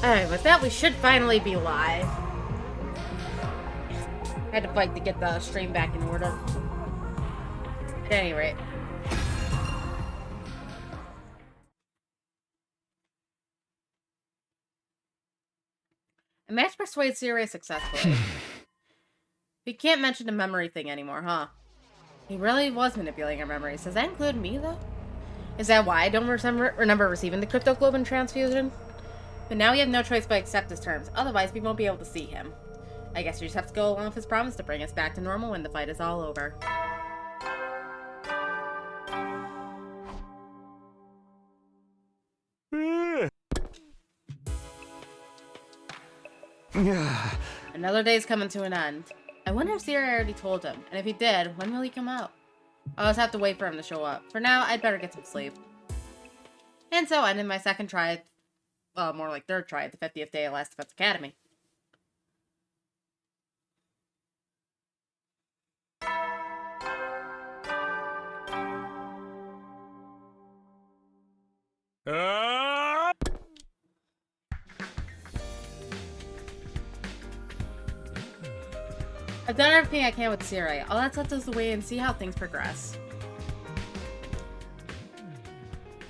Alright, with that, we should finally be live. I had to fight to get the stream back in order. At any rate. A match persuades Siri successfully. We can't mention the memory thing anymore, huh? He really was manipulating our memories. Does that include me, though? Is that why I don't remember receiving the cryptoglobin transfusion? But now we have no choice but accept his terms. Otherwise, we won't be able to see him. I guess we just have to go along with his promise to bring us back to normal when the fight is all over. Another day's coming to an end. I wonder if Siri already told him, and if he did, when will he come out? I'll just have to wait for him to show up. For now, I'd better get some sleep. And so I ended my second try, well, more like third try at the 50th day of Last Defense Academy. I've done everything I can with Siri. All that's left is to wait and see how things progress.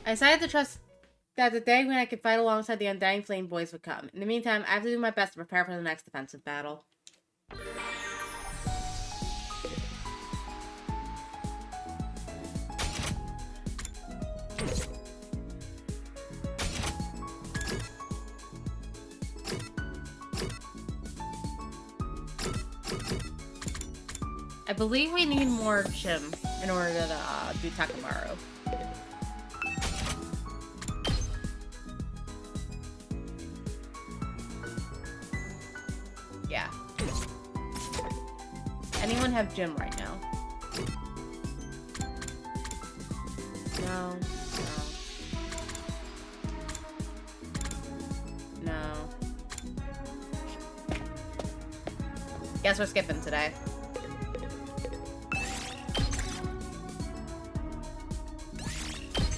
I decided to trust that the day when I could fight alongside the Undying Flame boys would come. In the meantime, I have to do my best to prepare for the next defensive battle. I believe we need more Chim in order to do Takamaru. Yeah. Anyone have Jim right now? No. No. Guess we're skipping today.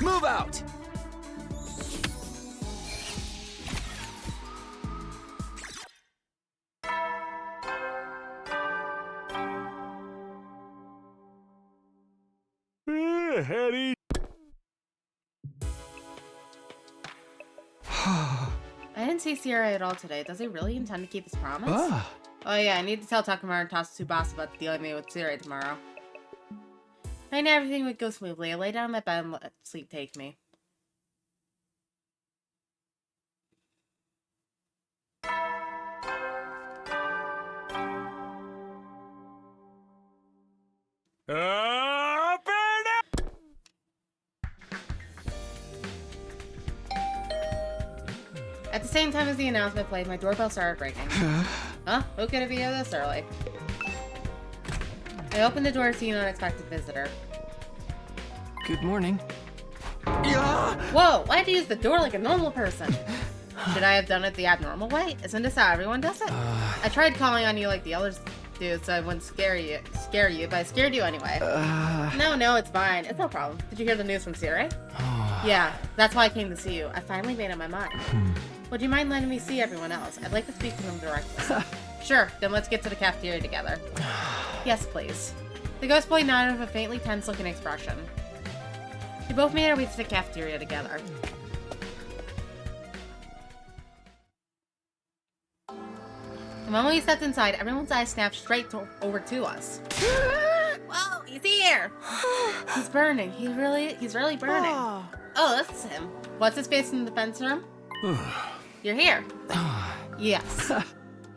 Move out! Hetty. I didn't see Sierra at all today. Does he really intend to keep his promise? Oh yeah, I need to tell Takamaru and Tsubasa about dealing with Sierra tomorrow. I know everything would go smoothly. I lay down in my bed and let sleep take me. At the same time as the announcement played, my doorbell started ringing. Huh? Who could it be this early? I opened the door to see an unexpected visitor. Good morning. Whoa! Why'd you use the door like a normal person? Should I have done it the abnormal way? Isn't this how everyone does it? I tried calling on you like the others do so I wouldn't scare you, but I scared you anyway. No, it's fine. It's no problem. Did you hear the news from Siri? Yeah, that's why I came to see you. I finally made up my mind. Would you mind letting me see everyone else? I'd like to speak to them directly. Sure, then let's get to the cafeteria together. Yes, please. The ghost boy nodded with a faintly tense-looking expression. We both made our way to the cafeteria together. The moment we stepped inside, everyone's eyes snapped straight over to us. Whoa, he's here! He's burning. He's really burning. Oh, that's him. What's his face in the defense room? You're here. Yes.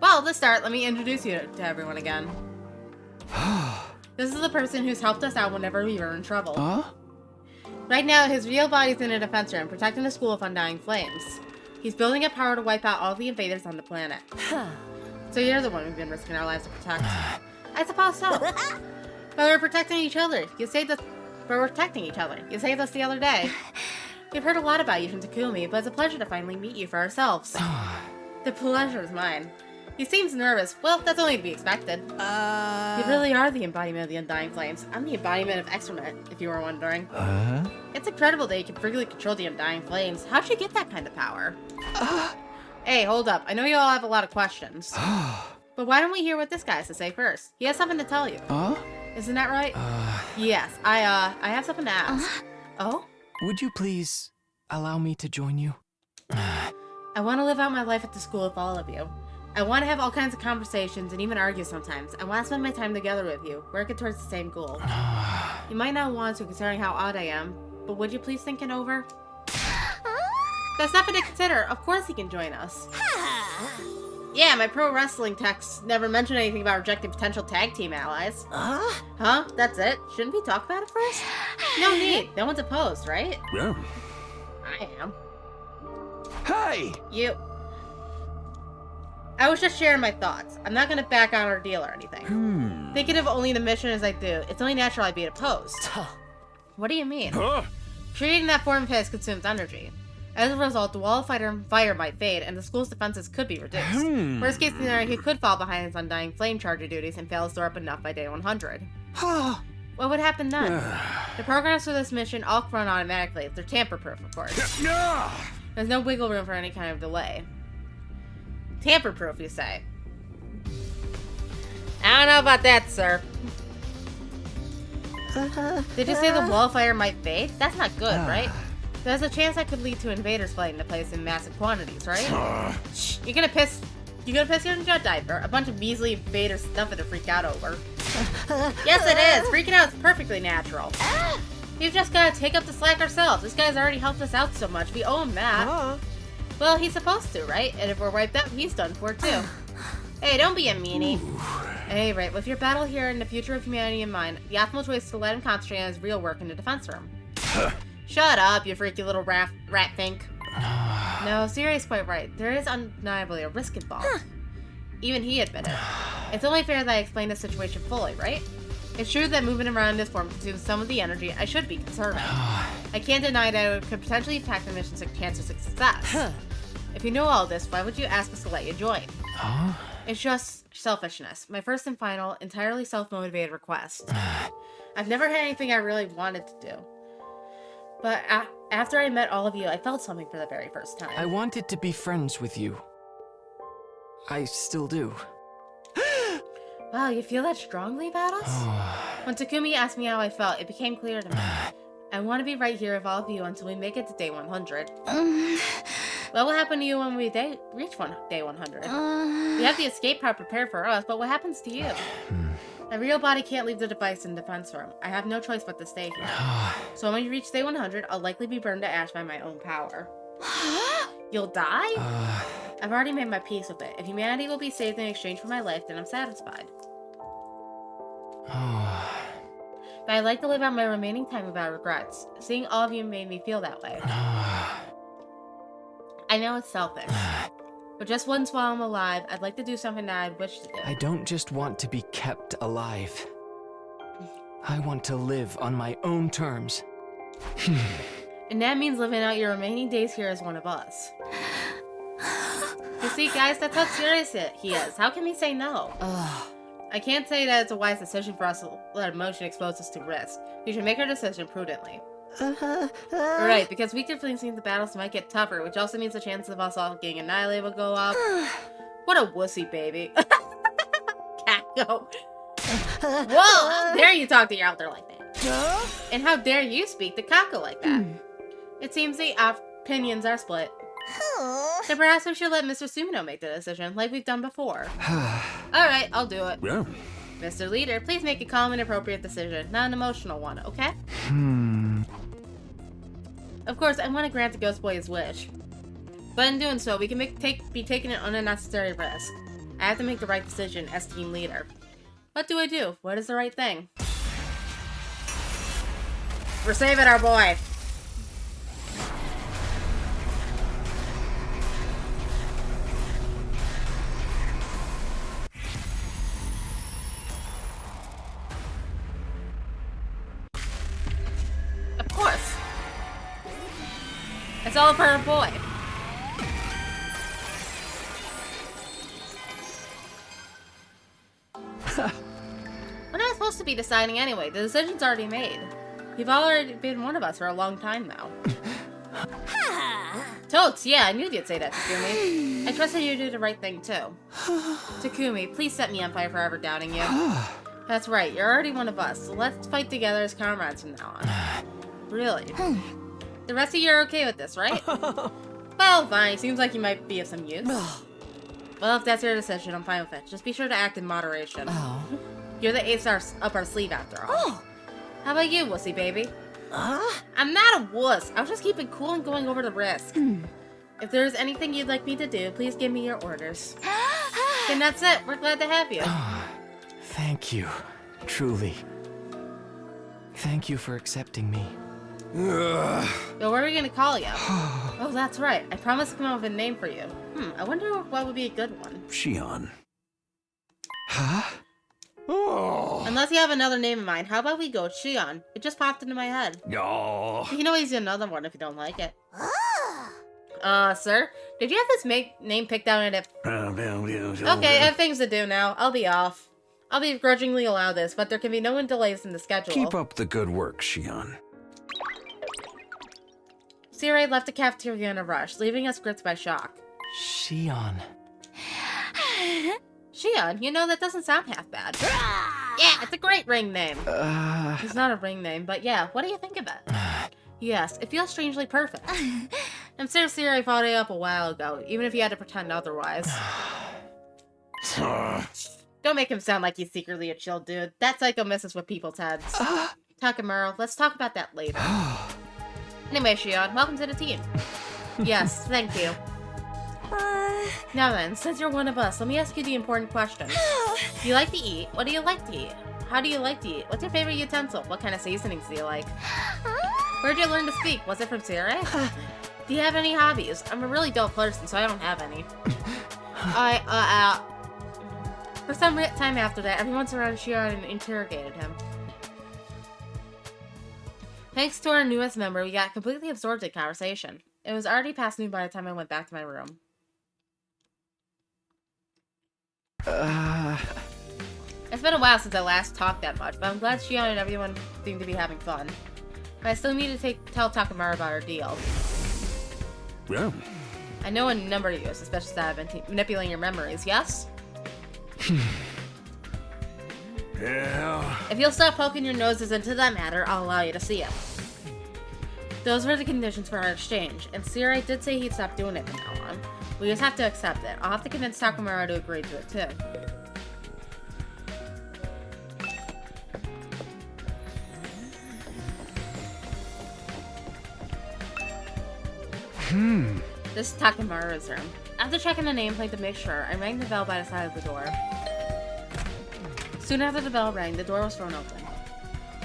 Well, to start, let me introduce you to everyone again. This is the person who's helped us out whenever we were in trouble. Right now, his real body's in a defense room, protecting the school of Undying Flames. He's building up power to wipe out all the invaders on the planet. So you're the one we've been risking our lives to protect. I suppose so. But we're protecting each other. You saved us the other day. We've heard a lot about you from Takumi, but it's a pleasure to finally meet you for ourselves. The pleasure is mine. He seems nervous. Well, that's only to be expected. You really are the embodiment of the Undying Flames. I'm the embodiment of excrement, if you were wondering. It's incredible that you can freely control the Undying Flames. How'd you get that kind of power? Hey, hold up. I know you all have a lot of questions. But why don't we hear what this guy has to say first? He has something to tell you. Isn't that right? Yes, I have something to ask. Oh? Would you please allow me to join you? I want to live out my life at the school with all of you. I want to have all kinds of conversations and even argue sometimes. I want to spend my time together with you, working towards the same goal. You might not want to, considering how odd I am, but would you please think it over? That's nothing to consider. Of course he can join us. Yeah, my pro wrestling text never mentioned anything about rejecting potential tag team allies. Huh? That's it? Shouldn't we talk about it first? No need. No one's opposed, right? Yeah. I am. Hey! You. I was just sharing my thoughts. I'm not gonna back on our deal or anything. Thinking of only the mission as I do, it's only natural I'd be opposed. What do you mean? Creating that form of his consumes energy. As a result, the wall of fire might fade, and the school's defenses could be reduced. Worst case scenario, he could fall behind his undying flame charger duties and fail to store up enough by day 100. What would happen then? The programs for this mission all run automatically. They're tamper-proof, of course. There's no wiggle room for any kind of delay. Tamper-proof, you say? I don't know about that, sir. Did you say the wall of fire might fade? That's not good, right? There's a chance that could lead to invaders flooding the place in massive quantities, right? Shh, you're gonna piss your jet diaper. A bunch of measly invaders, nothing to freak out over. Yes, it is. Freaking out is perfectly natural. We've just gotta take up the slack ourselves. This guy's already helped us out so much. We owe him that. Well, he's supposed to, right? And if we're wiped out, he's done for too. Hey, don't be a meanie. Hey, right. With your battle here and the future of humanity in mind, the optimal choice is to let him concentrate on his real work in the defense room. Shut up, you freaky little rat fink. No, Siri's quite right. There is undeniably a risk involved. Even he admitted. It's only fair that I explain the situation fully, right? It's true that moving around in this form consumes some of the energy. I should be conserving. I can't deny that it could potentially impact the mission's chance of success. If you know all this, why would you ask us to let you join? It's just selfishness. My first and final, entirely self-motivated request. I've never had anything I really wanted to do. But after I met all of you, I felt something for the very first time. I wanted to be friends with you. I still do. Wow, you feel that strongly about us? When Takumi asked me how I felt, it became clear to me. I want to be right here with all of you until we make it to day 100. What will happen to you when we reach day 100? We have the escape pod prepared for us, but what happens to you? My real body can't leave the device in the defense room. I have no choice but to stay here. So when we reach day 100, I'll likely be burned to ash by my own power. You'll die? I've already made my peace with it. If humanity will be saved in exchange for my life, then I'm satisfied. But I'd like to live out my remaining time without regrets. Seeing all of you made me feel that way. I know it's selfish. But just once while I'm alive, I'd like to do something that I'd wish to do. I don't just want to be kept alive. I want to live on my own terms. And that means living out your remaining days here as one of us. You see, guys, that's how serious he is. How can we say no? I can't say that it's a wise decision for us to let emotion expose us to risk. We should make our decision prudently. Right, because weaker feelings means the battles might get tougher, which also means the chances of us all getting annihilated will go up. What a wussy baby. Kako. Whoa! How dare you talk to your elder like that? And how dare you speak to Kako like that? It seems the opinions are split. So perhaps we should let Mr. Sumino make the decision, like we've done before. Alright, I'll do it. Yeah. Mr. Leader, please make a calm and appropriate decision, not an emotional one, okay? Of course, I want to grant the Ghost Boy his wish. But in doing so, we can be taking an unnecessary risk. I have to make the right decision as team leader. What do I do? What is the right thing? We're saving our boy! Of course! It's all for our boy. What am I supposed to be deciding anyway? The decision's already made. You've already been one of us for a long time now. Totes, yeah, I knew you'd say that, Takumi. I trusted you to do the right thing, too. Takumi, please set me on fire for ever doubting you. That's right, you're already one of us, so let's fight together as comrades from now on. Really? The rest of you are okay with this, right? Well, fine, seems like you might be of some use. Well, if that's your decision, I'm fine with it. Just be sure to act in moderation. You're the ace up our sleeve, after all. How about you, wussy baby? I'm not a wuss. I was just keeping cool and going over the risk. If there's anything you'd like me to do, please give me your orders. Then that's it. We're glad to have you. Thank you. Truly. Thank you for accepting me. Yo, what are we gonna call you? Oh, that's right. I promised to come up with a name for you. I wonder what would be a good one. Shion. Huh? Oh. Unless you have another name in mind, how about we go with Shion? It just popped into my head. Oh. You can always use another one if you don't like it. Sir? Did you have this name picked out in it? Okay, I have things to do now. I'll be off. I'll begrudgingly allow this, but there can be no delays in the schedule. Keep up the good work, Shion. Sirei left the cafeteria in a rush, leaving us gripped by shock. Shion. Shion, you know, that doesn't sound half bad. Yeah, it's a great ring name. It's not a ring name, but yeah, what do you think of it? Yes, it feels strangely perfect. I'm sure Sirei fought it up a while ago, even if you had to pretend otherwise. Don't make him sound like he's secretly a chill dude. That psycho messes with people's heads. Takemura, let's talk about that later. Anyway, Shion, welcome to the team. Yes, thank you. Now then, since you're one of us, let me ask you the important question. Do you like to eat? What do you like to eat? How do you like to eat? What's your favorite utensil? What kind of seasonings do you like? Where'd you learn to speak? Was it from Sirei? Do you have any hobbies? I'm a really dull person, so I don't have any. For some time after that, everyone surrounded Shion and interrogated him. Thanks to our newest member, we got completely absorbed in conversation. It was already past noon by the time I went back to my room. It's been a while since I last talked that much, but I'm glad Shion and everyone seem to be having fun. But I still need to tell Takemura about our deal. Yeah. I know a number of you, especially that I've been manipulating your memories, yes? Yeah. If you'll stop poking your noses into that matter, I'll allow you to see it. Those were the conditions for our exchange, and Sirei did say he'd stop doing it from now on. We just have to accept it. I'll have to convince Takemura to agree to it, too. This is Takemura's room. After checking the nameplate to make sure, I rang the bell by the side of the door. Soon after the bell rang, the door was thrown open.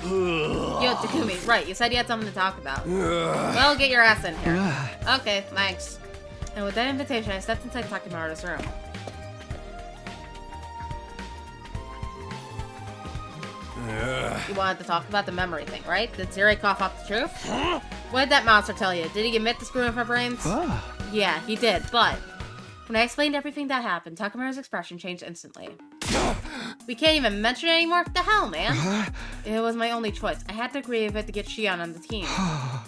Yo, Takumi, right, you said you had something to talk about. Well, get your ass in here. Okay, thanks. And with that invitation, I stepped inside Takemura's room. You wanted to talk about the memory thing, right? Did Sirei cough up the truth? What did that monster tell you? Did he admit to screwing with our brains? Yeah, he did, but when I explained everything that happened, Takemura's expression changed instantly. We can't even mention it anymore? What the hell, man? It was my only choice. I had to agree with it to get Shion on the team.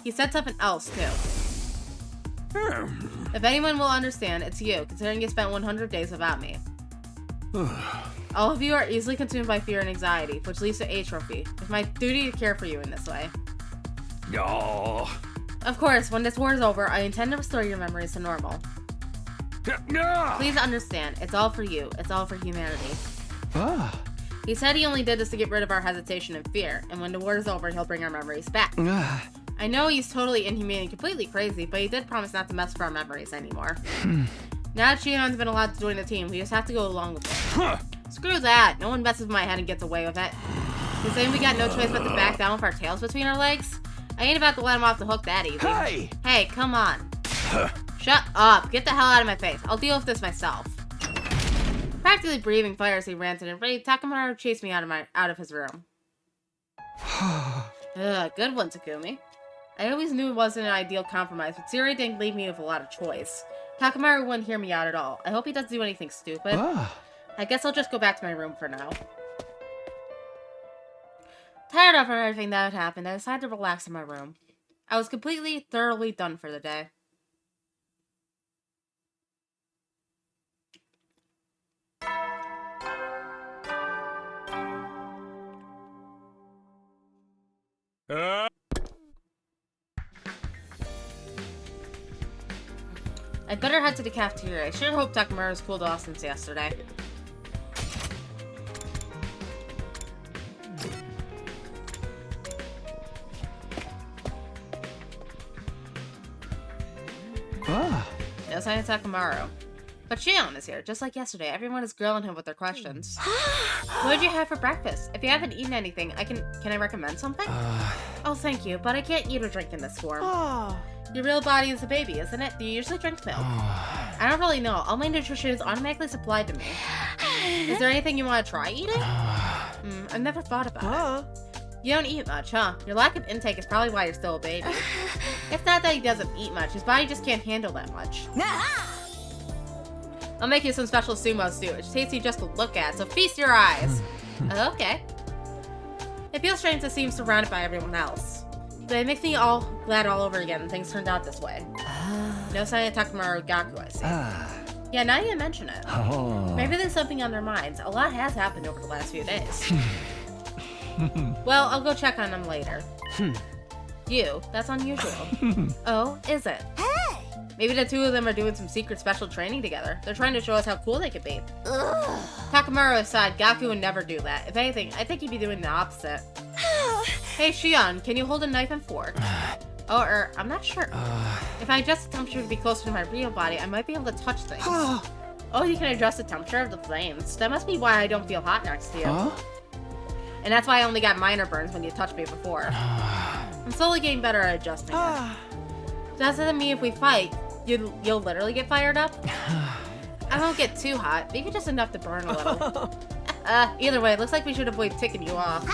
He said something else, too. If anyone will understand, it's you, considering you spent 100 days without me. All of you are easily consumed by fear and anxiety, which leads to atrophy. It's my duty to care for you in this way. No. Of course, when this war is over, I intend to restore your memories to normal. Please understand, it's all for you. It's all for humanity. He said he only did this to get rid of our hesitation and fear, and when the war is over, he'll bring our memories back. I know he's totally inhumane and completely crazy, but he did promise not to mess with our memories anymore. Now that Shion's been allowed to join the team, we just have to go along with it. Screw that. No one messes with my head and gets away with it. You saying we got no choice but to back down with our tails between our legs? I ain't about to let him off the hook that easy. Hey, come on. Shut up. Get the hell out of my face. I'll deal with this myself. Practically breathing fire as he ranted and raved, Takemura chased me out of his room. Good one, Takumi. I always knew it wasn't an ideal compromise, but Sirei didn't leave me with a lot of choice. Takemura wouldn't hear me out at all. I hope he doesn't do anything stupid. I guess I'll just go back to my room for now. Tired of everything that had happened, I decided to relax in my room. I was completely, thoroughly done for the day. I'd better head to the cafeteria. I sure hope Takamaru's cooled off since yesterday. Ah. No sign of Takamaru. But Shion is here, just like yesterday. Everyone is grilling him with their questions. What did you have for breakfast? If you haven't eaten anything, can I recommend something? Oh, thank you, but I can't eat or drink in this form. Your real body is a baby, isn't it? Do you usually drink milk? I don't really know. All my nutrition is automatically supplied to me. Is there anything you want to try eating? I've never thought about it. You don't eat much, huh? Your lack of intake is probably why you're still a baby. It's not that he doesn't eat much. His body just can't handle that much. I'll make you some special sumo stew. It's tasty just to look at, so feast your eyes. Okay. It feels strange to seem surrounded by everyone else. But it makes me glad all over again that things turned out this way. No sign of Takamaru Gaku, I see. Yeah, now you mention it. Maybe there's something on their minds. A lot has happened over the last few days. Well, I'll go check on them later. You? That's unusual. Oh, is it? Maybe the two of them are doing some secret special training together. They're trying to show us how cool they could be. Takamaru aside, Gaku would never do that. If anything, I think he'd be doing the opposite. Hey, Shion, can you hold a knife and fork? Oh, I'm not sure. If I adjust the temperature to be closer to my real body, I might be able to touch things. Oh, you can adjust the temperature of the flames. That must be why I don't feel hot next to you. And that's why I only got minor burns when you touched me before. I'm slowly getting better at adjusting it. Doesn't mean if we fight, you'll literally get fired up? I won't get too hot, maybe just enough to burn a little. Either way, it looks like we should avoid ticking you off.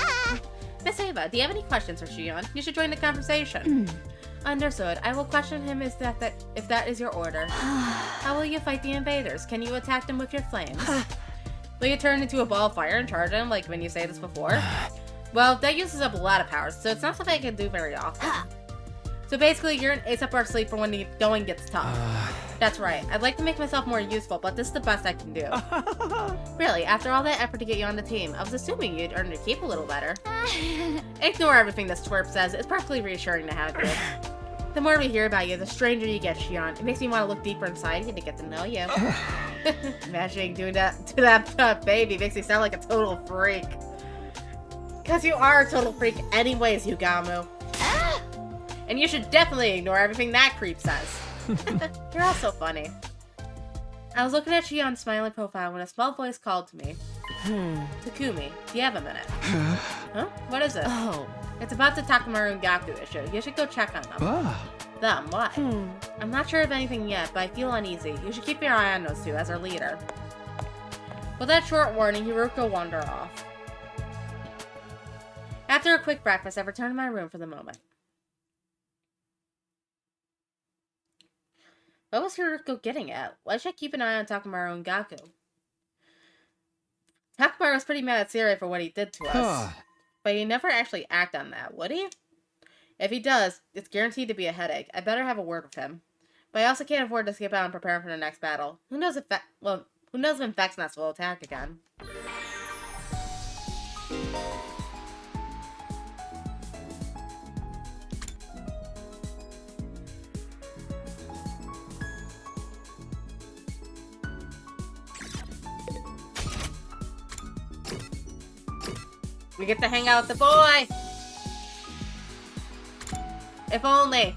Miss Ava, do you have any questions for Shion? You should join the conversation. Understood. I will question him if that is your order. How will you fight the invaders? Can you attack them with your flames? Will you turn into a ball of fire and charge them like when you say this before? Well, that uses up a lot of powers, so it's not something I can do very often. So basically, you're an ace up our sleeve for when the going gets tough. That's right. I'd like to make myself more useful, but this is the best I can do. Really, after all that effort to get you on the team, I was assuming you'd earn your keep a little better. Ignore everything this twerp says. It's perfectly reassuring to have you. The more we hear about you, the stranger you get, Shion. It makes me want to look deeper inside you to get to know you. Imagining doing that to that baby makes me sound like a total freak. Because you are a total freak anyways, Yugamu. And you should definitely ignore everything that creep says. You're all so funny. I was looking at Shion's smiling profile when a small voice called to me. Takumi, do you have a minute? Huh? What is it? Oh. It's about the Takamaru and Gaku issue. You should go check on them. Them? Why? I'm not sure of anything yet, but I feel uneasy. You should keep your eye on those two as our leader. With that short warning, Hiruko wandered off. After a quick breakfast, I returned to my room for the moment. What was Hiruko getting at? Why should I keep an eye on Takamaru and Gaku? Takamaru was pretty mad at Siri for what he did to us. But he never actually act on that, would he? If he does, it's guaranteed to be a headache. I better have a word with him. But I also can't afford to skip out and prepare for the next battle. Who knows when Vexness will attack again? We get to hang out with the boy! If only.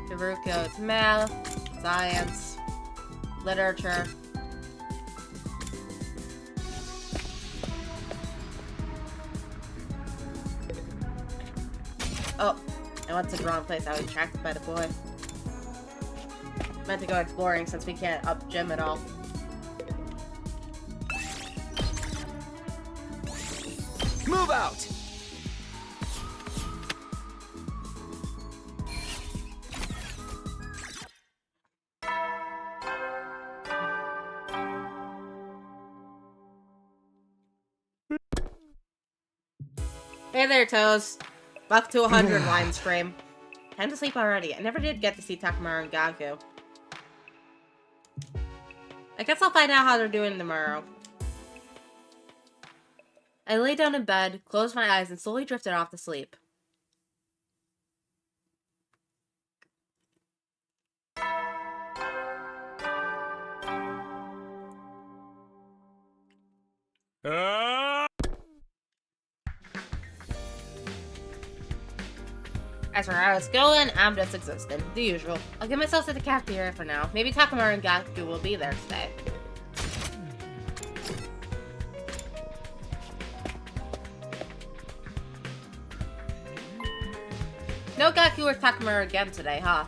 Hiruko, it's math, science, literature. Oh, I went to the wrong place. I was attracted by the boy. Meant to go exploring since we can't up gym at all. Move out! Hey there, Toes. Welcome to 100 line stream. Time to sleep already. I never did get to see Takamaru and Gaku. I guess I'll find out how they're doing tomorrow. I lay down in bed, closed my eyes, and slowly drifted off to sleep. As for how it's going, I'm just existing. The usual. I'll get myself to the cafeteria for now. Maybe Takamaru and Gaku will be there today. No Gaku or Takamaru again today, huh?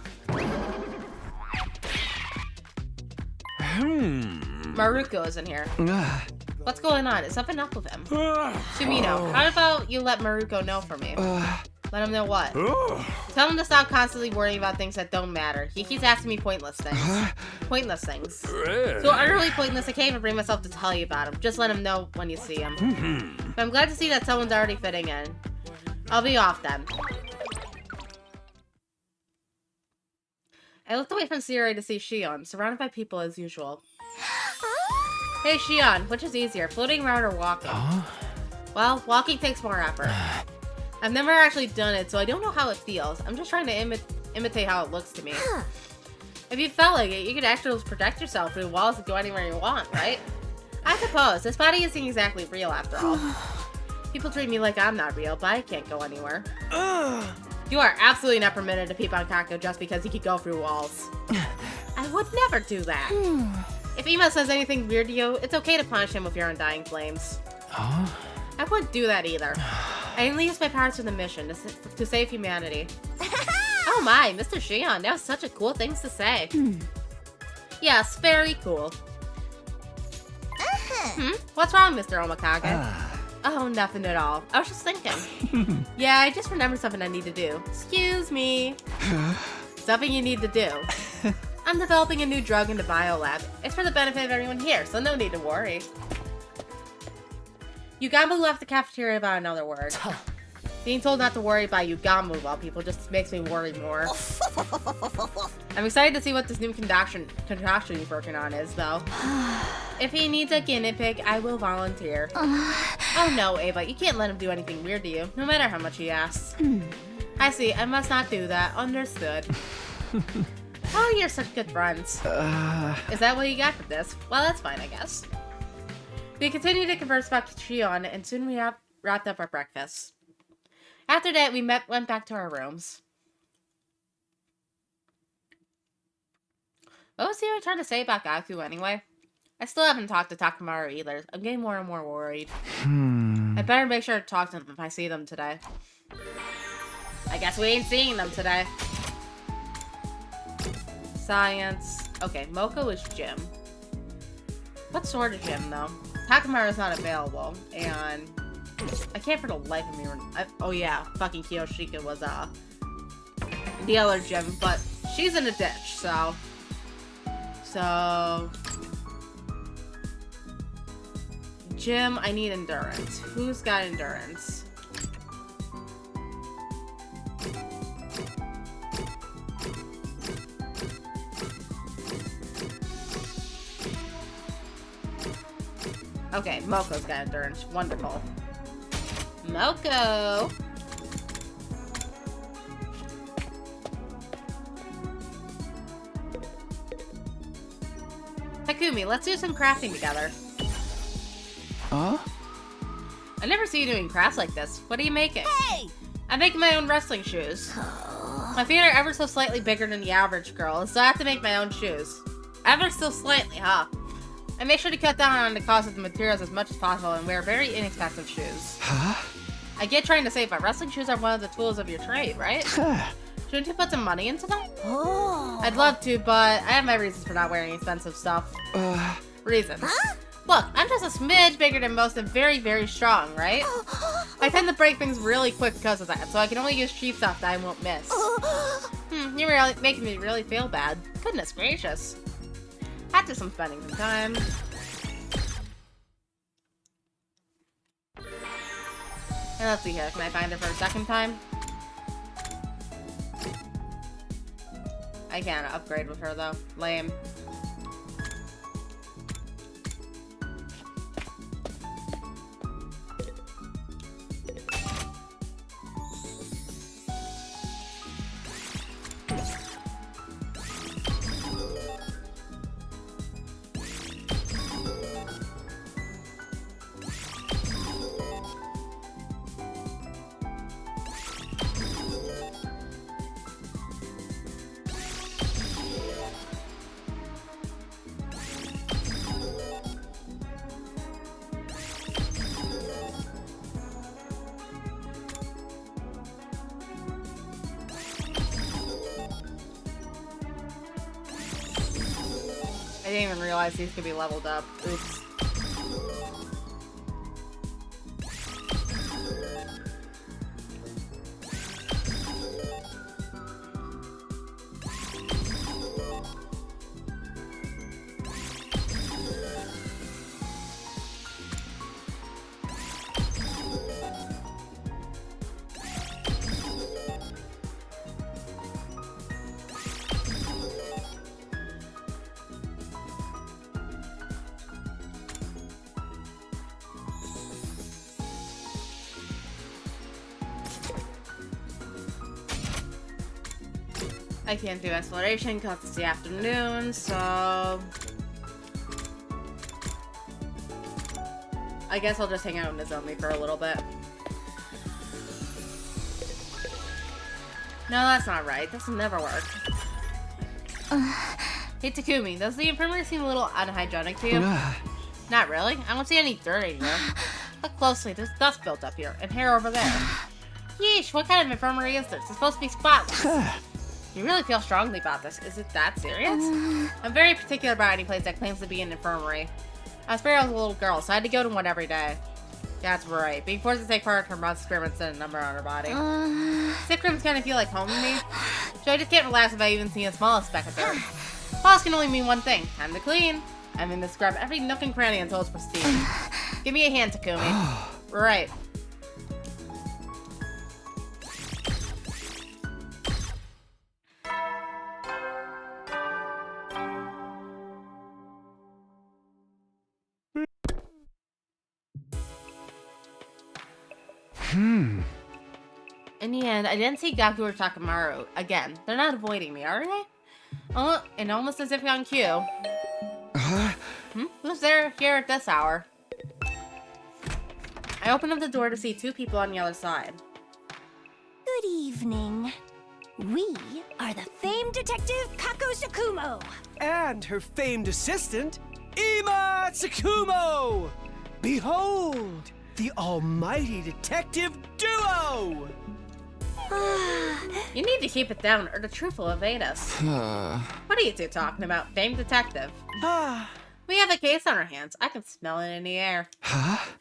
Maruko is in here. What's going on? Is something up with him? Sumino, how about you let Maruko know for me? Let him know what? Tell him to stop constantly worrying about things that don't matter. He keeps asking me pointless things. Pointless things. So utterly pointless, I can't even bring myself to tell you about him. Just let him know when you see him. But I'm glad to see that someone's already fitting in. I'll be off then. I looked away from Siri to see Shion, surrounded by people as usual. Hey Shion, which is easier, floating around or walking? Well, walking takes more effort. I've never actually done it, so I don't know how it feels. I'm just trying to imitate how it looks to me. If you felt like it, you could actually protect yourself through walls and go anywhere you want, right? I suppose. This body isn't exactly real after all. People treat me like I'm not real, but I can't go anywhere. You are absolutely not permitted to peep on Kako just because he could go through walls. I would never do that. If Ema says anything weird to you, it's okay to punish him with your undying flames. I wouldn't do that either. I only use my powers for the mission, to save humanity. Oh my, Mr. Shion, that was such a cool thing to say. Yes, very cool. What's wrong, Mr. Omakage? Oh, nothing at all. I was just thinking. Yeah, I just remembered something I need to do. Excuse me. Something you need to do. I'm developing a new drug in the biolab. It's for the benefit of everyone here, so no need to worry. Yugamu left the cafeteria without another word. Being told not to worry about Yugamu about people just makes me worry more. I'm excited to see what this new concoction he's working on is, though. If he needs a guinea pig, I will volunteer. Oh no, Ava, you can't let him do anything weird to you, no matter how much he asks. I see, I must not do that. Understood. Oh, you're such good friends. Is that what you got for this? Well, that's fine, I guess. We continued to converse about Shion, and soon we wrapped up our breakfast. After that, we went back to our rooms. What was he trying to say about Gaku anyway? I still haven't talked to Takamaru either. I'm getting more and more worried. I better make sure to talk to them if I see them today. I guess we ain't seeing them today. Science. Okay, Moko is gym. What sort of gym, though? Takamaru's not available, and I can't for the life of me oh yeah, fucking Kiyoshika was the other gym, but she's in a ditch, so gym, I need endurance. Who's got endurance? Okay, Moko's got endurance. Wonderful. Moko! Takumi, let's do some crafting together. I never see you doing crafts like this. What are you making? Hey! I'm making my own wrestling shoes. My feet are ever so slightly bigger than the average girl, so I have to make my own shoes. Ever so slightly, huh? I make sure to cut down on the cost of the materials as much as possible and wear very inexpensive shoes. I get trying to say, but wrestling shoes are one of the tools of your trade, right? Shouldn't you put some money into them? I'd love to, but I have my reasons for not wearing expensive stuff. Reasons. Look, I'm just a smidge bigger than most and very, very strong, right? I tend to break things really quick because of that, so I can only use cheap stuff that I won't miss. You're really making me really feel bad. Goodness gracious. Had to some spending some time. And let's see here, can I find her for a second time? I can't upgrade with her though. Lame. didn't even realize these could be leveled up. Oops. I can't do exploration because it's the afternoon, so... I guess I'll just hang out in the zombie for a little bit. No, that's not right. This will never work. Hey, Takumi, does the infirmary seem a little unhygienic to you? Not really. I don't see any dirt in here. Look closely. There's dust built up here, and hair over there. Yeesh, what kind of infirmary is this? It's supposed to be spotless. You really feel strongly about this. Is it that serious? I'm very particular about any place that claims to be an infirmary. I was afraid I was a little girl, so I had to go to one every day. That's right. Being forced to take part in her mom's experiments did a number on her body. Sick rooms kind of feel like home to me. So I just can't relax if I even see the smallest speck of dirt. Boss can only mean one thing. Time to clean. I mean to scrub every nook and cranny until it's pristine. Give me a hand, Takumi. Right. In the end, I didn't see Gaku or Takamaru again. They're not avoiding me, are they? Oh, and almost as if on cue. Who's there here at this hour? I opened up the door to see two people on the other side. Good evening. We are the famed detective Kako Sakumo. And her famed assistant, Ima Tsukumo! Behold, the almighty detective duo! You need to keep it down, or the truth will evade us. What are you two talking about, famed detective? We have a case on our hands. I can smell it in the air.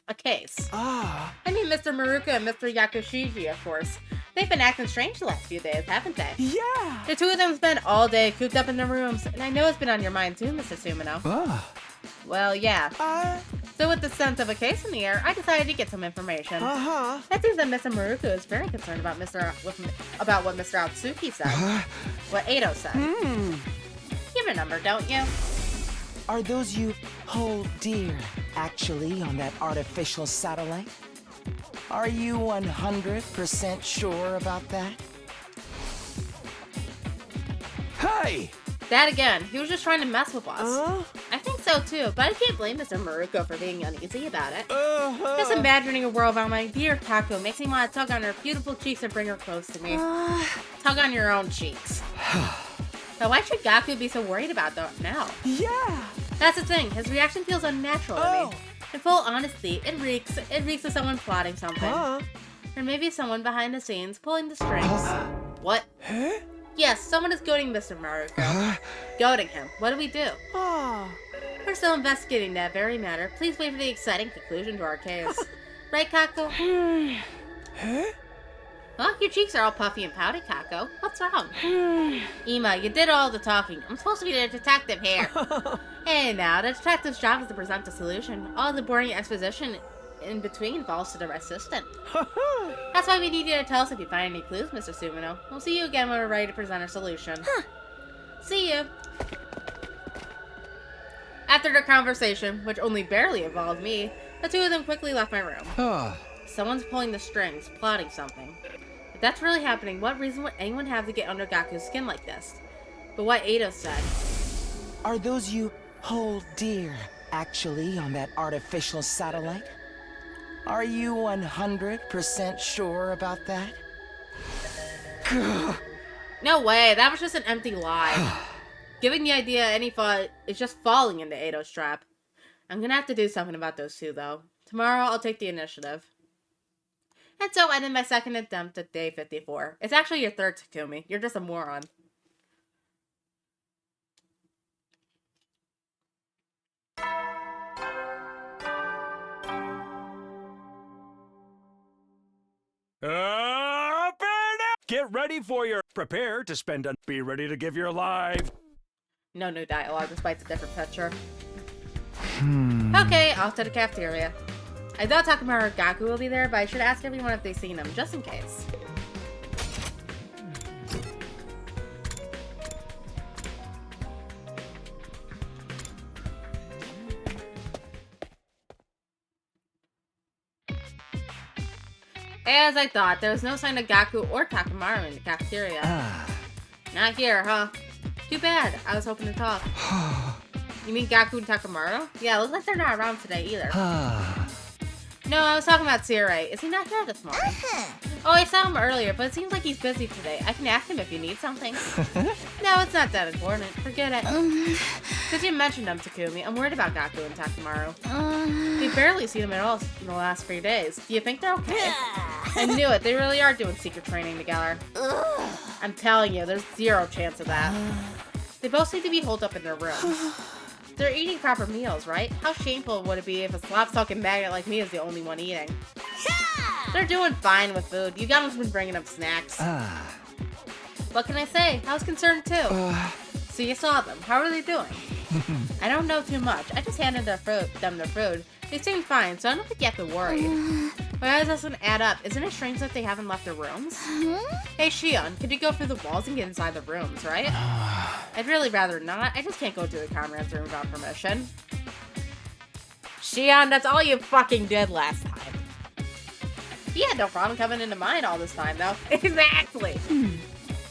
A case. I mean Mr. Maruka and Mr. Yakushiji, of course. They've been acting strange the last few days, haven't they? Yeah! The two of them spent all day cooped up in their rooms, and I know it's been on your mind too, Mr. Sumino. Well, yeah. So with the sense of a case in the air, I decided to get some information. It seems that Mr. Maruka is very concerned about what Mr. Atsuki said. What Edo said. You remember, don't you? Are those you hold dear actually on that artificial satellite? Are you 100% sure about that? Hey! That again. He was just trying to mess with us. I think so too, but I can't blame Mr. Maruko for being uneasy about it. Just imagining a world where my dear Kako makes me want to tug on her beautiful cheeks and bring her close to me. Tug on your own cheeks. So why should Gaku be so worried about that now? Yeah! That's the thing. His reaction feels unnatural to me. In full honesty, it reeks of someone plotting something. Or maybe someone behind the scenes pulling the strings. What? Yes, someone is goading Mr. Maruko. Goading him. What do we do? We're still investigating that very matter. Please wait for the exciting conclusion to our case. Right, Kako? Well, your cheeks are all puffy and pouty, Kako. What's wrong? Ima, you did all the talking. I'm supposed to be the detective here. Hey now, the detective's job is to present the solution. All the boring exposition in between falls to the assistant. That's why we need you to tell us if you find any clues, Mr. Sumino. We'll see you again when we're ready to present our solution. See you. After the conversation, which only barely involved me, the two of them quickly left my room. Someone's pulling the strings, plotting something. If that's really happening, what reason would anyone have to get under Gaku's skin like this? But what Edo said. Are those you hold dear actually on that artificial satellite? Are you 100% sure about that? No way, that was just an empty lie. Giving the idea any thought is just falling into Edo's trap. I'm gonna have to do something about those two, though. Tomorrow, I'll take the initiative. And so I did my second attempt at day 54. It's actually your third, Takumi. You're just a moron. Get ready for your prepare to spend and be ready to give your life. No new dialogue despite the different picture. Okay, off to the cafeteria. I thought Takamaru and Gaku will be there, but I should ask everyone if they've seen him, just in case. As I thought, there was no sign of Gaku or Takamaru in the cafeteria. Not here, huh? Too bad. I was hoping to talk. You mean Gaku and Takamaru? Yeah, looks like they're not around today either. No, I was talking about Tsirei. Is he not here this morning? Oh, I saw him earlier, but it seems like he's busy today. I can ask him if you need something. No, it's not that important. Forget it. Since you mentioned them, Takumi, I'm worried about Gaku and Takamaru. We've barely seen them at all in the last 3 days. Do you think they're okay? I knew it. They really are doing secret training together. I'm telling you, there's zero chance of that. They both need to be holed up in their rooms. They're eating proper meals, right? How shameful would it be if a slop-sucking maggot like me is the only one eating? They're doing fine with food. Yugama's been bringing up snacks. What can I say? I was concerned too. So you saw them. How are they doing? I don't know too much. I just handed them their food. They seem fine, so I don't think you have to worry. But how does this add up? Isn't it strange that they haven't left their rooms? Hey, Shion, could you go through the walls and get inside the rooms, right? I'd really rather not. I just can't go to the comrade's room without permission. Shion, that's all you fucking did last time. He had no problem coming into mine all this time, though. Exactly.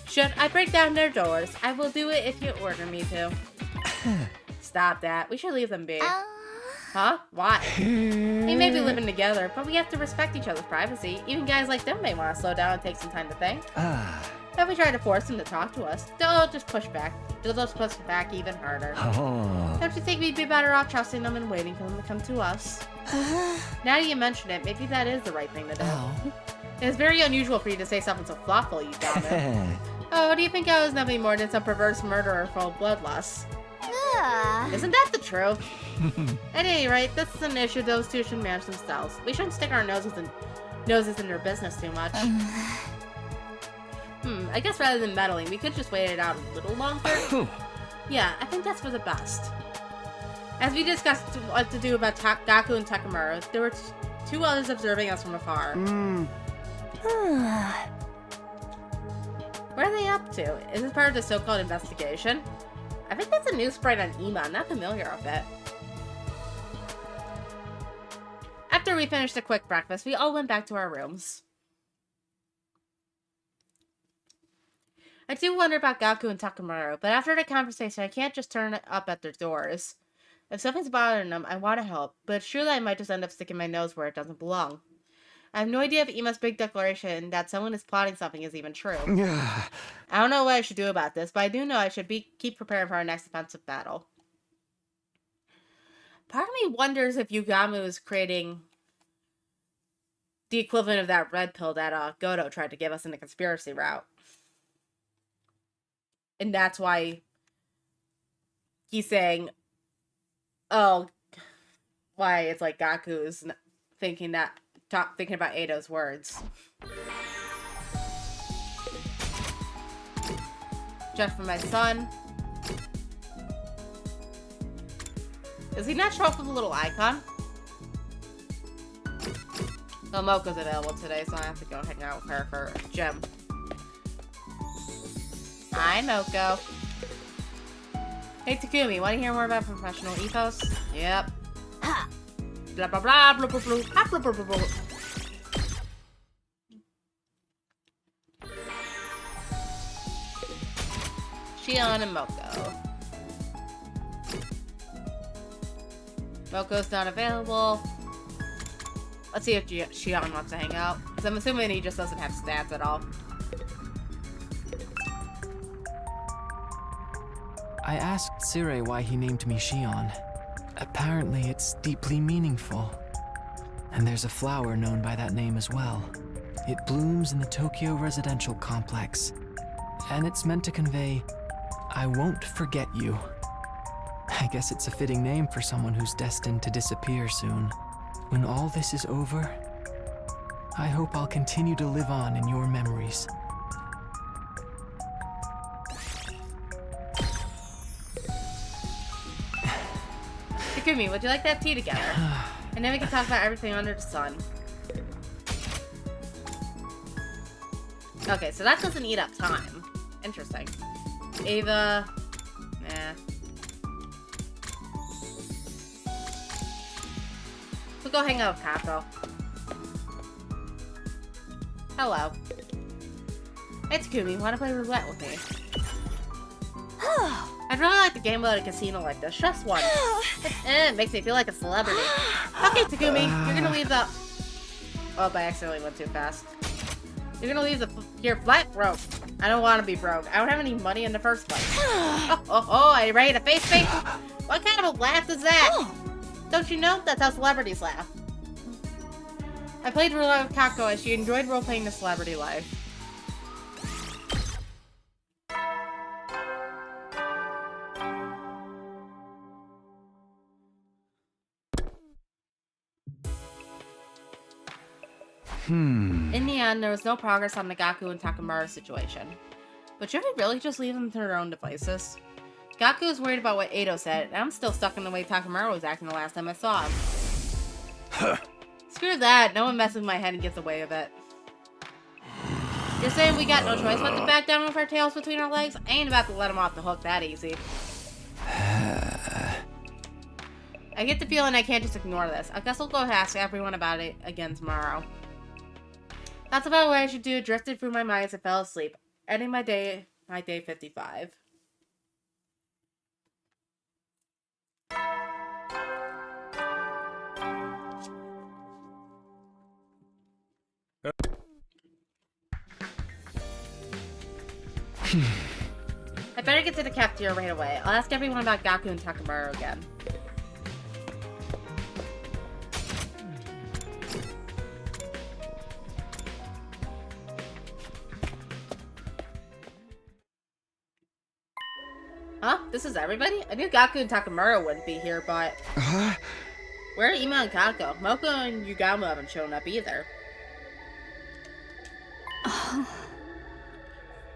Should I break down their doors? I will do it if you order me to. Stop that. We should leave them be. Huh? Why? We may be living together, but we have to respect each other's privacy. Even guys like them may want to slow down and take some time to think. If we try to force them to talk to us, they'll just push back. They'll just push back even harder. Don't you think we'd be better off trusting them and waiting for them to come to us? Now that you mention it, maybe that is the right thing to do. It's very unusual for you to say something so thoughtful, you dummy. Oh, do you think I was nothing more than some perverse murderer full of bloodlust? Isn't that the truth? At any rate, this is an issue those two should manage themselves. We shouldn't stick our noses in their business too much. I guess rather than meddling, we could just wait it out a little longer. Yeah, I think that's for the best. As we discussed what to do about Gaku and Takamaru, there were two others observing us from afar. What are they up to? Is this part of the so-called investigation? I think that's a new sprite on Ima. I'm not familiar with it. After we finished a quick breakfast, we all went back to our rooms. I do wonder about Gaku and Takamaru, but after the conversation, I can't just turn up at their doors. If something's bothering them, I want to help, but it's true that I might just end up sticking my nose where it doesn't belong. I have no idea if Ima's big declaration that someone is plotting something is even true. I don't know what I should do about this, but I do know I should keep preparing for our next offensive battle. Part of me wonders if Yugama is creating the equivalent of that red pill that Goto tried to give us in the conspiracy route. And that's why he's saying, oh, why it's like Gaku's thinking about Eido's words. Just for my son. Does he not show up with a little icon? Well, Moko's available today, so I have to go hang out with her for a gym. Hi, Moko. Hey, Takumi, want to hear more about professional ethos? Yep. Blah, blah, blah, blah, blah, blah, blah, blah, blah, blah. Shion and Moko. Moko's not available. Let's see if Shion wants to hang out. Because I'm assuming he just doesn't have stats at all. I asked Tsirei why he named me Shion. Apparently it's deeply meaningful. And there's a flower known by that name as well. It blooms in the Tokyo residential complex. And it's meant to convey, I won't forget you. I guess it's a fitting name for someone who's destined to disappear soon. When all this is over, I hope I'll continue to live on in your memories. Takumi, would you like to have tea together? And then we can talk about everything under the sun. Okay, so that doesn't eat up time. Interesting. Ava... Nah. We'll go hang out with Kako. Hello. Hey Takumi, wanna play roulette with me? I'd really like the game without a casino like this. Just one. It makes me feel like a celebrity. Okay, Takumi, you're gonna leave the... Oh, but I accidentally went too fast. You're gonna leave your flat broke. I don't want to be broke. I don't have any money in the first place. Are you ready to face me? What kind of a laugh is that? Don't you know? That's how celebrities laugh. I played roulette with Kako as she enjoyed role-playing the celebrity life. In the end, there was no progress on the Gaku and Takamaru situation. But should we really just leave them to their own devices? Gaku was worried about what Edo said, and I'm still stuck in the way Takamaru was acting the last time I saw him. Screw that, no one messes with my head and gets away with it. You're saying we got no choice but to back down with our tails between our legs? I ain't about to let him off the hook that easy. I get the feeling I can't just ignore this. I guess I'll go ask everyone about it again tomorrow. That's about what I should do. Drifted through my mind as I fell asleep, ending my day 55. I better get to the cafeteria right away. I'll ask everyone about Gaku and Takamaru again. Huh? This is everybody? I knew Gaku and Takamaru wouldn't be here, but... Where are Ima and Kako? Moko and Yugamo haven't shown up either.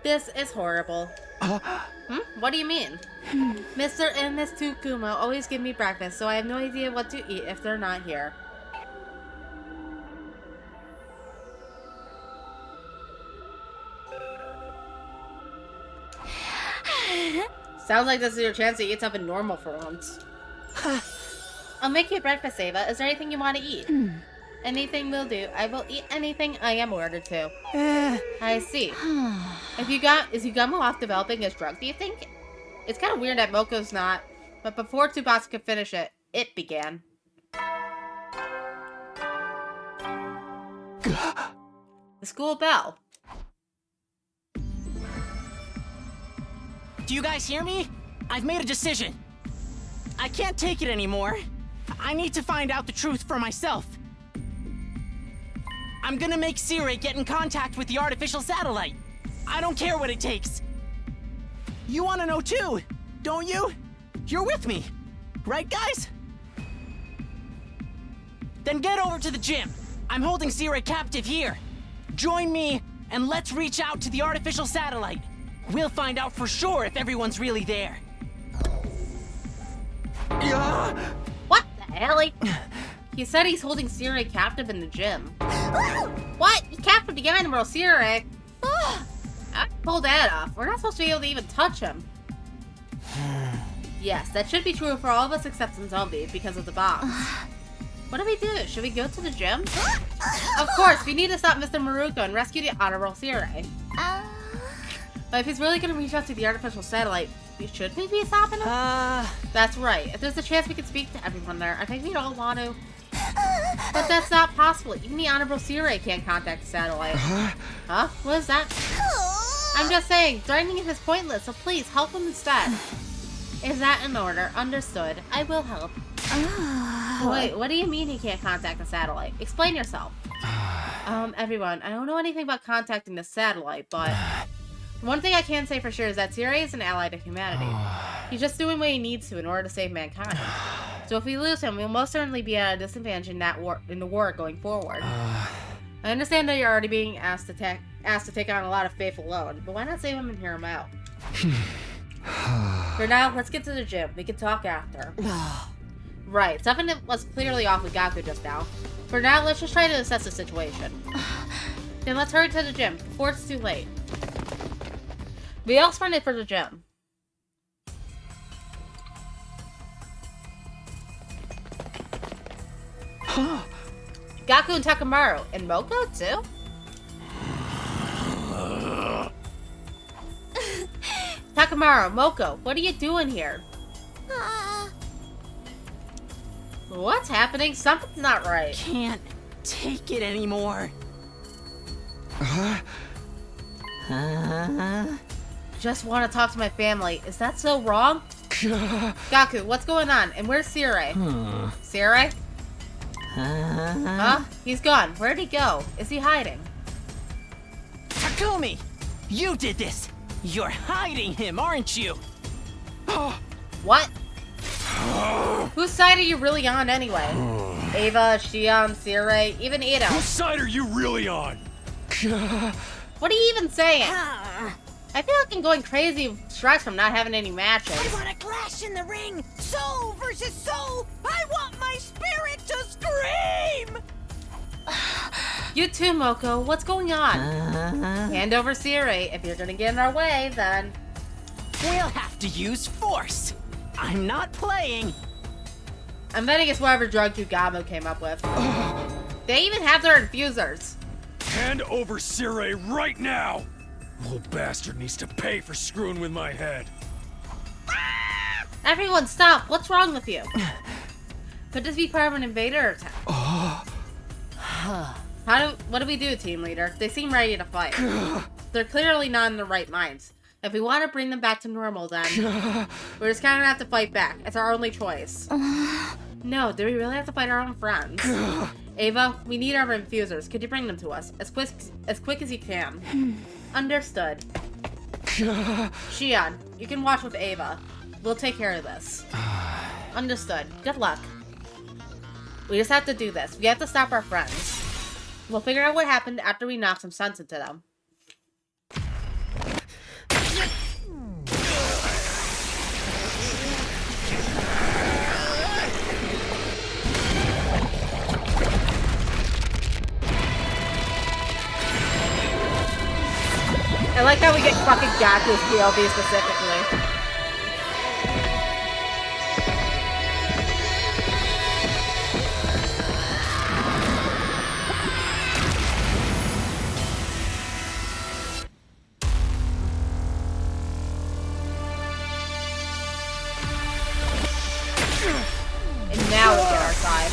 This is horrible. What do you mean? Mr. and Miss Tsukumo always give me breakfast, so I have no idea what to eat if they're not here. Sounds like this is your chance to eat something normal for once. I'll make you breakfast, Ava. Is there anything you want to eat? Anything will do. I will eat anything I am ordered to. I see. Is Yugamo off developing his drug, do you think? It's kind of weird that Moko's not. But before Tsubasa could finish it, it began. The school bell. Do you guys hear me? I've made a decision. I can't take it anymore. I need to find out the truth for myself. I'm gonna make Sirei get in contact with the artificial satellite. I don't care what it takes. You wanna know too, don't you? You're with me, right guys? Then get over to the gym. I'm holding Sirei captive here. Join me and let's reach out to the artificial satellite. We'll find out for sure if everyone's really there. What the hell? He said he's holding Sirei captive in the gym. What? He captured the animal, Sirei? I pulled that off. We're not supposed to be able to even touch him. Yes, that should be true for all of us except Zombie because of the box. What do we do? Should we go to the gym? Of course, we need to stop Mr. Maruko and rescue the Honorable Sirei. But if he's really going to reach out to the artificial satellite, should we be stopping him? That's right. If there's a chance we could speak to everyone there, I think we'd all want to. But that's not possible. Even the Honorable Sirei can't contact the satellite. Huh? What is that? I'm just saying, threatening him is pointless, so please help him instead. Is that in order? Understood. I will help. Wait, what do you mean he can't contact the satellite? Explain yourself. Everyone, I don't know anything about contacting the satellite, but... one thing I can say for sure is that Sirei is an ally to humanity. He's just doing what he needs to in order to save mankind. So if we lose him, we'll most certainly be at a disadvantage in the war going forward. I understand that you're already being asked to take on a lot of faith alone, but why not save him and hear him out? For now, let's get to the gym. We can talk after. Right, something that was clearly off with Gaku just now. For now, let's just try to assess the situation. Then let's hurry to the gym, before it's too late. We all spent it for the gym. Gaku and Takamaru, and Moko too? Takamaru, Moko, what are you doing here? What's happening? Something's not right. Can't take it anymore. Just want to talk to my family. Is that so wrong? Gaku, what's going on? And where's Sirei? Sirei? Huh? He's gone. Where'd he go? Is he hiding? Takumi! You did this! You're hiding him, aren't you? What? Whose side are you really on anyway? Ava, Shion, Sirei, even Ito. Whose side are you really on? What are you even saying? I feel like I'm going crazy with stress from not having any matches. I want a clash in the ring! Soul versus soul! I want my spirit to scream! You too, Moko. What's going on? Hand over Sirei. If you're gonna get in our way, then... We'll have to use force! I'm not playing! I'm betting it's whatever drug Yugamo came up with. They even have their infusers. Hand over Sirei right now! Little bastard needs to pay for screwing with my head. Everyone stop! What's wrong with you? Could this be part of an invader attack? What do we do, team leader? They seem ready to fight. They're clearly not in their right minds. If we want to bring them back to normal, then we're just kind of have to fight back. It's our only choice. No, do we really have to fight our own friends? Ava, we need our infusers. Could you bring them to us as quick as you can? Understood. Shion, you can watch with Ava. We'll take care of this. Understood. Good luck. We just have to do this. We have to stop our friends. We'll figure out what happened after we knock some sense into them. I like how we get fucking Gaku's POV specifically. And now we get our side.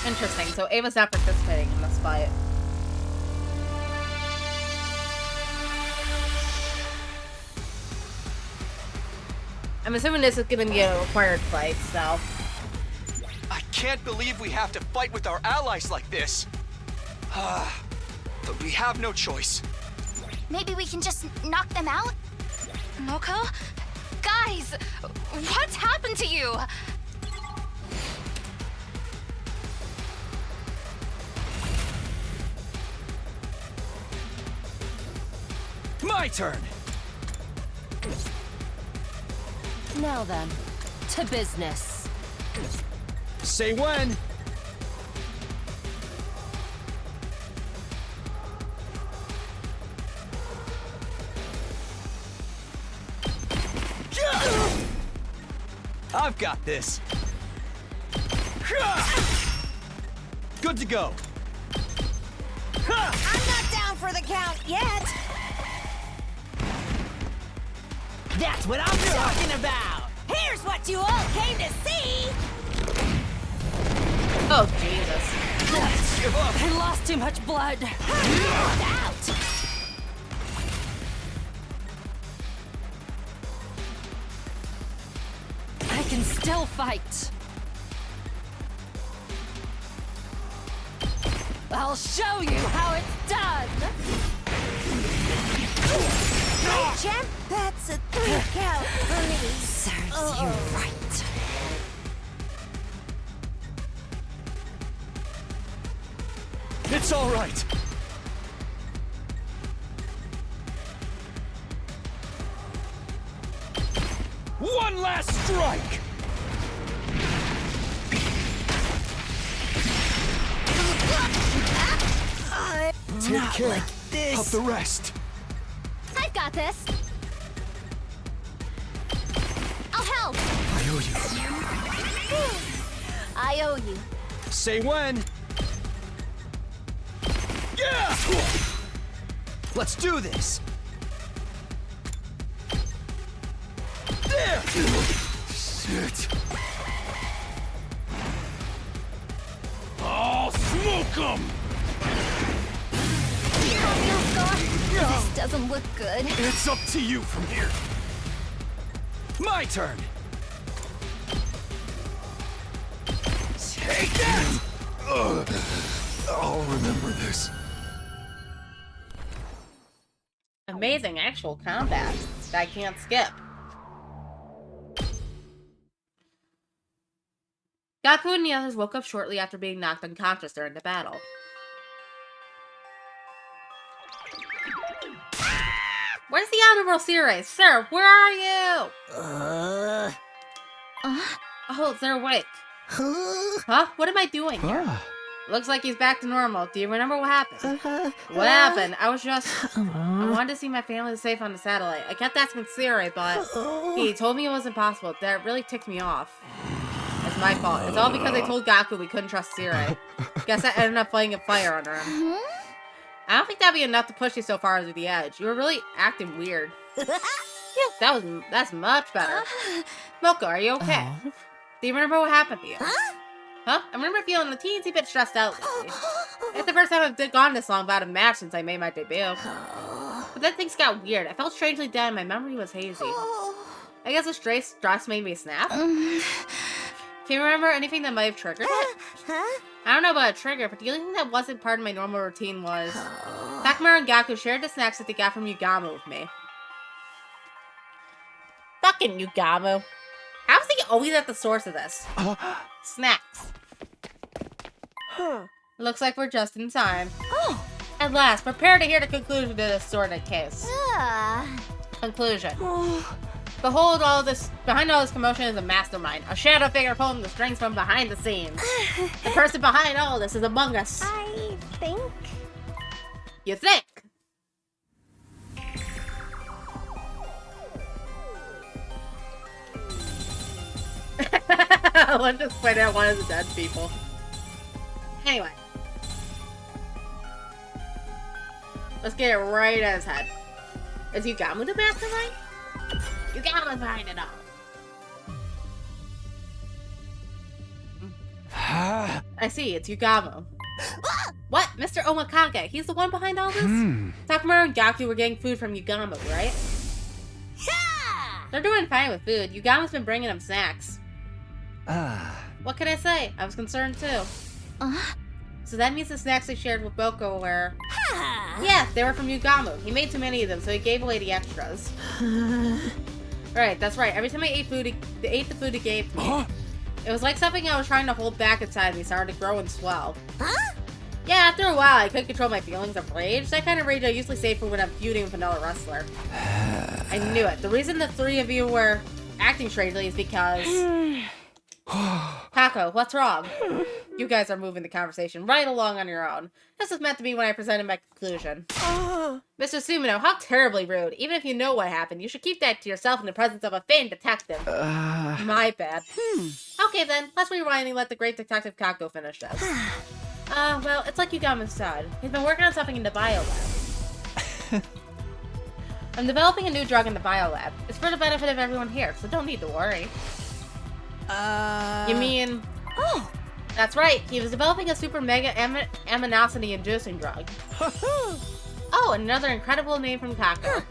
Interesting, so Ava's not participating in this fight. I'm assuming this is gonna be a required fight, so... I can't believe we have to fight with our allies like this. But we have no choice. Maybe we can just knock them out? Moko? Guys! What's happened to you? My turn! Now then, to business. Say when! I've got this. Good to go. I'm not down for the count yet! That's what I'm talking about! Here's what you all came to see! Oh, Jesus. Give up. I lost too much blood. Out! can still fight. I'll show you how it's done. Hey, champ, that's a 3 count for me. Serves you right. It's all right. One last strike. Take Not care like this. of the rest. I've got this. I'll help. I owe you. I owe you. Say when. Yeah! Let's do this. There! Shit. I'll smoke 'em! This doesn't look good. It's up to you from here. My turn. Take that! I'll remember this. Amazing actual combat that I can't skip. Gaku and the others woke up shortly after being knocked unconscious during the battle. Where's the Honorable Sirei? Sir, where are you? Oh, they're awake. Huh? What am I doing here? Looks like he's back to normal. Do you remember what happened? What happened? I wanted to see my family safe on the satellite. I kept asking Sirei, but he told me it wasn't possible. That really ticked me off. It's my fault. It's all because I told Gaku we couldn't trust Sirei. Guess I ended up lighting a fire under him. I don't think that'd be enough to push you so far over the edge. You were really acting weird. Yeah, that's much better. Moko, are you okay? Do you remember what happened to you? Huh? I remember feeling a teensy bit stressed out lately. It's the first time I've gone this long without a match since I made my debut. But then things got weird. I felt strangely dead and my memory was hazy. I guess the stress made me snap. Can you remember anything that might have triggered it? I don't know about a trigger, but the only thing that wasn't part of my normal routine was Takamaru and Gaku shared the snacks that they got from Yugamo with me. Fucking Yugamo. How's he always at the source of this? Snacks. Looks like we're just in time. At last, prepare to hear the conclusion to this sordid case. Conclusion. Behold, behind all this commotion is a mastermind, a shadow figure pulling the strings from behind the scenes. The person behind all this is among us. I think. You think? Let's just point out one of the dead people. Anyway. Let's get it right at his head. Is Yugamo the mastermind? Yugamo's behind it all. I see, it's Yugamo. What? Mr. Omakage? He's the one behind all this? Takamaru and Gaku were getting food from Yugamo, right? Yeah! They're doing fine with food. Yugamo's been bringing them snacks. What can I say? I was concerned too. So that means the snacks they shared with Boko were... Yeah, they were from Yugamo. He made too many of them, so he gave away the extras. Right, that's right. Every time I ate the food he gave me. It was like something I was trying to hold back inside me started to grow and swell. Yeah, after a while, I couldn't control my feelings of rage. That kind of rage I usually save for when I'm feuding with another wrestler. I knew it. The reason the three of you were acting strangely is because... Kako, what's wrong? You guys are moving the conversation right along on your own. This was meant to be when I presented my conclusion. Mr. Sumino, how terribly rude. Even if you know what happened, you should keep that to yourself in the presence of a famed detective. My bad. Okay then, let's rewind and let the great detective Kako finish this. Well, it's like Yugamo said. He's been working on something in the biolab. I'm developing a new drug in the biolab. It's for the benefit of everyone here, so don't need to worry. You mean... That's right, he was developing a super mega aminosity inducing drug. Oh, another incredible name from Kako.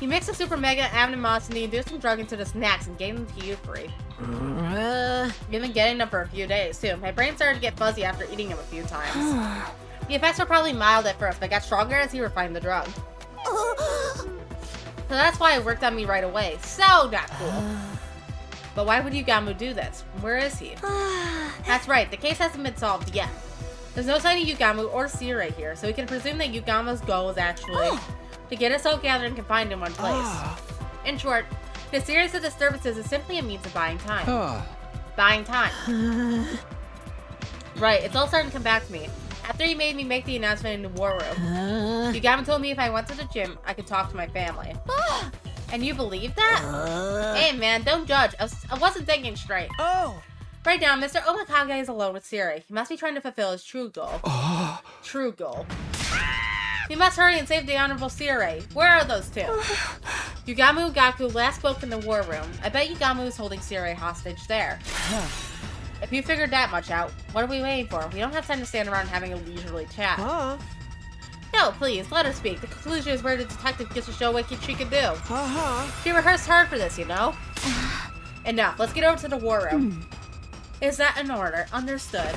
He mixed a super mega aminosity inducing drug into the snacks and gave them to you three. You've been getting them for a few days, too. My brain started to get fuzzy after eating them a few times. The effects were probably mild at first, but got stronger as he refined the drug. So that's why it worked on me right away. So not cool. But why would Yugamu do this? Where is he? That's right, the case hasn't been solved yet. There's no sign of Yugamu or Sirei here, so we can presume that Yugamu's goal is actually to get us all gathered and confined in one place. In short, the series of disturbances is simply a means of buying time. Buying time. Right, it's all starting to come back to me. After he made me make the announcement in the war room, Yugamu told me if I went to the gym, I could talk to my family. And you believe that? Hey man, don't judge. I wasn't thinking straight. Right now, Mr. Omikage is alone with Sirei. He must be trying to fulfill his true goal. True goal. We must hurry and save the Honorable Sirei. Where are those two? Yugamu and Gaku last spoke in the war room. I bet Yugamu is holding Sirei hostage there. If you figured that much out, what are we waiting for? We don't have time to stand around having a leisurely chat. No, please, let her speak. The conclusion is where the detective gets to show what she can do. She rehearsed hard for this, you know? Enough, let's get over to the war room. Is that in order? Understood.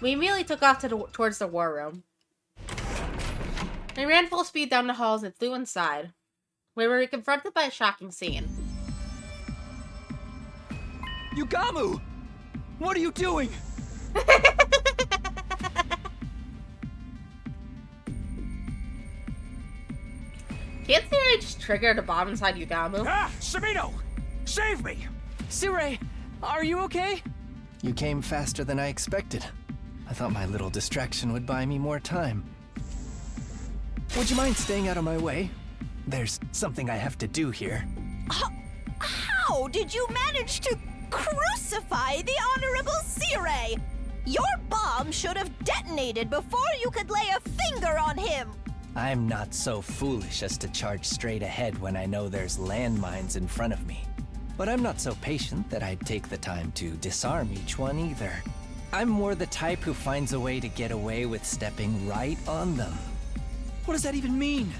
We immediately took off towards the war room. We ran full speed down the halls and flew inside. We were confronted by a shocking scene. Yugamu! What are you doing? Can't Sirei just trigger the bomb inside Yugamu? Samino! Save me! Sirei, are you okay? You came faster than I expected. I thought my little distraction would buy me more time. Would you mind staying out of my way? There's something I have to do here. How did you manage to crucify the Honorable Sirei? Your bomb should have detonated before you could lay a finger on him. I'm not so foolish as to charge straight ahead when I know there's landmines in front of me. But I'm not so patient that I'd take the time to disarm each one either. I'm more the type who finds a way to get away with stepping right on them. What does that even mean?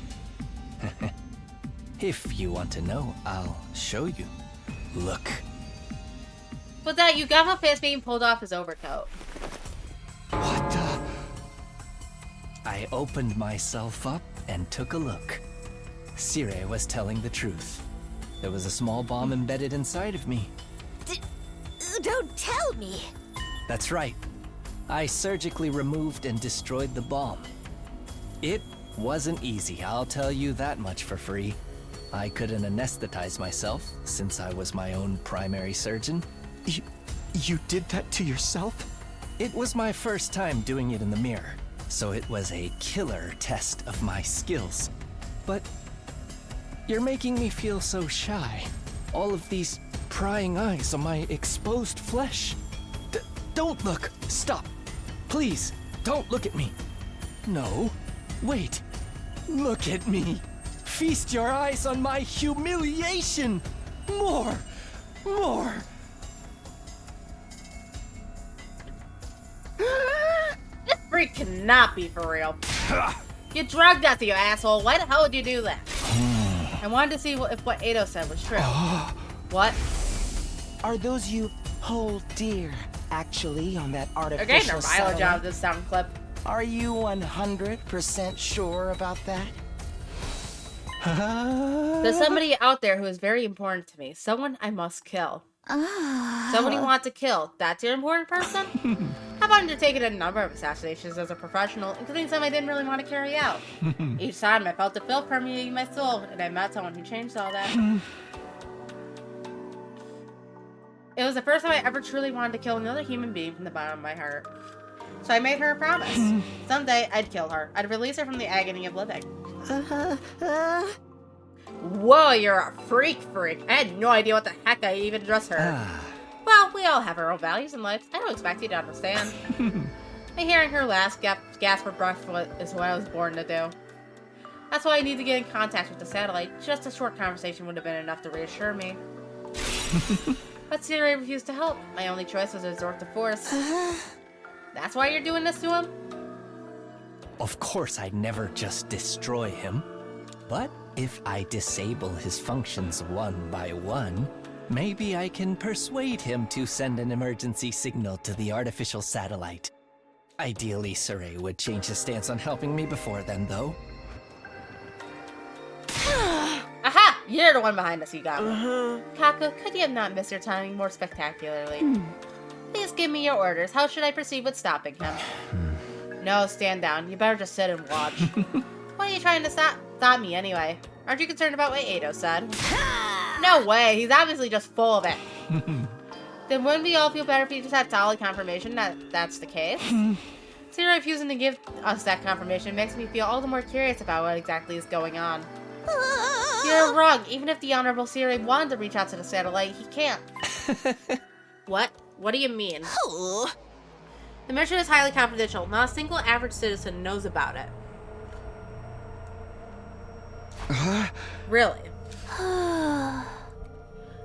If you want to know, I'll show you. Look. With that, Yugamu face being pulled off his overcoat. What the? I opened myself up and took a look. Sirei was telling the truth. There was a small bomb embedded inside of me. Don't tell me. That's right. I surgically removed and destroyed the bomb. It wasn't easy, I'll tell you that much for free. I couldn't anesthetize myself, since I was my own primary surgeon. You did that to yourself? It was my first time doing it in the mirror, so it was a killer test of my skills. But you're making me feel so shy. All of these prying eyes on my exposed flesh. Don't look! Stop! Please, don't look at me! No, wait! Look at me! Feast your eyes on my humiliation! More! More! This freak cannot be for real. You drugged us, you asshole. Why the hell would you do that? I wanted to see if what Ado said was true. What? Are those you hold dear actually on that They're getting artificial a violent satellite? job of this sound clip. Are you 100% sure about that? There's somebody out there who is very important to me. Someone I must kill. Someone you want to kill. That's your important person? I've undertaken a number of assassinations as a professional, including some I didn't really want to carry out. Each time I felt the filth permeating my soul, and I met someone who changed all that. It was the first time I ever truly wanted to kill another human being from the bottom of my heart. So I made her a promise. Someday, I'd kill her. I'd release her from the agony of living. Whoa, you're a freak. I had no idea what the heck I even just heard. Well, we all have our own values in life. I don't expect you to understand. Hearing her last gasp for breath is what I was born to do. That's why I need to get in contact with the satellite. Just a short conversation would have been enough to reassure me. But Sirei refused to help. My only choice was to resort to force. That's why you're doing this to him? Of course I'd never just destroy him. But if I disable his functions one by one, Maybe I can persuade him to send an emergency signal to the artificial satellite. Ideally, Saray would change his stance on helping me before then, though. Aha! You're the one behind us, Yugamo. Kaku, could you have not missed your timing more spectacularly? Please give me your orders. How should I proceed with stopping him? No, stand down. You better just sit and watch. Why are you trying to stop me anyway? Aren't you concerned about what Ado said? No way. He's obviously just full of it. Then wouldn't we all feel better if you just had solid confirmation that that's the case? Sarah refusing to give us that confirmation makes me feel all the more curious about what exactly is going on. You're wrong. Even if the Honorable Siri wanted to reach out to the satellite, he can't. What? What do you mean? The mission is highly confidential. Not a single average citizen knows about it. Really?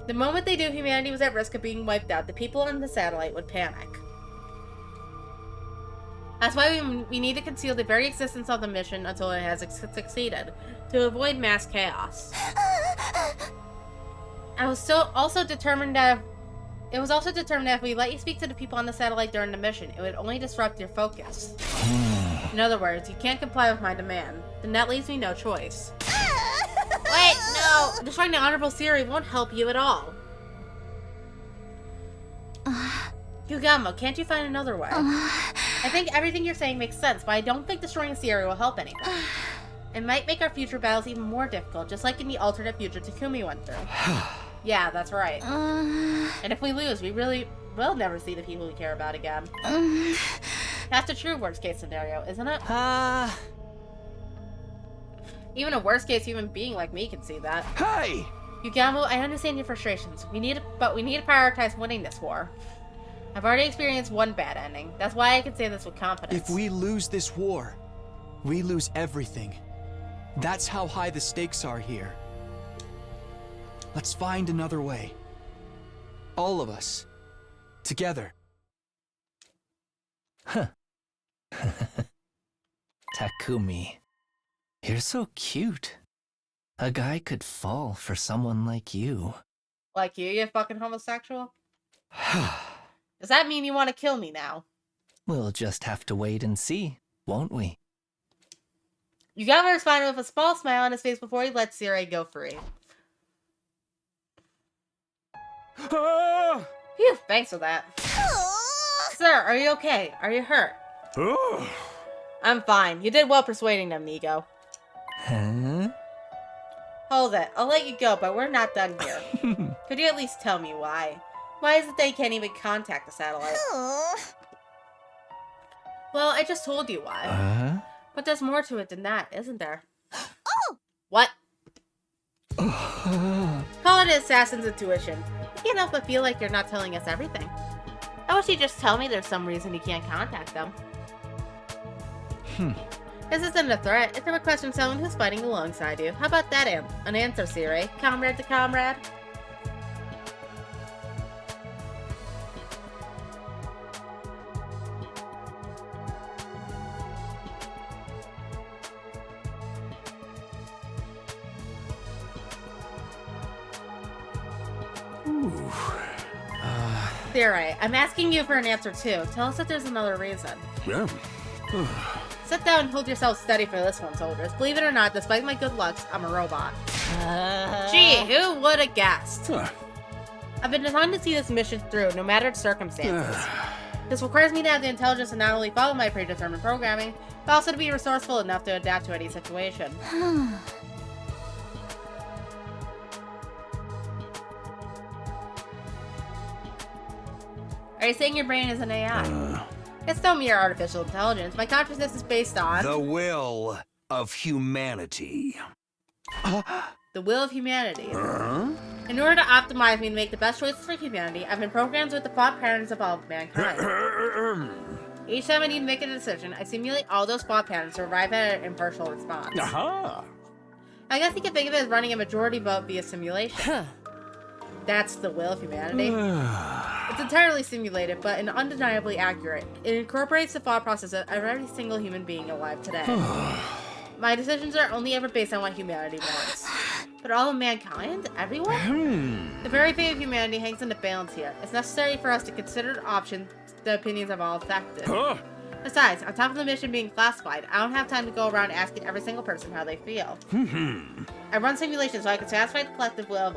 The moment they knew humanity was at risk of being wiped out, the people on the satellite would panic. That's why we need to conceal the very existence of the mission until it has succeeded, to avoid mass chaos. It was also determined that if we let you speak to the people on the satellite during the mission, it would only disrupt your focus. In other words, you can't comply with my demand. Then that leaves me no choice. Wait, no! Destroying the Honorable Siri won't help you at all. Yugamo, can't you find another way? I think everything you're saying makes sense, but I don't think destroying Siri will help anything. It might make our future battles even more difficult, just like in the alternate future Takumi went through. Yeah, that's right. And if we lose, we really will never see the people we care about again. That's the true worst-case scenario, isn't it? Even a worst-case human being like me can see that. Hey! Yugamo, I understand your frustrations. But we need to prioritize winning this war. I've already experienced one bad ending. That's why I can say this with confidence. If we lose this war, we lose everything. That's how high the stakes are here. Let's find another way. All of us. Together. Huh. Takumi. You're so cute. A guy could fall for someone like you. Like you fucking homosexual? Does that mean you want to kill me now? We'll just have to wait and see, won't we? Yugamo responded with a small smile on his face before he let Siri go free. Phew, thanks for that. Sir, are you okay? Are you hurt? I'm fine. You did well persuading them, Nigo. Huh? Hold it. I'll let you go, but we're not done here. Could you at least tell me why? Why is it they can't even contact the satellite? Well, I just told you why. But there's more to it than that, isn't there? What? Call it assassin's intuition. I can't help but feel like you're not telling us everything. How about you just tell me there's some reason you can't contact them? This isn't a threat. It's a request from someone who's fighting alongside you. How about that, an answer, Siri? Comrade to comrade? Siri, I'm asking you for an answer too. Tell us if there's another reason. Yeah. Sit down and hold yourself steady for this one, soldiers. Believe it or not, despite my good looks, I'm a robot. Gee, who would have guessed? I've been designed to see this mission through, no matter its circumstances. This requires me to have the intelligence to not only follow my predetermined programming, but also to be resourceful enough to adapt to any situation. Are you saying your brain is an AI? It's no mere artificial intelligence. My consciousness is based on... the will of humanity. The will of humanity. In order to optimize me and make the best choices for humanity, I've been programmed with the thought patterns of all of mankind. Each time I need to make a decision, I simulate all those thought patterns to arrive at an impartial response. I guess you can think of it as running a majority vote via simulation. That's the will of humanity. It's entirely simulated, but undeniably accurate. It incorporates the thought process of every single human being alive today. My decisions are only ever based on what humanity wants. But all of mankind? Everyone? The very fate of humanity hangs in the balance here. It's necessary for us to consider the opinions of all affected. Besides, on top of the mission being classified, I don't have time to go around asking every single person how they feel. I run simulations so I can satisfy the collective will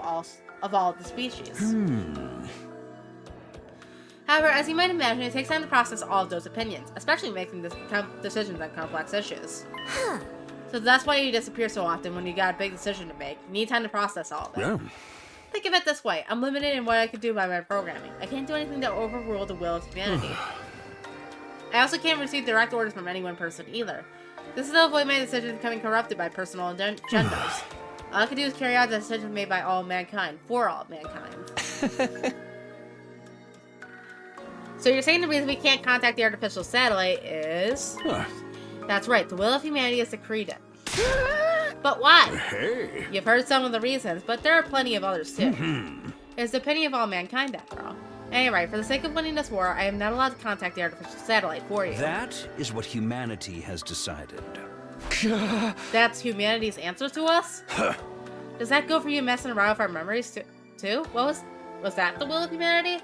of all the species. However, as you might imagine, it takes time to process all of those opinions, especially making decisions on complex issues. So that's why you disappear so often when you got a big decision to make. You need time to process all of it. Yeah. Think of it this way. I'm limited in what I can do by my programming. I can't do anything to overrule the will of humanity. I also can't receive direct orders from any one person either. This is to avoid my decisions becoming corrupted by personal agendas. All I can do is carry out the decisions made by all mankind, for all mankind. So you're saying the reason we can't contact the artificial satellite is... That's right, the will of humanity is to create it. But why? Hey. You've heard some of the reasons, but there are plenty of others too. It's the opinion of all mankind after all. Anyway, for the sake of winning this war, I am not allowed to contact the artificial satellite for you. That is what humanity has decided. That's humanity's answer to us? Does that go for you messing around with our memories too? What was that the will of humanity?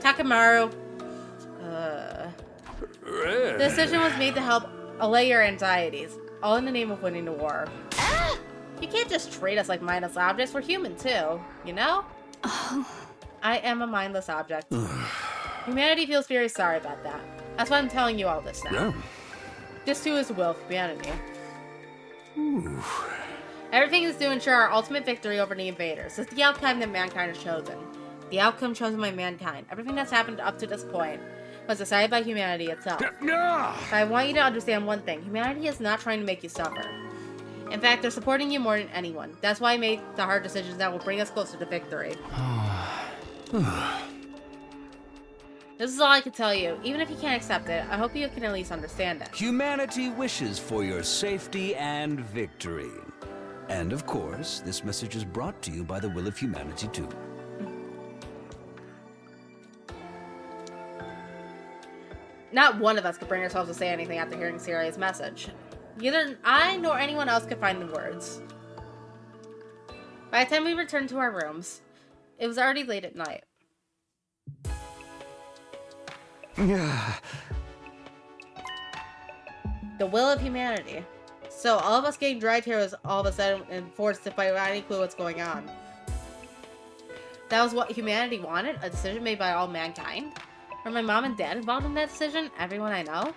Takamaru. The decision was made to help allay your anxieties, all in the name of winning the war. You can't just treat us like mindless objects. We're human too, you know? I am a mindless object. Humanity feels very sorry about that. That's why I'm telling you all this now. Yeah. This too is the will of humanity. Everything is to ensure our ultimate victory over the invaders. It's the outcome that mankind has chosen. The outcome chosen by mankind. Everything that's happened up to this point was decided by humanity itself. But I want you to understand one thing. Humanity is not trying to make you suffer. In fact, they're supporting you more than anyone. That's why I made the hard decisions that will bring us closer to victory. This is all I can tell you. Even if you can't accept it, I hope you can at least understand it. Humanity wishes for your safety and victory. And of course, this message is brought to you by the will of humanity too. Not one of us could bring ourselves to say anything after hearing Sirai's message. Neither I nor anyone else could find the words. By the time we returned to our rooms, it was already late at night. The will of humanity. So all of us getting dragged here was all of a sudden and forced to fight without any clue what's going on. That was what humanity wanted? A decision made by all mankind? Were my mom and dad involved in that decision? Everyone I know?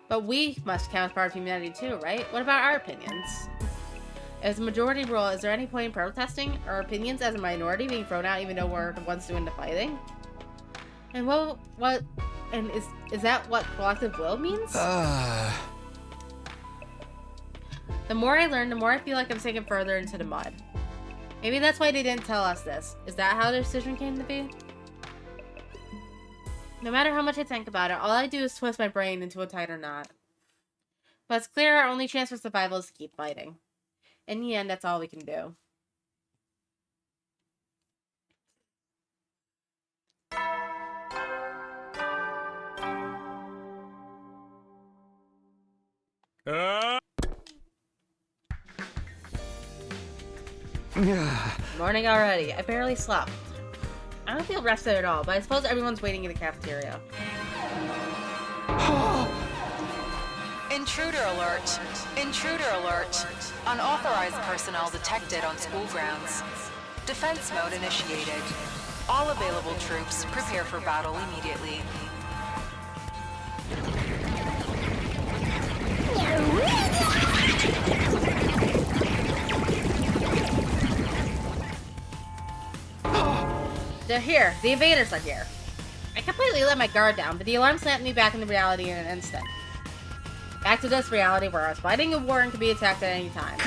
But we must count as part of humanity too, right? What about our opinions? As a majority rule, is there any point in protesting our opinions as a minority being thrown out even though we're the ones doing the fighting? And is that what collective will means? The more I learn, the more I feel like I'm sinking further into the mud. Maybe that's why they didn't tell us this. Is that how the decision came to be? No matter how much I think about it, all I do is twist my brain into a tighter knot. But it's clear our only chance for survival is to keep fighting. In the end, that's all we can do. Morning already. I barely slept. I don't feel rested at all, but I suppose everyone's waiting in the cafeteria. Intruder alert. Intruder alert. Unauthorized personnel detected on school grounds. Defense mode initiated. All available troops prepare for battle immediately. They're here. The invaders are here. I completely let my guard down, but the alarm snapped me back into reality in an instant. Back to this reality where I was fighting a war and could be attacked at any time.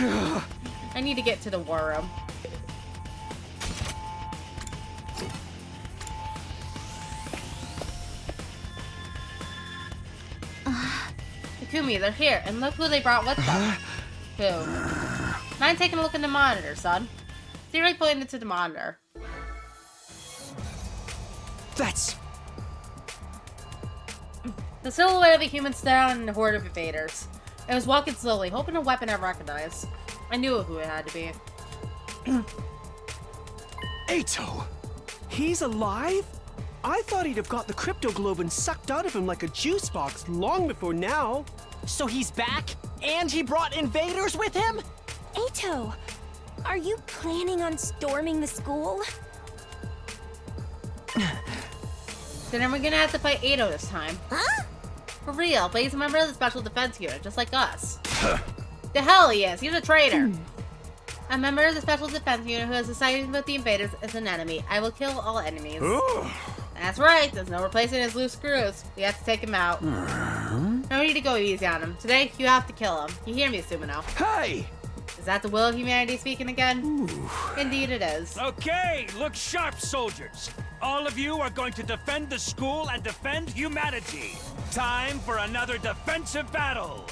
I need to get to the war room. Takumi, they're here, and look who they brought with them. Who? Mind taking a look in the monitor, son. Siri pointed to the monitor. That's... The silhouette of a human stared on a horde of invaders. It was walking slowly, hoping a weapon I recognized. I knew who it had to be. Ato! He's alive? I thought he'd have got the crypto globin sucked out of him like a juice box long before now. So he's back? And he brought invaders with him? Ato, are you planning on storming the school? Then we're gonna have to fight Ato this time. Huh? For real, but he's a member of the Special Defense Unit, just like us. The hell he is! He's a traitor! A member of the Special Defense Unit who has decided with the invaders is an enemy. I will kill all enemies. That's right, there's no replacing his loose screws. We have to take him out. No need to go easy on him. Today, you have to kill him. You hear me, Sumino? Hey! Is that the will of humanity speaking again? Indeed it is. Okay, look sharp, soldiers. All of you are going to defend the school and defend humanity. Time for another defensive battle.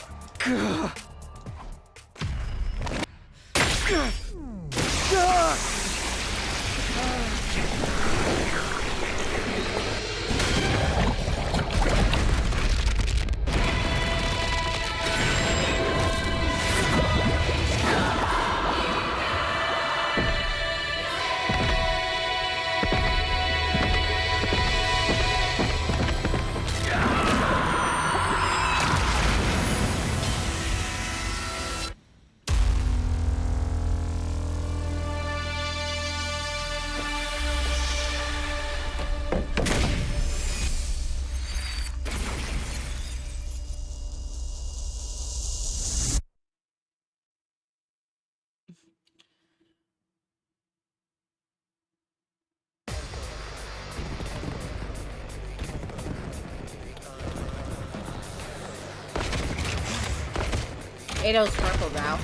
Ato's purple now.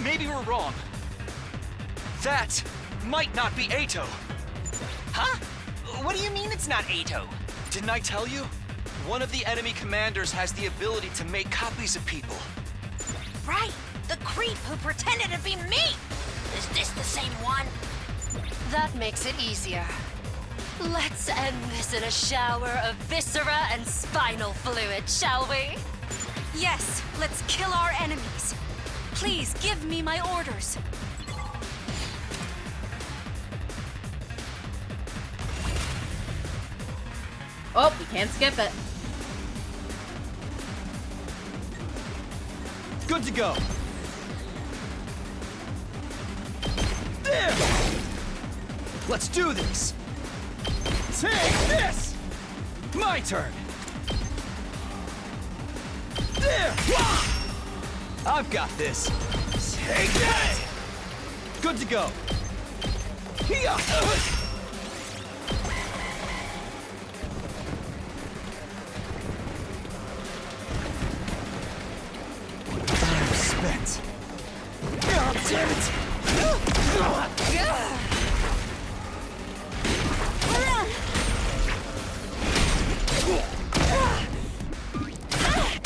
Maybe we're wrong. That might not be Ato. Huh? What do you mean it's not Ato? Didn't I tell you? One of the enemy commanders has the ability to make copies of people. Right, the creep who pretended to be me. Is this the same one? That makes it easier. Let's end this in a shower of viscera and spinal fluid, shall we? Yes, let's kill our enemies. Please give me my orders. Oh, we can't skip it. Good to go. There! Let's do this! Take this! My turn! There! I've got this. Take that! Good to go. Here! I'm spent. Oh, damn it!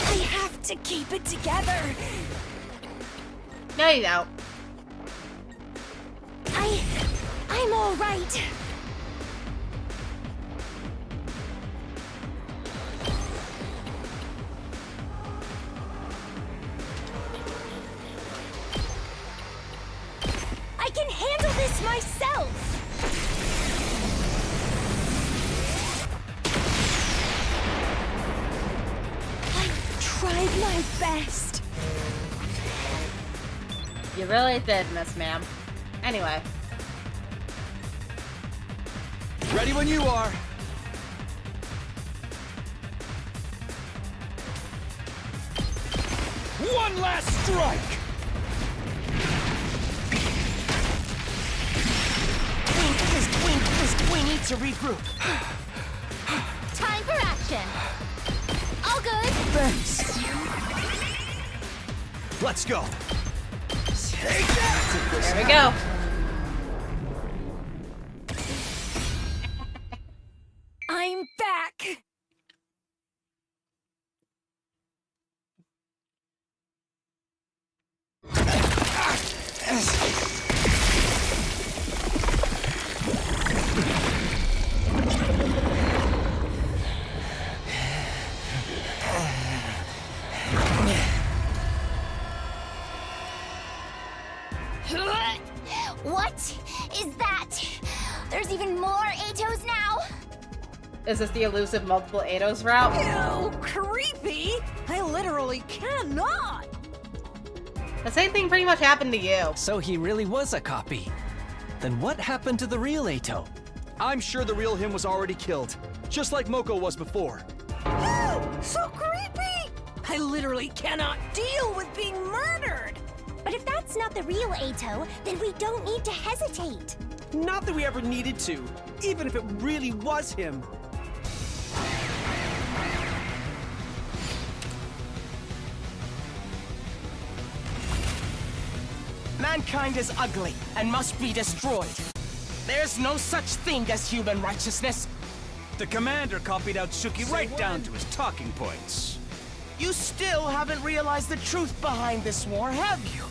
I have to keep it together. No, you don't. I'm all right. I can handle this myself. I tried my best. You really did, Miss Ma'am. Anyway. Ready when you are. One last strike! We need to regroup. Time for action. All good. Thanks. Let's go. Take that! There we go. I'm back. What is that? There's even more Atos now? Is this the elusive multiple Atos route? Ew, creepy! I literally cannot! The same thing pretty much happened to you. So he really was a copy. Then what happened to the real Ato? I'm sure the real him was already killed, just like Moko was before. So creepy! I literally cannot deal with being murdered! But if that's not the real Ato, then we don't need to hesitate. Not that we ever needed to, even if it really was him. Mankind is ugly and must be destroyed. There's no such thing as human righteousness. The commander copied out Suki right down to his talking points. You still haven't realized the truth behind this war, have you?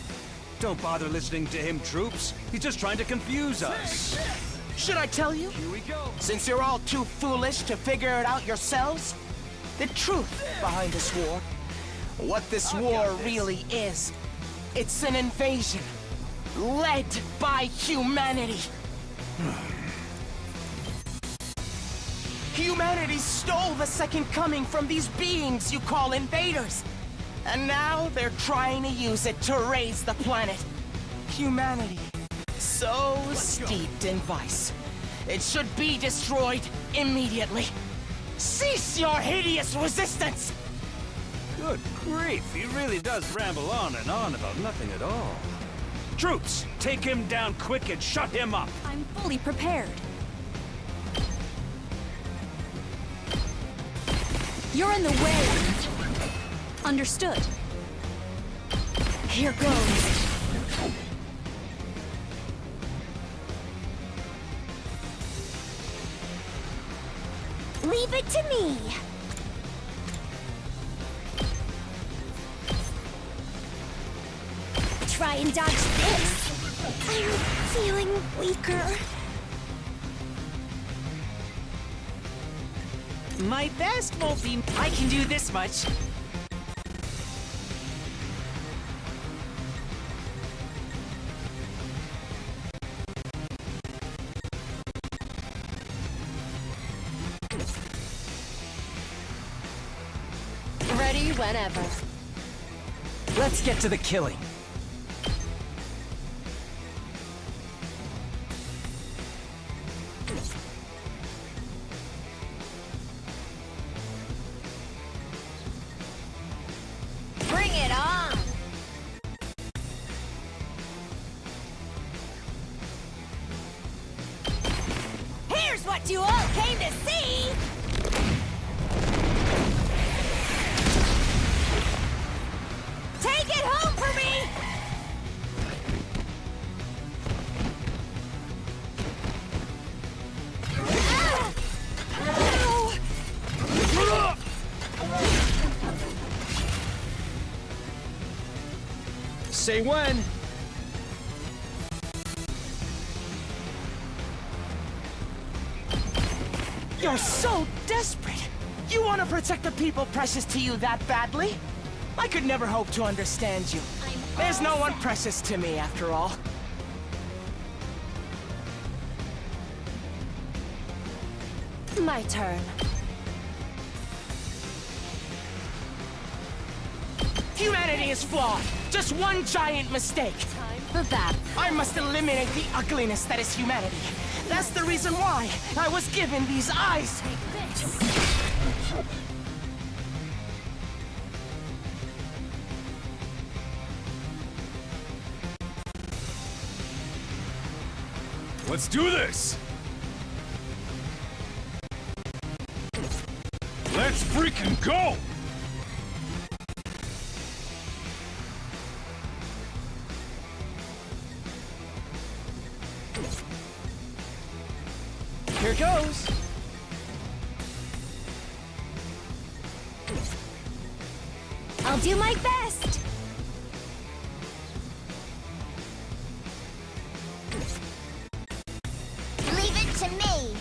Don't bother listening to him, troops. He's just trying to confuse us. Should I tell you? Here we go. Since you're all too foolish to figure it out yourselves, the truth behind this war, what this war really is, it's an invasion led by humanity. Humanity stole the second coming from these beings you call invaders. And now they're trying to use it to raise the planet. Humanity, so steeped in vice. It should be destroyed immediately. Cease your hideous resistance! Good grief, he really does ramble on and on about nothing at all. Troops, take him down quick and shut him up! I'm fully prepared. You're in the way. Understood. Here goes. Leave it to me. Try and dodge this. I'm feeling weaker. My best won't be... I can do this much. Ready whenever. Let's get to the killing. Bring it on! Here's what you all came to see! Take it home for me! Ah! Ow! Say when. You're so desperate! You want to protect the people precious to you that badly? I could never hope to understand you. There's no one precious to me, after all. My turn. Humanity is flawed. Just one giant mistake. Time for that. I must eliminate the ugliness that is humanity. That's the reason why I was given these eyes. Let's do this! Let's freaking go! Here goes. I'll do my best. Leave it to me.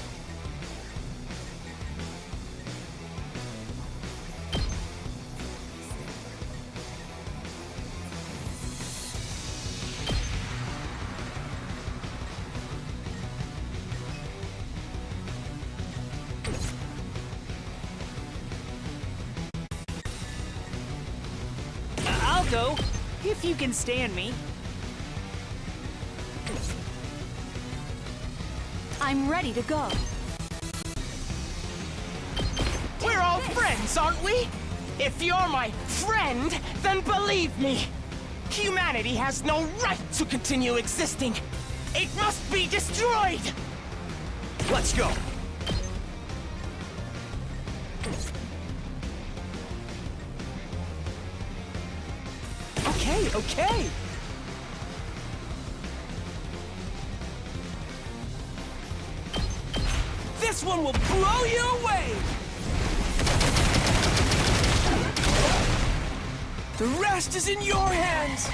go, if you can stand me. I'm ready to go. We're all friends, aren't we? If you're my friend, then believe me, humanity has no right to continue existing. It must be destroyed! Let's go! Okay, okay. This one will blow you away! The rest is in your hands!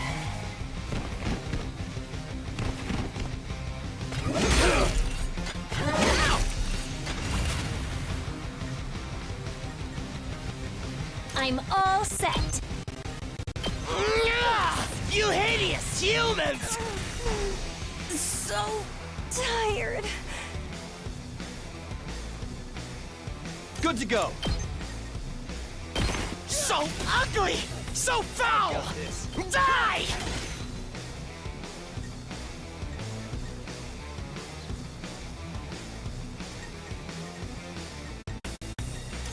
I'm all set. You hideous humans! So tired. Good to go! So ugly! So foul! Die!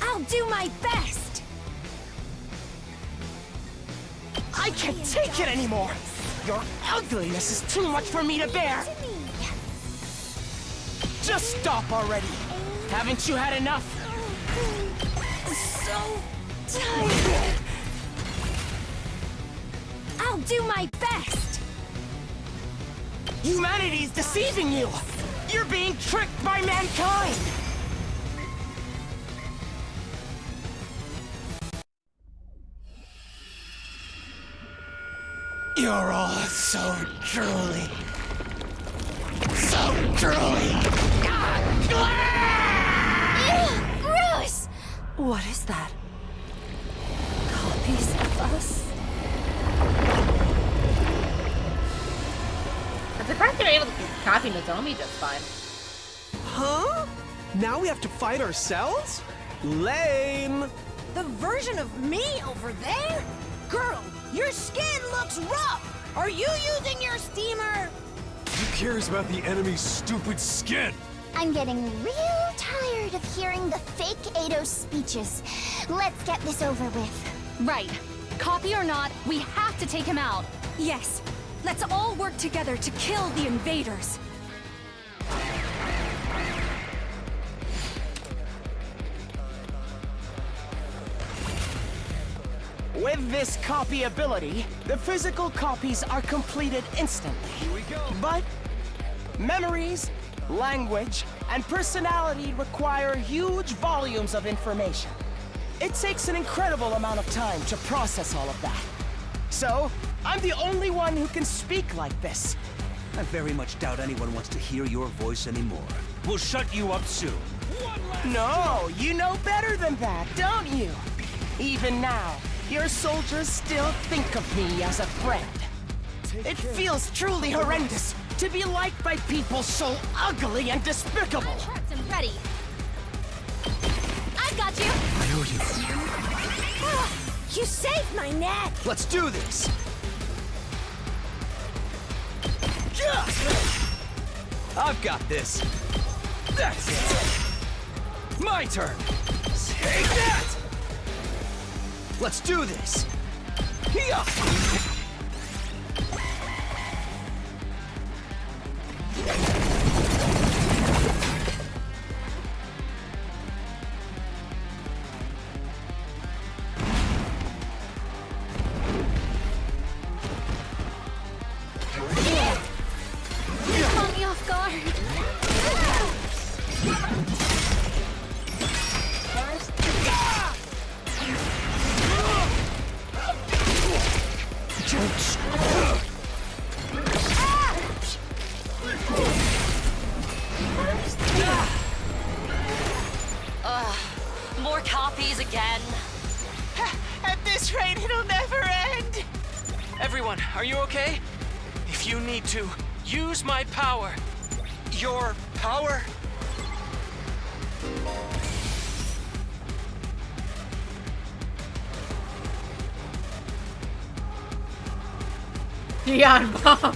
I'll do my best. I can't take it anymore! Your ugliness is too much for me to bear! Just stop already! Haven't you had enough? So tired. I'll do my best. Humanity's deceiving you! You're being tricked by mankind! You're all so drooly. So drooly! Ew, gross! What is that? Copies of us? I'm surprised they were able to copy Nozomi just fine. Huh? Now we have to fight ourselves? Lame! The version of me over there? Girl, your skin looks rough! Are you using your steamer? Who cares about the enemy's stupid skin? I'm getting real tired of hearing the fake Eidos speeches. Let's get this over with. Right. Copy or not, we have to take him out. Yes. Let's all work together to kill the invaders. With this copy ability, the physical copies are completed instantly. Here we go. But memories, language, and personality require huge volumes of information. It takes an incredible amount of time to process all of that. So, I'm the only one who can speak like this. I very much doubt anyone wants to hear your voice anymore. We'll shut you up soon. No, you know better than that, don't you? Even now, your soldiers still think of me as a friend. It feels truly horrendous to be liked by people so ugly and despicable. I'm ready. I've got you. I owe you. You saved my neck. Let's do this! I've got this! That's it! My turn! Take that! Let's do this! Here! Caught me off guard. More copies again. At this rate, it'll never end! Everyone, are you okay? If you need to, use my power. Your power? Shion bomb.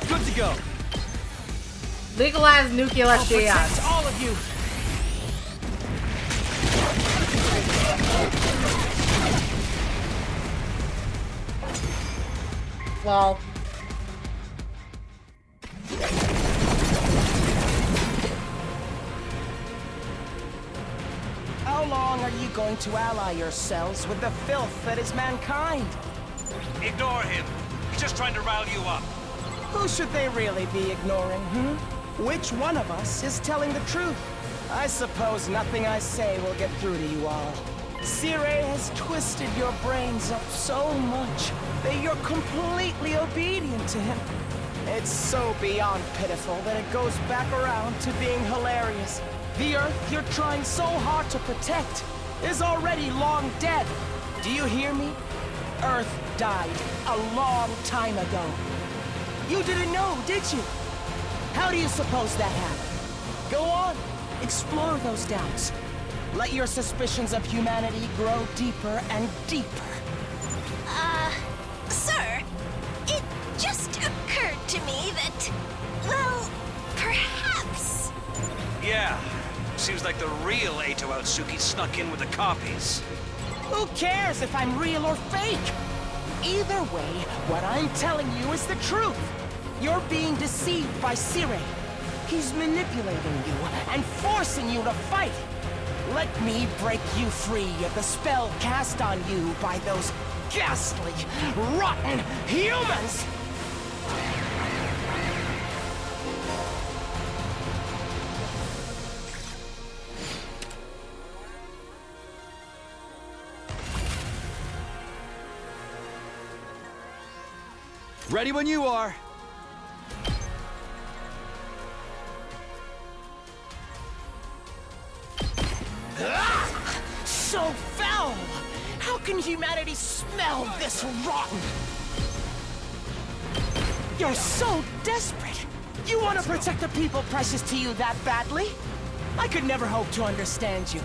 Good to go. Legalize nuclear I'll Shion. protect all of you. Well. How long are you going to ally yourselves with the filth that is mankind? Ignore him. He's just trying to rile you up. Who should they really be ignoring, Which one of us is telling the truth? I suppose nothing I say will get through to you all. Sirei has twisted your brains up so much that you're completely obedient to him. It's so beyond pitiful that it goes back around to being hilarious. The Earth you're trying so hard to protect is already long dead. Do you hear me? Earth died a long time ago. You didn't know, did you? How do you suppose that happened? Go on, explore those doubts. Let your suspicions of humanity grow deeper and deeper. Sir, it just occurred to me that, well, perhaps... Yeah. Seems like the real Eito Outsuki snuck in with the copies. Who cares if I'm real or fake? Either way, what I'm telling you is the truth. You're being deceived by Sirei. He's manipulating you and forcing you to fight. Let me break you free of the spell cast on you by those ghastly, rotten humans! Ready when you are. So foul! How can humanity smell this rotten? You're so desperate! You want to protect the people precious to you that badly? I could never hope to understand you.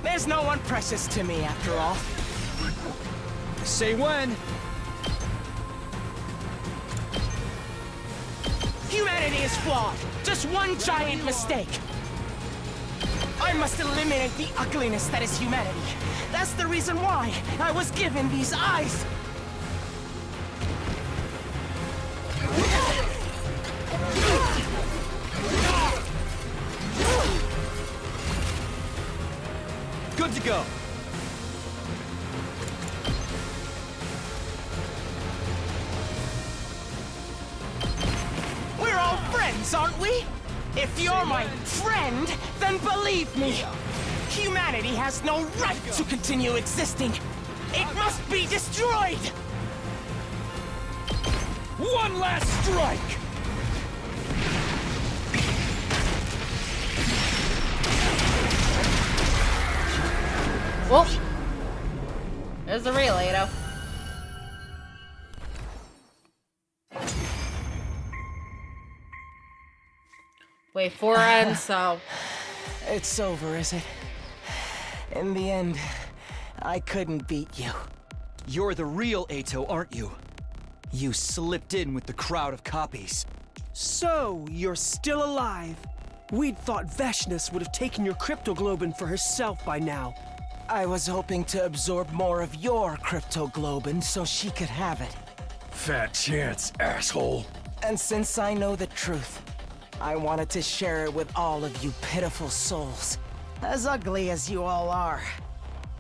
There's no one precious to me after all. Say when. Humanity is flawed. Just one giant mistake. I must eliminate the ugliness that is humanity. That's the reason why I was given these eyes. Good to go. We're all friends, aren't we? If you're my friend, then believe me, humanity has no right to continue existing. It must be destroyed! One last strike! Whoop. There's the real Eito. Wait, 4 ends, so... It's over, is it? In the end, I couldn't beat you. You're the real Eito, aren't you? You slipped in with the crowd of copies. So, you're still alive. We'd thought Veshness would have taken your cryptoglobin for herself by now. I was hoping to absorb more of your cryptoglobin so she could have it. Fat chance, asshole. And since I know the truth, I wanted to share it with all of you pitiful souls. As ugly as you all are,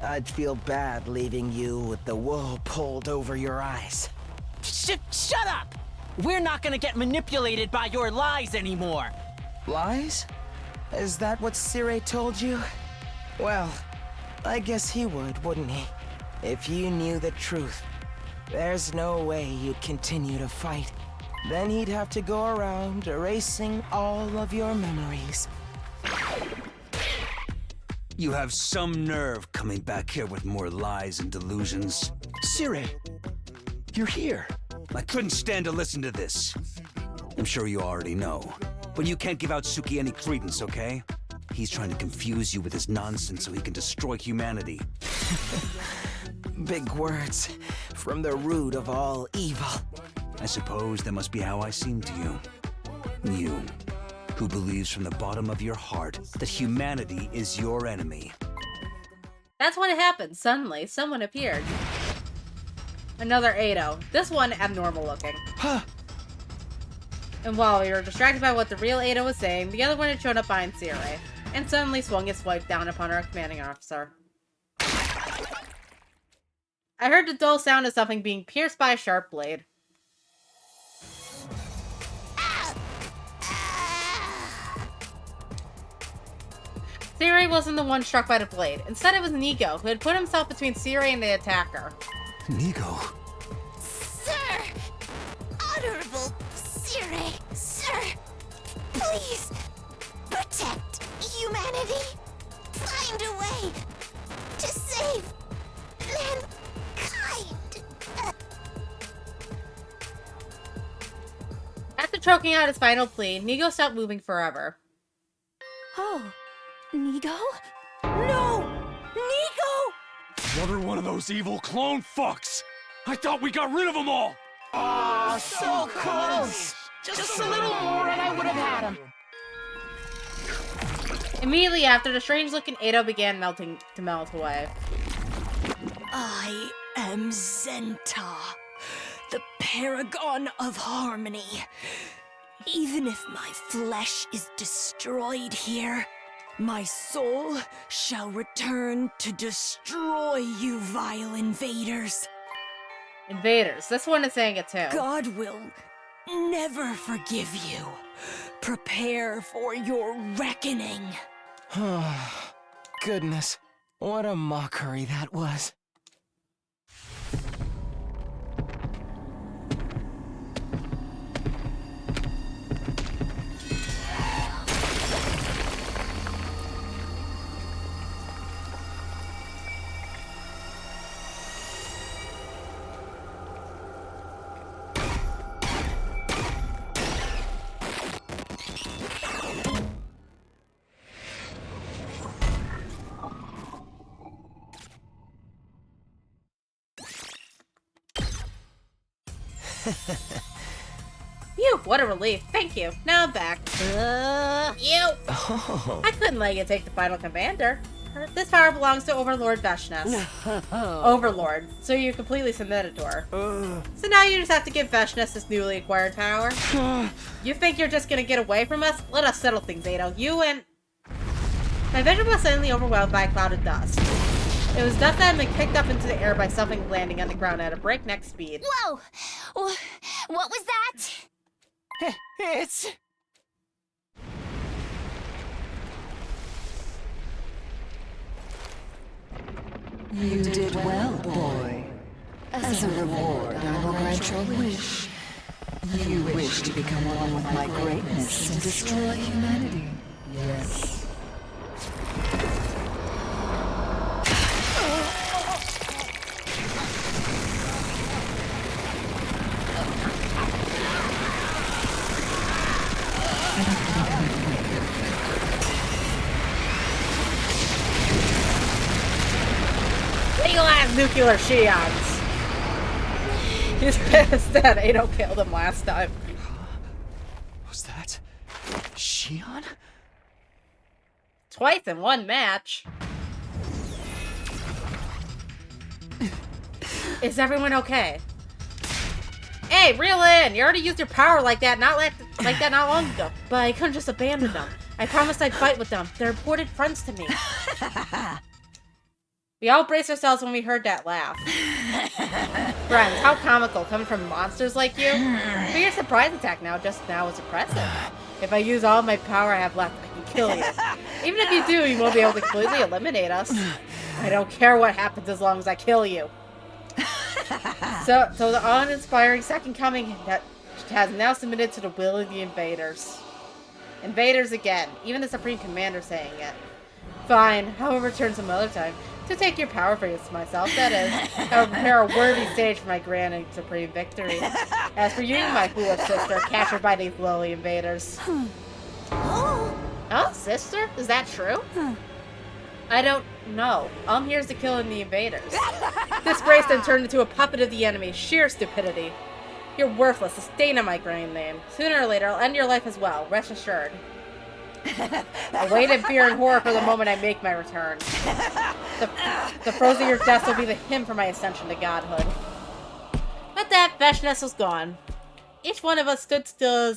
I'd feel bad leaving you with the wool pulled over your eyes. Shut up! We're not gonna get manipulated by your lies anymore. Lies? Is that what Sirei told you? Well, I guess he would, wouldn't he? If you knew the truth, there's no way you'd continue to fight. Then he'd have to go around erasing all of your memories. You have some nerve coming back here with more lies and delusions. Sirei, you're here. I couldn't stand to listen to this. I'm sure you already know. But you can't give Outsuki any credence, okay? He's trying to confuse you with his nonsense so he can destroy humanity. Big words from the root of all evil. I suppose that must be how I seem to you. You, who believes from the bottom of your heart that humanity is your enemy. That's when it happened. Suddenly, someone appeared. Another Ado. This one abnormal looking. And while we were distracted by what the real Ado was saying, the other one had shown up behind Sierra, and suddenly swung its wife down upon our commanding officer. I heard the dull sound of something being pierced by a sharp blade. Siri wasn't the one struck by the blade. Instead, it was Nigo, who had put himself between Siri and the attacker. Nigo? Sir! Honorable Siri, sir! Please, protect humanity! Find a way to save mankind! After choking out his final plea, Nigo stopped moving forever. Oh, Nigo? No! Nigo! Another one of those evil clone fucks! I thought we got rid of them all! Oh, so close! Just a little more and I would have had him. Immediately after, the strange-looking Ado began to melt away. I am Zenta, the paragon of harmony. Even if my flesh is destroyed here, my soul shall return to destroy you vile invaders. Invaders. This one is saying it too. God will never forgive you. Prepare for your reckoning. Goodness, what a mockery that was. Phew, what a relief. Thank you. Now I'm back. You! Oh. I couldn't let you take the final commander. This power belongs to Overlord Veshness. Overlord. So you completely submitted to her. So now you just have to give Veshness this newly acquired power. You think you're just gonna get away from us? Let us settle things, Ado. You and... My vision was suddenly overwhelmed by a cloud of dust. It was dust that had been kicked up into the air by something landing on the ground at a breakneck speed. Whoa! What was that? It's... You did well, boy. As a reward, I will grant your wish. You wish to become one with my greatness and destroy humanity. Yes. Legal ass nuclear Shions. He's pissed that Ado killed him last time. Was that Shion? Twice in one match. Is everyone okay? Hey, reel in! You already used your power like that not long ago. But I couldn't just abandon them. I promised I'd fight with them. They're important friends to me. We all braced ourselves when we heard that laugh. Friends, how comical, coming from monsters like you. But your surprise attack just now was impressive. If I use all my power I have left, I can kill you. Even if you do, you won't be able to completely eliminate us. I don't care what happens as long as I kill you. So the uninspiring second coming that has now submitted to the will of the invaders. Invaders again, even the Supreme Commander saying it. Fine, I will return some other time. To take your power for myself, that is. I will prepare a worthy stage for my grand and supreme victory. As for you, my foolish sister, captured by these lowly invaders. Oh, sister? Is that true? I don't No, all I'm here is to kill the invaders. This grace then turned into a puppet of the enemy. Sheer stupidity. You're worthless, a stain on my grand name. Sooner or later, I'll end your life as well, rest assured. I wait in fear and horror for the moment I make my return. The frozen your death will be the hymn for my ascension to godhood. With that, Veshness was gone. Each one of us stood still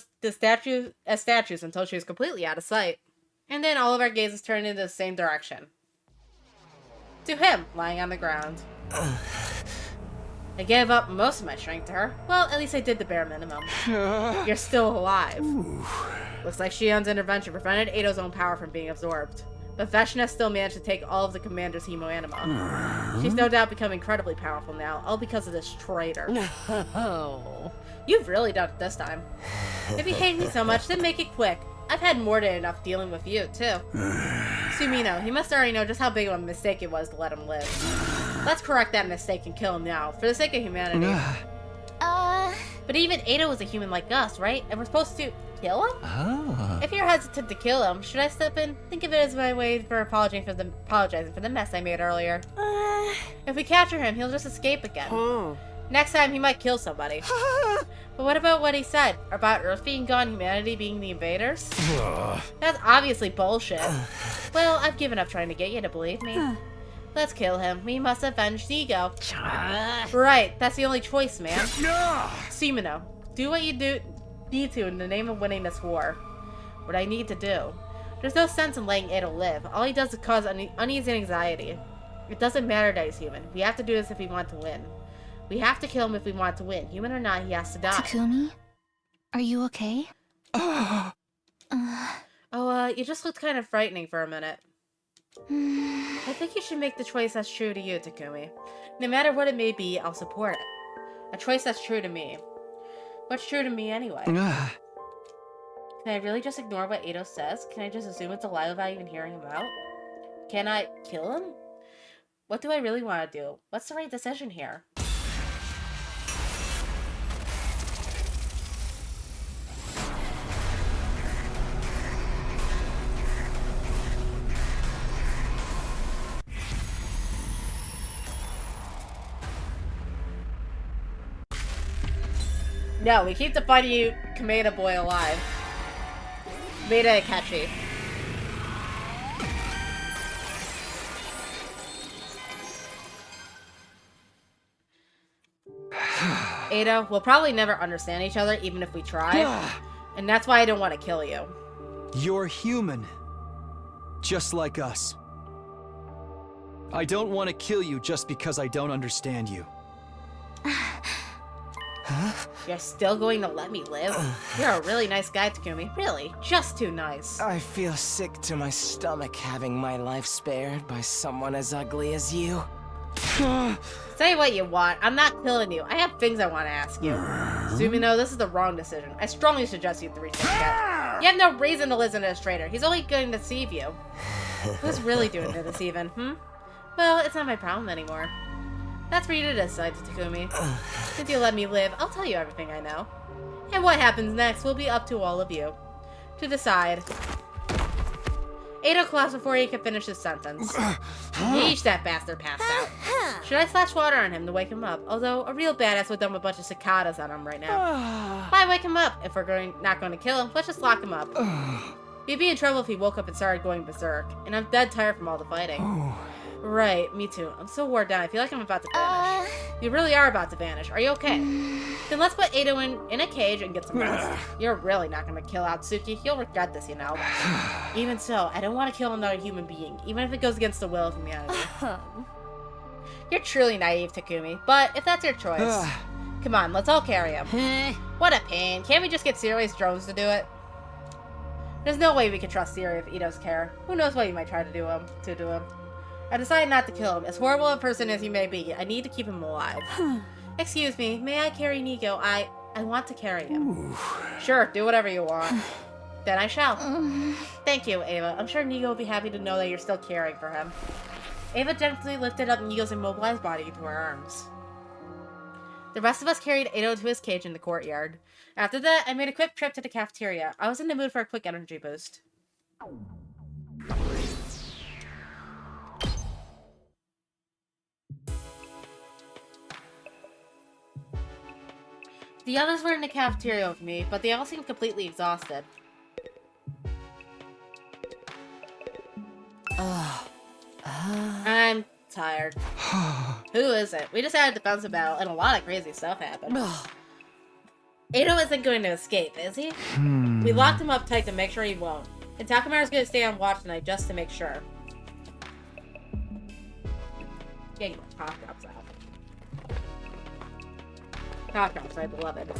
as statues until she was completely out of sight. And then all of our gazes turned in the same direction. To him, lying on the ground. I gave up most of my strength to her. Well, at least I did the bare minimum. You're still alive. Looks like Shion's intervention prevented Eido's own power from being absorbed. But Veshness still managed to take all of the commander's hemo anima. She's no doubt become incredibly powerful now, all because of this traitor. No. You've really done it this time. If you hate me so much, then make it quick. I've had more than enough dealing with you, too. Sumino, he must already know just how big of a mistake it was to let him live. Let's correct that mistake and kill him now, for the sake of humanity. But even Eido was a human like us, right? And we're supposed to kill him? If you're hesitant to kill him, should I step in? Think of it as my way for apologizing for the mess I made earlier. If we capture him, he'll just escape again. Next time, he might kill somebody. But what about what he said? About Earth being gone, humanity being the invaders? That's obviously bullshit. Well, I've given up trying to get you to believe me. Let's kill him. We must avenge Nigo. Right, that's the only choice, man. Sumino, do what you need to in the name of winning this war. What I need to do. There's no sense in letting Eido live. All he does is cause unease and anxiety. It doesn't matter that he's human. We have to do this if we want to win. We have to kill him if we want to win. Human or not, he has to die. Takumi? Are you okay? You just looked kind of frightening for a minute. I think you should make the choice that's true to you, Takumi. No matter what it may be, I'll support it. A choice that's true to me. What's true to me anyway? Can I really just ignore what Eido says? Can I just assume it's a lie without even hearing him out? Can I kill him? What do I really want to do? What's the right decision here? No, we keep the funny Kameda boy alive. Kameda Akechi. Eido, we'll probably never understand each other even if we try. And that's why I don't want to kill you. You're human. Just like us. I don't want to kill you just because I don't understand you. You're still going to let me live? You're a really nice guy, Takumi. Really, just too nice. I feel sick to my stomach having my life spared by someone as ugly as you. Say what you want. I'm not killing you. I have things I want to ask you. Sumino, this is the wrong decision. I strongly suggest you rethink it. You have no reason to listen to this traitor. He's only going to deceive you. Who's really doing the deceiving, Well, it's not my problem anymore. That's for you to decide, Takumi. Since you let me live, I'll tell you everything I know. And what happens next will be up to all of you to decide. Eido collapsed before he could finish his sentence. Yeesh, that bastard passed out. Should I splash water on him to wake him up? Although, a real badass would dump a bunch of cicadas on him right now. Why wake him up? If we're not going to kill him, let's just lock him up. He'd be in trouble if he woke up and started going berserk. And I'm dead tired from all the fighting. Right, me too. I'm so worn down. I feel like I'm about to vanish. You really are about to vanish. Are you okay? Then let's put Eido in a cage and get some rest. You're really not going to kill Atsuki. He'll regret this, you know. Even so, I don't want to kill another human being, even if it goes against the will of humanity. You're truly naive, Takumi. But if that's your choice, come on, let's all carry him. What a pain. Can't we just get serious drones to do it? There's no way we can trust Siri of Eido's care. Who knows what he might try to do him. I decided not to kill him. As horrible a person as he may be, I need to keep him alive. Excuse me, may I carry Nigo? I want to carry him. Sure, do whatever you want. Then I shall. Thank you, Ava. I'm sure Nigo will be happy to know that you're still caring for him. Ava gently lifted up Nigo's immobilized body into her arms. The rest of us carried Eido to his cage in the courtyard. After that, I made a quick trip to the cafeteria. I was in the mood for a quick energy boost. The others were in the cafeteria with me, but they all seemed completely exhausted. I'm tired. Who isn't? We just had a defensive battle and a lot of crazy stuff happened. Edo isn't going to escape, is he? We locked him up tight to make sure he won't. And Takamaru's going to stay on watch tonight just to make sure. Getting my cough drops out. Cough drops, my beloved.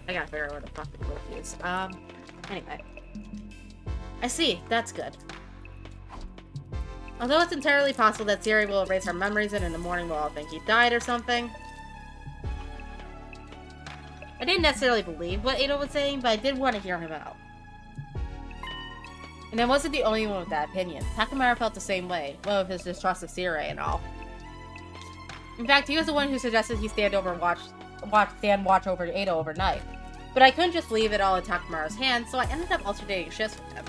I gotta figure out where the fuck the book is. Anyway. I see. That's good. Although it's entirely possible that Siri will erase our memories and in the morning we'll all think he died or something. I didn't necessarily believe what Edo was saying, but I did want to hear him out. And I wasn't the only one with that opinion. Takamaru felt the same way, well, with his distrust of Siri and all. In fact, he was the one who suggested he stand watch over Edo overnight. But I couldn't just leave it all in Takamaru's hands, so I ended up alternating shifts with him.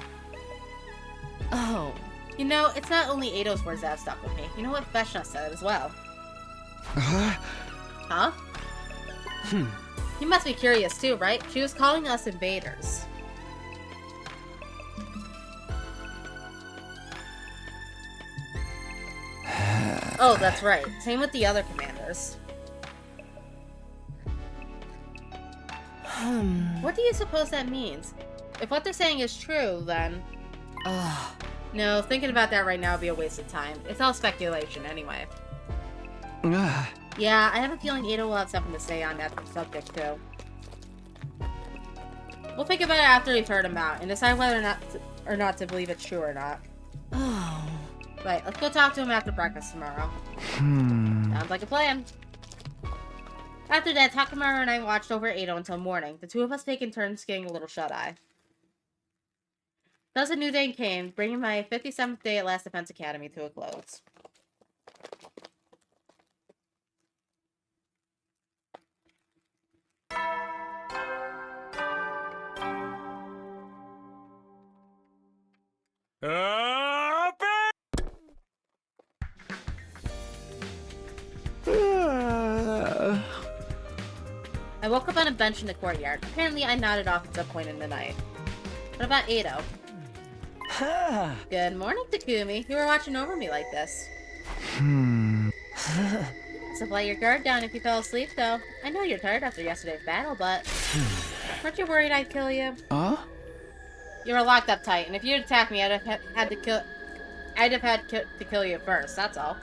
Oh. You know, it's not only Edo's words that have stuck with me. You know what Veshna said as well. Huh? You must be curious too, right? She was calling us invaders. Oh, that's right. Same with the other commanders. What do you suppose that means? If what they're saying is true, then... No, thinking about that right now would be a waste of time. It's all speculation, anyway. Yeah, I have a feeling Edo will have something to say on that subject, too. We'll think about it after we've heard him out, and decide whether or not to believe it's true or not. Oh. Right, let's go talk to him after breakfast tomorrow. Sounds like a plan. After that, Takamaru and I watched over Edo until morning, the two of us taking turns getting a little shut-eye. Thus a new day came, bringing my 57th day at Last Defense Academy to a close. I woke up on a bench in the courtyard. Apparently, I nodded off at some point in the night. What about Edo? Good morning, Takumi. You were watching over me like this. So let your guard down if you fell asleep, though. I know you're tired after yesterday's battle, but... weren't you worried I'd kill you? You were locked up tight, and if you'd attacked me, I'd have had to kill you first, that's all.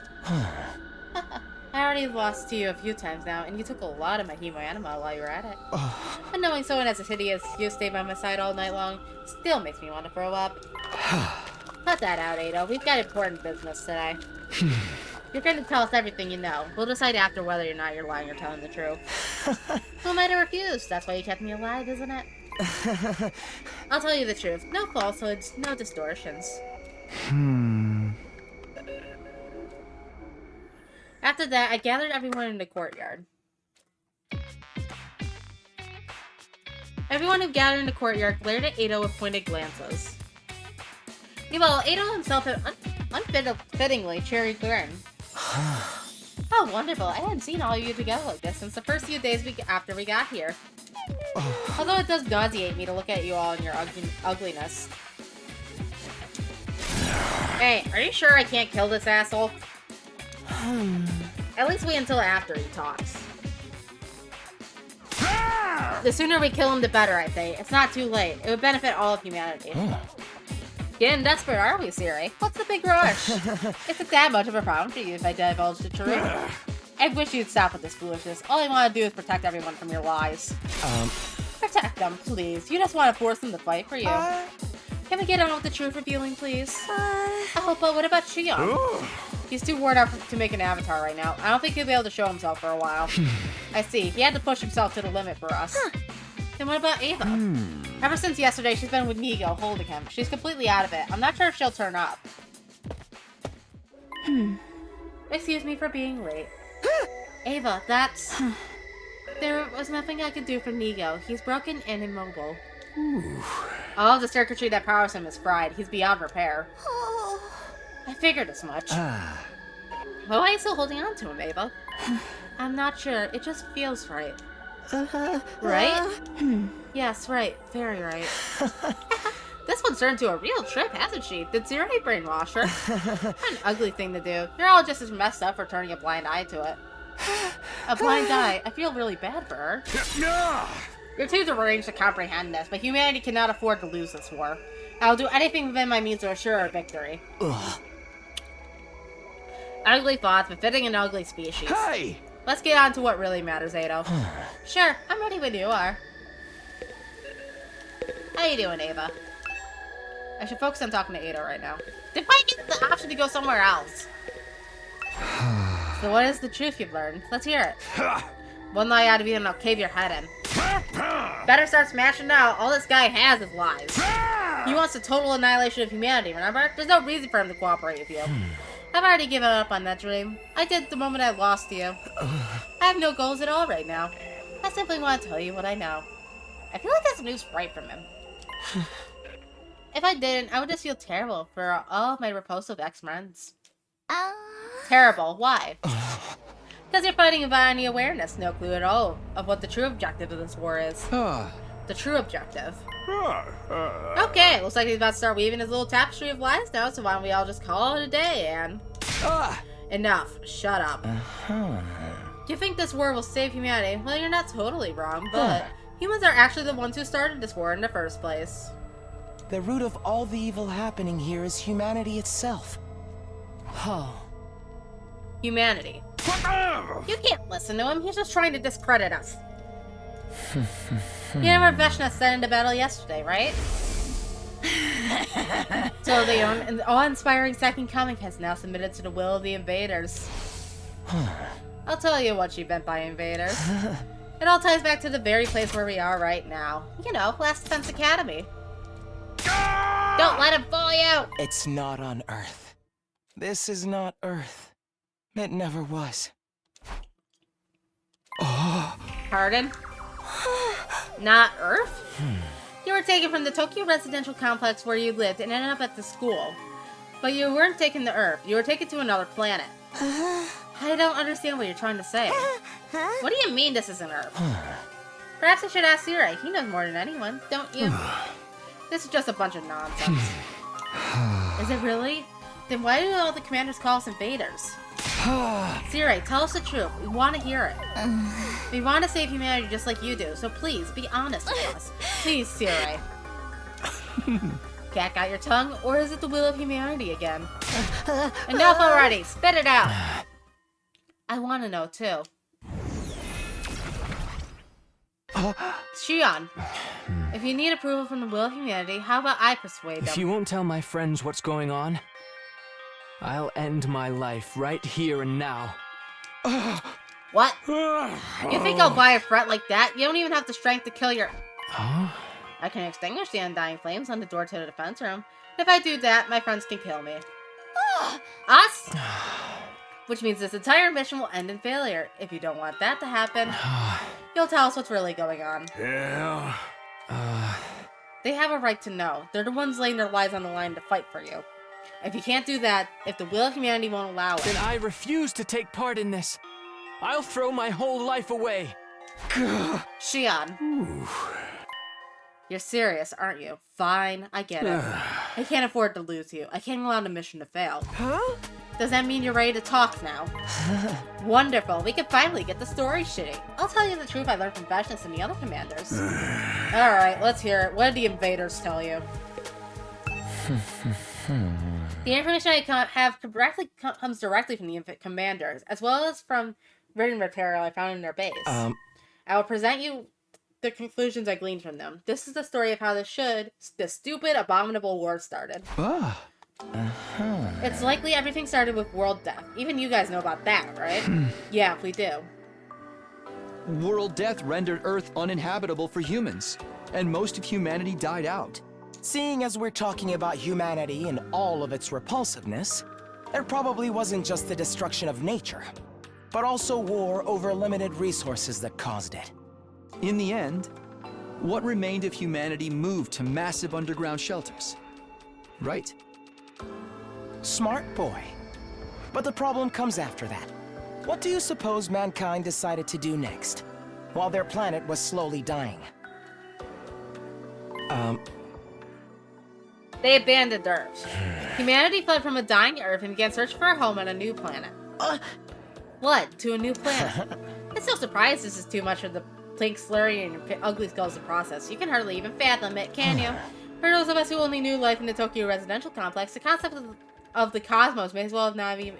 I already lost to you a few times now, and you took a lot of my hemo anima while you were at it. But knowing someone as hideous as you stayed by my side all night long still makes me want to throw up. Cut that out, Edo. We've got important business today. You're going to tell us everything you know. We'll decide after whether or not you're lying or telling the truth. Who might have refused? That's why you kept me alive, isn't it? I'll tell you the truth. No falsehoods, no distortions. After that, I gathered everyone in the courtyard. Everyone who gathered in the courtyard glared at Edo with pointed glances. Well, Edo himself had unfittingly cherry grin. How wonderful. I hadn't seen all of you together like this since the first few days after we got here. Although it does nauseate me to look at you all in your ugliness. Hey, are you sure I can't kill this asshole? At least wait until after he talks. The sooner we kill him, the better, I say. It's not too late. It would benefit all of humanity. Getting desperate, are we, Siri? What's the big rush? Isn't that much of a problem for you if I divulge the truth? I wish you'd stop with this foolishness. All I want to do is protect everyone from your lies. Protect them, please. You just want to force them to fight for you. Can we get on with the truth revealing, please? Oh, but what about Shion? He's too worn out to make an avatar right now. I don't think he'll be able to show himself for a while. I see. He had to push himself to the limit for us. Then what about Ava? Ever since yesterday, she's been with Nigo, holding him. She's completely out of it. I'm not sure if she'll turn up. Excuse me for being late. Ava, that's... There was nothing I could do for Nigo. He's broken and immobile. All the circuitry that powers him is fried. He's beyond repair. I figured as much. Why are you still holding on to him, Ava? I'm not sure. It just feels right. Right? Yes, right. Very right. This one's turned into a real trip, hasn't she? Did Zero brainwash her? What an ugly thing to do. You're all just as messed up for turning a blind eye to it. A blind eye? I feel really bad for her. You're too deranged to comprehend this, but humanity cannot afford to lose this war. I'll do anything within my means to assure our victory. Ugly thoughts befitting an ugly species. Hey! Let's get on to what really matters, Ado. Sure, I'm ready when you are. How you doing, Ava? I should focus on talking to Ada right now. Did I get the option to go somewhere else? So what is the truth you've learned? Let's hear it. One lie out of you and I'll cave your head in. Better start smashing now. All this guy has is lies. He wants the total annihilation of humanity, remember? There's no reason for him to cooperate with you. I've already given up on that dream. I did the moment I lost you. I have no goals at all right now. I simply want to tell you what I know. I feel like that's news right from him. If I didn't, I would just feel terrible for all of my repulsive ex-friends. Terrible. Why? Because you're fighting without any awareness, no clue at all of what the true objective of this war is. The true objective. Okay, looks like he's about to start weaving his little tapestry of lies now, so why don't we all just call it a day, Anne? Enough. Shut up. You think this war will save humanity? Well, you're not totally wrong, but humans are actually the ones who started this war in the first place. The root of all the evil happening here is humanity itself. Humanity. You can't listen to him. He's just trying to discredit us. You remember Veshna sent into battle yesterday, right? So the awe-inspiring second coming has now submitted to the will of the invaders. I'll tell you what she meant by invaders. It all ties back to the very place where we are right now. You know, Last Defense Academy. Don't let him fool you! It's not on Earth. This is not Earth. It never was. Pardon? Not Earth? You were taken from the Tokyo residential complex where you lived and ended up at the school. But you weren't taken to Earth. You were taken to another planet. I don't understand what you're trying to say. What do you mean this isn't Earth? Perhaps I should ask Siri. He knows more than anyone, don't you? This is just a bunch of nonsense. Is it really? Then why do all the commanders call us invaders? Siri, tell us the truth. We want to hear it. We want to save humanity just like you do, so please, be honest with us. Please, Siri. Cat got your tongue, or is it the will of humanity again? Enough already! Spit it out! I want to know, too. Shion, if you need approval from the will of humanity, how about I persuade them? If you won't tell my friends what's going on, I'll end my life right here and now. What? You think I'll buy a threat like that? You don't even have the strength to kill your... I can extinguish the undying flames on the door to the defense room. If I do that, my friends can kill me. Us? Which means this entire mission will end in failure. If you don't want that to happen, you'll tell us what's really going on. Yeah. They have a right to know. They're the ones laying their lives on the line to fight for you. If you can't do that, if the will of humanity won't allow it... Then I refuse to take part in this. I'll throw my whole life away. Shion. You're serious, aren't you? Fine, I get it. I can't afford to lose you. I can't allow the mission to fail. Does that mean you're ready to talk now? Wonderful. We can finally get the story shitty. I'll tell you the truth I learned from Vashnis and the other commanders. Alright, let's hear it. What did the invaders tell you? The information I have comes directly from the commanders, as well as from written material I found in their base. I will present you the conclusions I gleaned from them. This is the story of how the stupid, abominable war started. It's likely everything started with world death. Even you guys know about that, right? Yeah, we do. World death rendered Earth uninhabitable for humans, and most of humanity died out. Seeing as we're talking about humanity and all of its repulsiveness, there probably wasn't just the destruction of nature, but also war over limited resources that caused it. In the end, what remained of humanity moved to massive underground shelters. Right? Smart boy. But the problem comes after that. What do you suppose mankind decided to do next, while their planet was slowly dying? They abandoned Earth. Humanity fled from a dying Earth and began searching for a home on a new planet. Fled to a new planet. It's no surprise this is too much of the pink slurry and your ugly skulls to process. You can hardly even fathom it, can you? For those of us who only knew life in the Tokyo residential complex, the concept of the cosmos may as well have not even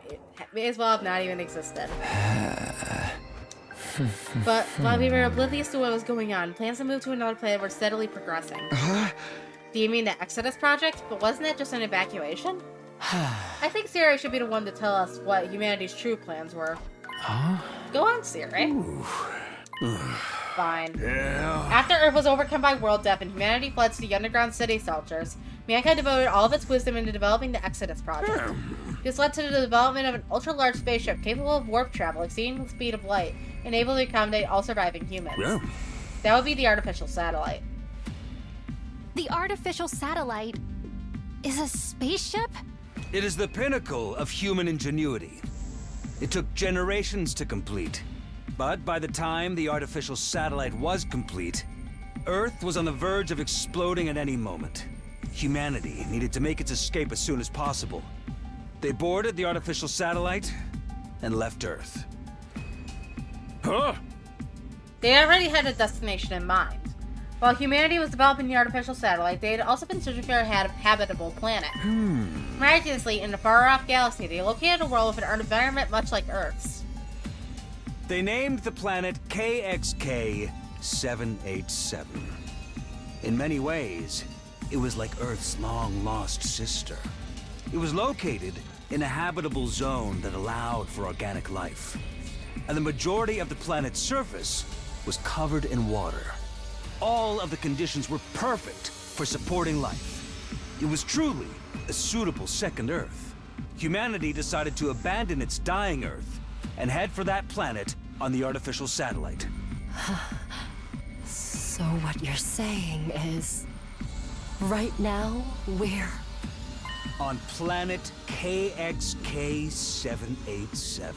existed. But while we were oblivious to what was going on, plans to move to another planet were steadily progressing. Do you mean the Exodus project? But wasn't it just an evacuation? I think Siri should be the one to tell us what humanity's true plans were. Go on, Siri. Fine. Yeah. After Earth was overcome by world death and humanity fled to the underground city shelters, mankind devoted all of its wisdom into developing the Exodus project. This led to the development of an ultra-large spaceship capable of warp travel exceeding the speed of light and able to accommodate all surviving humans. Yeah. That would be the artificial satellite. The artificial satellite is a spaceship? It is the pinnacle of human ingenuity. It took generations to complete. But by the time the artificial satellite was complete, Earth was on the verge of exploding at any moment. Humanity needed to make its escape as soon as possible. They boarded the artificial satellite and left Earth. Huh? They already had a destination in mind. While humanity was developing the artificial satellite, they had also been searching for a habitable planet. Miraculously, in a far-off galaxy, they located a world with an environment much like Earth's. They named the planet KXK-787. In many ways, it was like Earth's long-lost sister. It was located in a habitable zone that allowed for organic life. And the majority of the planet's surface was covered in water. All of the conditions were perfect for supporting life. It was truly a suitable second Earth. Humanity decided to abandon its dying Earth and head for that planet on the artificial satellite. So what you're saying is, right now, we're on planet KXK-787.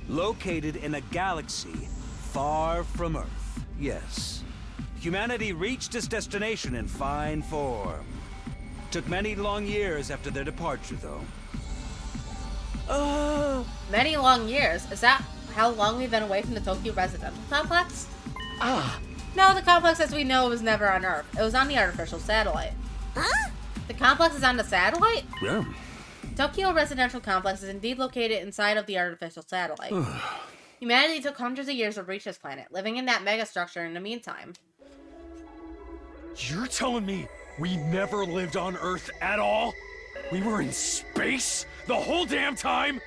Located in a galaxy far from Earth, yes. Humanity reached its destination in fine form. Took many long years after their departure, though. Many long years? Is that how long we've been away from the Tokyo residential complex? No, the complex as we know was never on Earth. It was on the artificial satellite. Huh? The complex is on the satellite? Yeah. Tokyo residential complex is indeed located inside of the artificial satellite. Humanity took hundreds of years to reach this planet, living in that megastructure in the meantime. You're telling me we never lived on Earth at all? We were in space the whole damn time?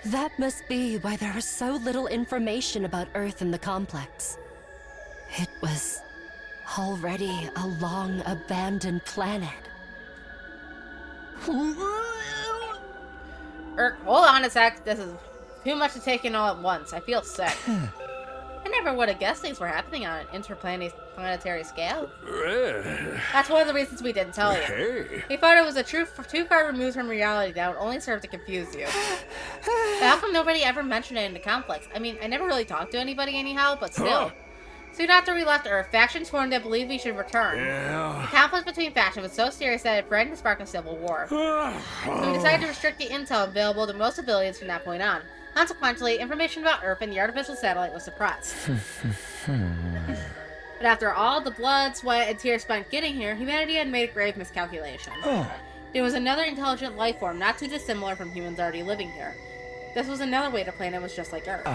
That must be why there is so little information about Earth in the complex. It was already a long abandoned planet. Hold on a sec. This is too much to take in all at once. I feel sick. I never would have guessed things were happening on an interplanetary scale. That's one of the reasons we didn't tell you. Hey. We thought it was a too far removed from reality that would only serve to confuse you. But how come nobody ever mentioned it in the complex? I mean, I never really talked to anybody anyhow, but still. Soon after we left Earth, factions formed that believed we should return. Yeah. The conflict between factions was so serious that it threatened to spark a civil war. So we decided to restrict the intel available to most civilians from that point on. Consequently, information about Earth and the artificial satellite was suppressed. But after all the blood, sweat, and tears spent getting here, humanity had made a grave miscalculation. There was another intelligent life form not too dissimilar from humans already living here. This was another way the planet was just like Earth.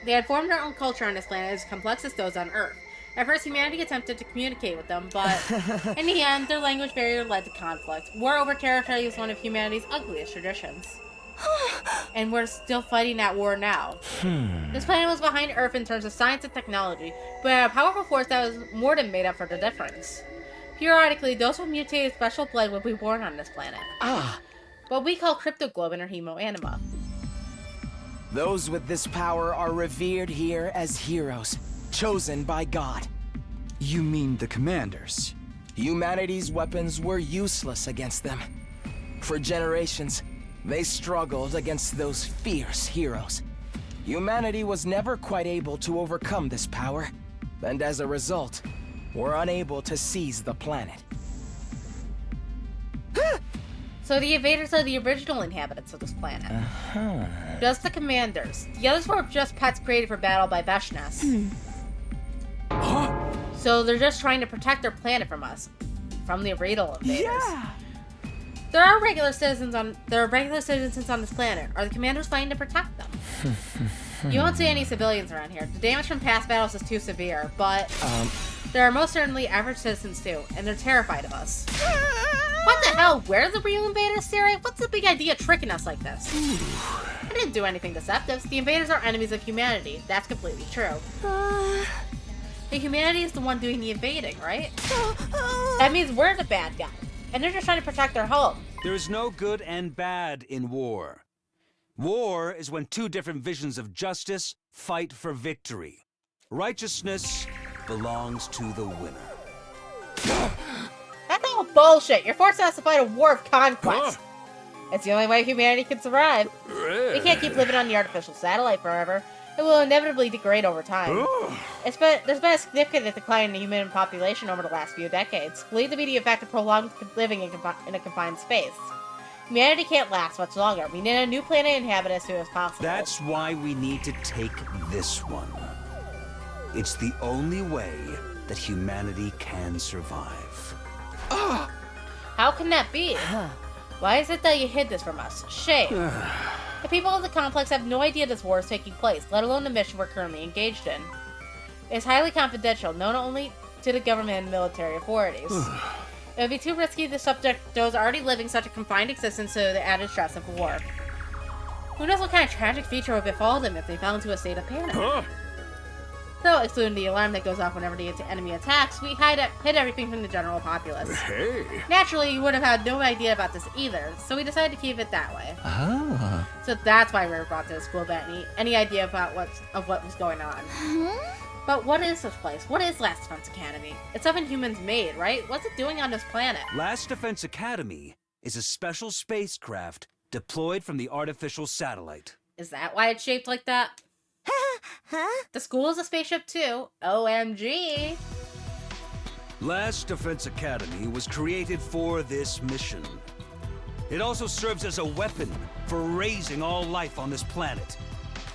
They had formed their own culture on this planet as complex as those on Earth. At first, humanity attempted to communicate with them, but in the end, their language barrier led to conflict. War over territory was one of humanity's ugliest traditions. And we're still fighting that war now. This planet was behind Earth in terms of science and technology, but had a powerful force that was more than made up for the difference. Periodically, those with mutated special blood would be born on this planet. What we call cryptoglobin or hemoanima. Those with this power are revered here as heroes, chosen by God. You mean the commanders? Humanity's weapons were useless against them. For generations, they struggled against those fierce heroes. Humanity was never quite able to overcome this power, and as a result, we're unable to seize the planet. So the invaders are the original inhabitants of this planet. Just the commanders. The others were just pets created for battle by Veshnas. So they're just trying to protect their planet from us. From the original invaders. Yeah! There are regular citizens on this planet. Are the commanders fighting to protect them? You won't see any civilians around here. The damage from past battles is too severe, but there are most certainly average citizens too, and they're terrified of us. What the hell? Where are the real invaders, Siri? What's the big idea tricking us like this? I didn't do anything deceptive. The invaders are enemies of humanity. That's completely true. The humanity is the one doing the invading, right? That means we're the bad guy. And they're just trying to protect their home. There is no good and bad in war. War is when two different visions of justice fight for victory. Righteousness belongs to the winner. That's all bullshit. You're forcing us to fight a war of conquest. It's the only way humanity can survive. We can't keep living on the artificial satellite forever. It will inevitably degrade over time. There's been a significant decline in the human population over the last few decades, believed to be the effect of prolonged living in a confined space. Humanity can't last much longer. We need a new planet inhabited as soon as possible. That's why we need to take this one. It's the only way that humanity can survive. How can that be? Why is it that you hid this from us? Shame. The people of the complex have no idea this war is taking place, let alone the mission we're currently engaged in. It's highly confidential, known only to the government and military authorities. It would be too risky to subject those already living such a confined existence to the added stress of war. Who knows what kind of tragic feature would befall them if they fell into a state of panic? So, excluding the alarm that goes off whenever the enemy attacks, we hid everything from the general populace. Hey! Naturally, you would have had no idea about this either, so we decided to keep it that way. Ah. So that's why we were brought to the school without any idea about what was going on. But what is this place? What is Last Defense Academy? It's something humans made, right? What's it doing on this planet? Last Defense Academy is a special spacecraft deployed from the artificial satellite. Is that why it's shaped like that? The school is a spaceship too. OMG! Last Defense Academy was created for this mission. It also serves as a weapon for raising all life on this planet.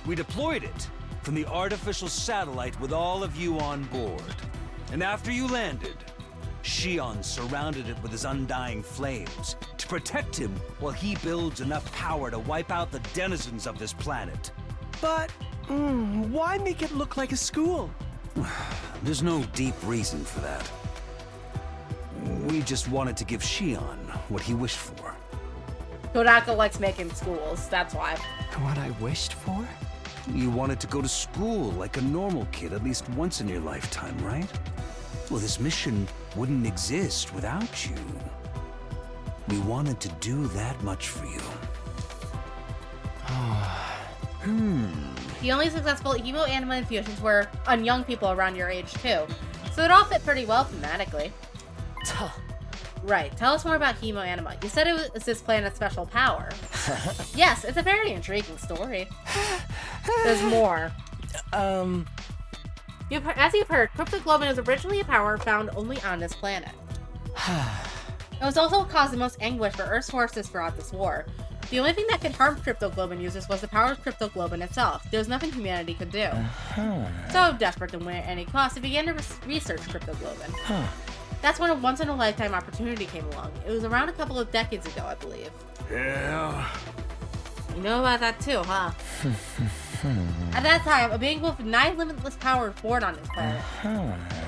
We deployed it from the artificial satellite with all of you on board. And after you landed, Shion surrounded it with his undying flames to protect him while he builds enough power to wipe out the denizens of this planet. But, why make it look like a school? There's no deep reason for that. We just wanted to give Shion what he wished for. Kodaka likes making schools, that's why. What I wished for? You wanted to go to school like a normal kid at least once in your lifetime, right? Well, this mission wouldn't exist without you. We wanted to do that much for you. The only successful Evo anima infusions were on young people around your age too, so it all fit pretty well thematically. Right, tell us more about Hemo Anima. You said it was this planet's special power. Yes, it's a very intriguing story. There's more. As you've heard, cryptoglobin is originally a power found only on this planet. It was also what caused the most anguish for Earth's forces throughout this war. The only thing that could harm cryptoglobin users was the power of cryptoglobin itself. There was nothing humanity could do. So, desperate to win at any cost, it began to research cryptoglobin. That's when a once-in-a-lifetime opportunity came along. It was around a couple of decades ago, I believe. Yeah. You know about that too, huh? At that time, a being with 9 limitless power was born on this planet.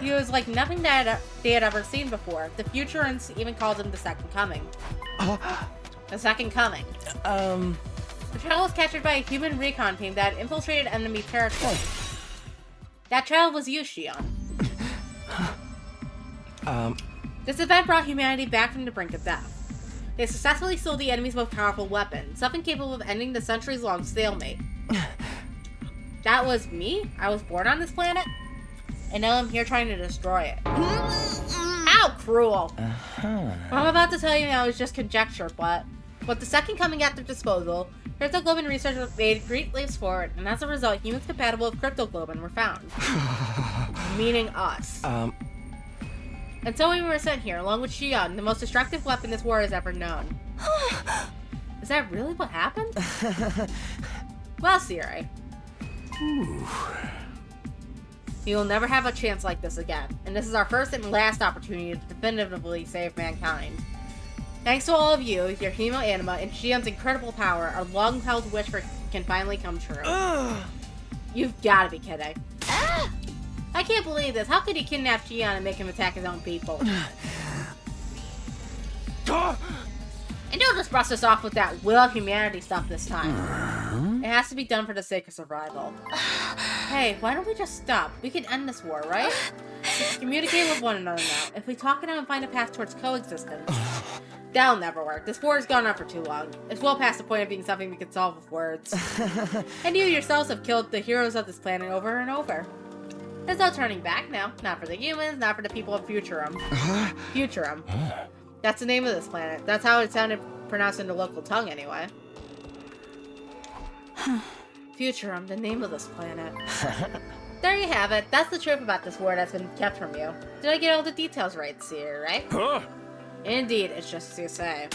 He was like nothing that they had ever seen before. The Futurists even called him the Second Coming. The Second Coming. The child was captured by a human recon team that had infiltrated enemy territory. That child was you, Shion. This event brought humanity back from the brink of death. They successfully stole the enemy's most powerful weapon, something capable of ending the centuries-long stalemate. That was me? I was born on this planet? And now I'm here trying to destroy it. How cruel! What I'm about to tell you now is just conjecture, but with the Second Coming at their disposal, Cryptoglobin research made great leaps forward, and as a result, humans compatible with Cryptoglobin were found. Meaning us. And so we were sent here, along with Shion, the most destructive weapon this war has ever known. Is that really what happened? Well, Siri. You will never have a chance like this again, and this is our first and last opportunity to definitively save mankind. Thanks to all of you, your Hemo Anima, and Shion's incredible power, our long-held wish can finally come true. You've gotta be kidding. I can't believe this. How could he kidnap Shion and make him attack his own people? And don't just brush us off with that will of humanity stuff this time. It has to be done for the sake of survival. Hey, why don't we just stop? We can end this war, right? We can communicate with one another now. If we talk it out and find a path towards coexistence. That'll never work. This war has gone on for too long. It's well past the point of being something we can solve with words. And you yourselves have killed the heroes of this planet over and over. There's no turning back now. Not for the humans, not for the people of Futurum. Futurum. That's the name of this planet. That's how it sounded pronounced in the local tongue, anyway. Futurum, the name of this planet. There you have it. That's the truth about this war that's been kept from you. Did I get all the details right, Seer, right? Indeed, it's just as you say.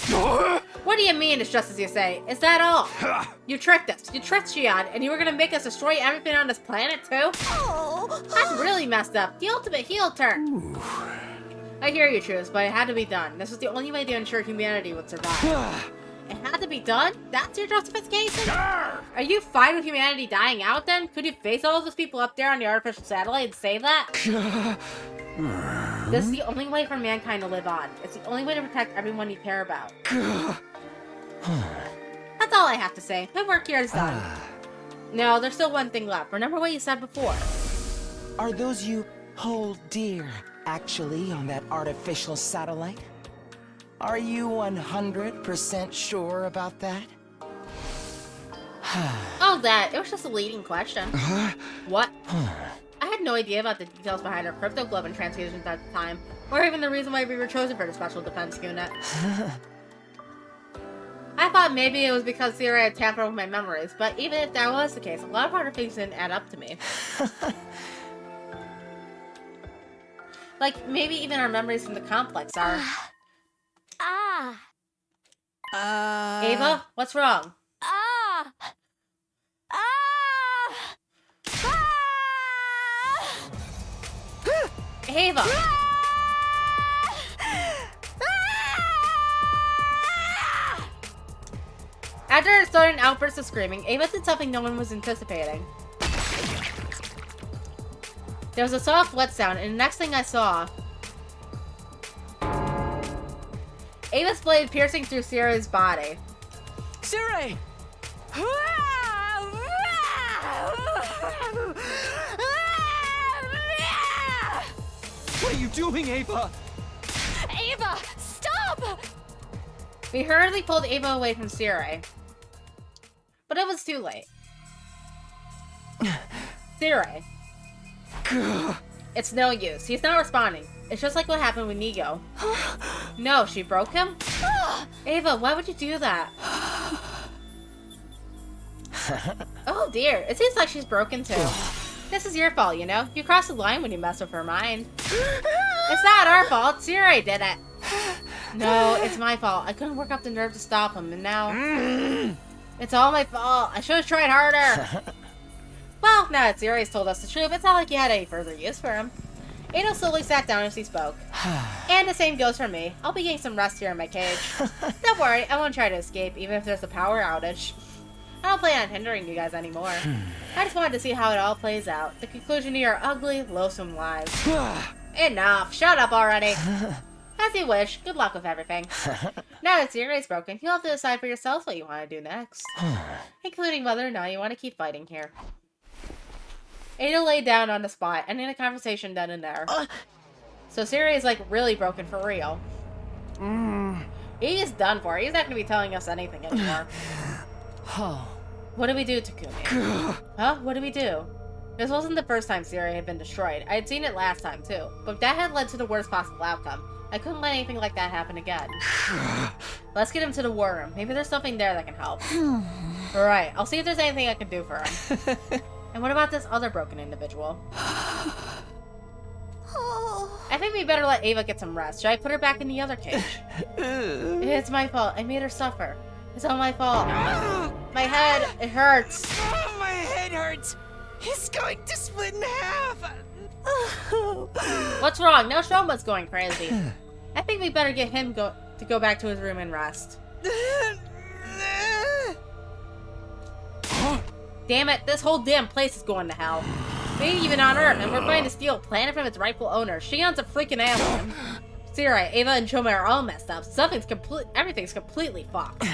What do you mean it's just as you say? Is that all? You tricked us. You tricked Shion, and you were gonna make us destroy everything on this planet, too? That's really messed up. The ultimate heel turn. I hear you, Truce, but it had to be done. This was the only way to ensure humanity would survive. It had to be done? That's your justification? Are you fine with humanity dying out, then? Could you face all those people up there on the artificial satellite and say that? This is the only way for mankind to live on. It's the only way to protect everyone you care about. That's all I have to say. My work here is done. No, there's still one thing left. Remember what you said before. Are those you hold dear actually on that artificial satellite? Are you 100% sure about that? Oh, that. It was just a leading question. What? I had no idea about the details behind our Cryptoglobin transfusions at the time, or even the reason why we were chosen for the Special Defense Unit. I thought maybe it was because Sierra had tampered with my memories, but even if that was the case, a lot of other things didn't add up to me. Like, maybe even our memories from the complex are... Ava, what's wrong? Ava! After a sudden outburst of screaming, Ava did something no one was anticipating. There was a soft, wet sound, and the next thing I saw... Ava's blade piercing through Sierra's body. Sierra! What are you doing, Ava? Ava, stop! We hurriedly pulled Ava away from Sierra. But it was too late. Sierra. It's no use. He's not responding. It's just like what happened with Nigo. No, she broke him? Ava, why would you do that? Oh dear, it seems like she's broken too. This is your fault, you know? You crossed the line when you messed with her mind. It's not our fault. Siri did it. No, it's my fault. I couldn't work up the nerve to stop him, and now... It's all my fault. I should have tried harder. Well, now that Siri's told us the truth, it's not like you had any further use for him. Ada slowly sat down as he spoke. And the same goes for me. I'll be getting some rest here in my cage. Don't worry, I won't try to escape, even if there's a power outage. I don't plan on hindering you guys anymore. I just wanted to see how it all plays out. The conclusion to your ugly, loathsome lives. Enough! Shut up already! As you wish. Good luck with everything. Now that Siri's broken, you'll have to decide for yourselves what you want to do next. Including whether or not you want to keep fighting here. Ada laid down on the spot, ending the conversation then and there. So Siri is like really broken for real. He is done for. He's not going to be telling us anything anymore. What do we do, Takumi? Huh? What do we do? This wasn't the first time Siri had been destroyed. I had seen it last time too, but that had led to the worst possible outcome. I couldn't let anything like that happen again. Let's get him to the war room. Maybe there's something there that can help. Alright, I'll see if there's anything I can do for him. And what about this other broken individual? I think we better let Ava get some rest. Should I put her back in the other cage? It's my fault. I made her suffer. It's all my fault. My head, it hurts. Oh, my head hurts. It's going to split in half. What's wrong? Now Shoma's going crazy. I think we better get him to go back to his room and rest. Damn it, this whole damn place is going to hell. Maybe even on Earth, and we're trying to steal a planet from its rightful owner. Shion's a freaking alien. Sirai, Ava, and Shoma are all messed up. Everything's completely fucked.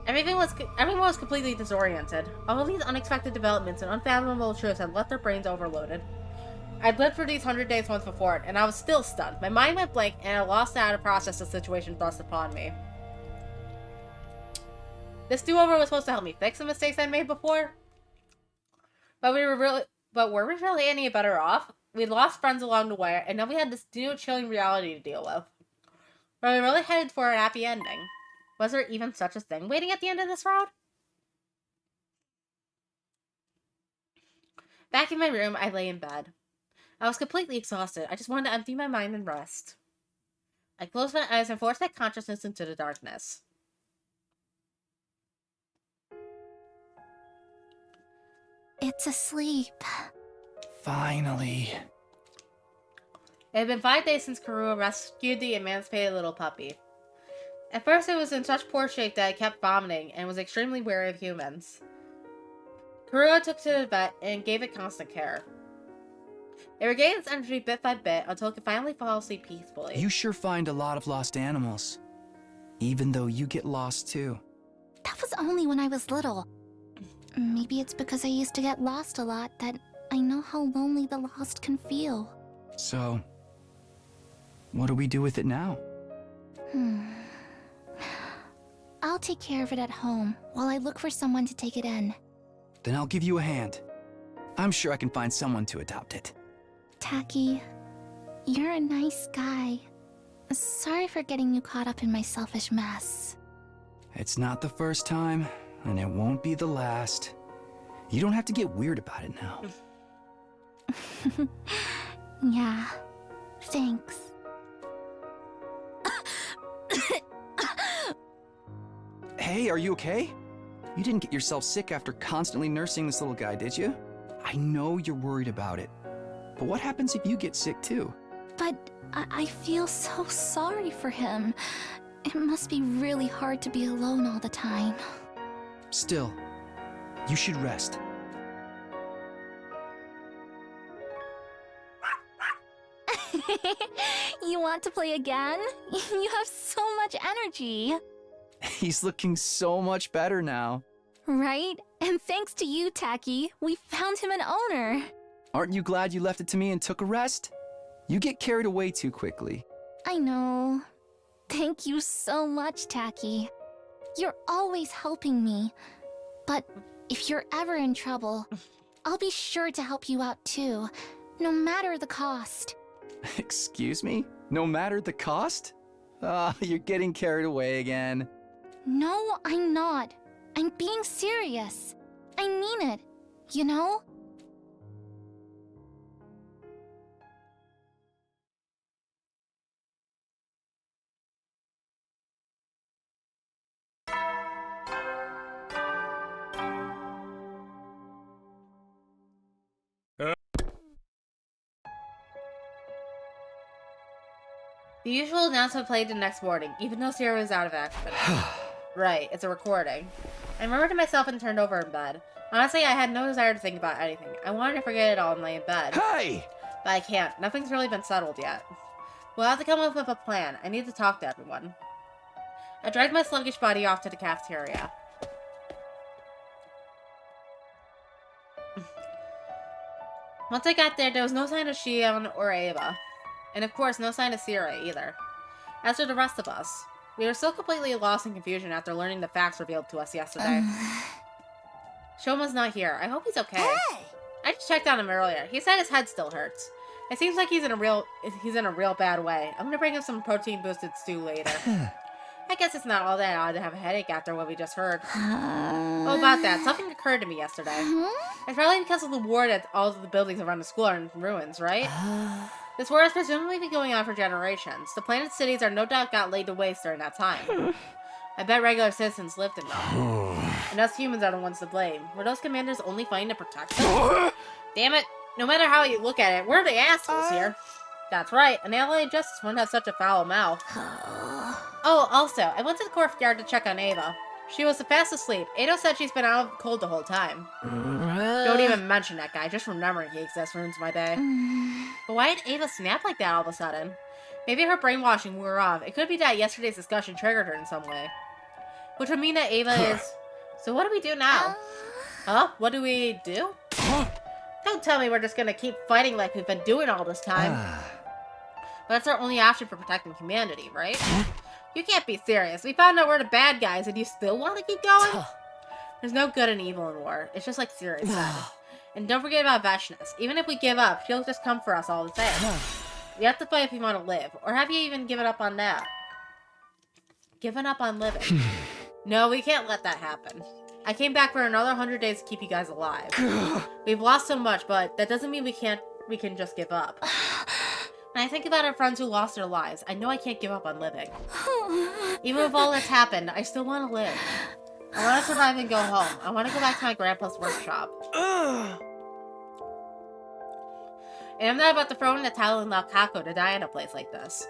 Everyone was completely disoriented. All of these unexpected developments and unfathomable truths had left their brains overloaded. I'd lived through these 100 days once before, and I was still stunned. My mind went blank, and I lost how to process the situation thrust upon me. This do-over was supposed to help me fix the mistakes I made before. But were we really any better off? We'd lost friends along the way, and now we had this new chilling reality to deal with. Were we really headed for a happy ending? Was there even such a thing waiting at the end of this road? Back in my room, I lay in bed. I was completely exhausted. I just wanted to empty my mind and rest. I closed my eyes and forced my consciousness into the darkness. It's asleep. Finally. It had been 5 days since Karua rescued the emancipated little puppy. At first, it was in such poor shape that it kept vomiting and was extremely wary of humans. Karua took it to the vet and gave it constant care. It regained its energy bit by bit until it could finally fall asleep peacefully. You sure find a lot of lost animals. Even though you get lost too. That was only when I was little. Maybe it's because I used to get lost a lot that I know how lonely the lost can feel. So, what do we do with it now? I'll take care of it at home while I look for someone to take it in. Then I'll give you a hand. I'm sure I can find someone to adopt it. Taki, you're a nice guy. Sorry for getting you caught up in my selfish mess. It's not the first time, and it won't be the last. You don't have to get weird about it now. Yeah, thanks. Hey, are you okay? You didn't get yourself sick after constantly nursing this little guy, did you? I know you're worried about it. But what happens if you get sick too? But I feel so sorry for him. It must be really hard to be alone all the time. Still, you should rest. You want to play again? You have so much energy. He's looking so much better now. Right? And thanks to you, Taki, we found him an owner. Aren't you glad you left it to me and took a rest? You get carried away too quickly. I know. Thank you so much, Taki. You're always helping me. But if you're ever in trouble, I'll be sure to help you out too, no matter the cost. Excuse me? No matter the cost? Ah, you're getting carried away again. No, I'm not. I'm being serious. I mean it, you know? The usual announcement played the next morning, even though Sierra was out of action. Right, it's a recording. I murmured to myself and turned over in bed. Honestly, I had no desire to think about anything. I wanted to forget it all and lay in bed. Hey! But I can't. Nothing's really been settled yet. We'll have to come up with a plan. I need to talk to everyone. I dragged my sluggish body off to the cafeteria. Once I got there was no sign of Shion or Ava. And of course, no sign of Sierra either. As for the rest of us, we were still completely lost in confusion after learning the facts revealed to us yesterday. Shoma's not here. I hope he's okay. Hey! I just checked on him earlier. He said his head still hurts. It seems like he's in a real bad way. I'm gonna bring him some protein-boosted stew later. I guess it's not all that odd to have a headache after what we just heard. Oh, about that. Something occurred to me yesterday. It's probably because of the war that all of the buildings around the school are in ruins, right? This war has presumably been going on for generations. The planet's cities are no doubt got laid to waste during that time. I bet regular citizens lived in them. And us humans are the ones to blame. Were those commanders only fighting to protect them? Damn it. No matter how you look at it, we're the assholes here. That's right. An allied justice won't have such a foul mouth. Oh, also, I went to the courtyard to check on Ava. She was fast asleep. Ado said she's been out cold the whole time. Don't even mention that guy. Just remembering he exists ruins my day. But why did Ava snap like that all of a sudden? Maybe her brainwashing wore off. It could be that yesterday's discussion triggered her in some way. Which would mean that Ava is... So what do we do now? Huh? What do we do? Don't tell me we're just gonna keep fighting like we've been doing all this time. But that's our only option for protecting humanity, right? You can't be serious. We found out we're the bad guys and you still want to keep going? There's no good and evil in war. It's just like Siri said. And don't forget about Veshness. Even if we give up, she'll just come for us all the same. We have to fight if we want to live. Or have you even given up on that? Given up on living? No, we can't let that happen. I came back for another 100 days to keep you guys alive. We've lost so much, but that doesn't mean we can just give up. When I think about our friends who lost their lives, I know I can't give up on living. Even with all that's happened, I still want to live. I want to survive and go home. I want to go back to my grandpa's workshop. And I'm not about to throw in the towel in La Caco to die in a place like this.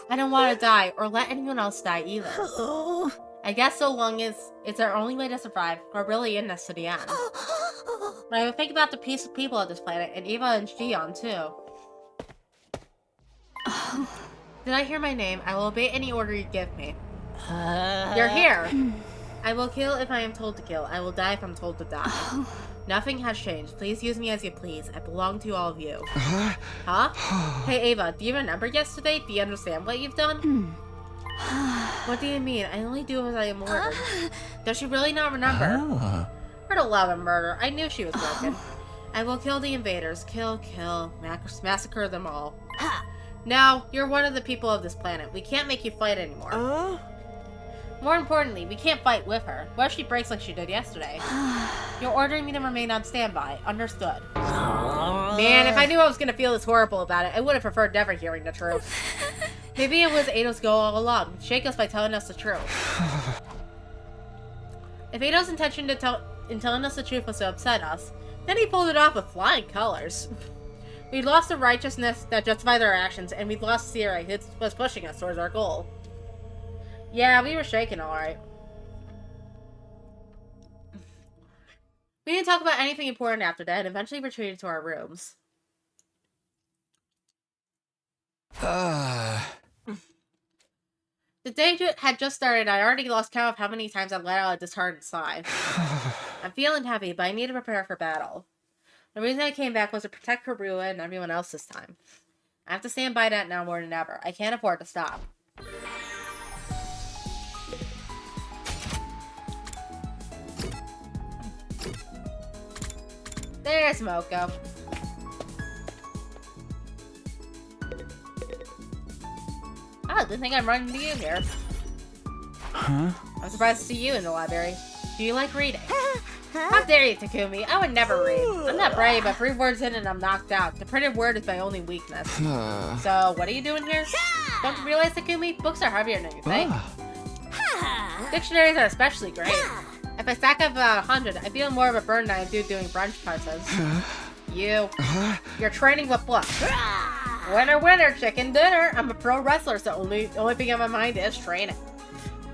I don't want to die, or let anyone else die either. I guess so long as it's our only way to survive, we're really in this to the end. But I would think about the peaceful people of this planet, and Eva and Shion too. Did I hear my name? I will obey any order you give me. You're here! I will kill if I am told to kill. I will die if I'm told to die. Nothing has changed. Please use me as you please. I belong to all of you. Huh? Hey Ava, do you remember yesterday? Do you understand what you've done? What do you mean? I only do as I am ordered. Does she really not remember? For the love of murder, I knew she was broken. I will kill the invaders. Kill, massacre them all. No, you're one of the people of this planet. We can't make you fight anymore. More importantly, we can't fight with her. What if she breaks like she did yesterday? You're ordering me to remain on standby. Understood. Man, if I knew I was going to feel this horrible about it, I would have preferred never hearing the truth. Maybe it was Ado's goal all along. Shake us by telling us the truth. If Ado's intention in telling us the truth was to upset us, then he pulled it off with flying colors. We lost the righteousness that justified our actions, and we lost Siri, who was pushing us towards our goal. Yeah, we were shaking alright. We didn't talk about anything important after that, and eventually retreated to our rooms. The day had just started. I already lost count of how many times I let out a disheartened sigh. I'm feeling heavy, but I need to prepare for battle. The reason I came back was to protect Karua and everyone else this time. I have to stand by that now more than ever. I can't afford to stop. There's Moko. Oh, didn't think I'm running into you here. Huh? I'm surprised to see you in the library. Do you like reading? How dare you, Takumi? I would never read. I'm not brave, but 3 words in and I'm knocked out. The printed word is my only weakness. So, what are you doing here? Don't you realize, Takumi? Books are heavier than you think. Dictionaries are especially great. If I stack up about 100, I feel more of a burden than I do doing brunch passes. You're training with books. Winner, winner, chicken dinner. I'm a pro wrestler, so only thing on my mind is training.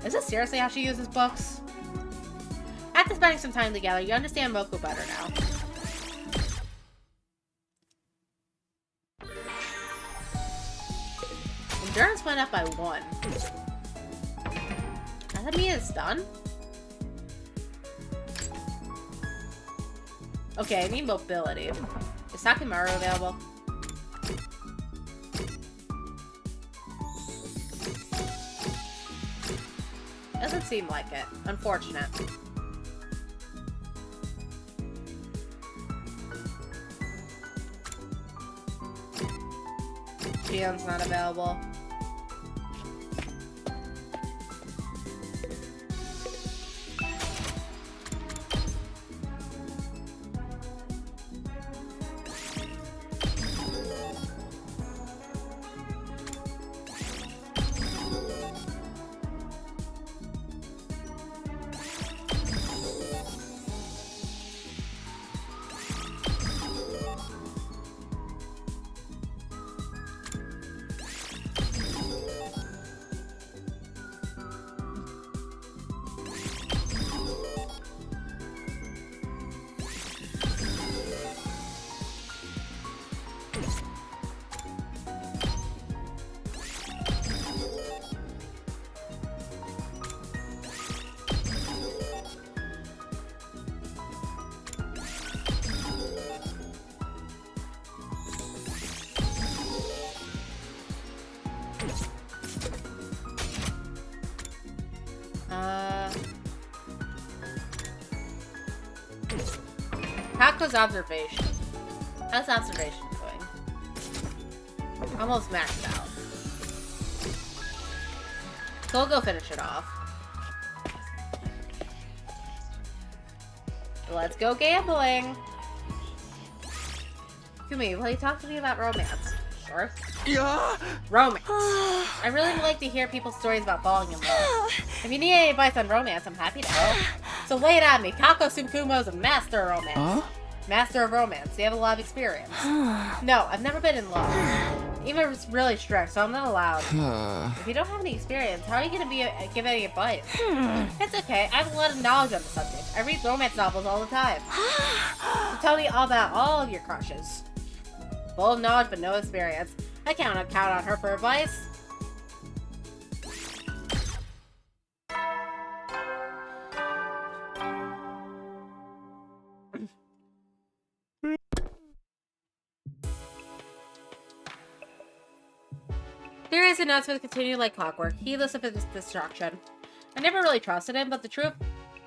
Is this seriously how she uses books? After spending some time together, you understand Moko better now. Endurance went up by 1. Does that mean it's done? Okay, I need mobility. Is Sakemaru available? Doesn't seem like it. Unfortunate. Shion's not available. Taco's observation. How's observation going? Almost maxed out. So we'll go finish it off. Let's go gambling. Kumi, will you talk to me about romance? Sure. Yeah. Romance. I really like to hear people's stories about falling in love. If you need any advice on romance, I'm happy to help. So lay it on me. Kako Tsukumo's a master of romance. Huh? Master of romance. You have a lot of experience. No, I've never been in love. Even was really strict, so I'm not allowed. If you don't have any experience, how are you gonna give any advice? It's okay. I have a lot of knowledge on the subject. I read romance novels all the time. So tell me all about all of your crushes. Full of knowledge but no experience. I cannot count on her for advice. Serious announcements continue like clockwork, heedless of his destruction. I never really trusted him, but the truth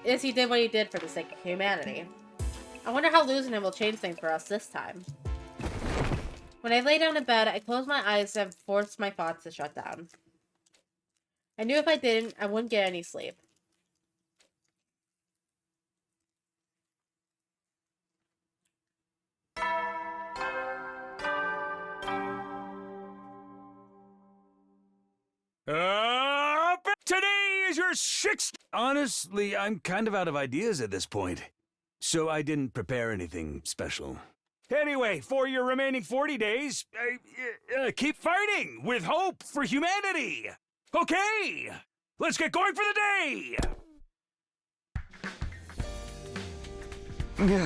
is he did what he did for the sake of humanity. I wonder how losing him will change things for us this time. When I lay down in bed, I closed my eyes and forced my thoughts to shut down. I knew if I didn't, I wouldn't get any sleep. Today is your 6th. Honestly, I'm kind of out of ideas at this point. So I didn't prepare anything special. Anyway, for your remaining 40 days, keep fighting with hope for humanity. Okay, let's get going for the day.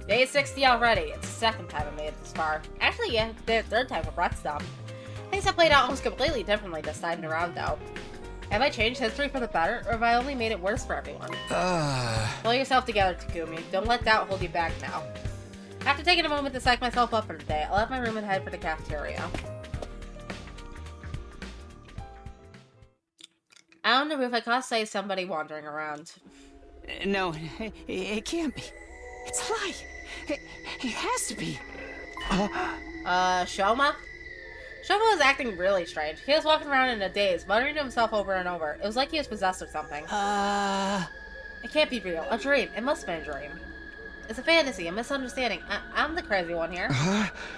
Day 60 already. It's the second time I made it this far. Actually, yeah, the third time with Redstone. Things have played out almost completely differently this time around, though. Have I changed history for the better, or have I only made it worse for everyone? Pull yourself together, Takumi. Don't let doubt hold you back now. After taking a moment to psych myself up for the day, I'll have my room and head for the cafeteria. Out on the roof, I caught sight of somebody wandering around. No, it can't be. It's a lie. It has to be. Shoma? Shoma was acting really strange. He was walking around in a daze, muttering to himself over and over. It was like he was possessed or something. It can't be real. A dream. It must have been a dream. It's a fantasy, a misunderstanding. I'm the crazy one here.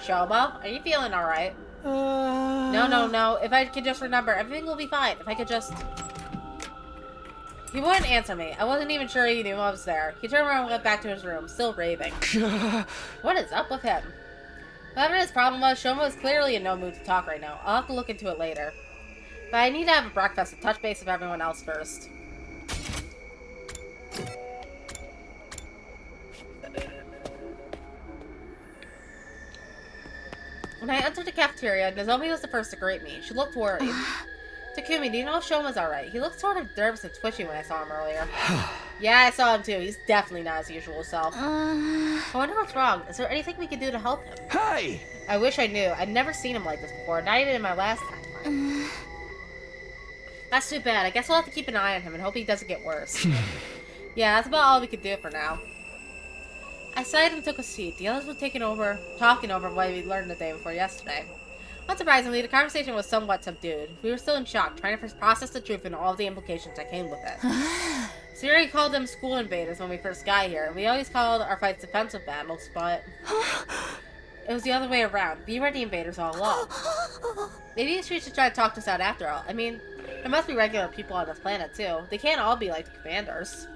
Shoma, are you feeling alright? No. If I could just remember, everything will be fine. If I could just... He wouldn't answer me. I wasn't even sure he knew I was there. He turned around and went back to his room, still raving. What is up with him? Whatever his problem was, Shoma was clearly in no mood to talk right now. I'll have to look into it later. But I need to have a breakfast and touch base with everyone else first. When I entered the cafeteria, Nozomi was the first to greet me. She looked worried. Takumi, do you know if Shoma's alright? He looked sort of nervous and twitchy when I saw him earlier. Yeah, I saw him too. He's definitely not his usual self. I wonder what's wrong. Is there anything we can do to help him? Hey! I wish I knew. I'd never seen him like this before, not even in my last time. That's too bad. I guess we'll have to keep an eye on him and hope he doesn't get worse. Yeah, that's about all we could do for now. I sighed and took a seat. The others were talking over what we learned the day before yesterday. Unsurprisingly, the conversation was somewhat subdued. We were still in shock, trying to process the truth and all of the implications that came with it. Siri called them school invaders when we first got here, and we always called our fights defensive battles, but... It was the other way around. We were the invaders all along. Maybe she should try to talk us out after all. I mean, there must be regular people on this planet, too. They can't all be like the commanders.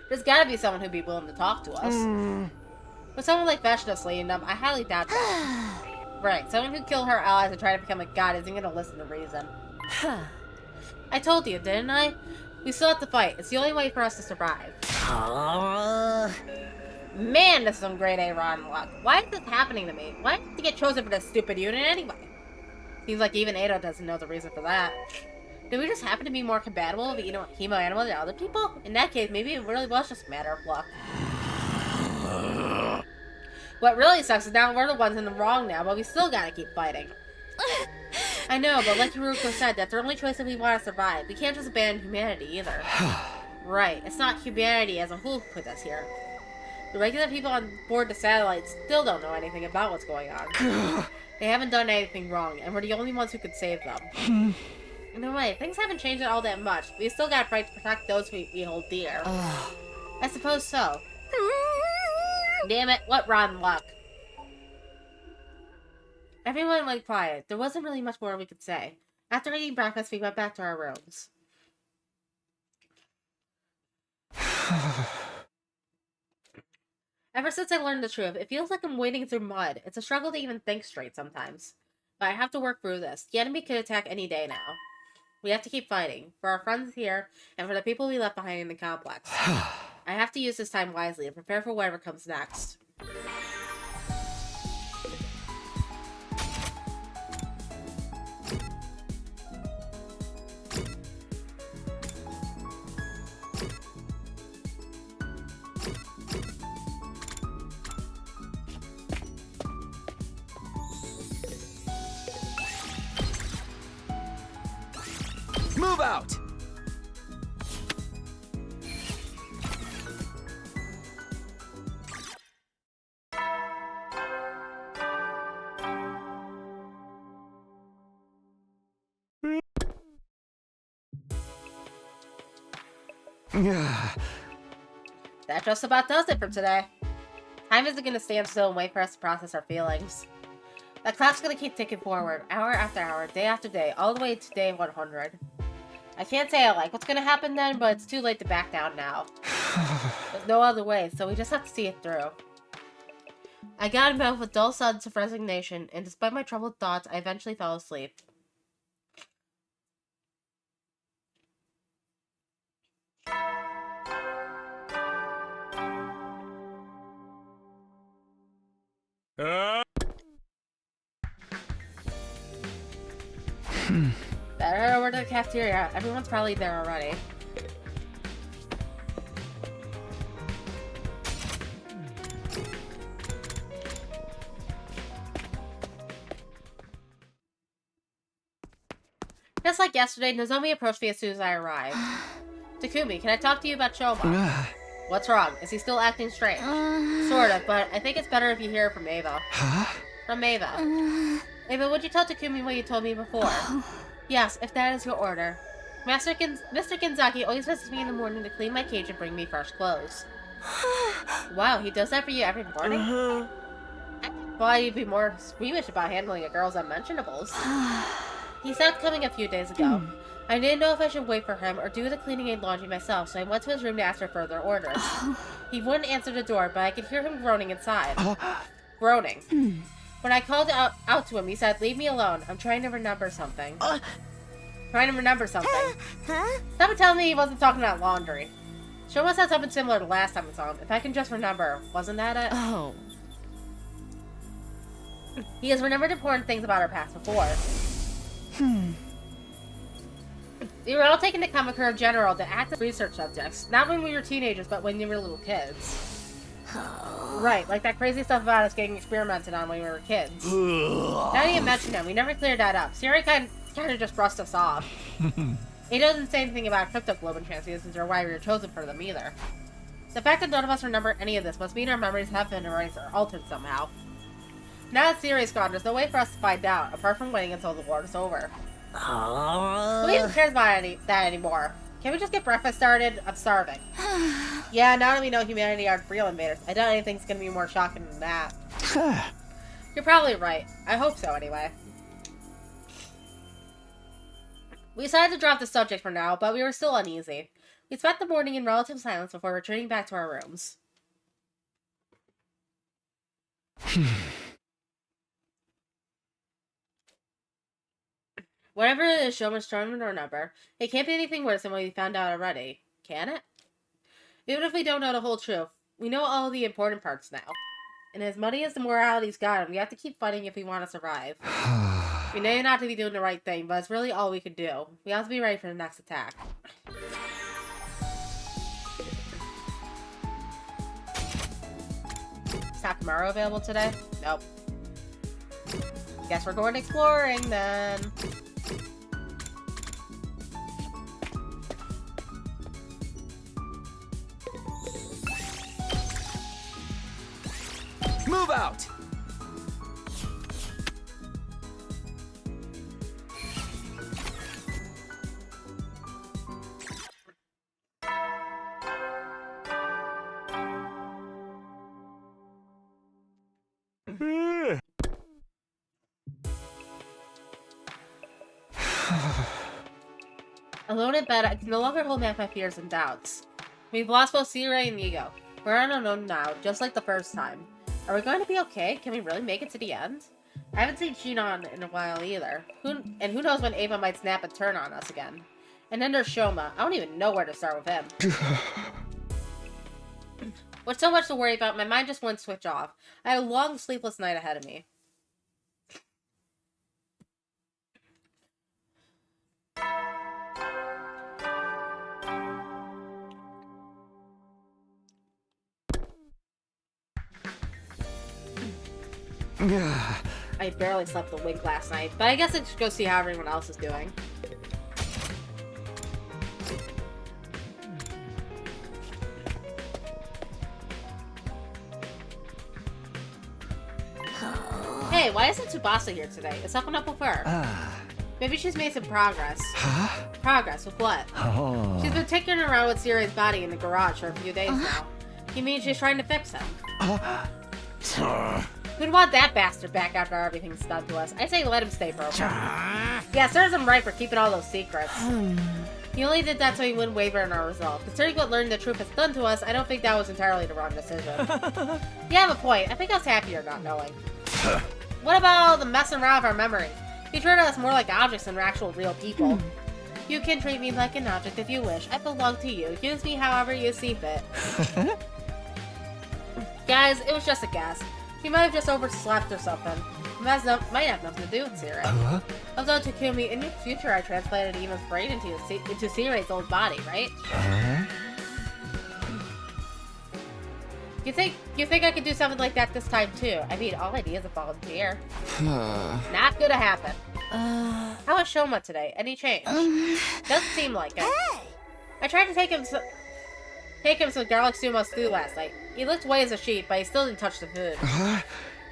There's gotta be someone who'd be willing to talk to us. With someone like Veshna's leading them, I highly doubt that. Right, someone who killed her allies and tried to become a god isn't gonna listen to reason. I told you, didn't I? We still have to fight. It's the only way for us to survive. Man, this is some grade A rotten luck. Why is this happening to me? Why did I get chosen for this stupid unit anyway? Seems like even Ada doesn't know the reason for that. Did we just happen to be more compatible with hemo animal than other people? In that case, maybe it really was just a matter of luck. What really sucks is now we're the ones in the wrong now, but we still gotta keep fighting. I know, but like Hiruko said, that's our only choice if we want to survive. We can't just abandon humanity either. Right, it's not humanity as a whole who put us here. The regular people on board the satellite still don't know anything about what's going on. They haven't done anything wrong, and we're the only ones who could save them. In a way, things haven't changed all that much. We still got a right to protect those we hold dear. I suppose so. Damn it, what rotten luck. Everyone went quiet. There wasn't really much more we could say. After eating breakfast, we went back to our rooms. Ever since I learned the truth, it feels like I'm wading through mud. It's a struggle to even think straight sometimes. But I have to work through this. The enemy could attack any day now. We have to keep fighting. For our friends here, and for the people we left behind in the complex. I have to use this time wisely and prepare for whatever comes next. Move out! That just about does it for today. Time isn't going to stand still and wait for us to process our feelings. That clock's going to keep ticking forward, hour after hour, day after day, all the way to day 100. I can't say I like what's going to happen then, but it's too late to back down now. There's no other way, so we just have to see it through. I got in bed with a dull sense of resignation, and despite my troubled thoughts, I eventually fell asleep. Better head over to the cafeteria. Everyone's probably there already. Just like yesterday, Nozomi approached me as soon as I arrived. Takumi, can I talk to you about Shoma? What's wrong? Is he still acting strange? Sort of, but I think it's better if you hear it from Ava. From Ava. Ava, would you tell Takumi what you told me before? Yes, if that is your order. Mr. Ginzaki always visits me in the morning to clean my cage and bring me fresh clothes. Wow, he does that for you every morning? I thought you'd be more squeamish about handling a girl's unmentionables. He stopped coming a few days ago. I didn't know if I should wait for him or do the cleaning and laundry myself, so I went to his room to ask for further orders. He wouldn't answer the door, but I could hear him groaning inside. Groaning. When I called out to him, he said, "Leave me alone. I'm trying to remember something." Trying to remember something. Stop telling me he wasn't talking about laundry. Shoma said something similar to last time I saw him. If I can just remember, wasn't that it? Oh. He has remembered important things about our past before. We were all taken to Kamakura General to act as research subjects. Not when we were teenagers, but when we were little kids. Right, like that crazy stuff about us getting experimented on when we were kids. Now that you mention it, we never cleared that up. Siri kind of just brushed us off. He doesn't say anything about crypto globin transfusions or why we were chosen for them either. The fact that none of us remember any of this must mean our memories have been erased or altered somehow. Now that Siri's gone, there's no way for us to find out, apart from waiting until the war is over. Who even cares about that anymore? Can we just get breakfast started? I'm starving. Yeah, now that we know humanity aren't real invaders, I doubt anything's gonna be more shocking than that. You're probably right. I hope so, anyway. We decided to drop the subject for now, but we were still uneasy. We spent the morning in relative silence before returning back to our rooms. Whatever it is, Shoma's trying to remember. It can't be anything worse than what we found out already. Can it? Even if we don't know the whole truth, we know all the important parts now. And as muddy as the morality's gotten, we have to keep fighting if we want to survive. We know not to be doing the right thing, but it's really all we can do. We have to be ready for the next attack. Is Takamaru available today? Nope. Guess we're going exploring then. Move out! Alone in bed, I can no longer hold back my fears and doubts. We've lost both Sirei and Nigo. We're on our own now, just like the first time. Are we going to be okay? Can we really make it to the end? I haven't seen Shinon in a while either. Who knows when Ava might snap and turn on us again. And then there's Shoma. I don't even know where to start with him. With so much to worry about, my mind just wouldn't switch off. I had a long, sleepless night ahead of me. I barely slept a wink last night, but I guess I should go see how everyone else is doing. Hey, why isn't Tsubasa here today? Is something up with her? Maybe she's made some progress. Huh? Progress with what? Oh. She's been tinkering around with Siri's body in the garage for a few days now. You mean she's trying to fix him? Who'd want that bastard back after everything's done to us? I say let him stay for a while. Yeah, serves him right for keeping all those secrets. He only did that so he wouldn't waver in our resolve. Considering what learning the truth has done to us, I don't think that was entirely the wrong decision. You have a point. I think I was happier not knowing. What about all the messing around with our memory? You treat us more like objects than actual real people. You can treat me like an object if you wish. I belong to you. Use me however you see fit. Guys, it was just a guess. He might have just overslept or something. Might have nothing to do with Sirei. Although Takumi, in the future I transplanted Eva's brain into Sirei's old body, right? You think I could do something like that this time too? I mean, all I need is a volunteer. Not gonna happen. How was Shoma today? Any change? Doesn't seem like it. Hey! I tried to take him some garlic sumo stew last night. He looked white as a sheet, but he still didn't touch the food.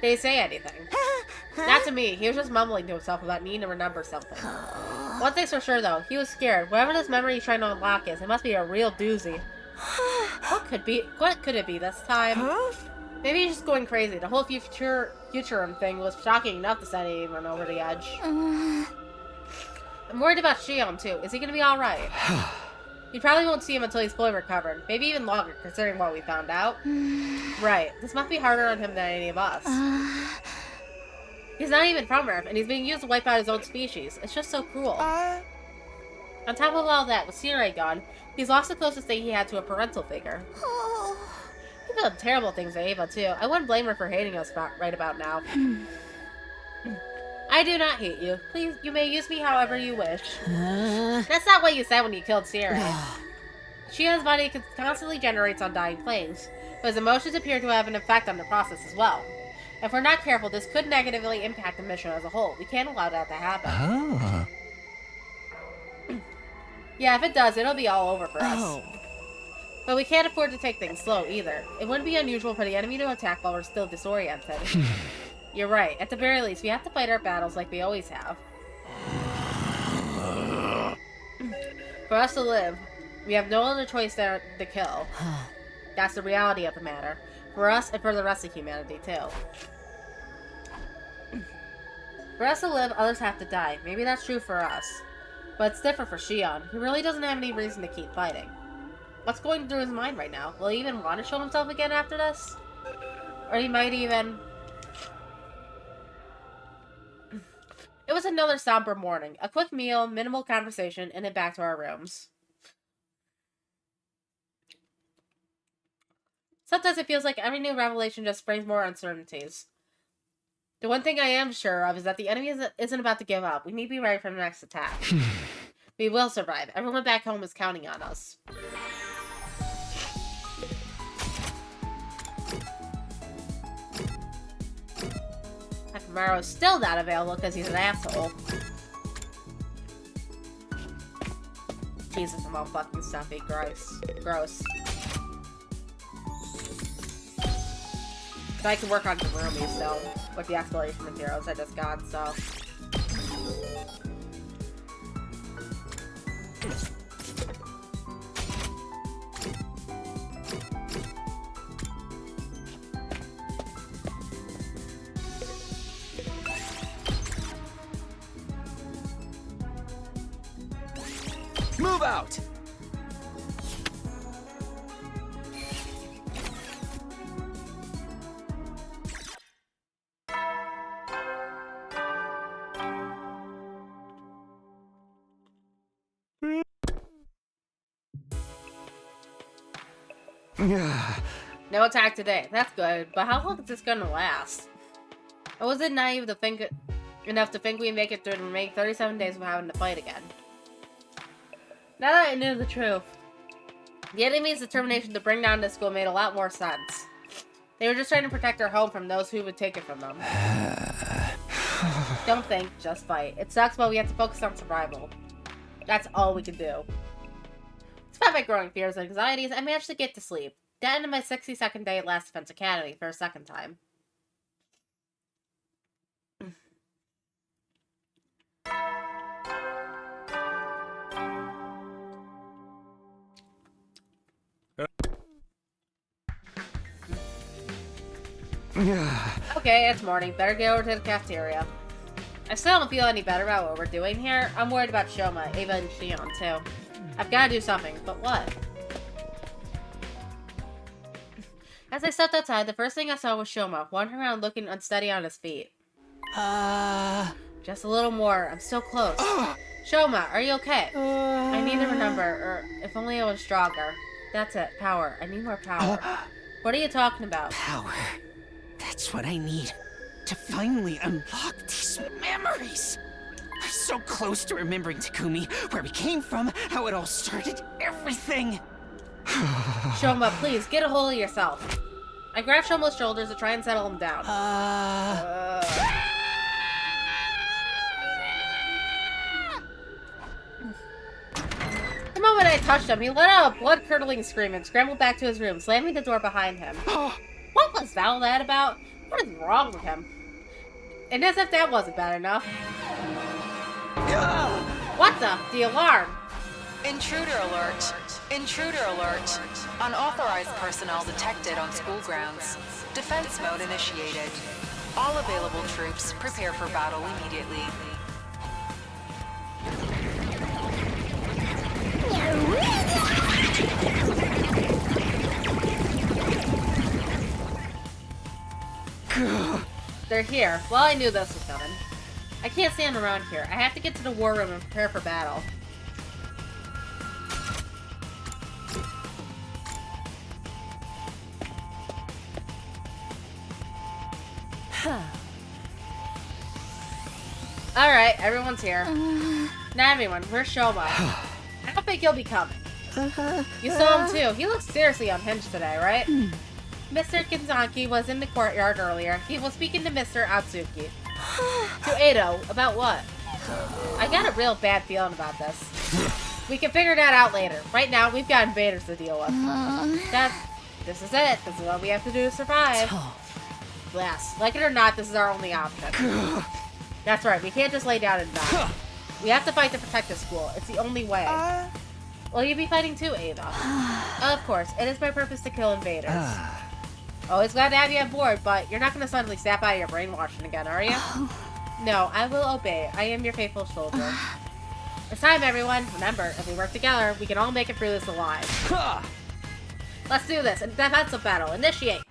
Did he say anything? Not to me. He was just mumbling to himself about needing to remember something. One thing's for sure, though. He was scared. Whatever this memory he's trying to unlock is, it must be a real doozy. What could it be this time? Maybe he's just going crazy. The whole future thing was shocking enough to send anyone over the edge. I'm worried about Shion, too. Is he gonna be alright? You probably won't see him until he's fully recovered. Maybe even longer, considering what we found out. Right. This must be harder on him than any of us. He's not even from Earth, and he's being used to wipe out his own species. It's just so cruel. On top of all that, with Sirei gone, he's lost the closest thing he had to a parental figure. He done terrible things to Ava, too. I wouldn't blame her for hating us right about now. I do not hate you. Please, you may use me however you wish. That's not what you said when you killed Sirei. Shion's body constantly generates undying flames, but his emotions appear to have an effect on the process as well. If we're not careful, this could negatively impact the mission as a whole. We can't allow that to happen. Yeah, if it does, it'll be all over for us. But we can't afford to take things slow, either. It wouldn't be unusual for the enemy to attack while we're still disoriented. You're right. At the very least, we have to fight our battles like we always have. For us to live, we have no other choice than to kill. That's the reality of the matter. For us and for the rest of humanity, too. For us to live, others have to die. Maybe that's true for us. But it's different for Shion. He really doesn't have any reason to keep fighting. What's going through his mind right now? Will he even want to show himself again after this? Or he might even... It was another somber morning. A quick meal, minimal conversation, and then back to our rooms. Sometimes it feels like every new revelation just brings more uncertainties. The one thing I am sure of is that the enemy isn't about to give up. We need to be ready for the next attack. We will survive. Everyone back home is counting on us. tomorrow is still not available because he's an asshole. Jesus, I'm all fucking stuffy. Gross. Gross. So I can work on the roomies still with the exploration materials I just got, so. Move out! No attack today. That's good, but how long is this gonna last? I wasn't naive to think enough to think we make it through the remaining 37 days of having to fight again. Now that I knew the truth, the enemy's determination to bring down this school made a lot more sense. They were just trying to protect their home from those who would take it from them. Don't think, just fight. It sucks, but we have to focus on survival. That's all we can do. Despite my growing fears and anxieties, I managed to get to sleep. That ended my 62nd day at Last Defense Academy for a second time. Okay, it's morning. Better get over to the cafeteria. I still don't feel any better about what we're doing here. I'm worried about Shoma, Ava, and Shion, too. I've got to do something, but what? As I stepped outside, the first thing I saw was Shoma, wandering around looking unsteady on his feet. Just a little more. I'm so close. Shoma, are you okay? I need to remember, or if only I was stronger. That's it. Power. I need more power. What are you talking about? Power. That's what I need to finally unlock these memories. I'm so close to remembering Takumi, where we came from, how it all started, everything. Shoma, please, get a hold of yourself. I grabbed Shoma's shoulders to try and settle him down. The moment I touched him, he let out a blood-curdling scream and scrambled back to his room, slamming the door behind him. What was all that about? What is wrong with him? And as if that wasn't bad enough. What the alarm? Intruder alert. Intruder alert. Unauthorized personnel detected on school grounds. Defense mode initiated. All available troops prepare for battle immediately. They're here. Well, I knew this was coming. I can't stand around here. I have to get to the war room and prepare for battle. Alright, everyone's here. Not everyone. Where's Shoma? I don't think he'll be coming. You saw him too. He looks seriously unhinged today, right? Mr. Kinzaki was in the courtyard earlier. He was speaking to Mr. Atsuki. To Edo, about what? I got a real bad feeling about this. We can figure that out later. Right now, we've got invaders to deal with. This is it. This is what we have to do to survive. Yes, like it or not, this is our only option. That's right, we can't just lay down and die. We have to fight to protect the school. It's the only way. Will you be fighting too, Ava? Of course, it is my purpose to kill invaders. Always glad to have you on board, but you're not going to suddenly snap out of your brainwashing again, are you? No, I will obey. I am your faithful soldier. It's time, everyone. Remember, if we work together, we can all make it through this alive. Let's do this. Defensive battle. Initiate.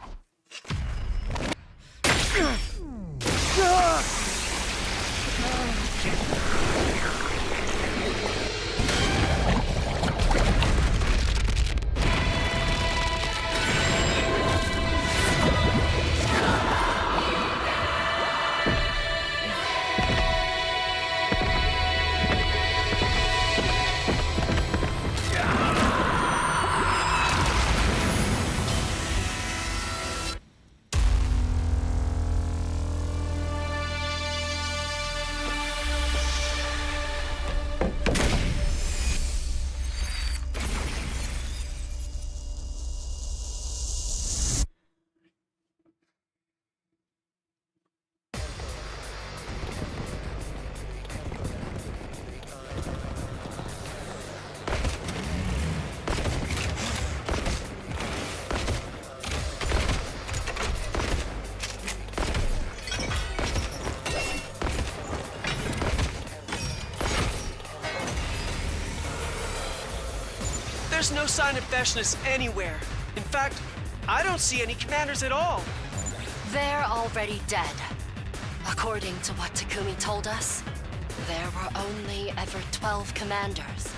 There's no sign of Veshness anywhere. In fact, I don't see any commanders at all. They're already dead. According to what Takumi told us, there were only ever 12 commanders,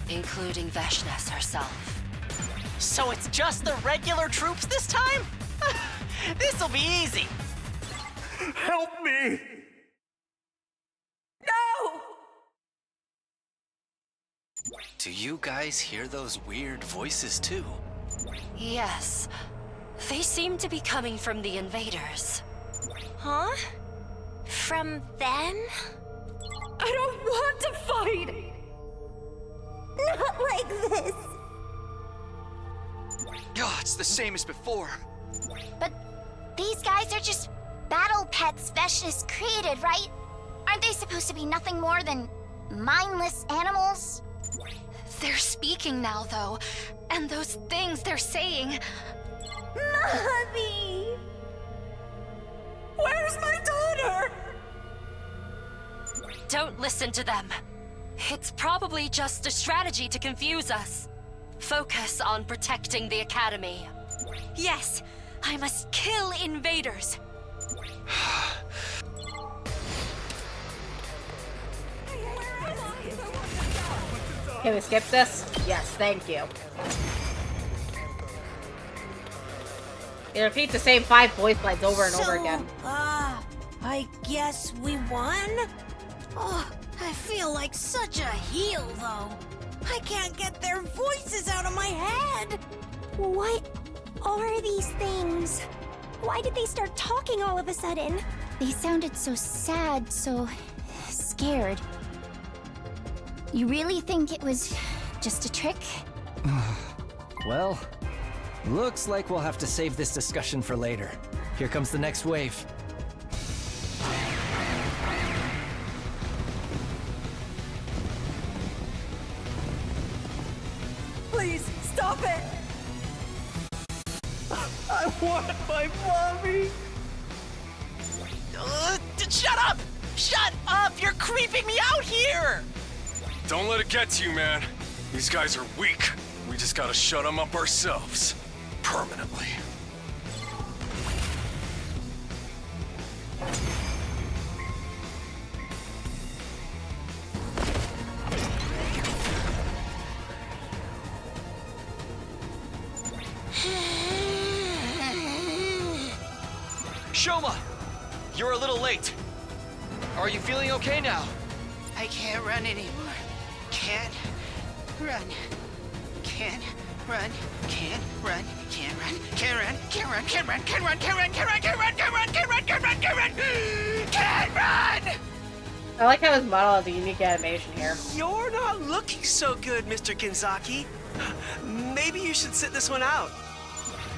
including Veshness herself. So it's just the regular troops this time? This'll be easy. Help me! No! Do you guys hear those weird voices too? Yes. They seem to be coming from the invaders. Huh? From them? I don't want to fight! Not like this! God, it's the same as before. But these guys are just battle pets Veshness created, right? Aren't they supposed to be nothing more than mindless animals? They're speaking now, though. And those things they're saying... Mommy! Where's my daughter? Don't listen to them. It's probably just a strategy to confuse us. Focus on protecting the Academy. Yes, I must kill invaders. Can we skip this? Yes, thank you. It repeats the same 5 voice lines over and over again. I guess we won? Oh, I feel like such a heel, though. I can't get their voices out of my head. What are these things? Why did they start talking all of a sudden? They sounded so sad, so scared. You really think it was just a trick? Well, looks like we'll have to save this discussion for later. Here comes the next wave. Please, stop it! I want my mommy! Shut up! Shut up! You're creeping me out here! Don't let it get to you, man. These guys are weak. We just gotta shut them up ourselves. Permanently. Shoma! You're a little late. Are you feeling okay now? I can't run anymore. Can't run. Can't run. Can't run. Can't run. Can't run. Can't run. Can't run. Can't run. Can't run. Can't run. Can't run. Can't run. Can't run. Can't run. Can't run. Can't run. I like how his model has a unique animation here. You're not looking so good, Mr. Kinzaki. Maybe you should sit this one out.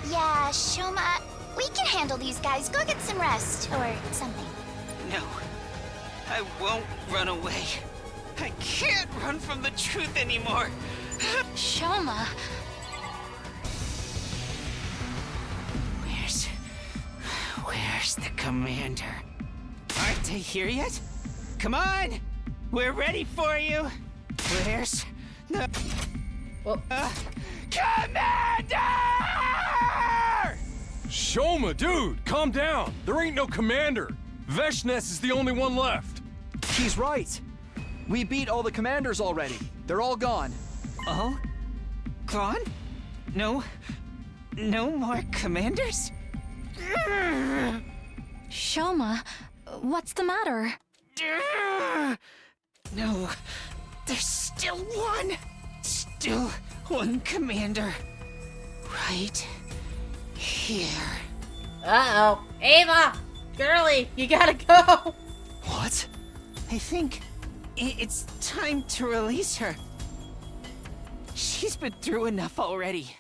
Yeah, Shoma, we can handle these guys. Go get some rest, or something. No. I won't run away. I can't run from the truth anymore. Shoma. Where's the commander? Aren't they here yet? Come on! We're ready for you! Where's the... Commander! Shoma, dude, calm down. There ain't no commander. Veshness is the only one left. He's right. We beat all the commanders already. They're all gone. Oh? Gone? No more commanders? Shoma, what's the matter? No, there's still one. Still one commander. Right here. Uh-oh. Ava! Girlie, you gotta go! What? I think it's time to release her. She's been through enough already.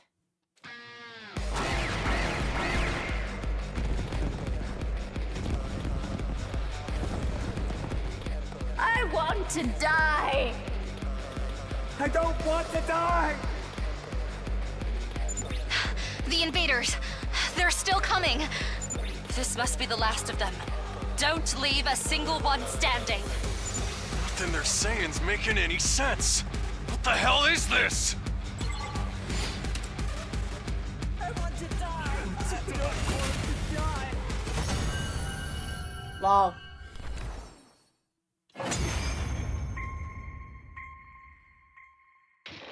I want to die! I don't want to die! The invaders. They're still coming. This must be the last of them. Don't leave a single one standing. Nothing they're saying's making any sense. What the hell is this? go.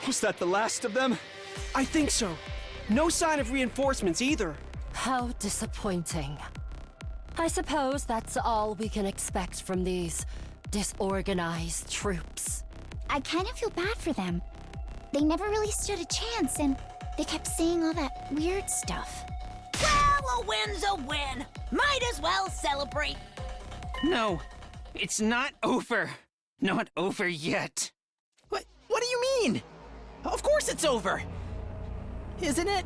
Was that the last of them? I think so. No sign of reinforcements either. How disappointing. I suppose that's all we can expect from these disorganized troops. I kind of feel bad for them. They never really stood a chance, and they kept saying all that weird stuff. Well, a win's a win. Might as well celebrate. No, it's not over. Not over yet. What do you mean? Of course it's over. Isn't it?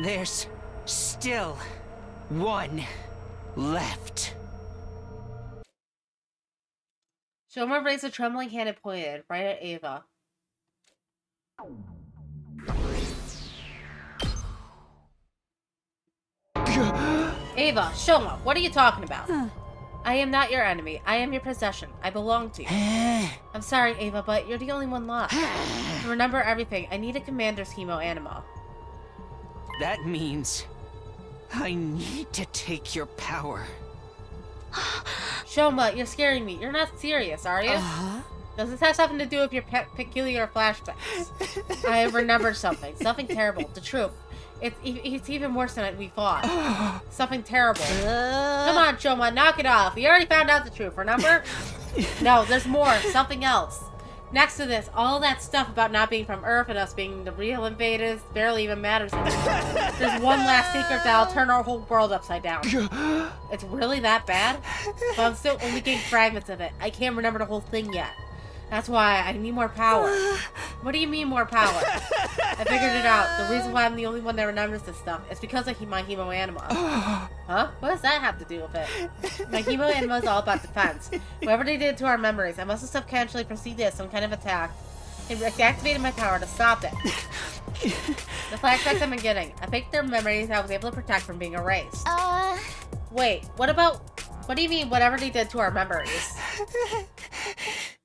There's still one left. Shoma raised a trembling hand and pointed right at Ava. Ava, Shoma, what are you talking about? I am not your enemy. I am your possession. I belong to you. I'm sorry, Ava, but you're the only one left. Remember everything. I need a commander's hemo anima. That means I need to take your power. Shoma, you're scaring me. You're not serious, are you? Does this have something to do with your peculiar flashbacks? I remember something. Something terrible. The truth. It's even worse than we thought. Something terrible. Come on, Shoma, knock it off. We already found out the truth, remember? No, there's more. Something else. Next to this, all that stuff about not being from Earth and us being the real invaders barely even matters anymore. There's one last secret that'll turn our whole world upside down. It's really that bad? But I'm still only getting fragments of it. I can't remember the whole thing yet. That's why I need more power. What do you mean more power? I figured it out. The reason why I'm the only one that remembers this stuff is because of my hemo anima. Huh? What does that have to do with it? My hemo anima is all about defense. Whatever they did to our memories, I must have subconsciously perceived it as some kind of attack. It activated my power to stop it. The flashbacks I've been getting. I faked their memories I was able to protect from being erased. Wait, what do you mean whatever they did to our memories?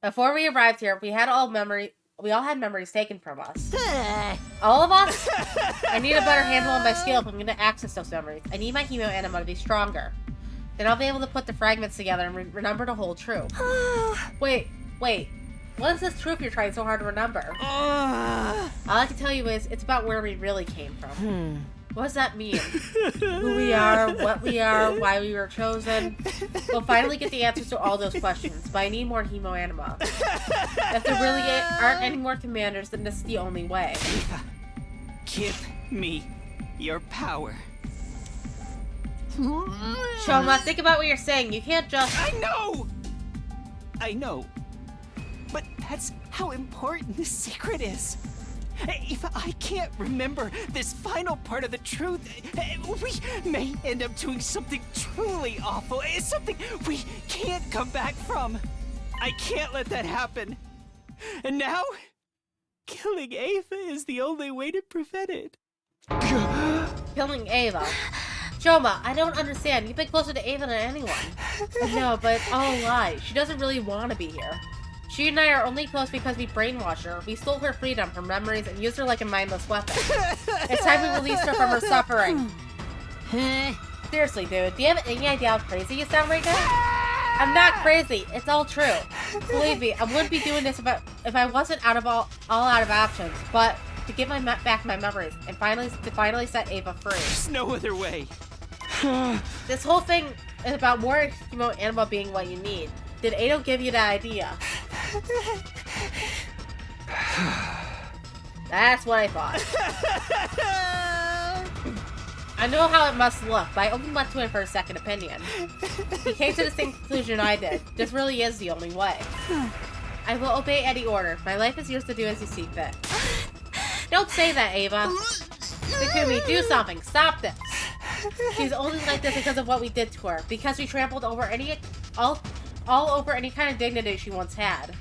Before we arrived here, we all had memories taken from us. All of us? I need a better handle on my skill if I'm going to access those memories. I need my hemo anima to be stronger. Then I'll be able to put the fragments together and remember the whole truth. Wait. What is this truth you're trying so hard to remember? All I can tell you is, it's about where we really came from. What does that mean? Who we are, what we are, why we were chosen? We'll finally get the answers to all those questions, but I need more hemo anima. If there really aren't any more commanders, then this is the only way. Give me your power. Shoma, think about what you're saying. You can't just... I know. But that's how important this secret is. If I can't remember this final part of the truth, we may end up doing something truly awful. It's something we can't come back from. I can't let that happen. And now, killing Ava is the only way to prevent it. Killing Ava? Shoma, I don't understand. You've been closer to Ava than anyone. I know, but it's all a lie. She doesn't really want to be here. She and I are only close because we brainwashed her. We stole her freedom, her memories, and used her like a mindless weapon. It's time we released her from her suffering. Seriously, dude, do you have any idea how crazy you sound right now? I'm not crazy. It's all true. Believe me, I wouldn't be doing this if I wasn't all out of options. But to get back my memories and finally set Ava free. There's no other way. This whole thing is about more hemo anima being what you need. Did Ado give you that idea? That's what I thought. I know how it must look, but I only went to him for a second opinion. He came to the same conclusion I did. This really is the only way. I will obey any order. My life is yours to do as you see fit. Don't say that, Ava. Takumi, do something. Stop this. She's only like this because of what we did to her. Because we trampled over all over any kind of dignity she once had.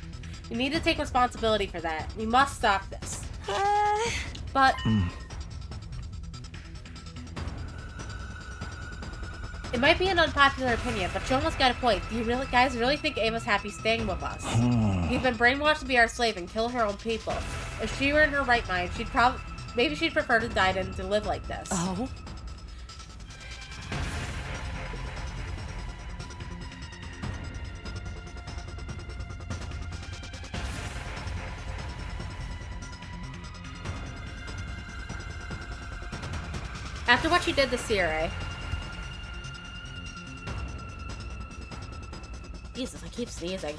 We need to take responsibility for that. We must stop this. But... It might be an unpopular opinion, but Shoma's got a point. Do you guys really think Ava's happy staying with us? We've been brainwashed to be our slave and kill her own people. If she were in her right mind, maybe she'd prefer to die than to live like this. After what you did to Siri. Jesus, I keep sneezing.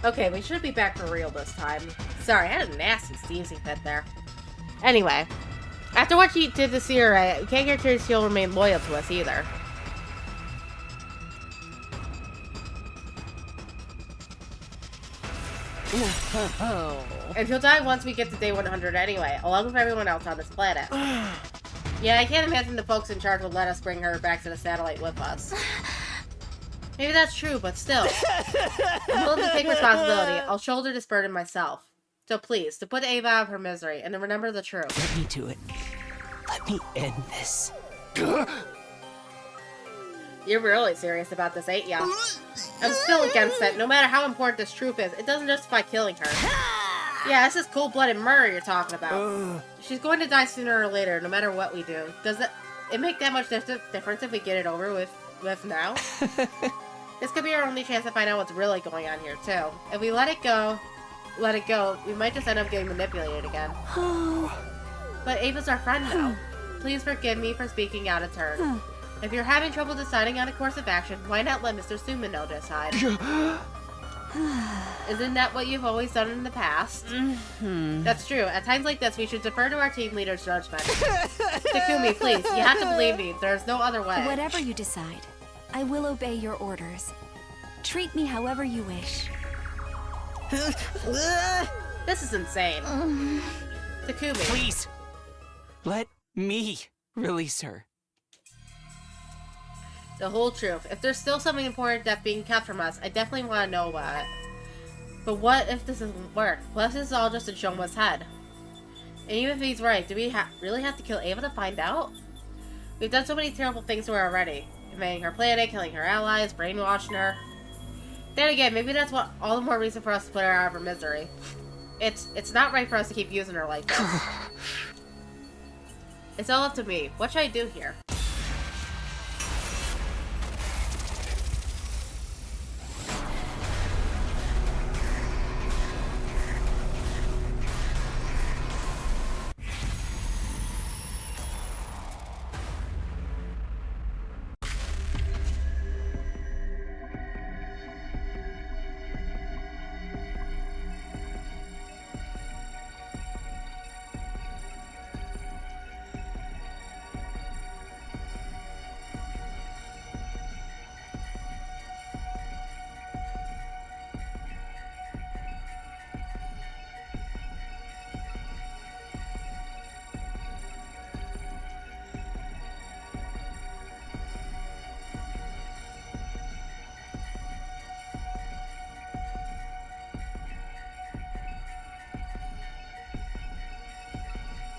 Okay, we should be back for real this time. Sorry, I had a nasty sneezy fit there. Anyway, after what she did to Sierra, we can't guarantee she'll remain loyal to us either. And she'll die once we get to day 100 anyway, along with everyone else on this planet. Yeah, I can't imagine the folks in charge would let us bring her back to the satellite with us. Maybe that's true, but still. I'm willing to take responsibility. I'll shoulder this burden myself. So please, to put Ava out of her misery, and to remember the truth. Let me do it. Let me end this. You're really serious about this, ain't ya? I'm still against it. No matter how important this truth is, it doesn't justify killing her. Yeah, this is cold-blooded murder you're talking about. She's going to die sooner or later, no matter what we do. Does it make that much difference if we get it over with now? This could be our only chance to find out what's really going on here, too. If we let it go, we might just end up getting manipulated again. But Ava's our friend now. Please forgive me for speaking out of turn. If you're having trouble deciding on a course of action, why not let Mr. Sumino decide? Isn't that what you've always done in the past? That's true. At times like this, we should defer to our team leader's judgment. Takumi, please, you have to believe me. There's no other way. Whatever you decide, I will obey your orders. Treat me however you wish. This is insane. Takumi. Please, let me release her. The whole truth. If there's still something important that's being kept from us, I definitely want to know about it. But what if this doesn't work? What if this is all just in Shoma's head? And even if he's right, do we really have to kill Ava to find out? We've done so many terrible things to her already. Invading her planet, killing her allies, brainwashing her. Then again, maybe that's what all the more reason for us to put her out of her misery. It's not right for us to keep using her like this. It's all up to me. What should I do here?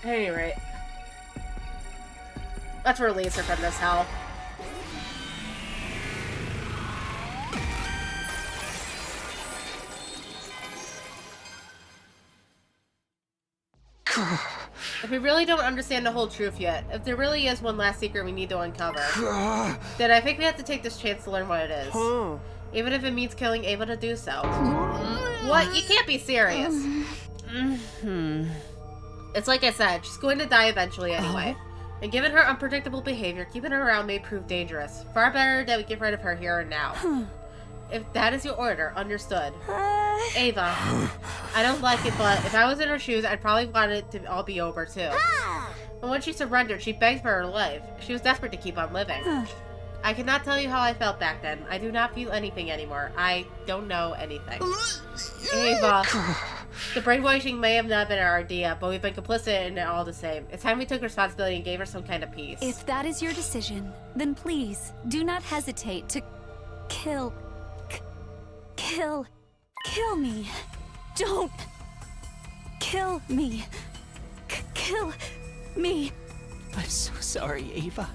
At any rate, let's release her from this hell. If we really don't understand the whole truth yet, if there really is one last secret we need to uncover, then I think we have to take this chance to learn what it is. Even if it means killing Ava to do so. What? You can't be serious. It's like I said, she's going to die eventually anyway. And given her unpredictable behavior, keeping her around may prove dangerous. Far better that we get rid of her here and now. If that is your order, understood. Ava, I don't like it, but if I was in her shoes, I'd probably want it to all be over too. And when she surrendered, she begged for her life. She was desperate to keep on living. I cannot tell you how I felt back then. I do not feel anything anymore. I don't know anything. Ava, the brainwashing may have not been our idea, but we've been complicit in it all the same. It's time we took responsibility and gave her some kind of peace. If that is your decision, then please, do not hesitate to kill me. Don't kill me. Kill me. I'm so sorry, Ava.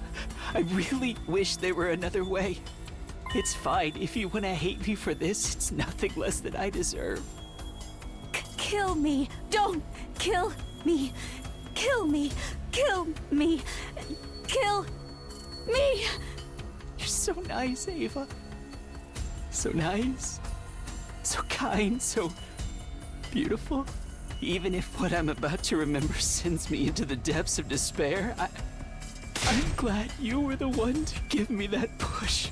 I really wish there were another way. It's fine. If you want to hate me for this, it's nothing less than I deserve. Kill me. Don't kill me. Kill me. Kill me. Kill me. You're so nice, Ava. So nice. So kind. So beautiful. Even if what I'm about to remember sends me into the depths of despair, I'm glad you were the one to give me that push.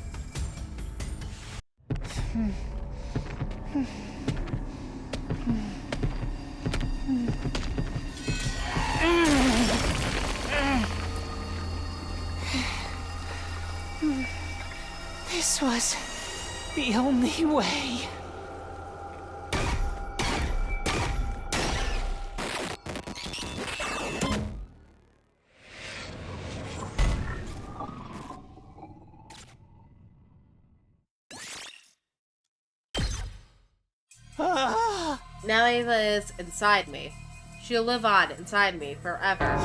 This was the only way. Now Ava is inside me. She'll live on inside me forever.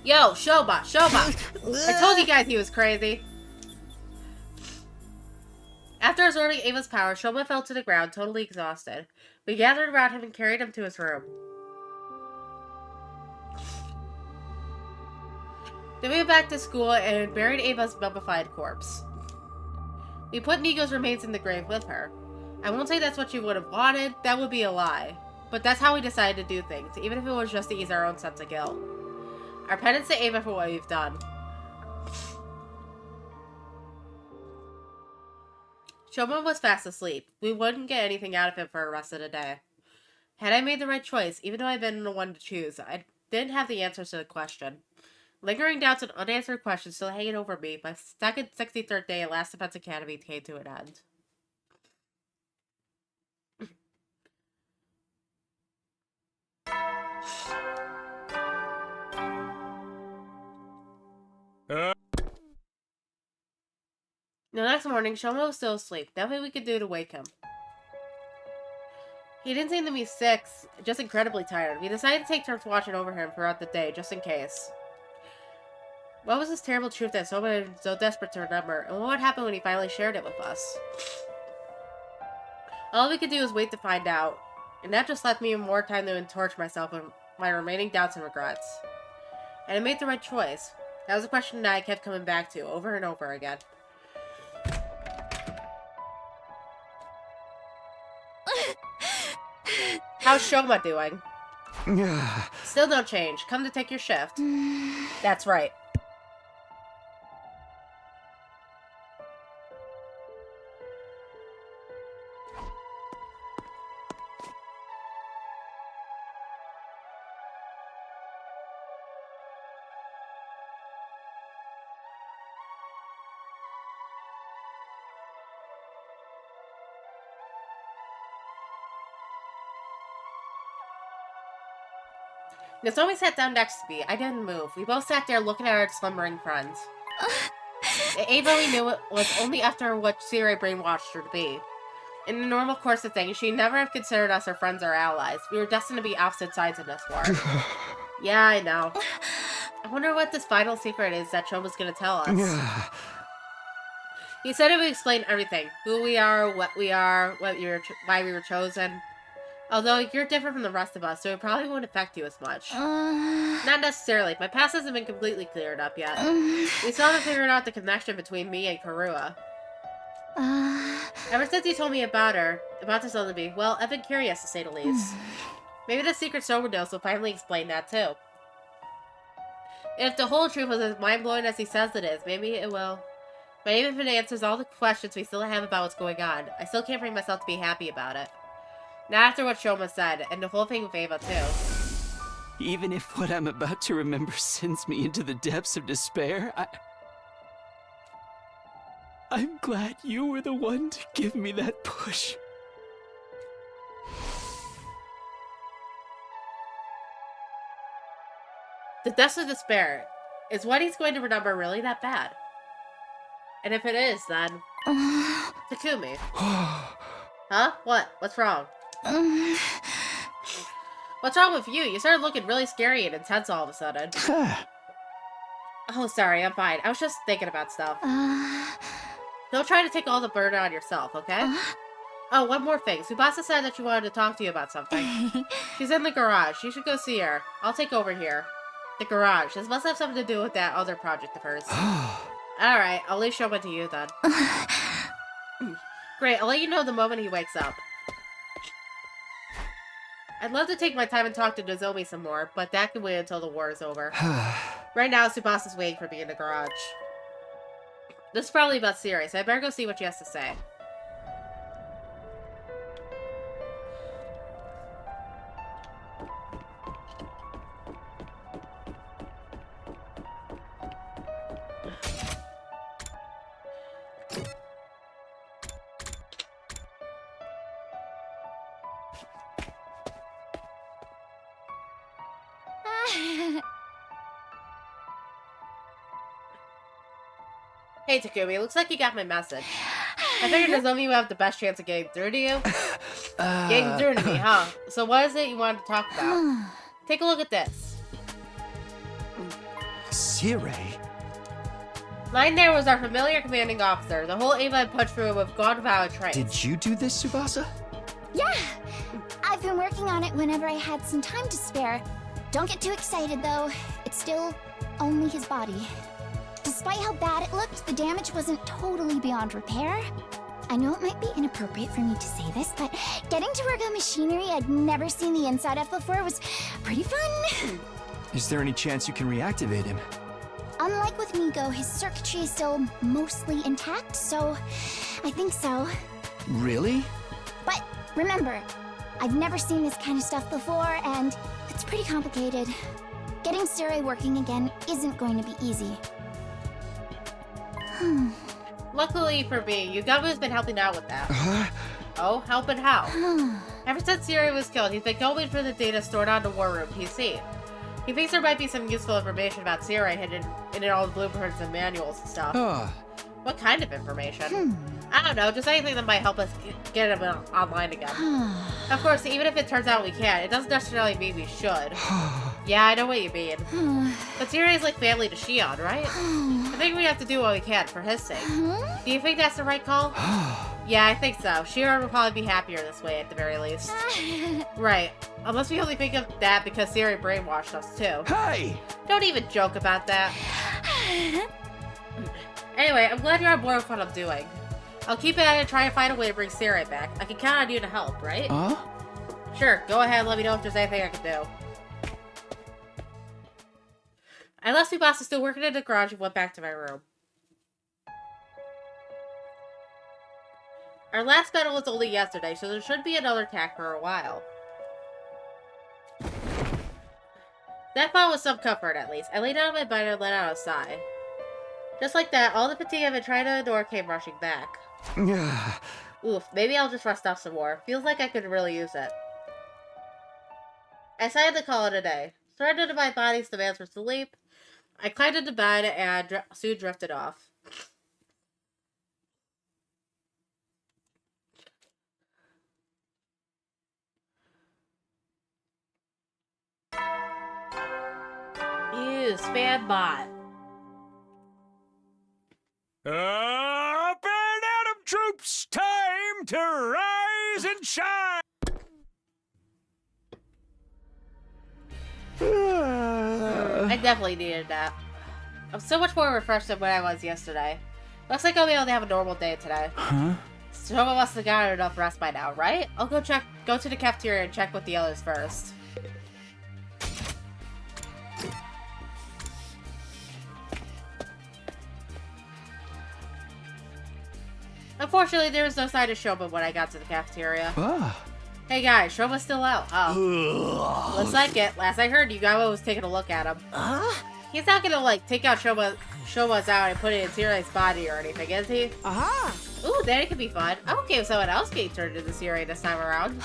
Yo, Shobot, Shobot! I told you guys he was crazy. After absorbing Ava's power, Shobot fell to the ground, totally exhausted. We gathered around him and carried him to his room. Then we went back to school and buried Ava's mummified corpse. We put Nico's remains in the grave with her. I won't say that's what she would have wanted, that would be a lie. But that's how we decided to do things, even if it was just to ease our own sense of guilt. Our penance to Ava for what we've done. Shoma was fast asleep. We wouldn't get anything out of him for the rest of the day. Had I made the right choice, even though I'd been the one to choose, I didn't have the answers to the question. Lingering doubts and unanswered questions still hanging over me, my second 63rd day at Last Defense Academy came to an end. The next morning, Shoma was still asleep. Nothing we could do to wake him. He didn't seem to be sick, just incredibly tired. We decided to take turns watching over him throughout the day, just in case. What was this terrible truth that Shoma was so desperate to remember, and what would happen when he finally shared it with us? All we could do was wait to find out, and that just left me more time to torture myself with my remaining doubts and regrets. And I made the right choice. That was a question that I kept coming back to over and over again. How's Shoma doing? Still don't change. Come to take your shift. That's right. Nozomi sat down next to me. I didn't move. We both sat there looking at our slumbering friends. Ava we knew it was only after what Siri brainwashed her to be. In the normal course of things, she'd never have considered us her friends or allies. We were destined to be opposite sides in this war. Yeah, I know. I wonder what this final secret is that Shoma's gonna tell us. He said it would explain everything. Who we are, why we were chosen. Although you're different from the rest of us, so it probably won't affect you as much. Not necessarily. My past hasn't been completely cleared up yet. We still haven't figured out the connection between me and Karua. Ever since you told me about this other me, well, I've been curious to say the least. Maybe the secret overdose will finally explain that too. And if the whole truth was as mind-blowing as he says it is, maybe it will. But even if it answers all the questions we still have about what's going on, I still can't bring myself to be happy about it. Not after what Shoma said, and the whole thing with Ava, too. Even if what I'm about to remember sends me into the depths of despair, I'm glad you were the one to give me that push. The depths of despair. Is what he's going to remember really that bad? And if it is, then... Takumi. Huh? What? What's wrong? What's wrong with you? You started looking really scary and intense all of a sudden. Oh, sorry, I'm fine. I was just thinking about stuff. Don't try to take all the burden on yourself, okay? Oh, one more thing. Tsubasa said that she wanted to talk to you about something. She's in the garage. You should go see her. I'll take over here. The garage. This must have something to do with that other project of hers. Alright, I'll leave Shoma to you then. Great, I'll let you know the moment he wakes up. I'd love to take my time and talk to Nozomi some more, but that can wait until the war is over. Right now, Tsubasa's waiting for me in the garage. This is probably about Siri, so I better go see what she has to say. Hey, Takumi, looks like you got my message. I figured there's only you have the best chance of getting through to you. Getting through to me, huh? So what is it you wanted to talk about? Take a look at this. Sire? Lying there was our familiar commanding officer. The whole Ava had punched through him with gone without a trace. Did you do this, Tsubasa? Yeah! I've been working on it whenever I had some time to spare. Don't get too excited, though. It's still only his body. Despite how bad it looked, the damage wasn't totally beyond repair. I know it might be inappropriate for me to say this, but getting to work on machinery I'd never seen the inside of before was pretty fun. Is there any chance you can reactivate him? Unlike with Migo, his circuitry is still mostly intact, so I think so. Really? But remember, I've never seen this kind of stuff before, and it's pretty complicated. Getting Sire working again isn't going to be easy. Luckily for me, Yugamu's been helping out with that. Oh, helping how? Ever since Sire was killed, he's been going for the data stored on the War Room PC. He thinks there might be some useful information about Sire hidden in all the blueprints and manuals and stuff. What kind of information? I don't know, just anything that might help us get him online again. Of course, even if it turns out we can't, it doesn't necessarily mean we should. Yeah, I know what you mean. But Sire is like family to Shion, right? I think we have to do what we can for his sake. Do you think that's the right call? Yeah, I think so. Shion will probably be happier this way at the very least. Right. Unless we only think of that because Sire brainwashed us too. Hey! Don't even joke about that. Anyway, I'm glad you're on board with what I'm doing. I'll keep at it and try and find a way to bring Sire back. I can count on you to help, right? Sure, go ahead and let me know if there's anything I can do. I left Tsubasa still working in the garage and went back to my room. Our last battle was only yesterday, so there should be another attack for a while. That thought was some comfort, at least. I lay down on my bed and let out a sigh. Just like that, all the fatigue I've been trying to endure came rushing back. Oof, maybe I'll just rest off some more. Feels like I could really use it. I decided to call it a day. Surrendered to my body's demands for sleep, I climbed into bed and soon drifted off. Ew, spam bot. Up and Atom troops, time to rise and shine! I definitely needed that. I'm so much more refreshed than when I was yesterday. Looks like I'll be able to have a normal day today. Some of us have gotten enough rest by now, right? I'll go to the cafeteria and check with the others first. Unfortunately, there was no sign of Shoma when I got to the cafeteria. Hey guys, Shoma's still out. Oh. Looks like it. Last I heard, Yugawa was taking a look at him. He's not gonna, like, take out Shoma's out and put it in Sirei's body or anything, is he? Ooh, then it could be fun. I'm okay with someone else getting turned into Sirei this time around.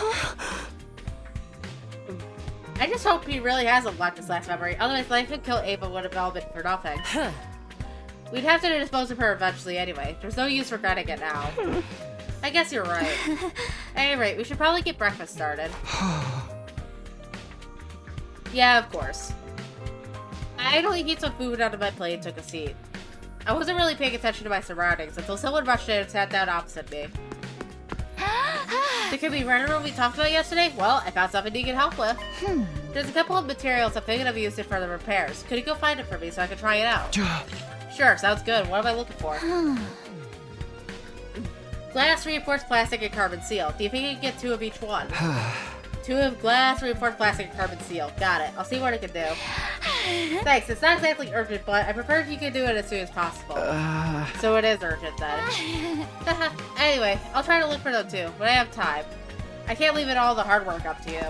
I just hope he really has unlocked his last memory. Otherwise, life could kill Ava would have all been for nothing. We'd have to dispose of her eventually anyway. There's no use regretting it now. I guess you're right. At any rate, we should probably get breakfast started. Yeah, of course. I idly heat some food out of my plate and took a seat. I wasn't really paying attention to my surroundings until someone rushed in and sat down opposite me. There could be right around what we talked about yesterday? Well, I found something you can help with. There's a couple of materials I'm thinking of using for the repairs. Could you go find it for me so I can try it out? Sure, sounds good. What am I looking for? Glass, reinforced plastic, and carbon steel. Do you think you can get 2 of each one? 2 of glass, reinforced plastic, and carbon steel. Got it. I'll see what I can do. Thanks. It's not exactly urgent, but I prefer if you can do it as soon as possible. So it is urgent then. Anyway, I'll try to look for them too, when I have time. I can't leave it all the hard work up to you.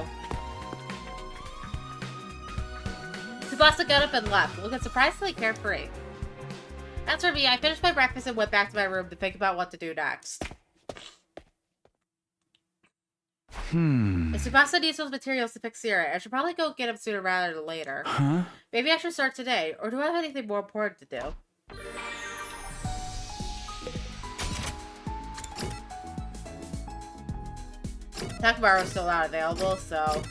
Tsubasa got up and left, looking surprisingly carefree. As for me, I finished my breakfast and went back to my room to think about what to do next. If Tsubasa needs those materials to fix Sira, I should probably go get him sooner rather than later. Huh? Maybe I should start today, or do I have anything more important to do? Takamaru's still not available, so...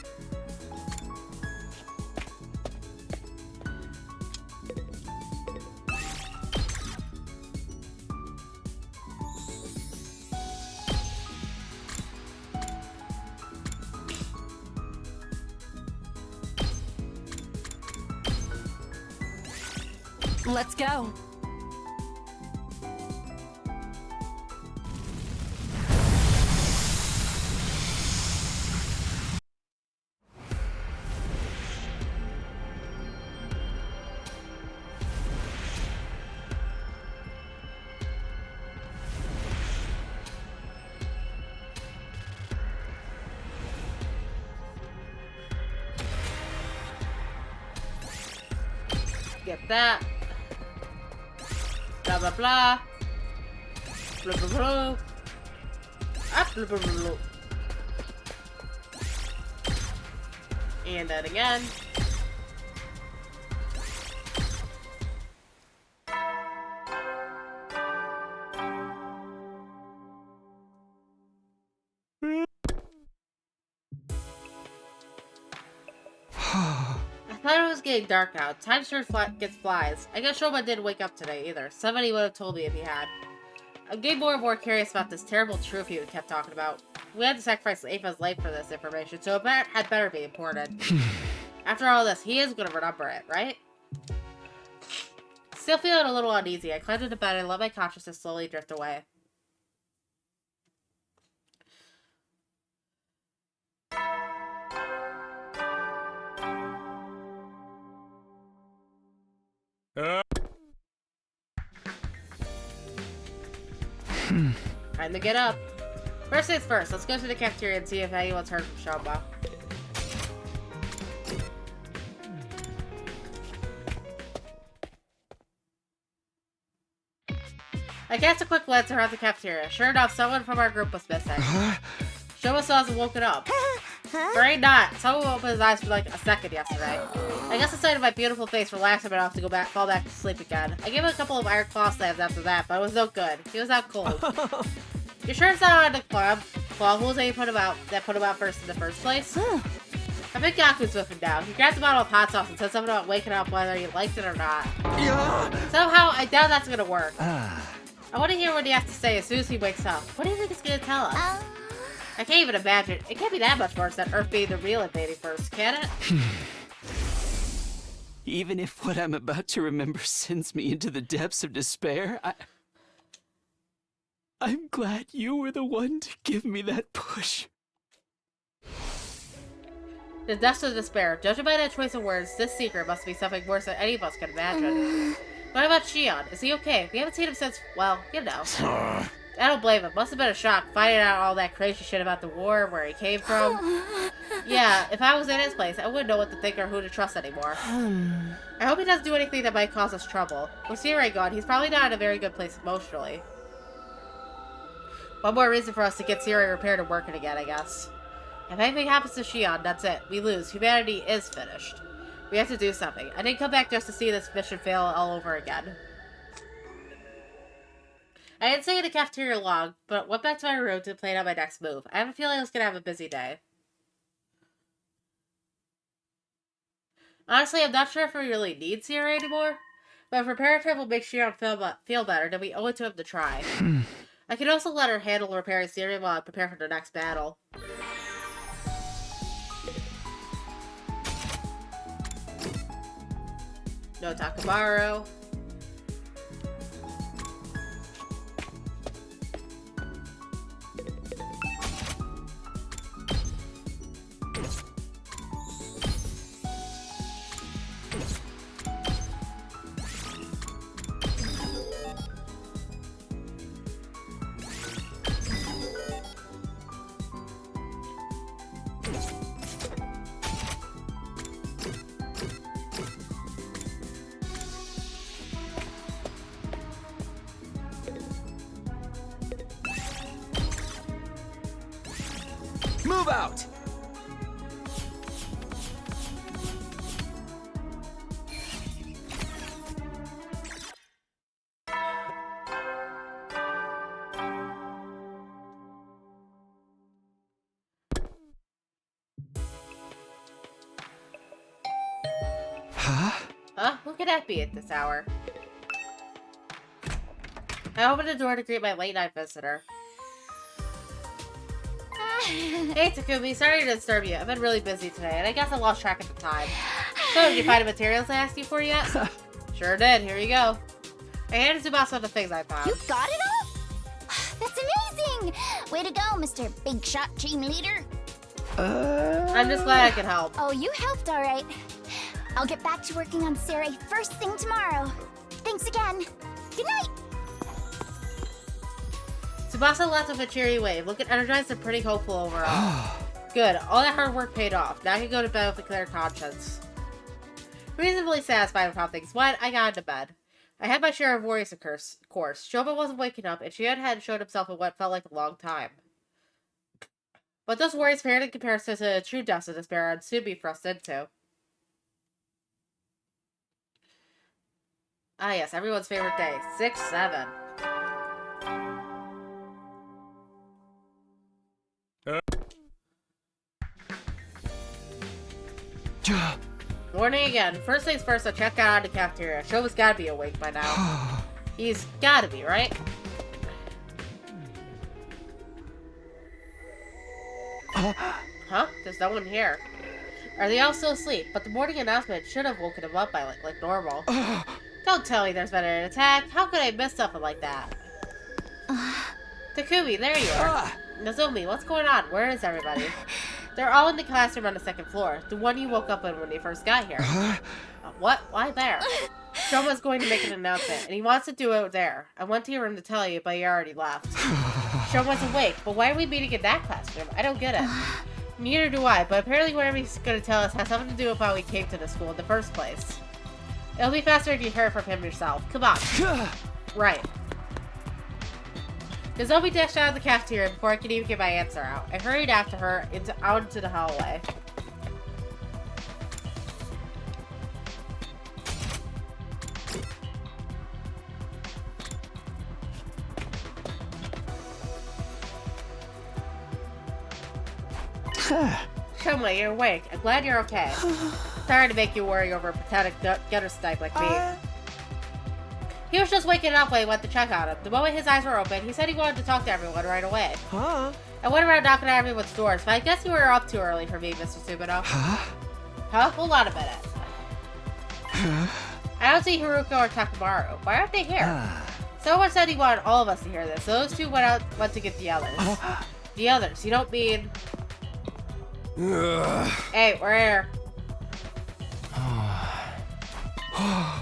Let's go. Get that. Blah blah blah. Blah blah blah. Ah, blah blah blah blah. And then again. I thought it was getting dark out. Time sure gets flies. I guess Shoma didn't wake up today either. Somebody would have told me if he had. I'm getting more and more curious about this terrible truth he kept talking about. We had to sacrifice Ava's life for this information, so it had better be important. After all this, he is going to remember it, right? Still feeling a little uneasy, I climbed into bed and let my consciousness slowly drift away. Time to get up. First things first, let's go to the cafeteria and see if anyone's heard from Shoma. I cast a quick glance around the cafeteria. Sure enough, someone from our group was missing. Shoma still hasn't woken up. Afraid not. Someone opened his eyes for like a second yesterday. I guess the sight of my beautiful face relaxed him enough to fall back to sleep again. I gave him a couple of iron claw slams after that, but it was no good. He was out cold. You sure it's not on the claw holes that put him out first in the first place? I think Gaku's with him now. He grabbed a bottle of hot sauce and said something about waking up whether he liked it or not. Somehow, I doubt that's gonna work. I want to hear what he has to say as soon as he wakes up. What do you think he's gonna tell us? I can't even imagine. It can't be that much worse than Earth being the real invading first, can it? Even if what I'm about to remember sends me into the depths of despair, I'm glad you were the one to give me that push. The depths of despair. Judging by that choice of words, this secret must be something worse than any of us can imagine. What about Shion? Is he okay? We haven't seen him since, well, you know. I don't blame him. Must have been a shock finding out all that crazy shit about the war, where he came from. Yeah, if I was in his place, I wouldn't know what to think or who to trust anymore. I hope he doesn't do anything that might cause us trouble. With Sirei gone, he's probably not in a very good place emotionally. One more reason for us to get Sirei repaired and working again, I guess. If anything happens to Shion, that's it. We lose. Humanity is finished. We have to do something. I didn't come back just to see this mission fail all over again. I didn't stay in the cafeteria long, but went back to my room to plan out my next move. I have a feeling I was going to have a busy day. Honestly, I'm not sure if we really need Sierra anymore, but if repairing him will make Shion feel better, then we owe it to him to try. I can also let her handle repairing Sierra while I prepare for the next battle. No Takamaru. Move out! Huh? Who could that be at this hour? I opened the door to greet my late-night visitor. Hey, Takumi, sorry to disturb you. I've been really busy today, and I guess I lost track of the time. So, did you find the materials I asked you for yet? Sure did. Here you go. I handed Tsubasa the things I found. You got it all? That's amazing! Way to go, Mr. Big Shot Team Leader. I'm just glad I could help. Oh, you helped all right. I'll get back to working on Sarai first thing tomorrow. Thanks again. Good night! Tsubasa left with a cheery wave, looking energized and pretty hopeful overall. Good, all that hard work paid off. Now I can go to bed with a clear conscience. Reasonably satisfied with how things went, I got into bed. I had my share of worries, of course. Shoba wasn't waking up, and Shion hadn't showed himself in what felt like a long time. But those worries paired in comparison to the true depths of despair I'd soon be thrust into. Ah yes, everyone's favorite day. 6-7. Morning again. First things first, I check out the cafeteria. Shoba's gotta be awake by now. He's gotta be, right? Huh? There's no one here. Are they all still asleep? But the morning announcement should have woken him up by like normal. Don't tell me there's been an attack. How could I miss something like that? Takumi, there you are. Nozomi, what's going on? Where is everybody? They're all in the classroom on the second floor. The one you woke up in when you first got here. What? Why there? Shoma's going to make an announcement, and he wants to do it there. I went to your room to tell you, but you already left. Shoma's awake, but why are we meeting in that classroom? I don't get it. Neither do I, but apparently whatever he's going to tell us has something to do with why we came to the school in the first place. It'll be faster if you hear from him yourself. Come on. Right. Nozomi dashed out of the cafeteria before I could even get my answer out. I hurried after her out into the hallway. Shoma, you're awake. I'm glad you're okay. Sorry to make you worry over a pathetic gutter snipe like me. He was just waking up when I went to check on him. The moment his eyes were open, he said he wanted to talk to everyone right away. I went around knocking at everyone's doors, but I guess you were up too early for me, Mr. Tsubino. Huh? Hold on a minute. I don't see Haruko or Takamaru. Why aren't they here? Someone said he wanted all of us to hear this, so those two went to get the others. The others? You don't mean... Hey, we're here.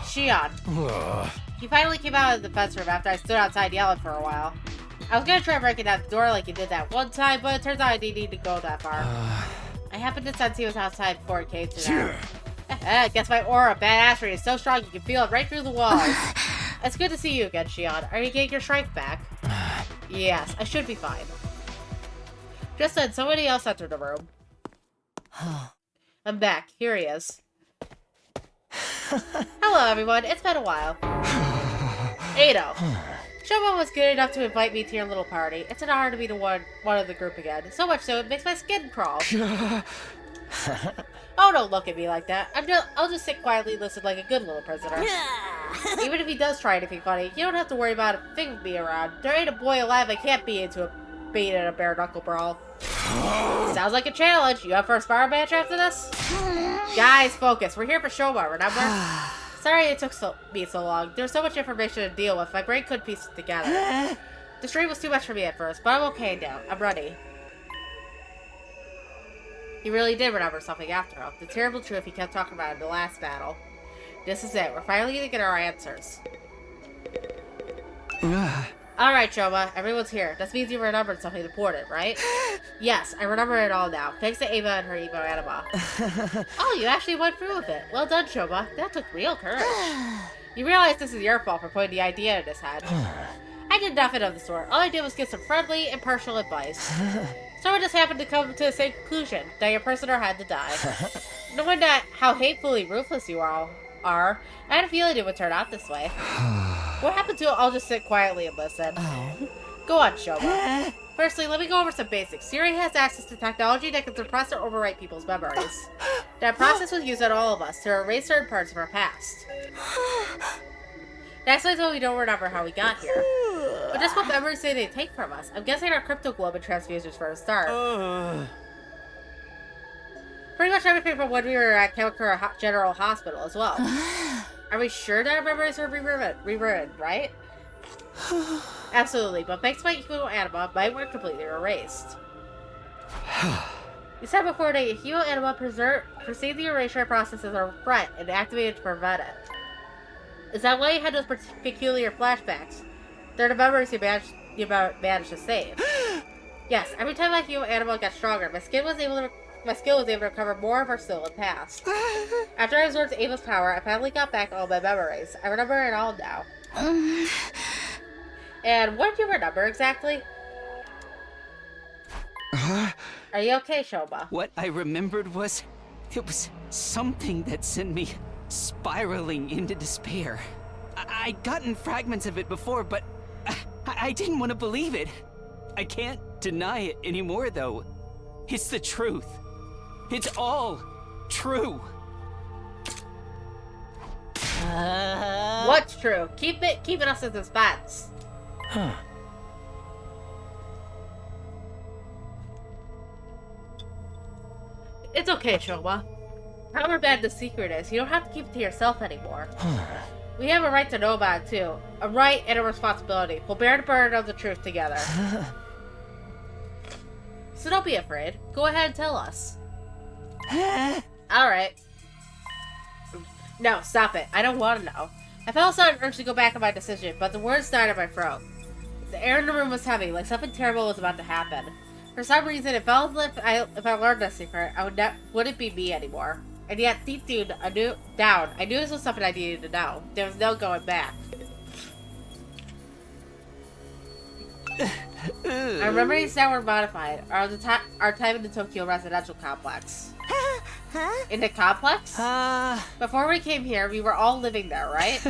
Shion. He finally came out of the defense room after I stood outside yelling for a while. I was gonna try breaking down the door like he did that one time, but it turns out I didn't need to go that far. I happened to sense he was outside before he came to that. Guess my aura, badassery, is so strong you can feel it right through the walls. It's good to see you again, Shion. Are you getting your strength back? Yes, I should be fine. Just then, somebody else entered the room. I'm back. Here he is. Hello, everyone. It's been a while. Ado. Shoma was good enough to invite me to your little party. It's an honor to be the one of the group again. So much so it makes my skin crawl. Oh, don't look at me like that. I'll just sit quietly and listen like a good little prisoner. Even if he does try anything funny, you don't have to worry about a thing with me around. There ain't a boy alive I can't be into a beat in a bare knuckle brawl. Sounds like a challenge. You up for a sparring match after this? Guys, focus. We're here for Shoma, remember? Sorry it took me so long. There's so much information to deal with. My brain couldn't piece it together. The stream was too much for me at first, but I'm okay now. I'm ready. He really did remember something after all. The terrible truth he kept talking about in the last battle. This is it. We're finally gonna get our answers. Alright, Shoma. Everyone's here. This means you remembered something important, right? Yes, I remember it all now. Thanks to Ava and her Evo Anima. Oh, you actually went through with it. Well done, Shoma. That took real courage. You realize this is your fault for putting the idea in his head. I did nothing of the sort. All I did was give some friendly, impartial advice. Someone just happened to come to the same conclusion, that your prisoner had to die. Knowing that how hatefully ruthless you all are, I had a feeling it would turn out this way. What happened to it? I'll just sit quietly and listen. Go on, Shoma. Firstly, let me go over some basics. Siri has access to technology that can suppress or overwrite people's memories. That process was used on all of us to erase certain parts of our past. That's why we don't remember how we got here. But just what memories did they take from us? I'm guessing our crypto globe and transfusers for a start. Pretty much everything from when we were at Kamakura General Hospital as well. Are we sure that our memories were rewritten, right? Absolutely, but thanks to my human anima, mine were completely erased. You said before that human anima perceived the erasure process as a threat and activated to prevent it. Is that why you had those peculiar flashbacks? They're the memories you managed to save. Yes, every time my human anima got stronger, my skill was able to recover more of our stolen past. After I absorbed Ava's power, I finally got back all my memories. I remember it all now. And what do you remember exactly? Are you okay, Shoma? What I remembered was... it was something that sent me spiraling into despair. I'd gotten fragments of it before, but I didn't want to believe it. I can't deny it anymore, though. It's the truth. It's all true. What's true? Keeping us in suspense. Huh. It's okay, Shoma. However bad the secret is, you don't have to keep it to yourself anymore. We have a right to know about it, too. A right and a responsibility. We'll bear the burden of the truth together. So don't be afraid. Go ahead and tell us. Alright. No, stop it. I don't want to know. I felt a sudden urge to go back on my decision, but the words died in my throat. The air in the room was heavy, like something terrible was about to happen. For some reason, it felt as if I learned that secret, I wouldn't be me anymore. And yet, deep down, I knew this was something I needed to know. There was no going back. Our memories now were modified. Our time in the Tokyo residential complex. In the complex? Before we came here, we were all living there, right?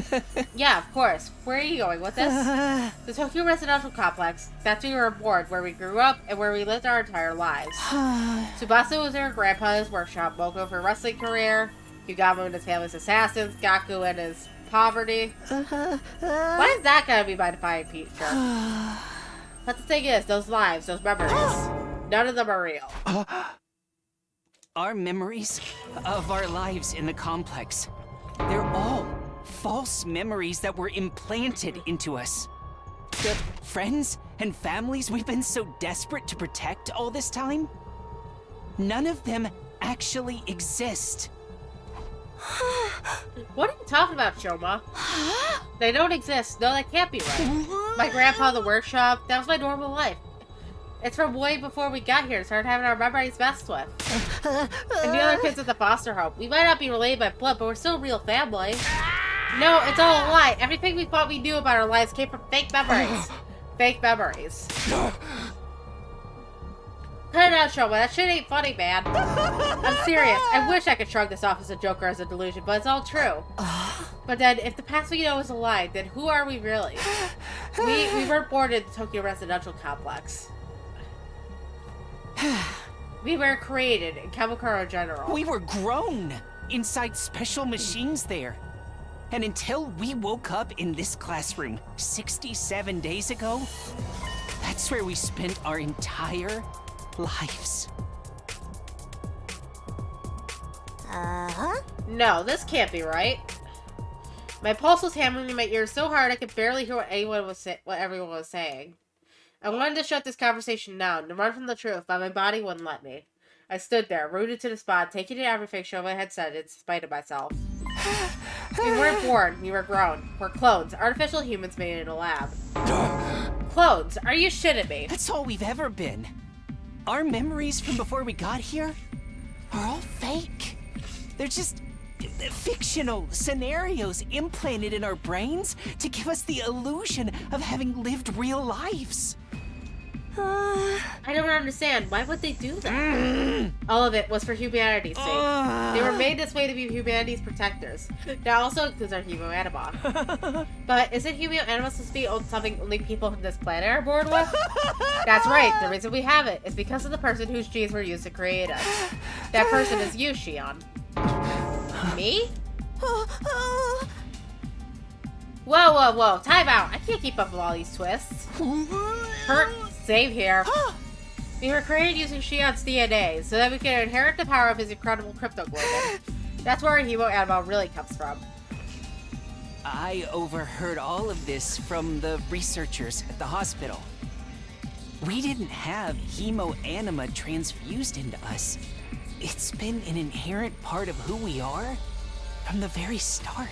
Yeah, of course. Where are you going with this? The Tokyo residential complex. That's where we were born, where we grew up, and where we lived our entire lives. Tsubasa was in her grandpa's workshop, Moko for a wrestling career, Yugamo and his family's assassins, Gaku and his poverty. Why is that gonna be my defining feature? But the thing is, those lives, those memories, none of them are real. Our memories of our lives in the complex, they're all false memories that were implanted into us. The friends and families we've been so desperate to protect all this time, none of them actually exist. What are you talking about, Shoma? They don't exist. No, that can't be right. My grandpa, the workshop, that was my normal life. It's from way before we got here and started having our memories messed with. And the other kids at the foster home. We might not be related by blood, but we're still a real family. No, it's all a lie. Everything we thought we knew about our lives came from fake memories. Fake memories. Cut it out, Shoma. That shit ain't funny, man. I'm serious. I wish I could shrug this off as a joke or as a delusion, but it's all true. But then, if the past we know is a lie, then who are we really? We weren't born in the Tokyo residential complex. We were created in Kamakura General. We were grown inside special machines there. And until we woke up in this classroom 67 days ago, that's where we spent our entire lives. No, this can't be right. My pulse was hammering in my ears so hard I could barely hear what everyone was saying. I wanted to shut this conversation down, to run from the truth, but my body wouldn't let me. I stood there, rooted to the spot, taking in everything Shoma had said in spite of myself. We weren't born, we were grown. We're clones, artificial humans made in a lab. Clones? Are you shitting me? That's all we've ever been. Our memories from before we got here are all fake. They're just fictional scenarios implanted in our brains to give us the illusion of having lived real lives. I don't understand. Why would they do that? All of it was for humanity's sake. They were made this way to be humanity's protectors. That also includes our Hemo Anima. But isn't Hemo Anima supposed to be something only people from this planet are born with? That's right. The reason we have it is because of the person whose genes were used to create us. That person is you, Shion. Me? Whoa, whoa, whoa. Time out. I can't keep up with all these twists. Hurt. Save here. We were created using Shion's DNA so that we can inherit the power of his incredible cryptoglobin. That's where our Hemo Anima really comes from. I overheard all of this from the researchers at the hospital. We didn't have Hemo Anima transfused into us. It's been an inherent part of who we are from the very start.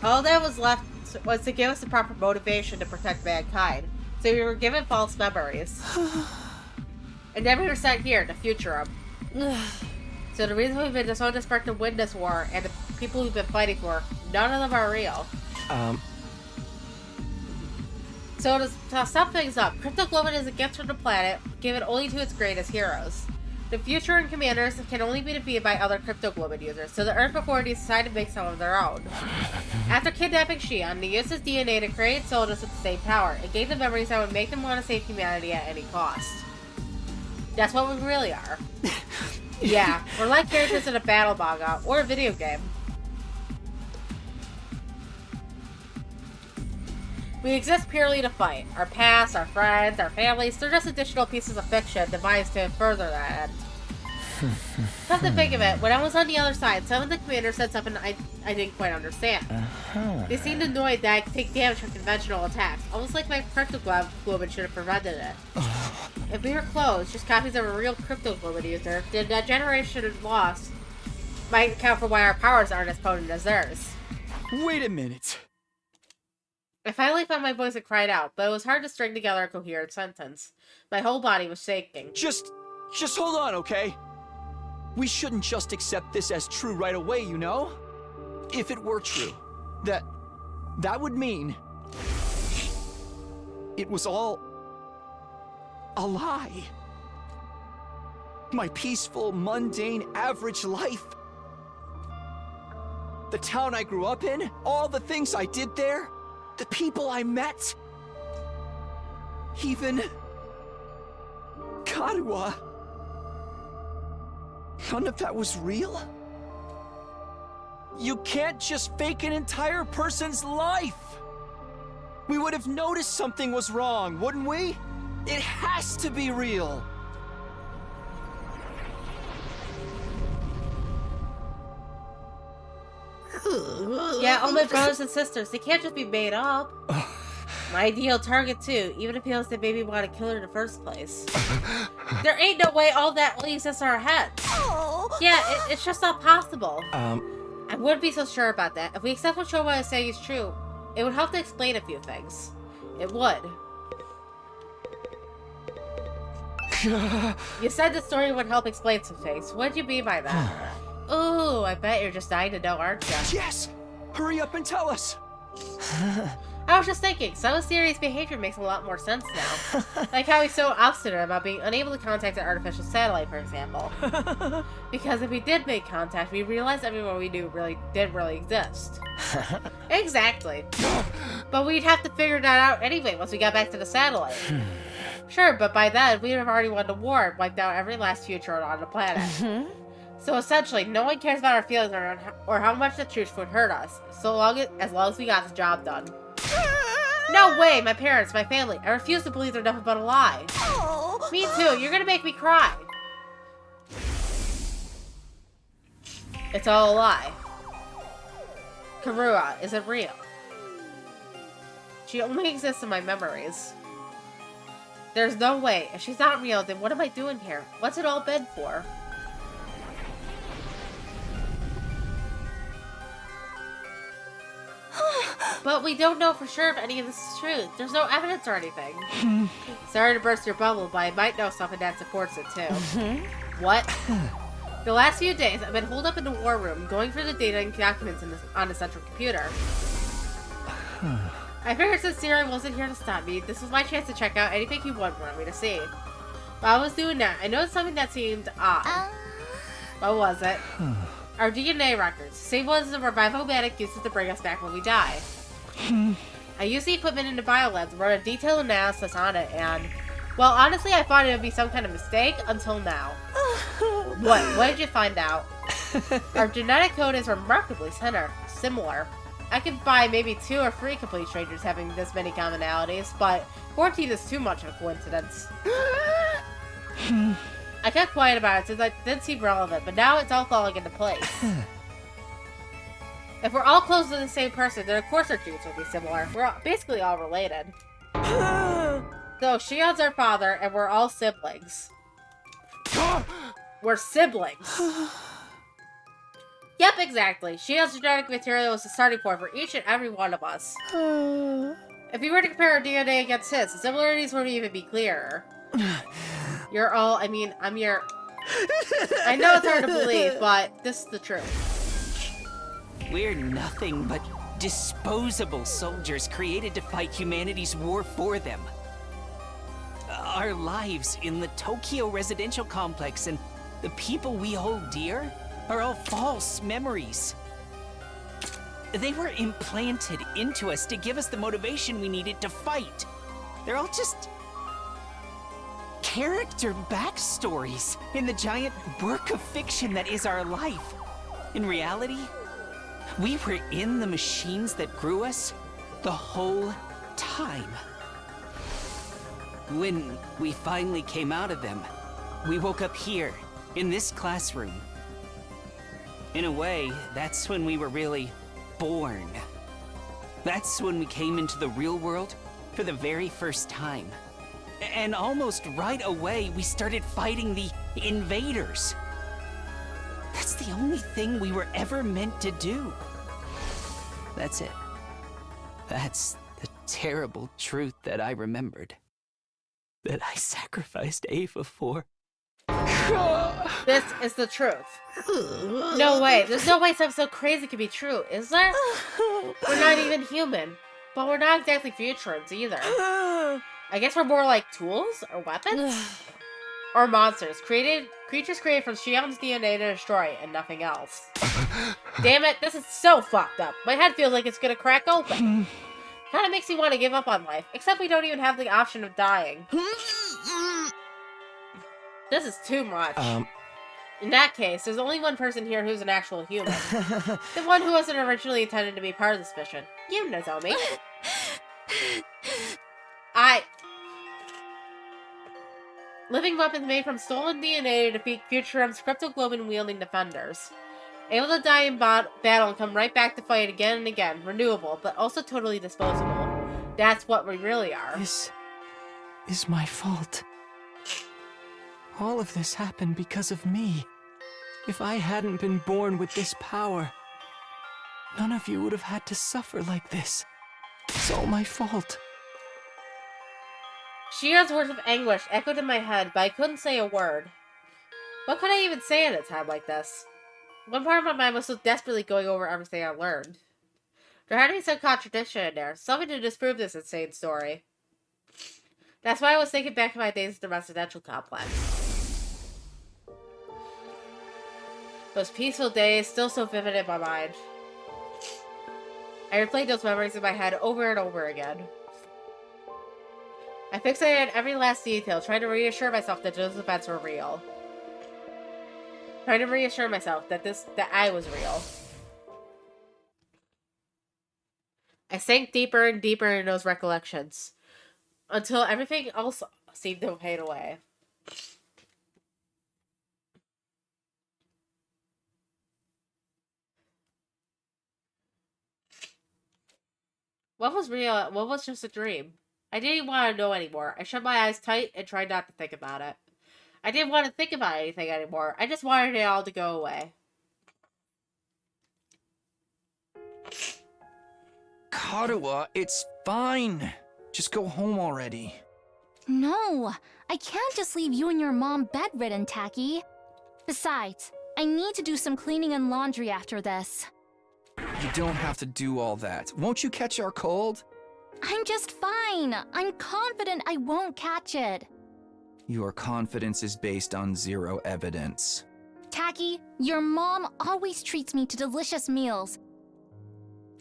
All that was left was to give us the proper motivation to protect mankind, so we were given false memories. And then we were sent here to future them. So the reason we've been so desperate to win this war, and the people we've been fighting for, none of them are real. So to sum things up, cryptoglobin is a gift from the planet, given only to its greatest heroes. The Futuran commanders can only be defeated by other cryptoglobin users, so the Earth authorities decided to make some of their own. After kidnapping Shion, they used his DNA to create soldiers with the same power, and gave them memories that would make them want to save humanity at any cost. That's what we really are. Yeah, we're like characters in a battle manga, or a video game. We exist purely to fight. Our past, our friends, our families, they're just additional pieces of fiction devised to further that end. Come to think of it, when I was on the other side, some of the commanders said something I didn't quite understand. They seemed annoyed that I could take damage from conventional attacks, almost like my cryptoglobin should have prevented it. If we were close, just copies of a real cryptoglobin user, then that generation lost might account for why our powers aren't as potent as theirs. Wait a minute. I finally found my voice and cried out, but it was hard to string together a coherent sentence. My whole body was shaking. Just hold on, okay? We shouldn't just accept this as true right away, you know? If it were true, that would mean it was all a lie. My peaceful, mundane, average life. The town I grew up in, all the things I did there, the people I met, even Karuha. None of that was real? You can't just fake an entire person's life! We would have noticed something was wrong, wouldn't we? It has to be real! Yeah, all my brothers and sisters, they can't just be made up. My ideal target too, even if he else that made me want to kill her in the first place. There ain't no way all that only exists in our heads. Yeah, it's just not possible. I wouldn't be so sure about that. If we accept what Shoma is saying is true, it would help to explain a few things. It would. You said the story would help explain some things. What did you mean by that? Ooh, I bet you're just dying to know, aren't you? Yes! Hurry up and tell us! I was just thinking, some of Siri's behavior makes a lot more sense now. Like how he's so obstinate about being unable to contact an artificial satellite, for example. Because if we did make contact, we realized everyone we knew didn't really exist. Exactly. But we'd have to figure that out anyway once we got back to the satellite. Sure, but by then, we'd have already won the war and wiped out every last future on the planet. So essentially, no one cares about our feelings or how much the truth would hurt us, as long as we got the job done. No way! My parents, my family, I refuse to believe they're nothing but a lie. Me too, you're gonna make me cry. It's all a lie. Karuha isn't real. She only exists in my memories. There's no way. If she's not real, then what am I doing here? What's it all been for? But we don't know for sure if any of this is true. There's no evidence or anything. Sorry to burst your bubble, but I might know something that supports it too. What? The last few days, I've been holed up in the war room, going through the data and documents on the central computer. I figured since Siri wasn't here to stop me, this was my chance to check out anything he would want me to see. While I was doing that, I noticed something that seemed odd. What was it? Our DNA records. Same ones the Revivomatic uses to bring us back when we die. I used the equipment in the biolabs and wrote a detailed analysis on it, and... well, honestly, I thought it would be some kind of mistake until now. What did you find out? Our genetic code is remarkably similar. I could buy maybe 2 or 3 complete strangers having this many commonalities, but 14 is too much of a coincidence. I kept quiet about it since it didn't seem relevant, but now it's all falling into place. If we're all close to the same person, then of course our genes will be similar. We're basically all related. So, Shion's our father, and we're all siblings. We're siblings. Yep, exactly. Shion's genetic material is the starting point for each and every one of us. If we were to compare our DNA against his, the similarities wouldn't even be clearer. You're all, I mean, I'm your... I know it's hard to believe, but this is the truth. We're nothing but disposable soldiers created to fight humanity's war for them. Our lives in the Tokyo residential complex and the people we hold dear are all false memories. They were implanted into us to give us the motivation we needed to fight. They're all just character backstories in the giant work of fiction that is our life. In reality, we were in the machines that grew us the whole time. When we finally came out of them, we woke up here, in this classroom. In a way, that's when we were really born. That's when we came into the real world for the very first time. And almost right away, we started fighting the invaders. That's the only thing we were ever meant to do. That's it. That's the terrible truth that I remembered. That I sacrificed Ava for. This is the truth. No way. There's no way something so crazy could be true, is there? We're not even human. But we're not exactly Futurans either. I guess we're more like tools or weapons? Or monsters. Creatures created from Shion's DNA to destroy and nothing else. Damn it, this is so fucked up. My head feels like it's gonna crack open. Kinda makes me want to give up on life, except we don't even have the option of dying. This is too much. In that case, there's only one person here who's an actual human. The one who wasn't originally intended to be part of this mission. You, Nozomi. Living weapons made from stolen DNA to defeat Futurum's cryptoglobin-wielding defenders. Able to die in battle and come right back to fight again and again. Renewable, but also totally disposable. That's what we really are. This is my fault. All of this happened because of me. If I hadn't been born with this power, none of you would have had to suffer like this. It's all my fault. Shion's words of anguish echoed in my head, but I couldn't say a word. What could I even say at a time like this? One part of my mind was so desperately going over everything I learned. There had to be some contradiction in there, something to disprove this insane story. That's why I was thinking back to my days at the residential complex. Those peaceful days, still so vivid in my mind. I replayed those memories in my head over and over again. I fixated on every last detail, trying to reassure myself that those events were real. Trying to reassure myself that I was real. I sank deeper and deeper in those recollections, until everything else seemed to fade away. What was real? What was just a dream? I didn't want to know anymore. I shut my eyes tight and tried not to think about it. I didn't want to think about anything anymore. I just wanted it all to go away. Karuha, it's fine. Just go home already. No, I can't just leave you and your mom bedridden, Taki. Besides, I need to do some cleaning and laundry after this. You don't have to do all that. Won't you catch our cold? I'm just fine. I'm confident I won't catch it. Your confidence is based on zero evidence. Tacky, your mom always treats me to delicious meals.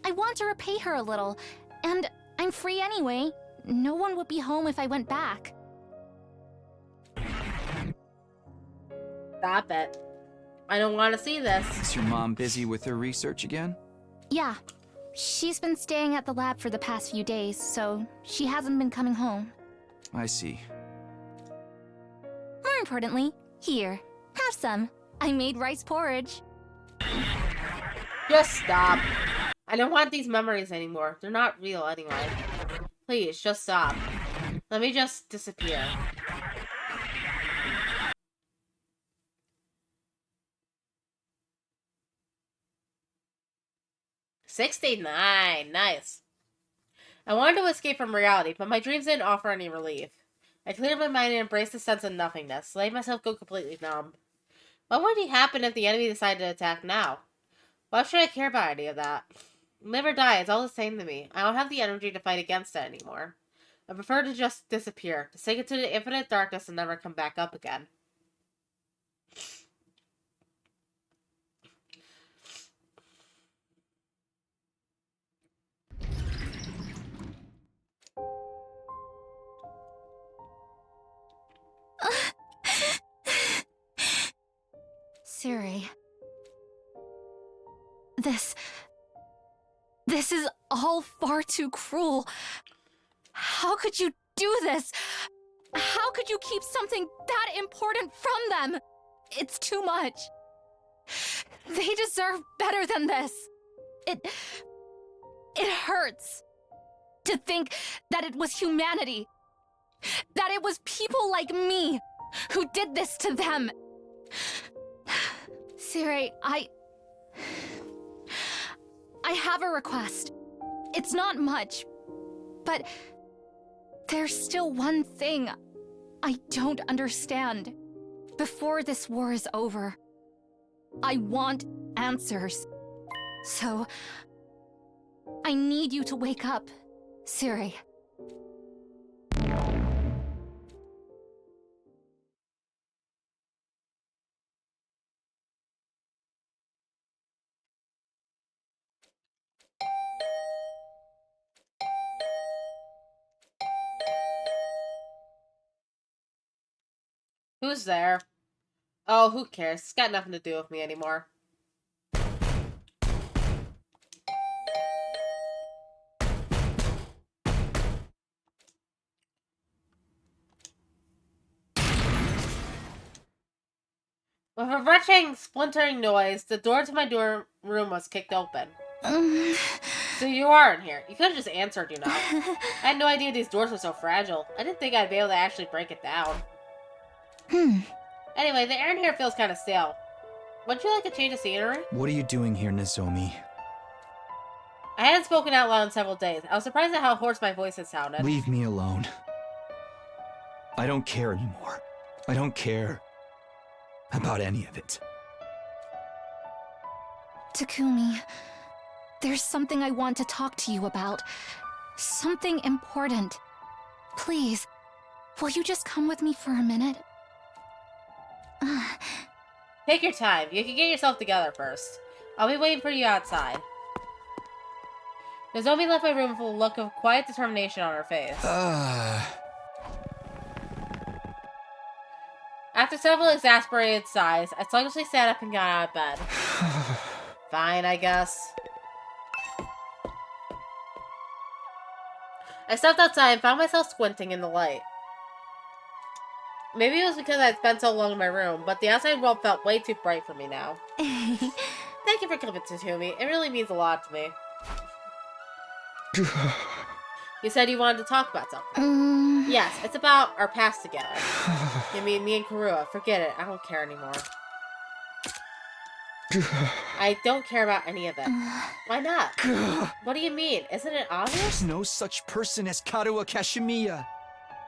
I want to repay her a little, and I'm free anyway. No one would be home if I went back. Stop it. I don't want to see this. Is your mom busy with her research again? Yeah. She's been staying at the lab for the past few days, so she hasn't been coming home. I see. More importantly, here, have some. I made rice porridge. Just stop. I don't want these memories anymore. They're not real anyway. Please, just stop. Let me just disappear. $69. Nice. I wanted to escape from reality, but my dreams didn't offer any relief. I cleared my mind and embraced the sense of nothingness, letting myself go completely numb. What would happen if the enemy decided to attack now? Why should I care about any of that? Live or die, it's all the same to me. I don't have the energy to fight against it anymore. I prefer to just disappear, to sink into the infinite darkness and never come back up again. Siri. This is all far too cruel. How could you do this? How could you keep something that important from them? It's too much. They deserve better than this. It hurts to think that it was humanity, that it was people like me who did this to them. Siri, I have a request. It's not much, but there's still one thing I don't understand. Before this war is over, I want answers. So, I need you to wake up, Siri. Who's there? Oh, who cares? It's got nothing to do with me anymore. With a retching, splintering noise, the door to my dorm room was kicked open. So you are in here. You could have just answered, you know. I had no idea these doors were so fragile. I didn't think I'd be able to actually break it down. Anyway, the air in here feels kind of stale. Wouldn't you like a change of scenery? What are you doing here, Nozomi? I hadn't spoken out loud in several days. I was surprised at how hoarse my voice had sounded. Leave me alone. I don't care anymore. I don't care about any of it. Takumi, there's something I want to talk to you about. Something important. Please, will you just come with me for a minute? Take your time. You can get yourself together first. I'll be waiting for you outside. Nozomi left my room with a look of quiet determination on her face. After several exasperated sighs, I sluggishly sat up and got out of bed. Fine, I guess. I stepped outside and found myself squinting in the light. Maybe it was because I'd spent so long in my room, but the outside world felt way too bright for me now. Thank you for coming to me. It really means a lot to me. You said you wanted to talk about something. Yes, it's about our past together. You mean me and Karua. Forget it. I don't care anymore. I don't care about any of it. Why not? What do you mean? Isn't it obvious? There's no such person as Karua Kashimiya.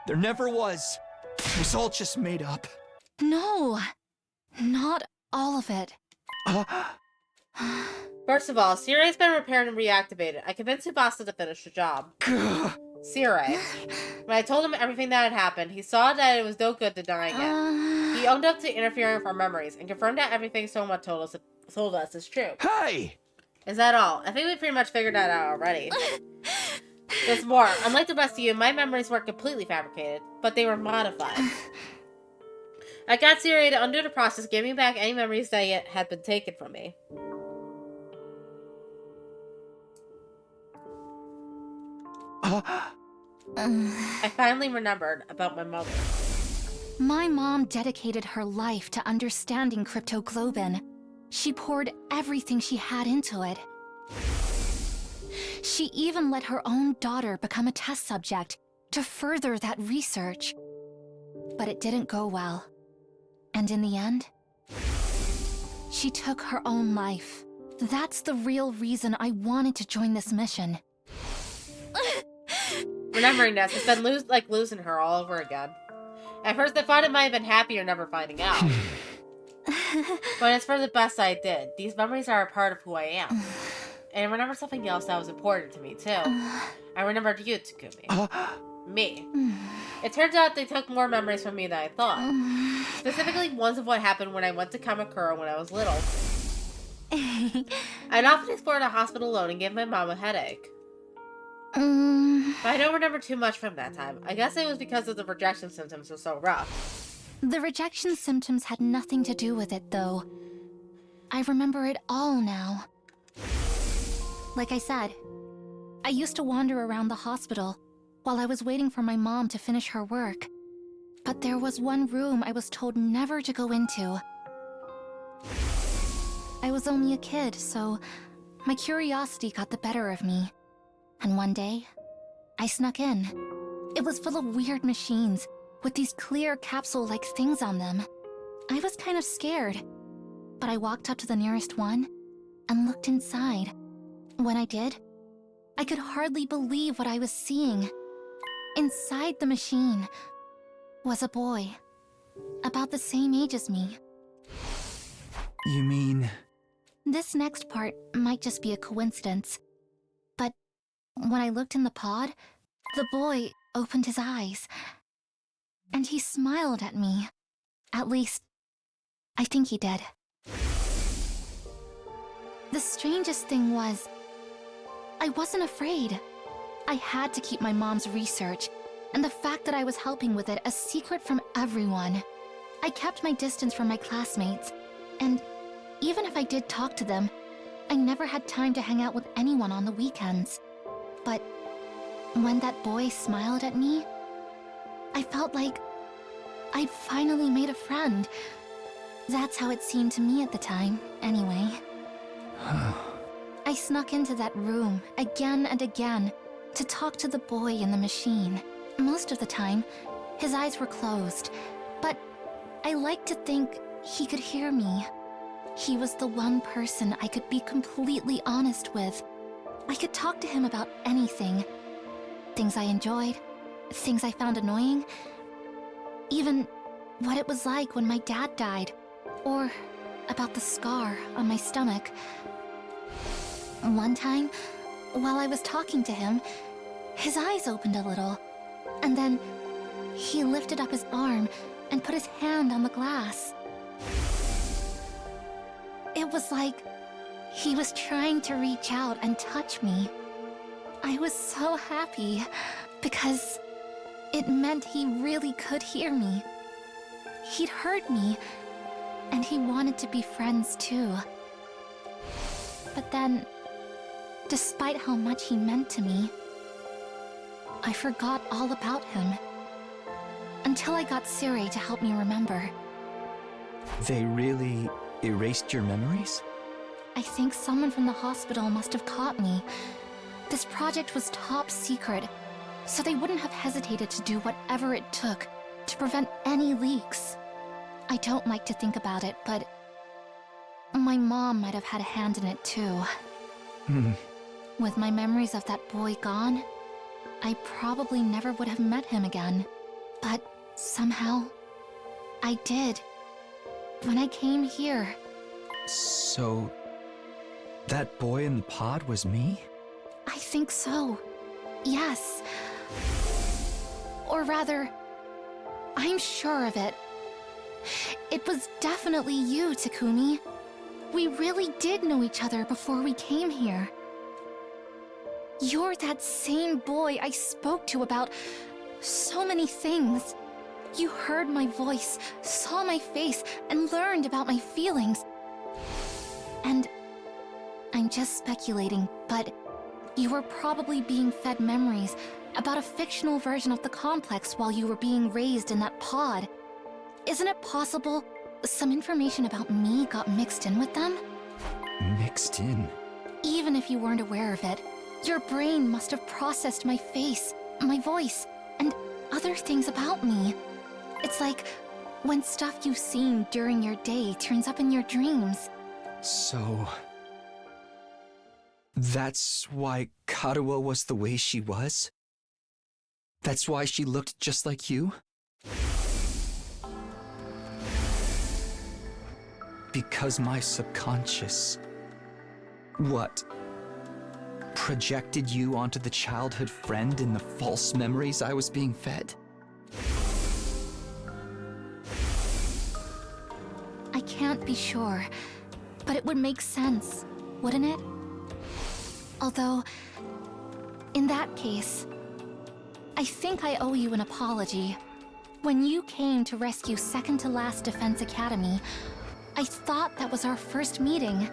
There never was. It was all just made up. No, not all of it. First of all, Sirai's been repaired and reactivated. I convinced Tsubasa to finish the job. Sirai. When I told him everything that had happened, he saw that it was no good denying it. He owned up to interfering with our memories and confirmed that everything someone told us is true. Hey! Is that all? I think we pretty much figured that out already. There's more. Unlike the rest of you, my memories weren't completely fabricated, but they were modified. I got Sirai to undo the process, giving back any memories that had been taken from me. I finally remembered about my mother. My mom dedicated her life to understanding cryptoglobin. She poured everything she had into it. She even let her own daughter become a test subject to further that research. But it didn't go well. And in the end, she took her own life. That's the real reason I wanted to join this mission. Remembering this, it's been losing her all over again. At first I thought it might have been happier never finding out. But it's for the best I did. These memories are a part of who I am. And I remember something else that was important to me, too. I remembered you, Takumi. Me. It turns out they took more memories from me than I thought. Specifically, ones of what happened when I went to Kamakura when I was little. I'd often explore the hospital alone and give my mom a headache. But I don't remember too much from that time. I guess it was because of the rejection symptoms were so rough. The rejection symptoms had nothing to do with it, though. I remember it all now. Like I said, I used to wander around the hospital while I was waiting for my mom to finish her work. But there was one room I was told never to go into. I was only a kid, so my curiosity got the better of me. And one day, I snuck in. It was full of weird machines with these clear capsule-like things on them. I was kind of scared, but I walked up to the nearest one and looked inside. When I did, I could hardly believe what I was seeing. Inside the machine was a boy, about the same age as me. You mean... This next part might just be a coincidence, but when I looked in the pod, the boy opened his eyes, and he smiled at me. At least, I think he did. The strangest thing was, I wasn't afraid. I had to keep my mom's research, and the fact that I was helping with it a secret from everyone. I kept my distance from my classmates, and even if I did talk to them, I never had time to hang out with anyone on the weekends. But when that boy smiled at me, I felt like I'd finally made a friend. That's how it seemed to me at the time, anyway. I snuck into that room again and again to talk to the boy in the machine. Most of the time, his eyes were closed, but I liked to think he could hear me. He was the one person I could be completely honest with. I could talk to him about anything. Things I enjoyed, things I found annoying, even what it was like when my dad died, or about the scar on my stomach. One time, while I was talking to him, his eyes opened a little, and then he lifted up his arm and put his hand on the glass. It was like he was trying to reach out and touch me. I was so happy because it meant he really could hear me. He'd heard me, and he wanted to be friends too. But then, despite how much he meant to me, I forgot all about him. Until I got Siri to help me remember. They really erased your memories? I think someone from the hospital must have caught me. This project was top secret, so they wouldn't have hesitated to do whatever it took to prevent any leaks. I don't like to think about it, but my mom might have had a hand in it too. With my memories of that boy gone, I probably never would have met him again. But somehow, I did. When I came here. So, That boy in the pod was me? I think so. Yes. Or rather, I'm sure of it. It was definitely you, Takumi. We really did know each other before we came here. You're that same boy I spoke to about so many things. You heard my voice, saw my face, and learned about my feelings. And I'm just speculating, but you were probably being fed memories about a fictional version of the complex while you were being raised in that pod. Isn't it possible some information about me got mixed in with them? Mixed in? Even if you weren't aware of it, your brain must have processed my face, my voice, and other things about me. It's like when stuff you've seen during your day turns up in your dreams. So... that's why Karuo was the way she was? That's why she looked just like you? Because my subconscious... what? Projected you onto the childhood friend in the false memories I was being fed? I can't be sure, but it would make sense, wouldn't it? Although, in that case, I think I owe you an apology. When you came to rescue Second to Last Defense Academy, I thought that was our first meeting.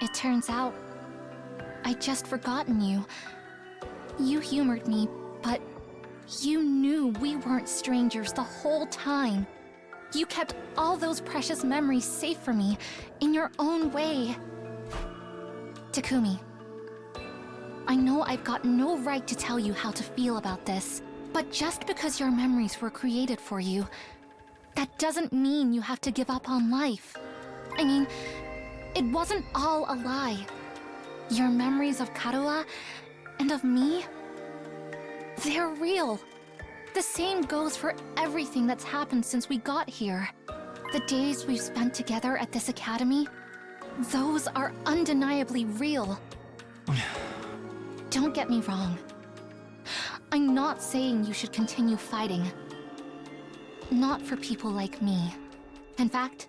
It turns out, I'd just forgotten you. You humored me, but you knew we weren't strangers the whole time. You kept all those precious memories safe for me, in your own way. Takumi, I know I've got no right to tell you how to feel about this, but just because your memories were created for you, that doesn't mean you have to give up on life. I mean, it wasn't all a lie. Your memories of Karuo and of me, they're real. The same goes for everything that's happened since we got here. The days we've spent together at this academy, those are undeniably real. Don't get me wrong. I'm not saying you should continue fighting. Not for people like me. In fact,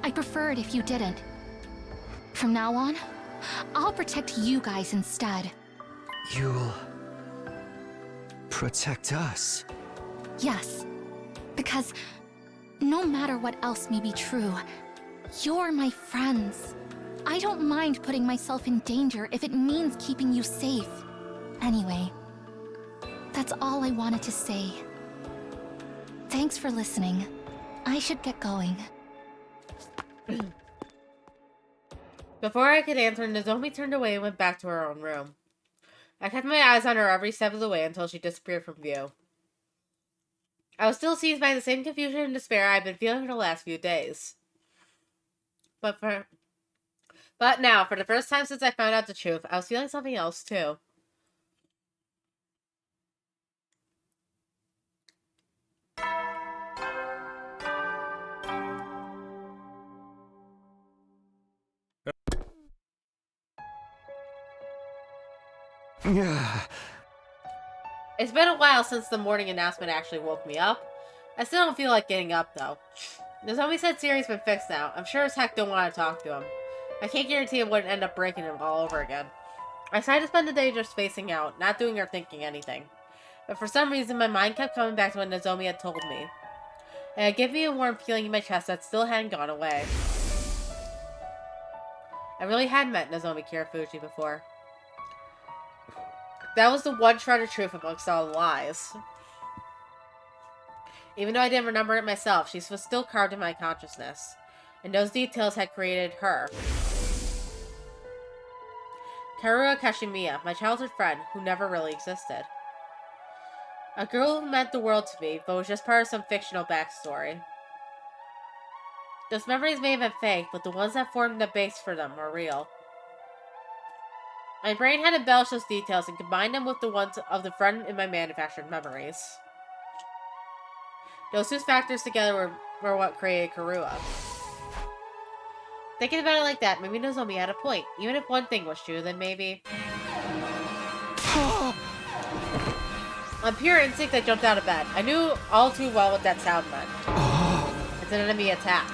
I prefer it if you didn't. From now on, I'll protect you guys instead. You'll... protect us? Yes, because no matter what else may be true, you're my friends. I don't mind putting myself in danger if it means keeping you safe. Anyway, that's all I wanted to say. Thanks for listening. I should get going. Before I could answer, Nozomi turned away and went back to her own room. I kept my eyes on her every step of the way until she disappeared from view. I was still seized by the same confusion and despair I've been feeling for the last few days. But now, for the first time since I found out the truth, I was feeling something else too. It's been a while since the morning announcement actually woke me up. I still don't feel like getting up, though. Nozomi said Siri's been fixed now. I'm sure as heck don't want to talk to him. I can't guarantee it wouldn't end up breaking him all over again. I decided to spend the day just spacing out, not doing or thinking anything. But for some reason, my mind kept coming back to what Nozomi had told me. And it gave me a warm feeling in my chest that still hadn't gone away. I really hadn't met Nozomi Kirafuji before. That was the one shred of truth amongst all the lies. Even though I didn't remember it myself, she was still carved in my consciousness. And those details had created her. Karuo Kashimiya, my childhood friend, who never really existed. A girl who meant the world to me, but was just part of some fictional backstory. Those memories may have been fake, but the ones that formed the base for them were real. My brain had embellished those details and combined them with the ones of the friend in my manufactured memories. Those two factors together were what created Karuo. Thinking about it like that, maybe Nozomi had a point. Even if one thing was true, then maybe... On pure instinct, I jumped out of bed. I knew all too well what that sound meant. It's an enemy attack.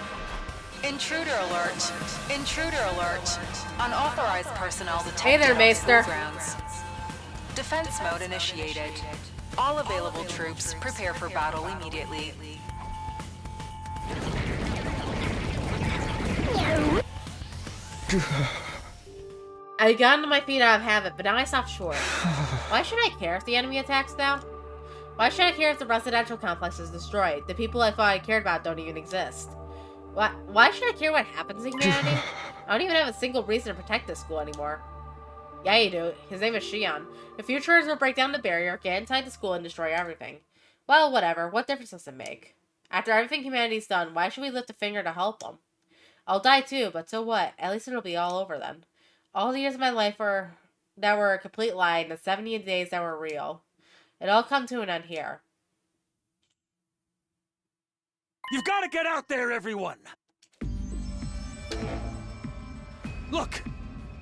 Intruder alert. Intruder alert. Unauthorized personnel detected Hey there, on Maester. school grounds. Defense mode initiated. All available troops prepare for battle immediately. I got onto my feet out of habit, but now I stopped short. Why should I care if the enemy attacks now? Why should I care if the residential complex is destroyed? The people I thought I cared about don't even exist. Why should I care what happens in humanity? I don't even have a single reason to protect this school anymore. Yeah, you do. His name is Shion. The Futurers will break down the barrier, get inside the school, and destroy everything. Well, whatever. What difference does it make? After everything humanity's done, why should we lift a finger to help them? I'll die too, but so what? At least it'll be all over then. All the years of my life that were a complete lie, and the 70 days that were real. It all come to an end here. You've got to get out there, everyone! Look,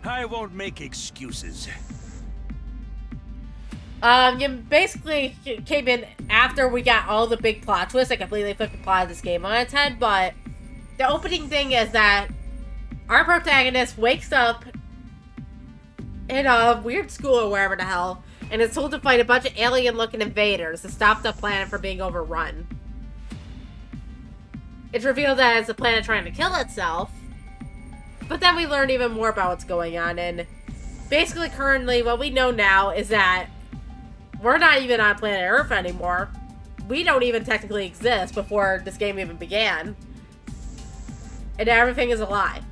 I won't make excuses. You basically came in after we got all the big plot twists that completely flipped the plot of this game on its head, but the opening thing is that our protagonist wakes up in a weird school or wherever the hell, and is told to fight a bunch of alien-looking invaders to stop the planet from being overrun. It's revealed that it's the planet trying to kill itself, but then we learn even more about what's going on, and basically currently what we know now is that we're not even on planet Earth anymore. We don't even technically exist before this game even began. And everything is a lie.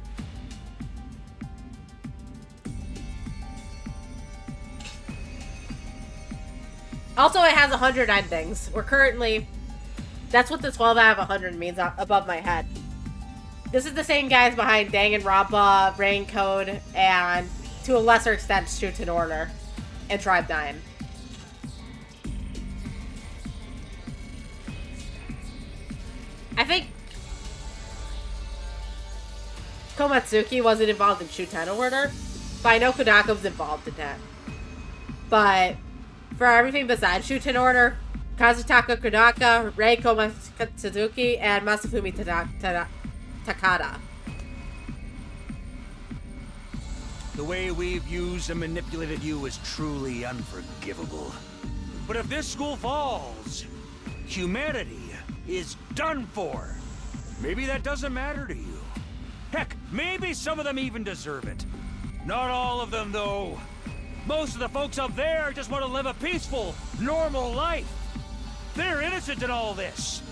Also, it has 100 endings. We're currently... That's what the 12 out of 100 means above my head. This is the same guys behind Danganronpa, Rain Code, and to a lesser extent, Shoots in Order, and Tribe 9. I think Komatsuki wasn't involved in Shoots in Order, but I know Kodaka was involved in that. But for everything besides Shoots in Order, Kazutaka Kodaka, Rei Komatsuki, and Masafumi Takada. The way we've used and manipulated you is truly unforgivable. But if this school falls, humanity is done for. Maybe that doesn't matter to you. Heck, maybe some of them even deserve it. Not all of them, though. Most of the folks up there just want to live a peaceful, normal life. They're innocent in all this.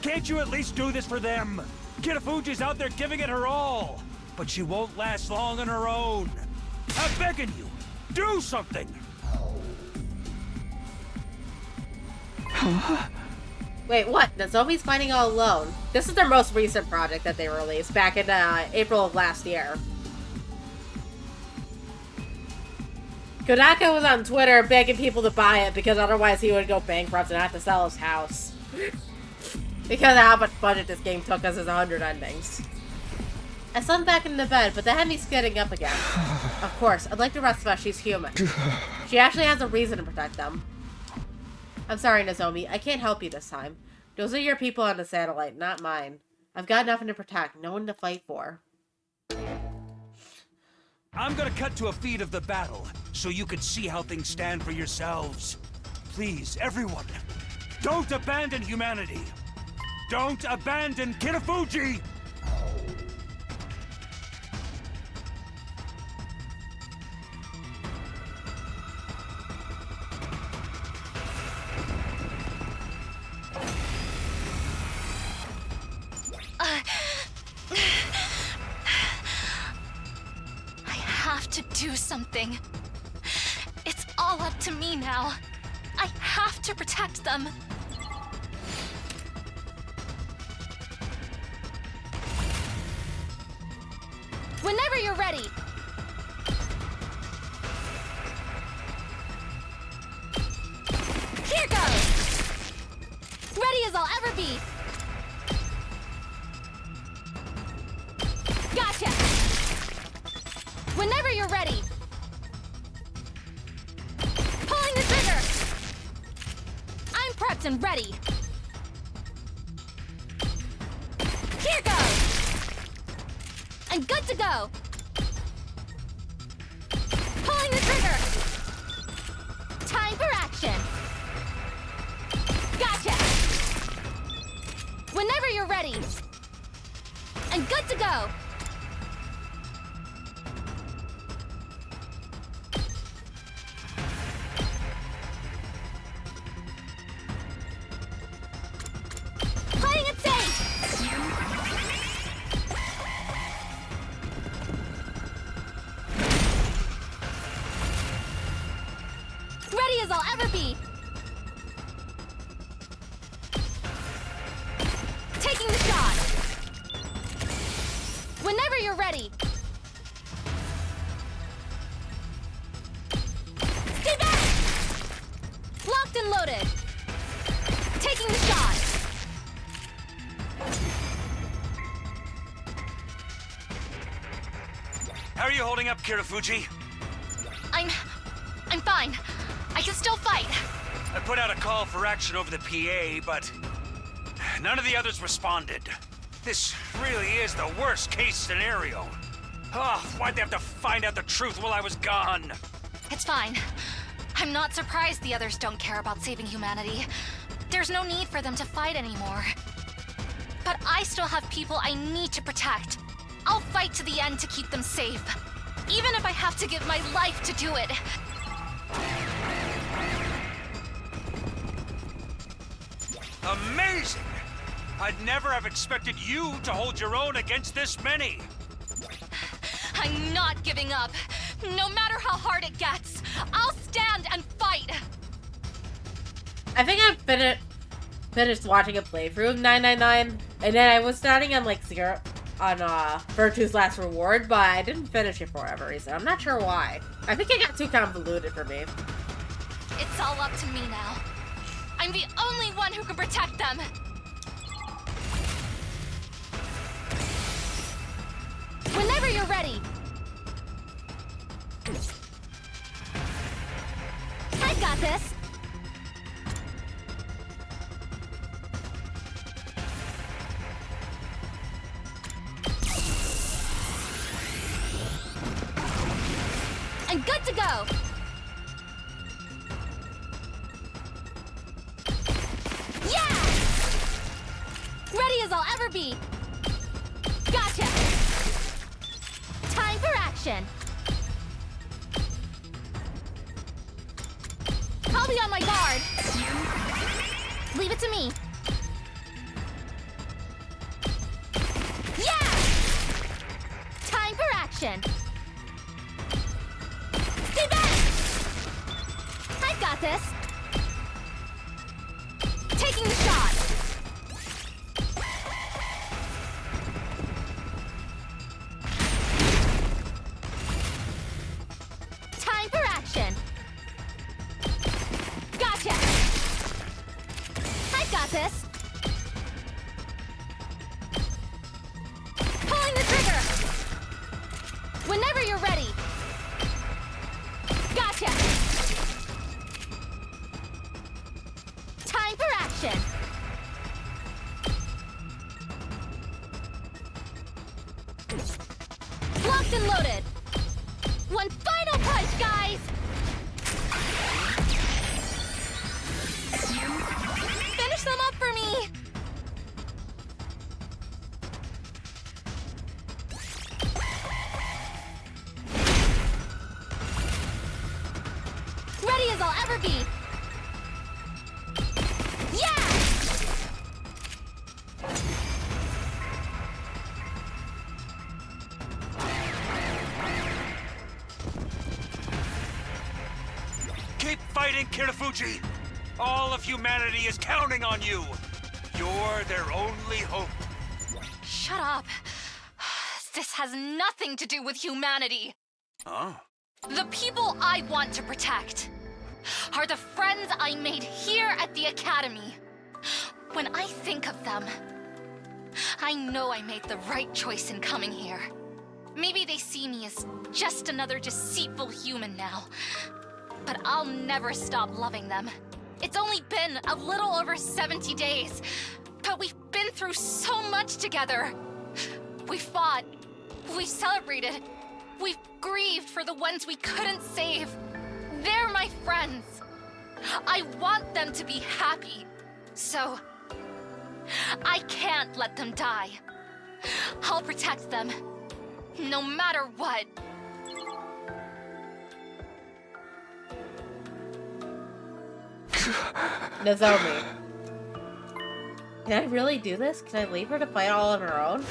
Can't you at least do this for them? Kitafuji's out there giving it her all, but she won't last long on her own. I'm begging you, do something! Wait, what? Nozomi's fighting all alone. This is their most recent project that they released back in April of last year. Kodaka was on Twitter begging people to buy it because otherwise he would go bankrupt and have to sell his house. Because of how much budget this game took us as 100 endings. I slumped back into bed, but that had me getting up again. Of course, unlike the rest of us, she's human. She actually has a reason to protect them. I'm sorry, Nozomi. I can't help you this time. Those are your people on the satellite, not mine. I've got nothing to protect, no one to fight for. I'm gonna cut to a feed of the battle, so you can see how things stand for yourselves. Please, everyone, don't abandon humanity. Don't abandon Kitafuji! I have to do something. It's all up to me now. I have to protect them. Whenever you're ready. Here goes! Ready as I'll ever be. Gotcha! and ready. Here goes! I'm good to go! Pulling the trigger! Time for action! Gotcha! Whenever you're ready! I'm good to go! Playing it safe! Ready as I'll ever be! Taking the shot! Whenever you're ready! Stay back! Locked and loaded! Taking the shot! How are you holding up, Kirafuji? I'm fine. I can still fight. I put out a call for action over the PA, but none of the others responded. This really is the worst case scenario. Oh, why'd they have to find out the truth while I was gone? It's fine. I'm not surprised the others don't care about saving humanity. There's no need for them to fight anymore. But I still have people I need to protect. I'll fight to the end to keep them safe. Even if I have to give my life to do it. Amazing! I'd never have expected you to hold your own against this many. I'm not giving up. No matter how hard it gets, I'll stand and fight. I think I finished watching a playthrough of 999, and then I was starting on like Zero on Virtue's Last Reward, but I didn't finish it for whatever reason. I'm not sure why. I think it got too convoluted for me. It's all up to me now. I'm the only one who can protect them. Whenever you're ready! I got this! I'm good to go! Yeah! Ready as I'll ever be! Gotcha! Time for action! I'll be on my guard! Leave it to me! Yeah! Time for action! Stay back! I've got this! Taking the shot! Time for action! Gotcha! I've got this! Pulling the trigger! Whenever you're ready! Gotcha! Time for action! Locked and loaded! One final punch, guys! Finish them up for me! Ready as I'll ever be! Yeah! Keep fighting, Kirafuji! All of humanity is counting on you! You're their only hope. Shut up. This has nothing to do with humanity. Huh? The people I want to protect are the friends I made here at the Academy. When I think of them, I know I made the right choice in coming here. Maybe they see me as just another deceitful human now, but I'll never stop loving them. It's only been a little over 70 days, but we've been through so much together. We fought, we celebrated, we've grieved for the ones we couldn't save. They're my friends. I want them to be happy, so I can't let them die. I'll protect them, no matter what. Nozomi. Can I really do this? Can I leave her to fight all on her own?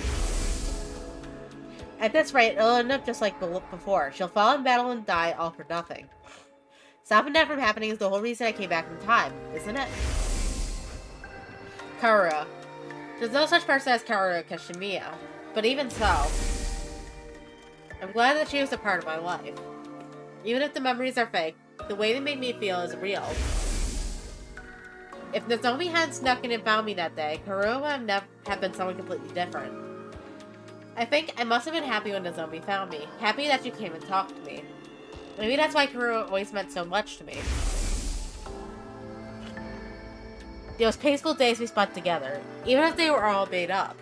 At this rate, it'll end up just like before. She'll fall in battle and die all for nothing. Stopping that from happening is the whole reason I came back in time, isn't it? Karura. There's no such person as Karura Kashimiya, but even so, I'm glad that she was a part of my life. Even if the memories are fake, the way they made me feel is real. If Nozomi hadn't snuck in and found me that day, Karura would have been someone completely different. I think I must have been happy when Nozomi found me, happy that she came and talked to me. Maybe that's why Karura always meant so much to me. Those peaceful days we spent together, even if they were all made up.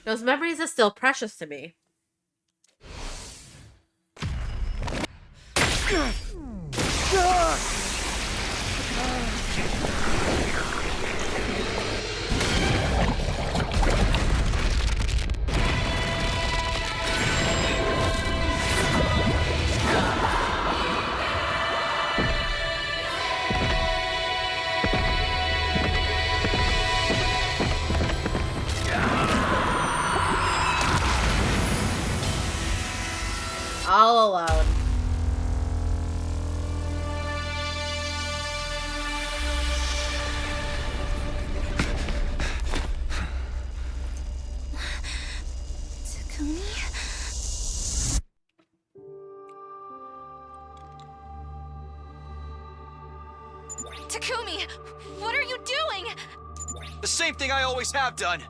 Those memories are still precious to me. All alone. Takumi, what are you doing? The same thing I always have done.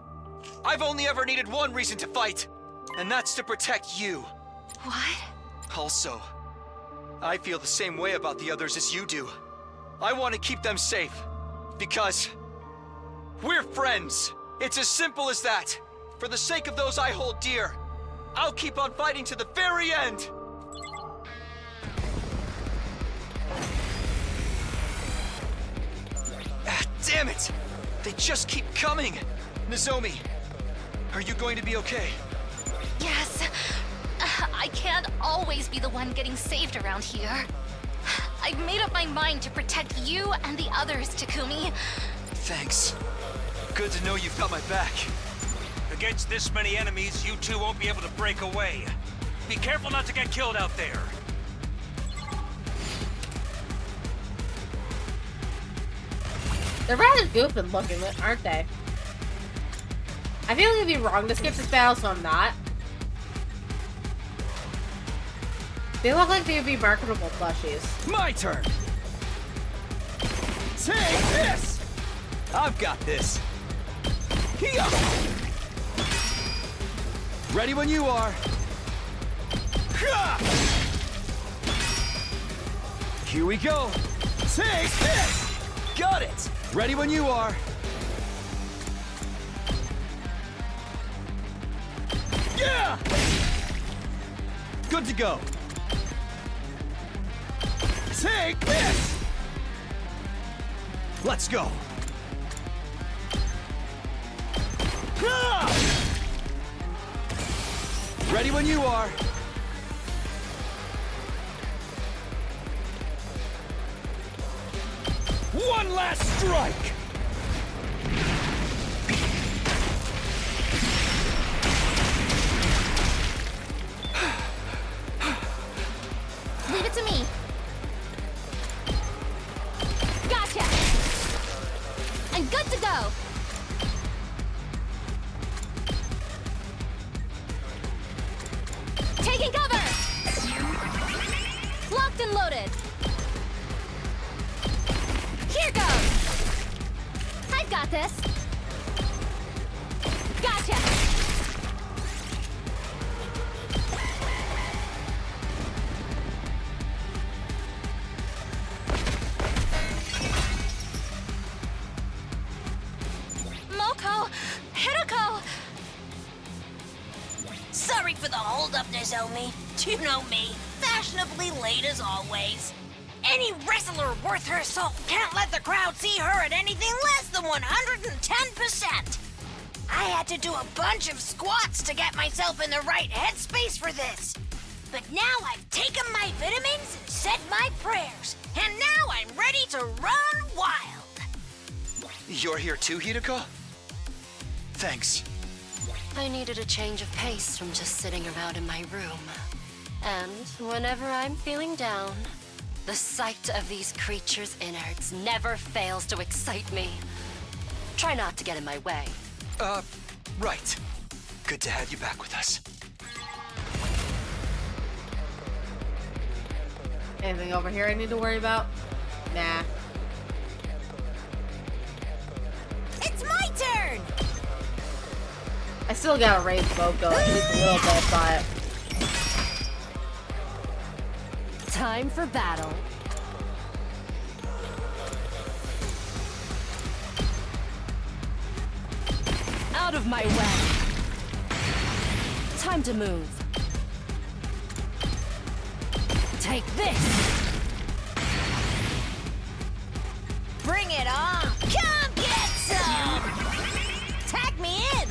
I've only ever needed one reason to fight, and that's to protect you. What? Also, I feel the same way about the others as you do. I want to keep them safe, because we're friends. It's as simple as that. For the sake of those I hold dear, I'll keep on fighting to the very end. Damn it! They just keep coming! Nozomi, are you going to be okay? Yes. I can't always be the one getting saved around here. I've made up my mind to protect you and the others, Takumi. Thanks. Good to know you've got my back. Against this many enemies, you two won't be able to break away. Be careful not to get killed out there. They're rather goofy looking, aren't they? I feel like it'd be wrong to skip this battle, so I'm not. They look like they would be marketable plushies. My turn! Take this! I've got this. Here! Ready when you are. Here we go. Take this! Got it! Ready when you are. Yeah! Good to go. Take this! Let's go. Ready when you are. One last strike! Leave it to me. Gotcha! I'm good to go! Taking cover! Locked and loaded! Here goes! I've got this! Gotcha! Sorry for the holdup, Nozomi. You know me, fashionably late as always. Any wrestler worth her salt can't let the crowd see her at anything less than 110%. I had to do a bunch of squats to get myself in the right headspace for this. But now I've taken my vitamins and said my prayers, and now I'm ready to run wild. You're here too, Hideko? Thanks. I needed a change of pace from just sitting around in my room. And whenever I'm feeling down, the sight of these creatures' innards never fails to excite me. Try not to get in my way. Right. Good to have you back with us. Anything over here I need to worry about? Nah. It's my turn! I still gotta raise Boko at least a little bit, but... Time for battle. Out of my way. Time to move. Take this! Bring it on! Come get some! Tag me in!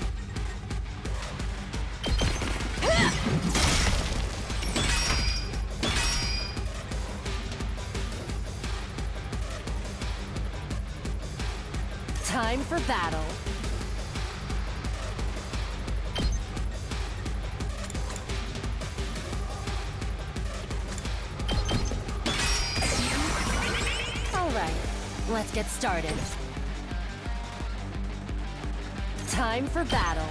Time for battle. All right, let's get started. Time for battle.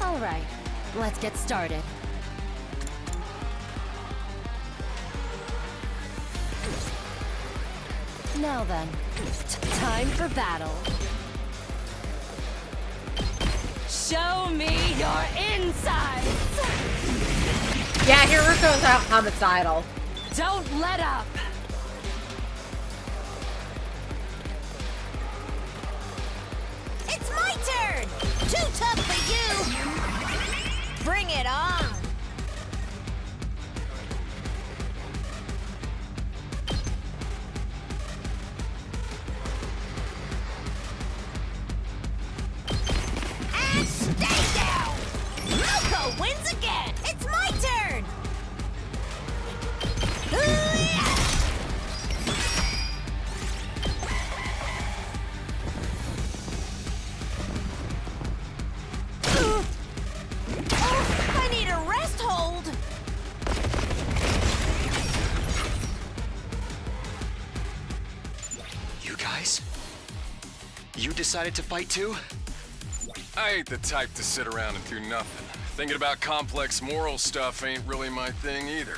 All right, let's get started. Now then, time for battle. Show me your insides! Yeah, Hiruko's out homicidal. Don't let up! It's my turn! Too tough for you! Bring it on! And stay down! Moko wins again! It's my turn! I need a rest hold! You guys? You decided to fight too? I ain't the type to sit around and do nothing. Thinking about complex moral stuff ain't really my thing either.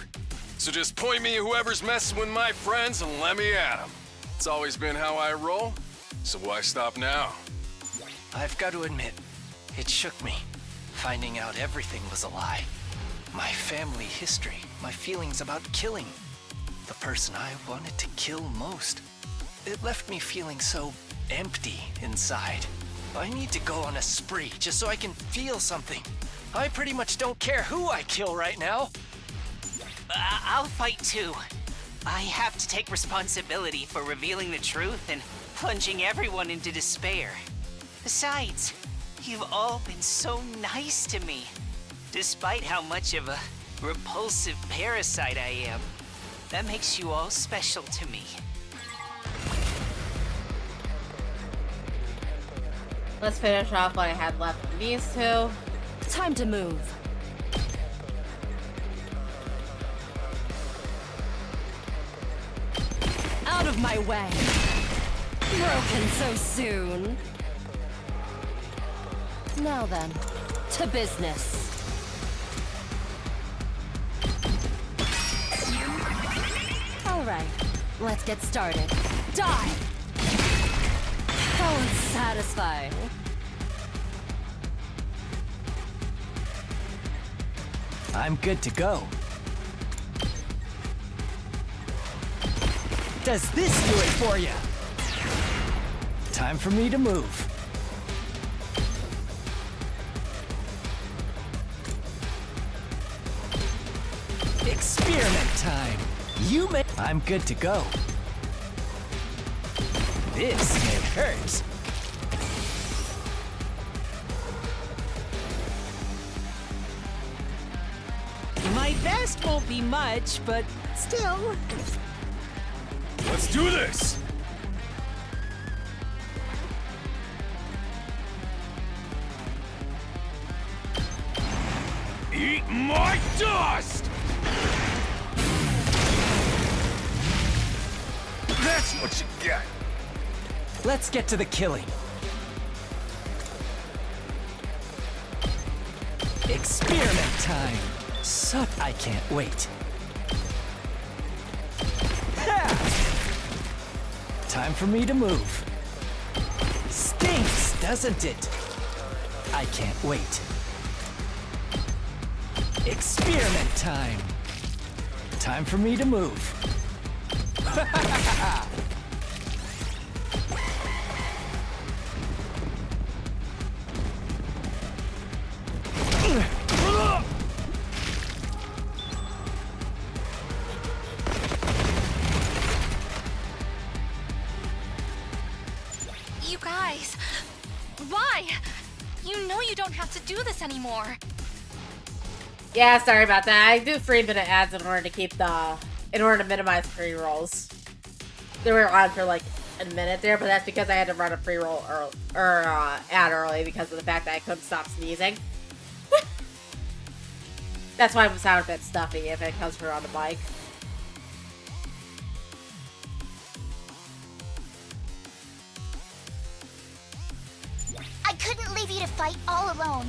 So just point me at whoever's messing with my friends and let me at them. It's always been how I roll, so why stop now? I've got to admit, it shook me, finding out everything was a lie. My family history, my feelings about killing. The person I wanted to kill most. It left me feeling so empty inside. I need to go on a spree just so I can feel something. I pretty much don't care who I kill right now. I'll fight too. I have to take responsibility for revealing the truth and plunging everyone into despair. Besides, you've all been so nice to me. Despite how much of a repulsive parasite I am, that makes you all special to me. Let's finish off what I had left of these two. Time to move. Out of my way. Broken so soon. Now then, to business. All right, let's get started. Die! How unsatisfying. I'm good to go. Does this do it for you? Time for me to move. Experiment time. I'm good to go. This may hurt. My best won't be much, but still. Let's do this! Eat my dust! That's what you get! Let's get to the killing. Experiment time. I can't wait. Time for me to move. Stinks, doesn't it? I can't wait. Experiment time. Time for me to move. You guys, why? You know you don't have to do this anymore. Yeah, sorry about that. I do 3-minute ads in order to minimize pre-rolls. They were on for like a minute there, but that's because I had to run a pre-roll ad early because of the fact that I couldn't stop sneezing. That's why I'm sound a bit stuffy if it comes from on the mic. I couldn't leave you to fight all alone.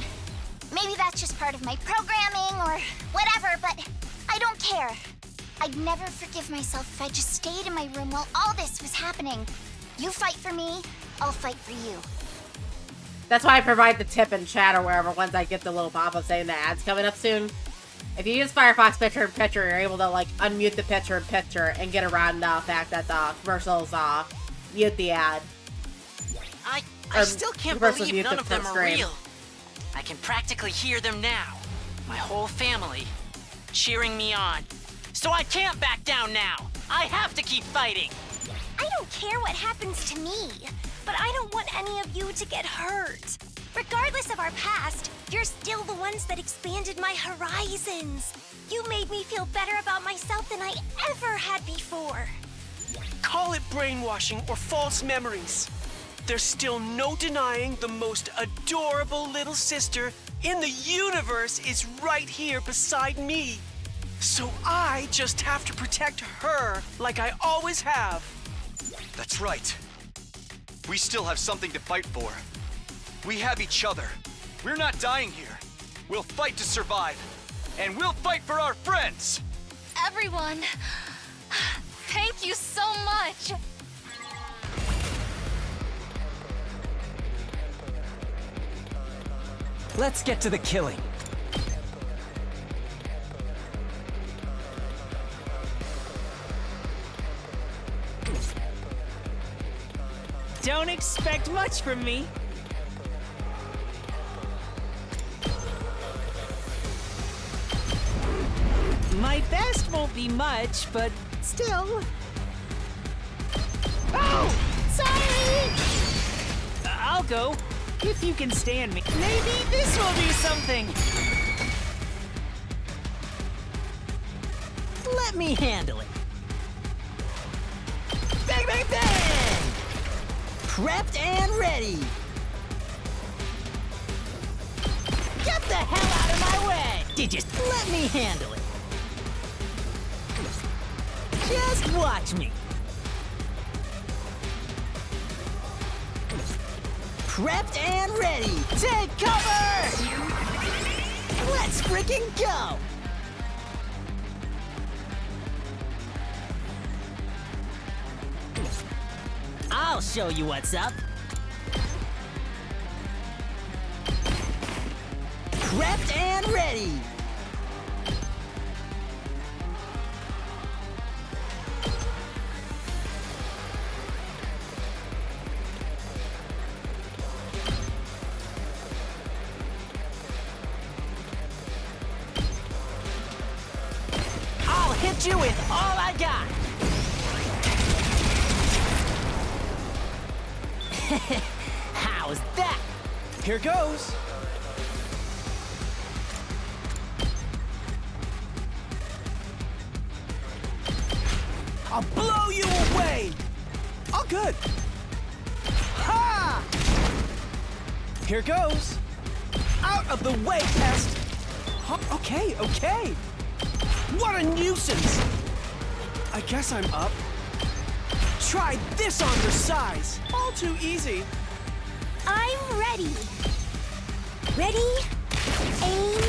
Maybe that's just part of my programming or whatever, but I don't care. I'd never forgive myself if I just stayed in my room while all this was happening. You fight for me, I'll fight for you. That's why I provide the tip in chat or wherever once I get the little pop-up saying the ad's coming up soon. If you use Firefox Picture-in-Picture, you're able to like unmute the picture-in-picture and get around the fact that the commercials mute the ad. I still can't believe none of them are real. I can practically hear them now. My whole family cheering me on. So I can't back down now. I have to keep fighting. I don't care what happens to me, but I don't want any of you to get hurt. Regardless of our past, you're still the ones that expanded my horizons. You made me feel better about myself than I ever had before. Call it brainwashing or false memories. There's still no denying the most adorable little sister in the universe is right here beside me. So I just have to protect her like I always have. That's right. We still have something to fight for. We have each other. We're not dying here. We'll fight to survive. And we'll fight for our friends! Everyone, thank you so much. Let's get to the killing. Don't expect much from me. My best won't be much, but still. Oh! Sorry! I'll go, if you can stand me. Maybe this will do something. Let me handle it. Bang, bang, bang! Prepped and ready. Get the hell out of my way! Just let me handle it. Just watch me. Prepped and ready. Take cover! Let's freaking go! I'll show you what's up. Prepped and ready. hit you with all I got. How's that? Here goes. I'll blow you away. All good. Ha! Here goes. Out of the way, pest. Huh? Okay, okay. What a nuisance. I guess I'm up. Try this on your size. All too easy. I'm ready. Ready? Aim.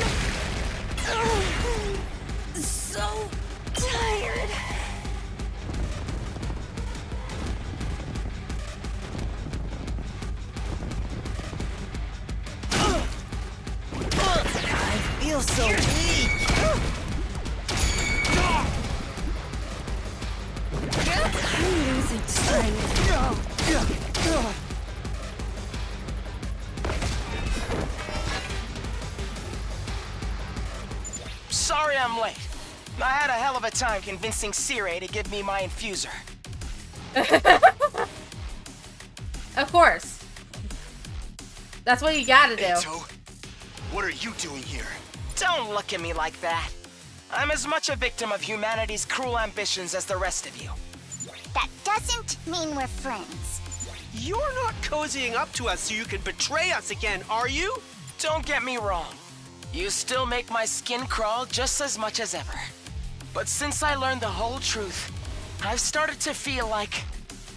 So tired. I feel so weak. I'm losing strength. Sorry I'm late. I had a hell of a time convincing Sirei to give me my infuser. Of course. That's what you gotta do. Eito, what are you doing here? Don't look at me like that. I'm as much a victim of humanity's cruel ambitions as the rest of you. That doesn't mean we're friends. You're not cozying up to us so you can betray us again, are you? Don't get me wrong. You still make my skin crawl just as much as ever. But since I learned the whole truth, I've started to feel like...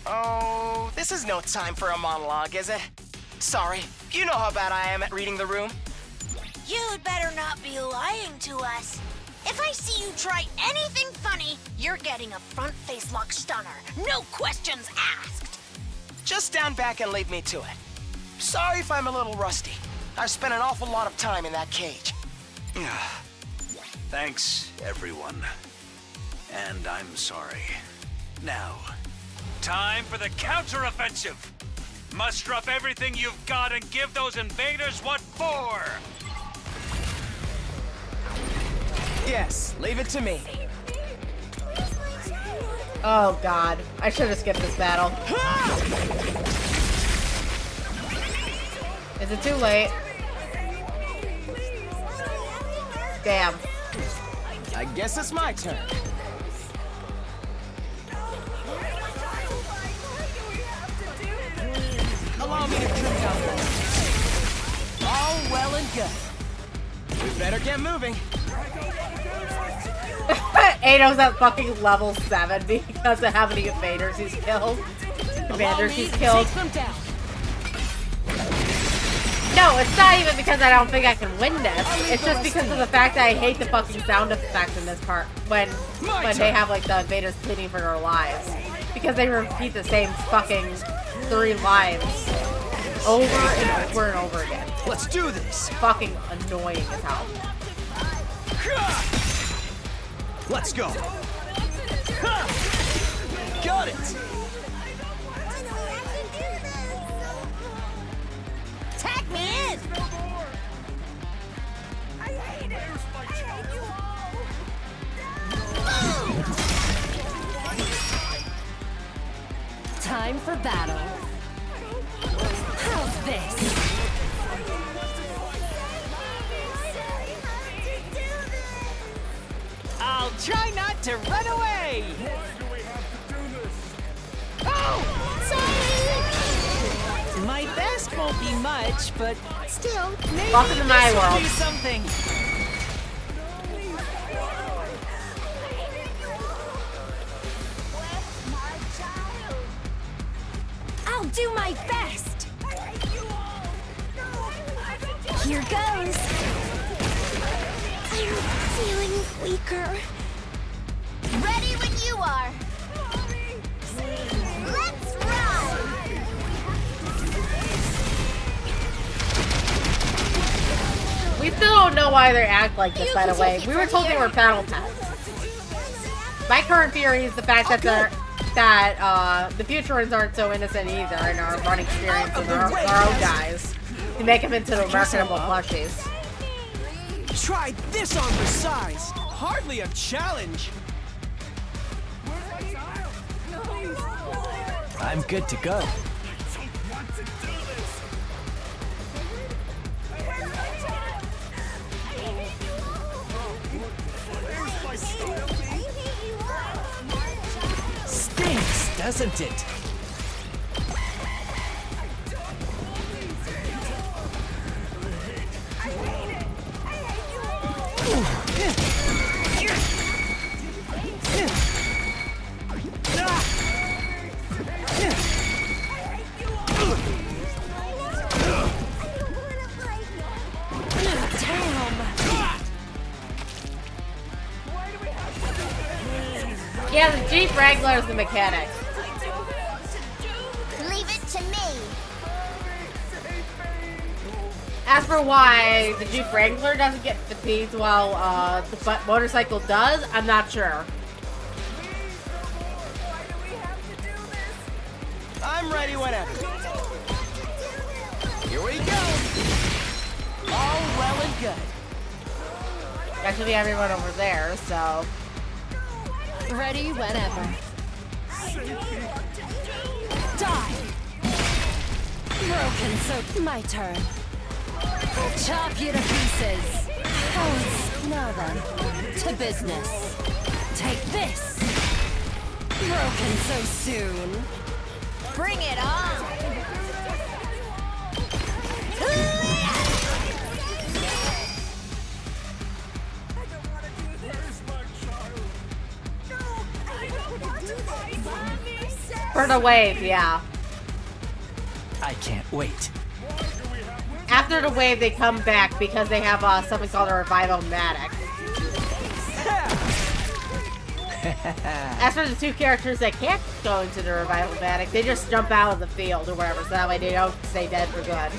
Oh, this is no time for a monologue, is it? Sorry, you know how bad I am at reading the room. You'd better not be lying to us. If I see you try anything funny, you're getting a front face lock stunner. No questions asked. Just stand back and leave me to it. Sorry if I'm a little rusty. I've spent an awful lot of time in that cage. Thanks, everyone. And I'm sorry. Now, Time for the counteroffensive. Muster up everything you've got and give those invaders what for. Yes, leave it to me. Oh god, I should have skipped this battle. Is it too late? Damn. I guess it's my turn. Allow me to trim down this. All well and good. We better get moving. Eido's at fucking level 7 because of how many invaders he's killed. Commanders he's killed. No, it's not even because I don't think I can win this. It's just because of the fact that I hate the fucking sound effects in this part when they have like the invaders pleading for their lives. Because they repeat the same fucking 3 lives over and over and over again. Let's do this. Fucking annoying as hell. Let's go. Got it. Tag me in. Time for battle. How's this? I'll try not to run away! Oh! Sorry! My best won't be much, but still, maybe Welcome to my this will world. do something. I'll do my best. Here goes. I'm feeling weaker. Ready when you are. Let's run! We still don't know why they act like this, by the way. We were told they were battle pets. My current theory is the fact that the Futurans aren't so innocent either and are running experience with their own guys to make them into the marketable plushies. Try this on your size. Hardly a challenge. I'm good to go. Stinks, doesn't it? Yeah, the Jeep Wrangler's the mechanic. Leave it to me. As for why the Jeep Wrangler doesn't get fatigued while the motorcycle does, I'm not sure. I'm ready whenever. Here we go. All well and good. That should be everyone over there, so... Ready whenever. Die! Broken, so my turn. Chop you to pieces. Oh, now then, to business. Take this. Broken so soon. Bring it on! For the wave, yeah. I can't wait. After the wave, they come back because they have something called a revival-matic. As for the two characters that can't go into the revival-matic, they just jump out of the field or whatever, so that way they don't stay dead for good.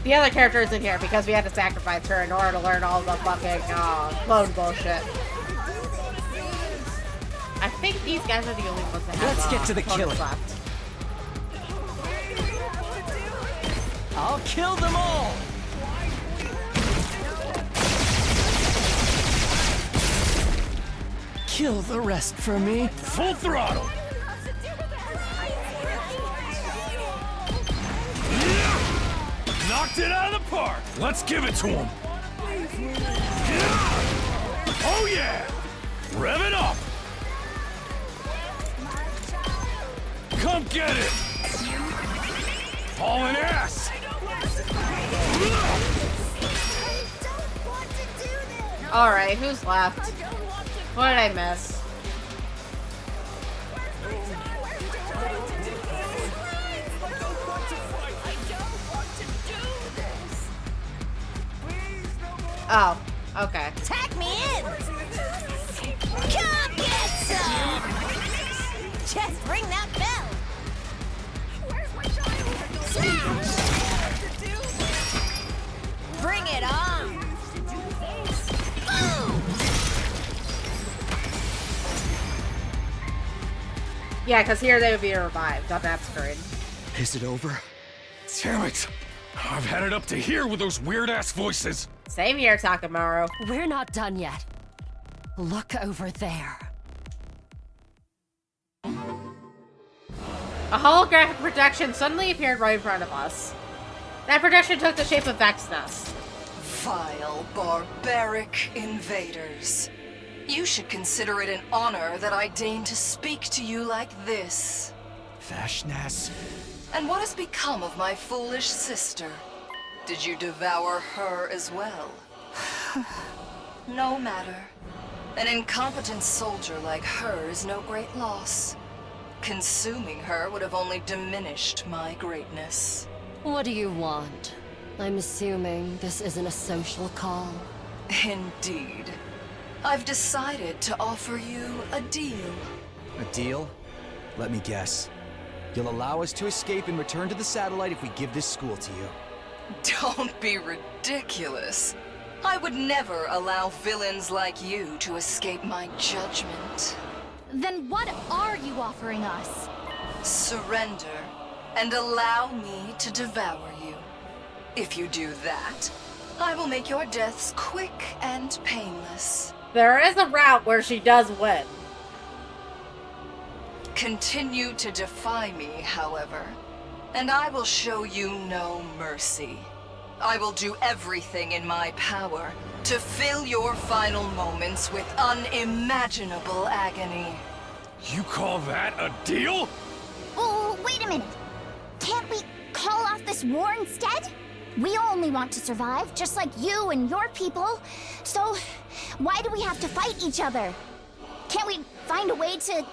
The other character isn't here because we had to sacrifice her in order to learn all the fucking clone bullshit. I think these guys are the only ones that have Let's get to the killing. left. I'll kill them all! Kill the rest for me. Full throttle! Knocked it out of the park! Let's give it to him! Oh yeah! Rev it up! Come get it! Hauling ass! Alright, who's left? What did I miss? Oh, okay. Tag me in! Come get some! Just ring that bell! Bring it on! Yeah, because here they would be revived on that screen. Is it over? Damn it! I've had it up to here with those weird-ass voices. Same here, Takamaru. We're not done yet. Look over there. A holographic projection suddenly appeared right in front of us. That projection took the shape of Vexness. Vile, barbaric invaders. You should consider it an honor that I deign to speak to you like this. Vashnas. And what has become of my foolish sister? Did you devour her as well? No matter. An incompetent soldier like her is no great loss. Consuming her would have only diminished my greatness. What do you want? I'm assuming this isn't a social call. Indeed. I've decided to offer you a deal. A deal? Let me guess. You'll allow us to escape and return to the satellite if we give this school to you. Don't be ridiculous. I would never allow villains like you to escape my judgment. Then what are you offering us? Surrender, and allow me to devour you. If you do that, I will make your deaths quick and painless. There is a route where she does win. Continue to defy me, however, and I will show you no mercy. I will do everything in my power to fill your final moments with unimaginable agony. You call that a deal? Oh, wait a minute. Can't we call off this war instead? We only want to survive, just like you and your people. So, why do we have to fight each other? Can't we find a way to,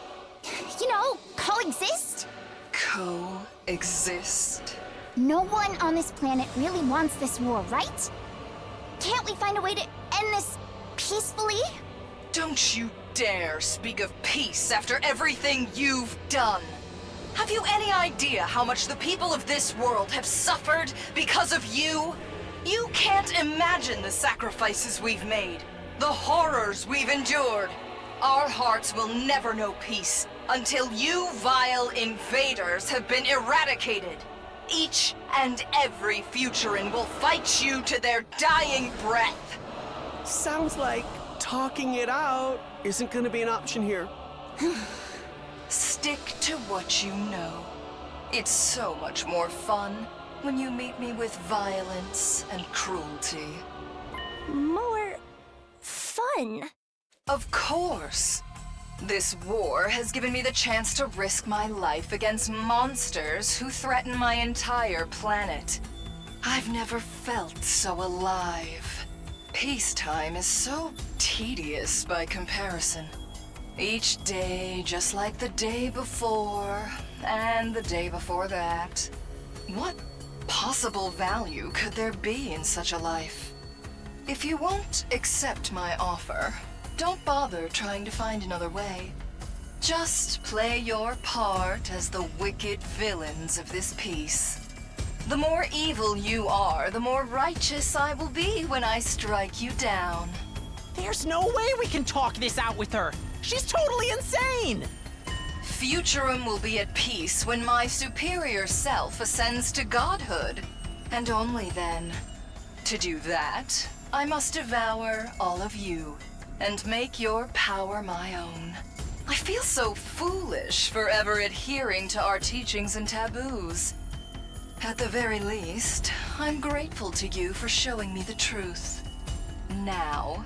you know, coexist? Coexist? No one on this planet really wants this war, right? Can't we find a way to end this peacefully? Don't you dare speak of peace after everything you've done. Have you any idea how much the people of this world have suffered because of you? You can't imagine the sacrifices we've made, the horrors we've endured. Our hearts will never know peace until you vile invaders have been eradicated. Each and every Futuran will fight you to their dying breath. Sounds like talking it out isn't gonna be an option here. Stick to what you know. It's so much more fun when you meet me with violence and cruelty. More fun? Of course. This war has given me the chance to risk my life against monsters who threaten my entire planet. I've never felt so alive. Peacetime is so tedious by comparison. Each day just like the day before, and the day before that. What possible value could there be in such a life? If you won't accept my offer, don't bother trying to find another way. Just play your part as the wicked villains of this piece. The more evil you are, the more righteous I will be when I strike you down. There's no way we can talk this out with her. She's totally insane! Futurum will be at peace when my superior self ascends to godhood. And only then. To do that, I must devour all of you and make your power my own. I feel so foolish forever adhering to our teachings and taboos. At the very least, I'm grateful to you for showing me the truth. Now,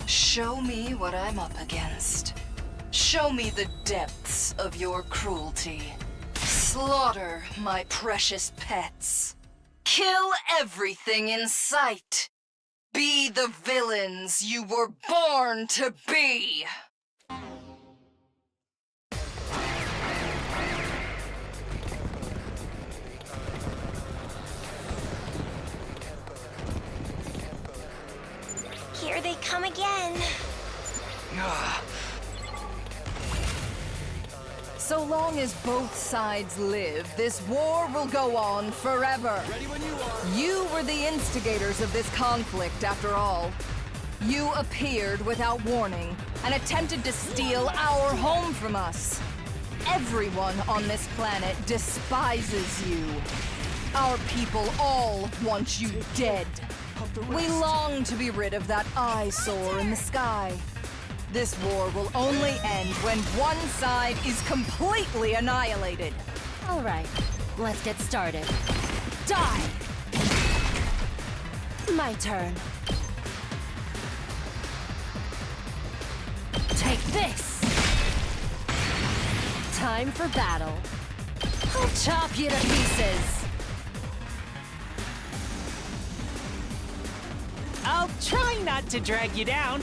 show me what I'm up against. Show me the depths of your cruelty. Slaughter my precious pets. Kill everything in sight. Be the villains you were born to be! Here they come again. So long as both sides live, this war will go on forever. Ready when you are. You were the instigators of this conflict, after all. You appeared without warning and attempted to steal our home from us. Everyone on this planet despises you. Our people all want you dead. We long to be rid of that eyesore in the sky. This war will only end when one side is completely annihilated. All right, let's get started. Die! My turn. Take this! Time for battle. I'll chop you to pieces! I'll try not to drag you down.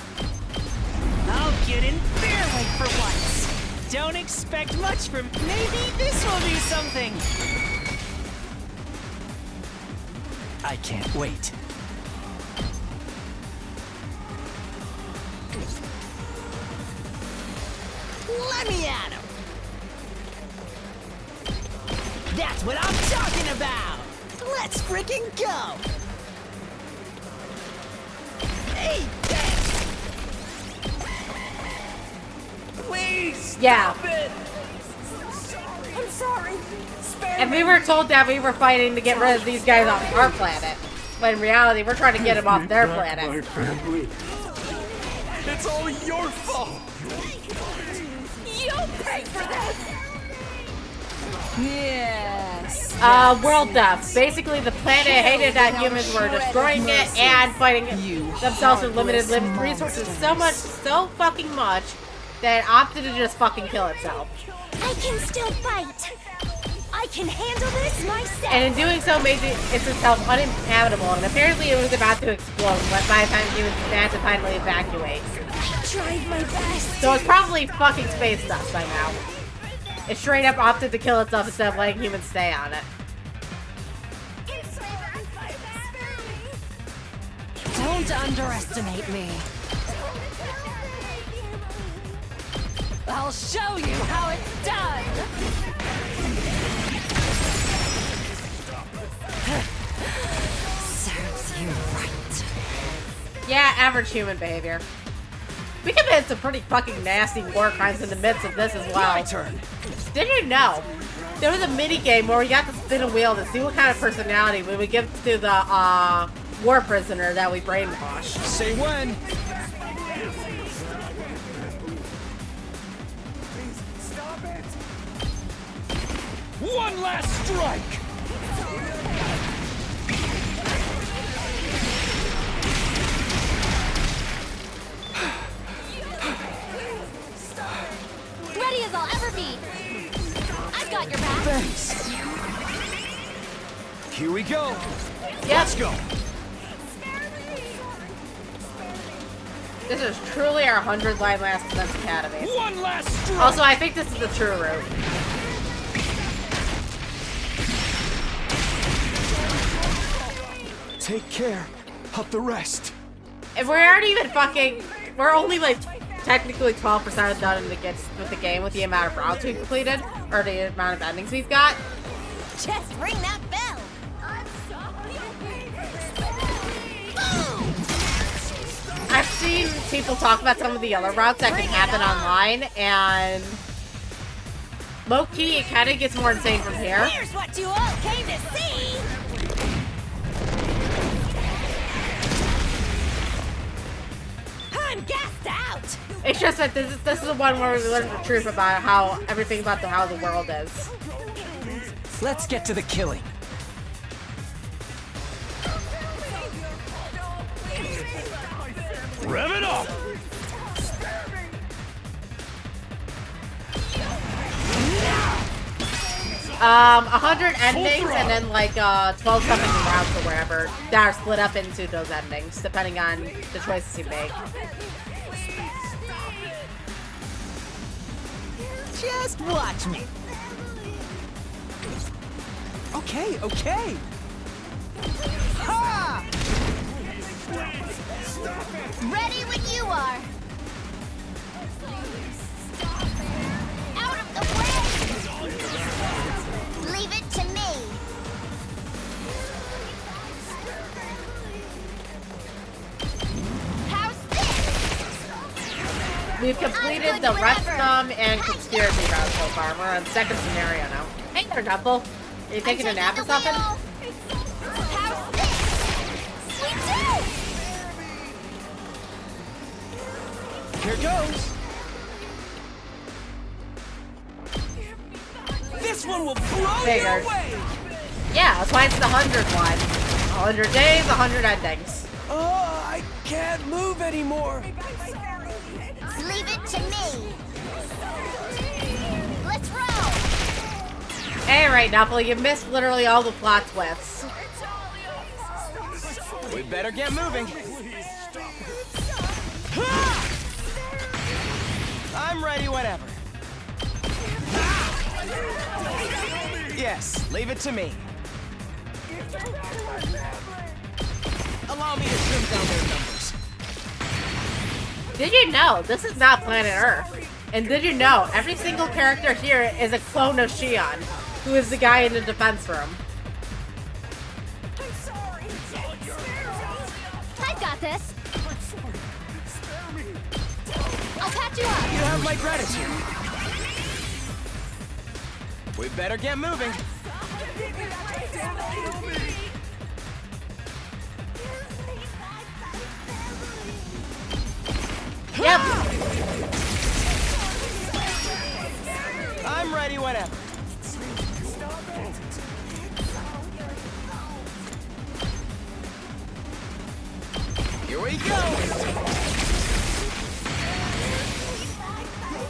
I'll get in their way for once. Don't expect much from... Maybe this will do something. I can't wait. Let me at him! That's what I'm talking about! Let's freaking go! Hey, please! Yeah. Stop it! I'm sorry. Spare And me. we were told that we were fighting to get rid of these guys off our planet. When in reality, we're trying to get them off their planet. My family. It's all your fault! You'll pay for this! Yes. World death. Basically, the planet hated that humans were destroying it and fighting themselves with limited resources so fucking much that it opted to just fucking kill itself. I can still fight. I can handle this myself. And in doing so, made itself uninhabitable, and apparently it was about to explode by the time humans had to finally evacuate. I tried my best. So it's probably fucking space dust by now. It straight up opted to kill itself instead of letting humans stay on it. Don't underestimate me. I'll show you how it's done. Serves you right. Yeah, average human behavior. We committed some pretty fucking nasty war crimes in the midst of this as well. My turn. Did you know? There was a mini game where we got to spin a wheel to see what kind of personality we would give to the war prisoner that we brainwashed. Say when. One last strike! Ready as I'll ever be. I've got your back. Thanks. Here we go. Yep. Let's go. This is truly our 100 line last Defense Academy. One last strike! Also, I think this is the true route. Take care of the rest. If we aren't even fucking, we're only like technically 12% done with the game with the amount of routes we've completed, or the amount of endings we've got. Just ring that bell. I've seen people talk about some of the other routes that can happen online, and low-key, it kind of gets more insane from here. Here's what you all came to see. I'm gassed out. It's just that this is the one where we learn the truth about how everything about how the world is. Let's get to the killing. Rev it up! 100 endings and then like 12 something routes or wherever that are split up into those endings, depending on the choices you make. Just watch me. Okay, okay. Ha! Ready when you are. Out of the way! Leave it to me. How's this? We've completed the Rescom and Conspiracy route so far. We're on second scenario now. Hey there, Dumble. Are you taking a nap or something? How's this? Sweet too! Here goes. This one will blow you Figured. away. Yeah, that's why it's the 100 one. 100 days, 100 endings. Oh, I can't move anymore. Leave it to me. Let's roll. Hey, right, Nuffle, you missed literally all the plot twists. We better get moving. I'm ready whenever. Yes, leave it to me. Allow me to trim down their numbers. Did you know this is not planet Earth? And did you know every single character here is a clone of Shion, who is the guy in the defense room? I've got this. I'll patch you up. You have my gratitude. We better get moving. Yep. I'm ready whenever. Here we go!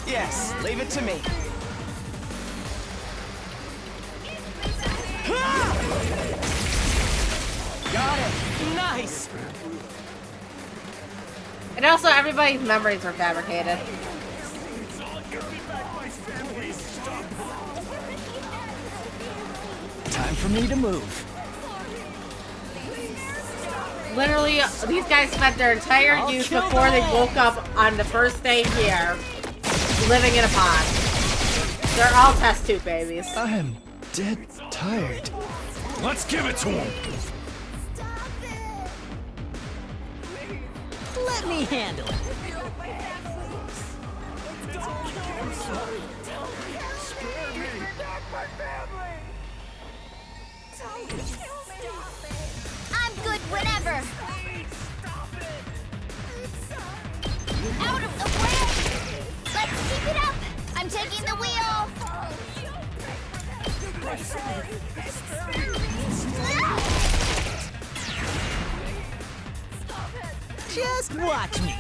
Yes, leave it to me. Got it! Nice! And also, everybody's memories are fabricated. Time for me to move. Literally, these guys spent their entire youth before they woke up on the first day here, living in a pod. They're all test tube babies. I am dead tired. Let's give it to him. Let me handle it. I'm good whenever. Out of the way! Let's keep it up! I'm taking the wheel! Just watch me.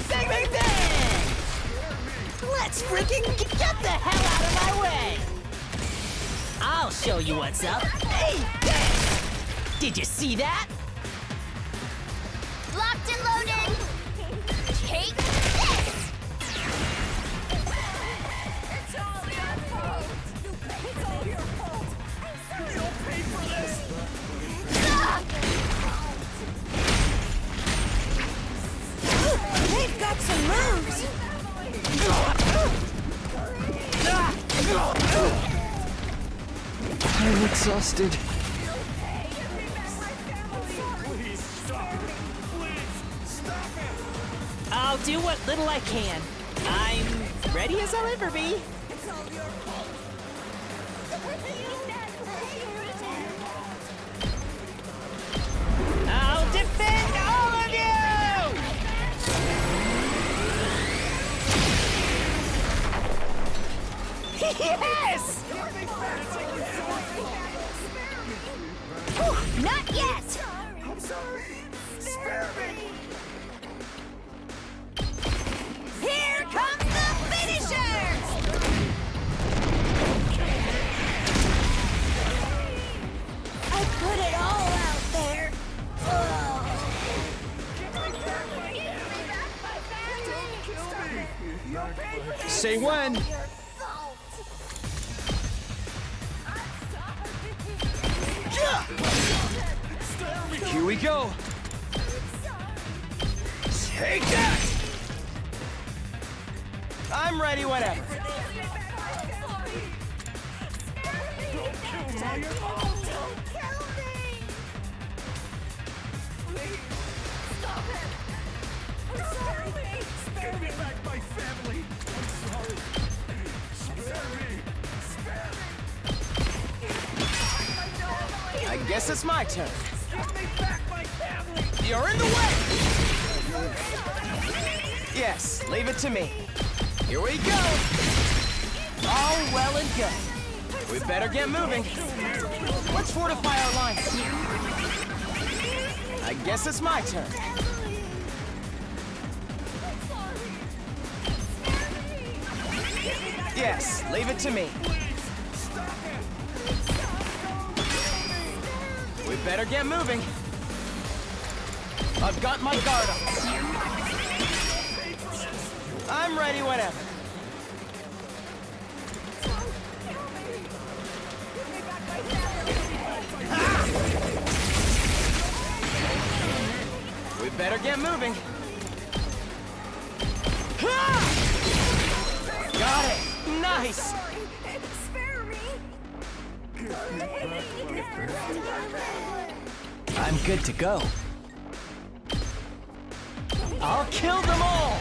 Bang, bang, bang! Let's freaking get the hell out of my way! I'll show you what's up. Hey, this! Did you see that? Locked and loading! Take this! It's all your fault! It's all your fault! You'll pay for this! They've got some moves! I'm exhausted. I'll do what little I can. I'm ready as I'll ever be. I'll defend all of you! Yes! Whew, not yet! I'm sorry. Spare me. Here comes the finisher! I put it all out there. Say when. Here we go. Take that! I'm ready whenever. I guess it's my turn. You're in the way! Yes, leave it to me. Here we go! All well and good. We better get moving. Let's fortify our lines. I guess it's my turn. Yes, leave it to me. We better get moving. I've got my guard up. I'm ready whenever. We better get moving. Got it. Nice. I'm good to go. I'll kill them all!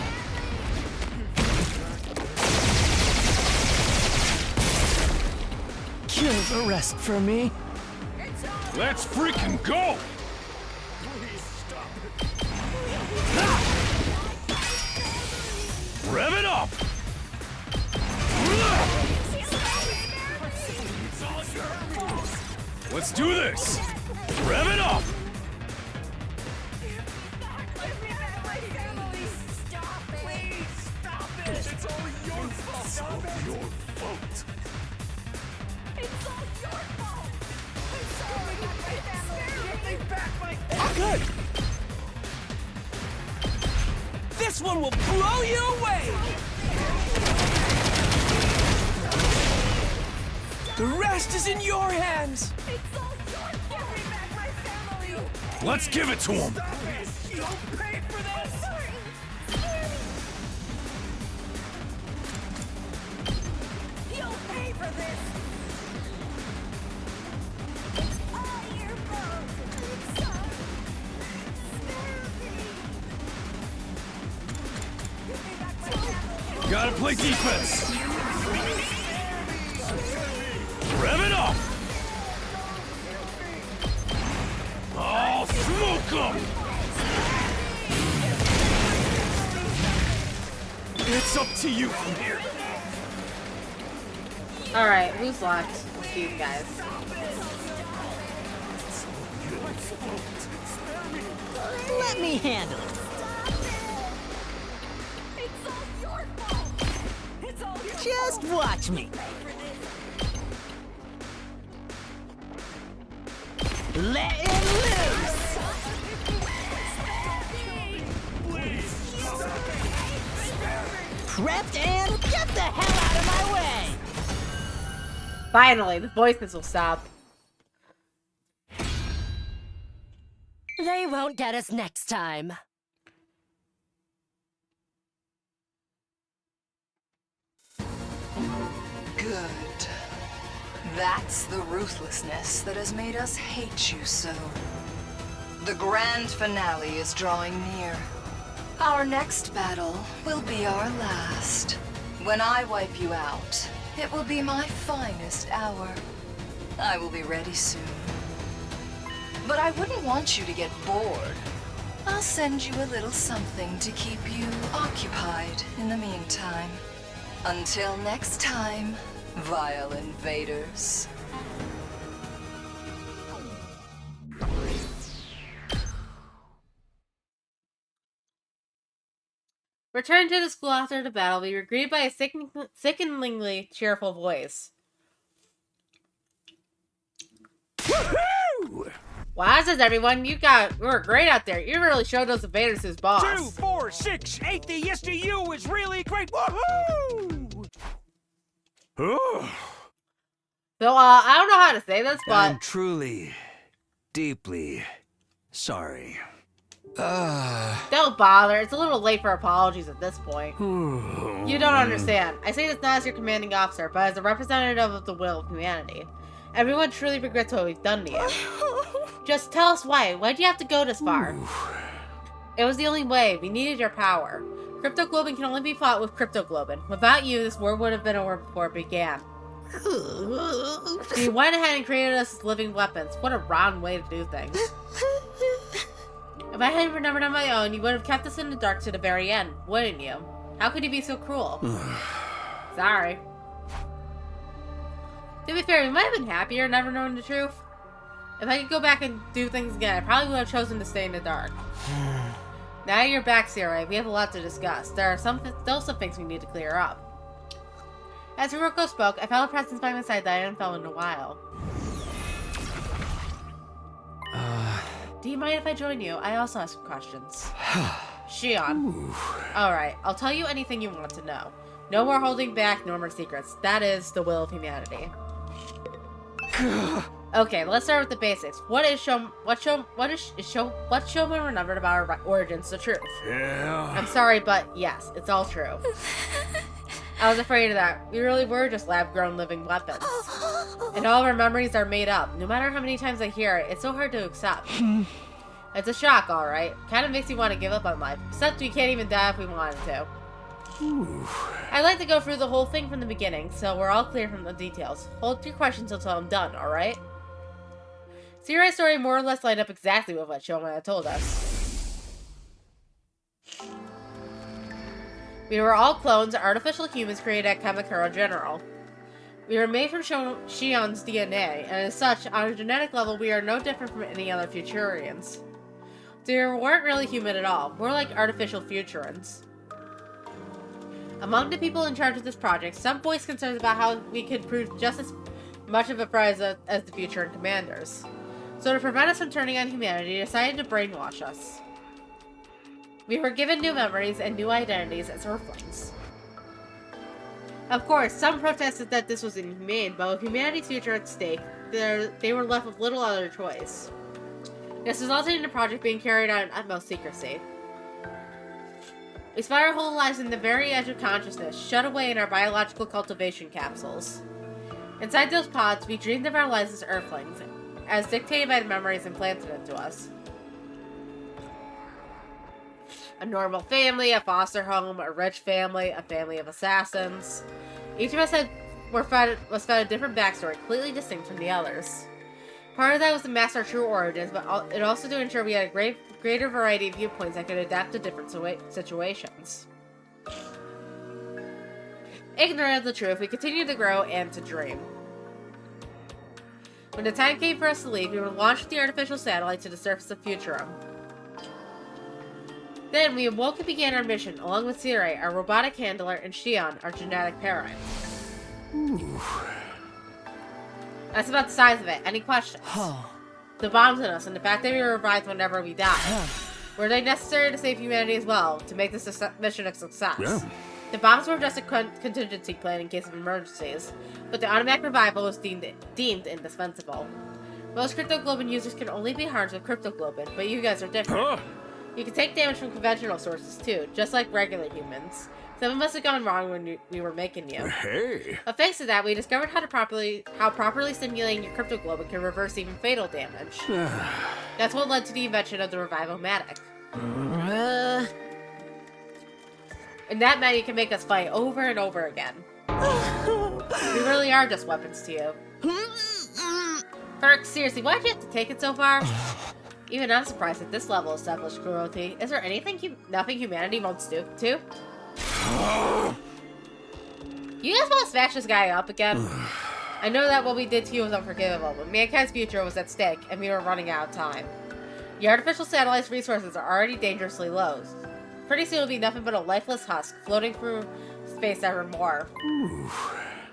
Kill the rest for me. Let's freaking go! Rev it up! Let's do this! Rev it up! Good. This one will blow you away. The rest is in your hands. Let's give it to him. You'll pay for this. You'll pay for this! It's all your fault! Gotta play defense. Rev it up. I'll smoke 'em. It's up to you from here. Alright, who's left? These guys. Let me handle it. Just watch me. Let it loose. Prepped and get the hell out of my way. Finally, the voices will stop. They won't get us next time. Good. That's the ruthlessness that has made us hate you so. The grand finale is drawing near. Our next battle will be our last. When I wipe you out, it will be my finest hour. I will be ready soon. But I wouldn't want you to get bored. I'll send you a little something to keep you occupied in the meantime. Until next time, vile invaders. Return to the school after the battle. We were greeted by a sickeningly cheerful voice. Woohoo! Wowzers, everyone! You were great out there. You really showed those invaders who's boss. 2, 4, 6, 8. The yes to you is really great. Woohoo! Oh. So, I don't know how to say this, but I'm truly, deeply sorry. don't bother. It's a little late for apologies at this point. You don't understand. I say this not as your commanding officer, but as a representative of the will of humanity. Everyone truly regrets what we've done to you. Just tell us why. Why'd you have to go this far? It was the only way. We needed your power. Cryptoglobin can only be fought with Cryptoglobin. Without you, this war would have been over before it began. So you went ahead and created us as living weapons. What a round way to do things. If I hadn't remembered on my own, you would have kept us in the dark to the very end, wouldn't you? How could you be so cruel? Sorry. To be fair, we might have been happier never knowing the truth. If I could go back and do things again, I probably would have chosen to stay in the dark. Now you're back, Sarai. We have a lot to discuss. There are still some things we need to clear up. As Hiroko spoke, I felt a presence by my side that I hadn't felt in a while. Do you mind if I join you? I also have some questions. Shion. Alright, I'll tell you anything you want to know. No more holding back, no more secrets. That is the will of humanity. Okay, let's start with the basics. What Shoma remembered about our origins the truth? Yeah. I'm sorry, but yes, it's all true. I was afraid of that. We really were just lab-grown living weapons. And all of our memories are made up. No matter how many times I hear it, it's so hard to accept. It's a shock, alright. Kind of makes me want to give up on life. Except we can't even die if we wanted to. I'd like to go through the whole thing from the beginning, so we're all clear from the details. Hold your questions until I'm done, alright? Sarai's story more or less lined up exactly with what Shoma had told us. We were all clones, artificial humans created at Kamakura General. We were made from Shion's DNA, and as such, on a genetic level, we are no different from any other Futurians. So we weren't really human at all, more like artificial Futurans. Among the people in charge of this project, some voiced concerns about how we could prove just as much of a prize as the future and commanders. So to prevent us from turning on humanity, they decided to brainwash us. We were given new memories and new identities as Earthlings. Of course, some protested that this was inhumane, but with humanity's future at stake, they were left with little other choice. This resulted in the project being carried out in utmost secrecy. We spent our whole lives in the very edge of consciousness, shut away in our biological cultivation capsules. Inside those pods, we dreamed of our lives as Earthlings, as dictated by the memories implanted into us. A normal family, a foster home, a rich family, a family of assassins. Each of us was fed a different backstory, completely distinct from the others. Part of that was to mask our true origins, but it also to ensure we had a greater variety of viewpoints that could adapt to different situations. Ignorant of the truth, we continued to grow and to dream. When the time came for us to leave, we were launched with the artificial satellite to the surface of Futurum. Then we awoke and began our mission, along with Sire, our robotic handler, and Shion, our genetic parent. Ooh. That's about the size of it. Any questions? The bombs in us and the fact that we were revived whenever we died. Were they necessary to save humanity as well, to make this mission a success? Yeah. The bombs were just a contingency plan in case of emergencies, but the automatic revival was deemed indispensable. Most cryptoglobin users can only be harmed with cryptoglobin, but you guys are different. You can take damage from conventional sources too, just like regular humans. Something must have gone wrong when we were making you. Hey. But thanks to that, we discovered how properly stimulating your cryptoglobin can reverse even fatal damage. That's what led to the invention of the Revivomatic. And that meant you can make us fight over and over again. We really are just weapons to you. Kirk, seriously, why'd you have to take it so far? Even I'm surprised at this level of selfish cruelty. Is there nothing humanity won't stoop to? You guys want to smash this guy up again? I know that what we did to you was unforgivable, but mankind's future was at stake, and we were running out of time. The artificial satellite's resources are already dangerously low. Pretty soon it'll be nothing but a lifeless husk floating through space evermore.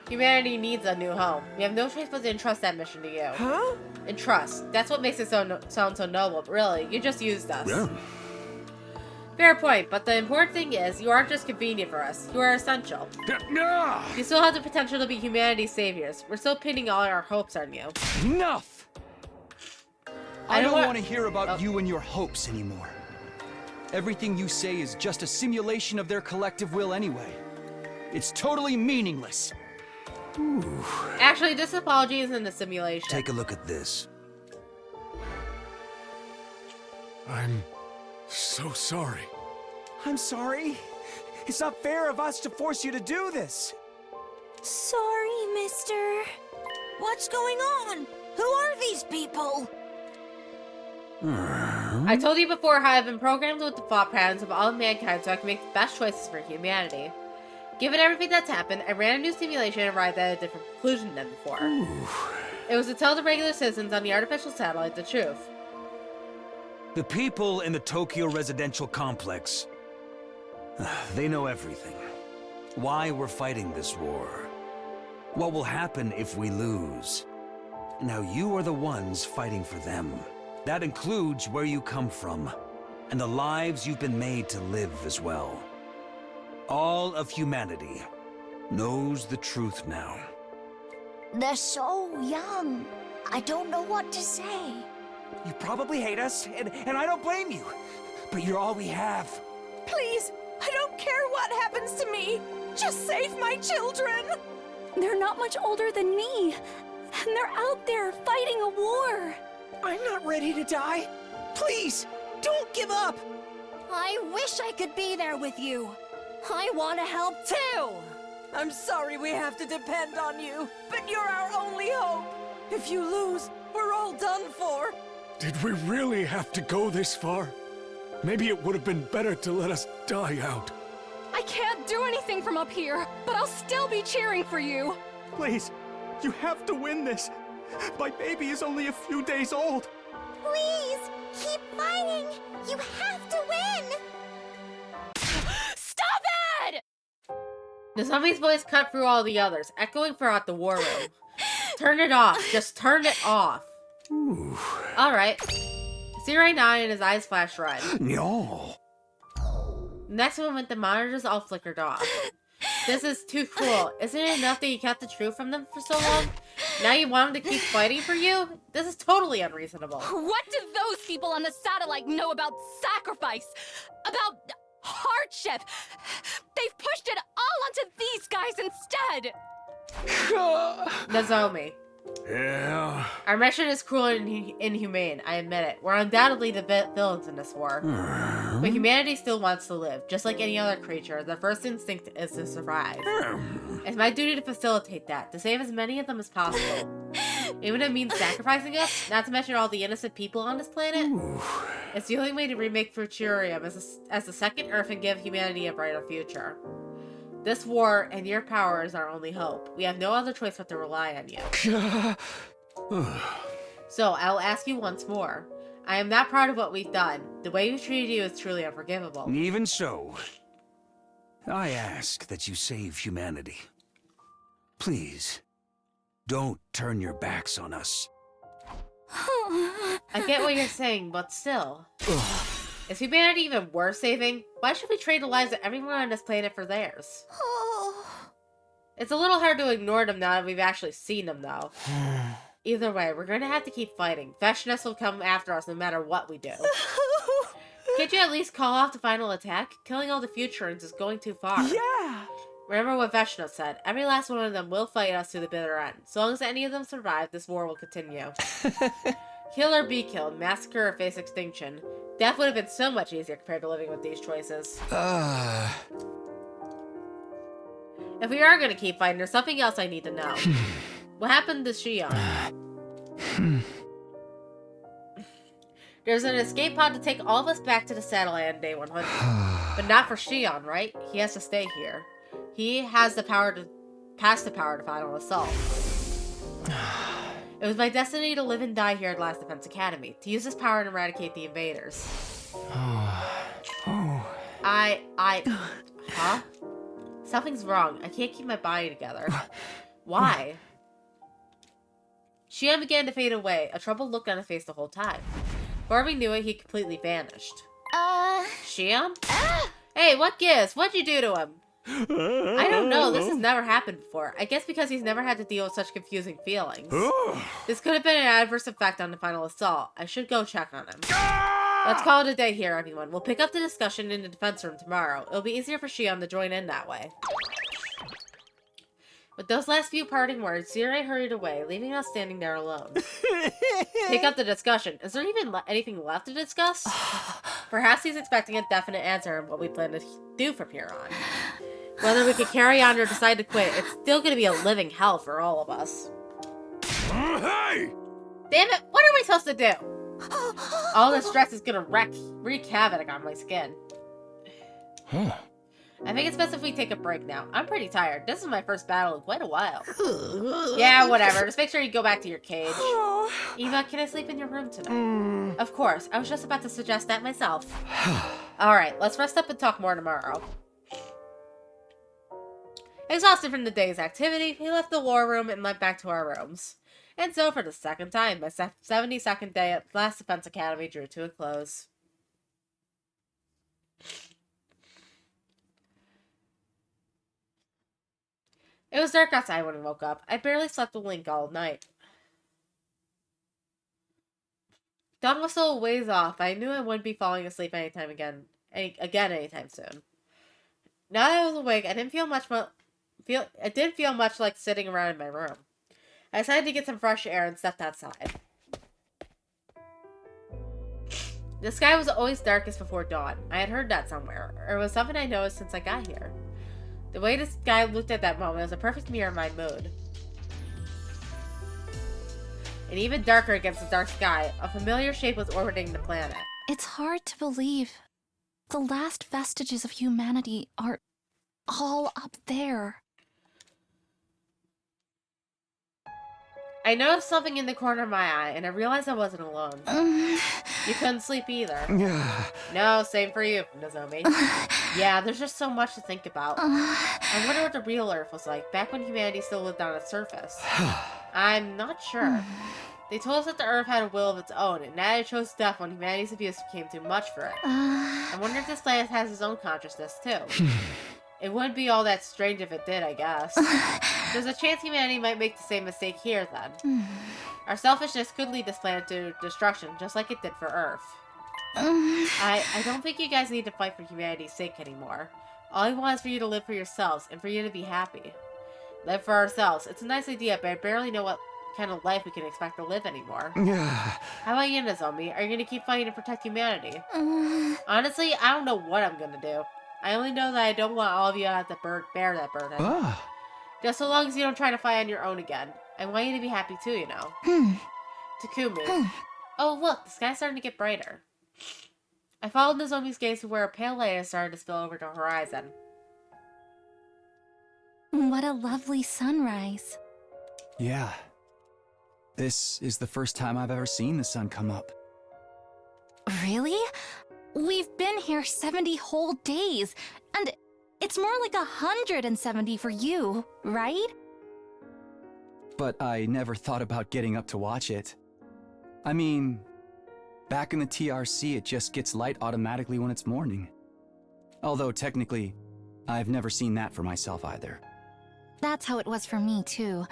Humanity needs a new home. We have no choice but to entrust that mission to you. Huh? Entrust. That's what makes it sound so noble, but really, you just used us. Yeah. Fair point, but the important thing is, you aren't just convenient for us, you are essential. You still have the potential to be humanity's saviors. We're still pinning all our hopes on you. Enough! I don't want to hear about you and your hopes anymore. Everything you say is just a simulation of their collective will anyway. It's totally meaningless. Actually, this apology isn't a simulation. Take a look at this. I'm so sorry. I'm sorry. It's not fair of us to force you to do this. Sorry, mister. What's going on? Who are these people? I told you before how I've been programmed with the thought patterns of all of mankind so I can make the best choices for humanity. Given everything that's happened, I ran a new simulation and arrived at a different conclusion than before. It was to tell the regular citizens on the artificial satellite the truth. The people in the Tokyo residential complex, they know everything. Why we're fighting this war. What will happen if we lose. Now you are the ones fighting for them. That includes where you come from, and the lives you've been made to live as well. All of humanity knows the truth now. They're so young. I don't know what to say. You probably hate us, and I don't blame you. But you're all we have. Please, I don't care what happens to me. Just save my children. They're not much older than me, and they're out there fighting a war. I'm not ready to die. Please, don't give up. I wish I could be there with you. I want to help too. I'm sorry we have to depend on you, but you're our only hope. If you lose, we're all done for. Did we really have to go this far? Maybe it would have been better to let us die out. I can't do anything from up here, but I'll still be cheering for you. Please, you have to win this. My baby is only a few days old. Please, keep fighting. You have to win. Stop it! Nozomi's voice cut through all the others, echoing throughout the war room. Turn it off. Just turn it off. Alright. Zirei nodded and his eyes flashed red. No. Next moment, the monitors all flickered off. This is too cruel. Isn't it enough that you kept the truth from them for so long? Now you want them to keep fighting for you? This is totally unreasonable. What do those people on the satellite know about sacrifice? About hardship? They've pushed it all onto these guys instead! Nozomi. Yeah? Our mission is cruel and inhumane, I admit it. We're undoubtedly the villains in this war. But humanity still wants to live. Just like any other creature, their first instinct is to survive. It's my duty to facilitate that, to save as many of them as possible. Even if it means sacrificing us, not to mention all the innocent people on this planet. It's the only way to remake Futurium as the second Earth and give humanity a brighter future. This war and your power is our only hope. We have no other choice but to rely on you. So, I'll ask you once more. I am not proud of what we've done. The way we treated you is truly unforgivable. Even so, I ask that you save humanity. Please, don't turn your backs on us. I get what you're saying, but still. Is humanity even worth saving? Why should we trade the lives of everyone on this planet for theirs? It's a little hard to ignore them now that we've actually seen them, though. Either way, we're gonna have to keep fighting. Fashioness will come after us no matter what we do. Can't you at least call off the final attack? Killing all the Futurans is going too far. Yeah! Remember what Veshna said. Every last one of them will fight us to the bitter end. So long as any of them survive, this war will continue. Kill or be killed, massacre or face extinction. Death would have been so much easier compared to living with these choices. If we are gonna keep fighting, there's something else I need to know. What happened to Shion? There's an escape pod to take all of us back to the satellite on day 100. But not for Shion, right? He has to stay here. He has the power to pass the power to final assault. It was my destiny to live and die here at Last Defense Academy, to use this power and eradicate the invaders. Huh? Something's wrong. I can't keep my body together. Why? Shion began to fade away, a troubled look on his face the whole time. Before we knew it, he completely vanished. Shion? Hey, what gives? What'd you do to him? I don't know, this has never happened before. I guess because he's never had to deal with such confusing feelings. This could have been an adverse effect on the final assault. I should go check on him. Let's call it a day here, everyone. We'll pick up the discussion in the defense room tomorrow. It'll be easier for Shion to join in that way. With those last few parting words, Zirei hurried away, leaving us standing there alone. Pick up the discussion. Is there even anything left to discuss? Perhaps he's expecting a definite answer on what we plan to do from here on. Whether we could carry on or decide to quit, it's still going to be a living hell for all of us. Hey! Damn it, what are we supposed to do? All this stress is going to wreak havoc on my skin. I think it's best if we take a break now. I'm pretty tired. This is my first battle in quite a while. Yeah, whatever. Just make sure you go back to your cage. Eva, can I sleep in your room tonight? Of course. I was just about to suggest that myself. Alright, let's rest up and talk more tomorrow. Exhausted from the day's activity, we left the war room and went back to our rooms. And so, for the second time, my 72nd day at Last Defense Academy drew to a close. It was dark outside when I woke up. I barely slept a wink all night. Dawn was still a ways off, but I knew I wouldn't be falling asleep anytime soon. Now that I was awake, it didn't feel much like sitting around in my room. I decided to get some fresh air and stepped outside. The sky was always darkest before dawn. I had heard that somewhere, or it was something I noticed since I got here. The way the sky looked at that moment was a perfect mirror of my mood. And even darker against the dark sky, a familiar shape was orbiting the planet. It's hard to believe. The last vestiges of humanity are all up there. I noticed something in the corner of my eye, and I realized I wasn't alone. You couldn't sleep either. No, same for you, Nozomi. Yeah, there's just so much to think about. I wonder what the real Earth was like, back when humanity still lived on its surface. I'm not sure. They told us that the Earth had a will of its own, and that it chose death when humanity's abuse became too much for it. I wonder if this planet has its own consciousness, too. It wouldn't be all that strange if it did, I guess. There's a chance humanity might make the same mistake here, then. Our selfishness could lead this planet to destruction, just like it did for Earth. I don't think you guys need to fight for humanity's sake anymore. All I want is for you to live for yourselves, and for you to be happy. Live for ourselves. It's a nice idea, but I barely know what kind of life we can expect to live anymore. How about you, Nozomi? Are you going to keep fighting to protect humanity? Honestly, I don't know what I'm going to do. I only know that I don't want all of you to have to bear that burden. Just so long as you don't try to fight on your own again. I want you to be happy too, you know. Takumi. Oh, look, the sky's starting to get brighter. I followed Nozomi's gaze to where a pale light has started to spill over the horizon. What a lovely sunrise. Yeah. This is the first time I've ever seen the sun come up. Really? We've been here 70 whole days, and it's more like 170 for you, right? But I never thought about getting up to watch it. I mean, back in the TRC, it just gets light automatically when it's morning. Although technically, I've never seen that for myself either. That's how it was for me, too.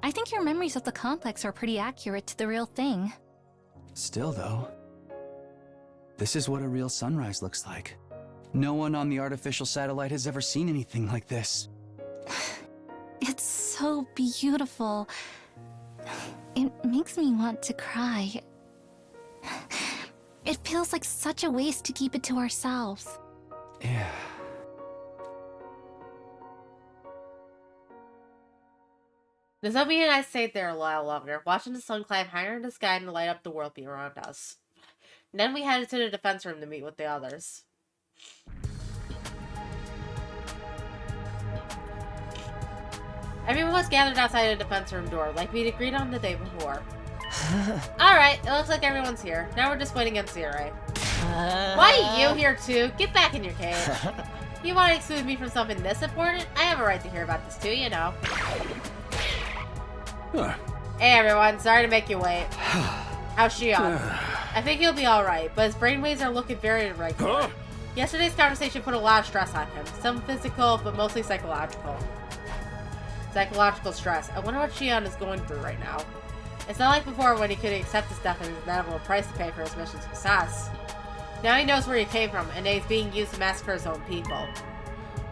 I think your memories of the complex are pretty accurate to the real thing. Still, though, this is what a real sunrise looks like. No one on the artificial satellite has ever seen anything like this. It's so beautiful. It makes me want to cry. It feels like such a waste to keep it to ourselves. Yeah. Nozomi and I stayed there a while longer, watching the sun climb higher in the sky and light up the world around us. And then we headed to the defense room to meet with the others. Everyone was gathered outside the defense room door, like we'd agreed on the day before. Alright, it looks like everyone's here. Now we're just waiting on Zirai. Why are you here too? Get back in your cage. You want to exclude me from something this important? I have a right to hear about this too, you know. Hey everyone, sorry to make you wait. How's Shion? I think he'll be alright, but his brainwaves are looking very irregular. Yesterday's conversation put a lot of stress on him. Some physical, but mostly psychological. Psychological stress. I wonder what Shion is going through right now. It's not like before when he could accept his death and his inevitable price to pay for his mission's success. Now he knows where he came from, and that he's being used to massacre his own people.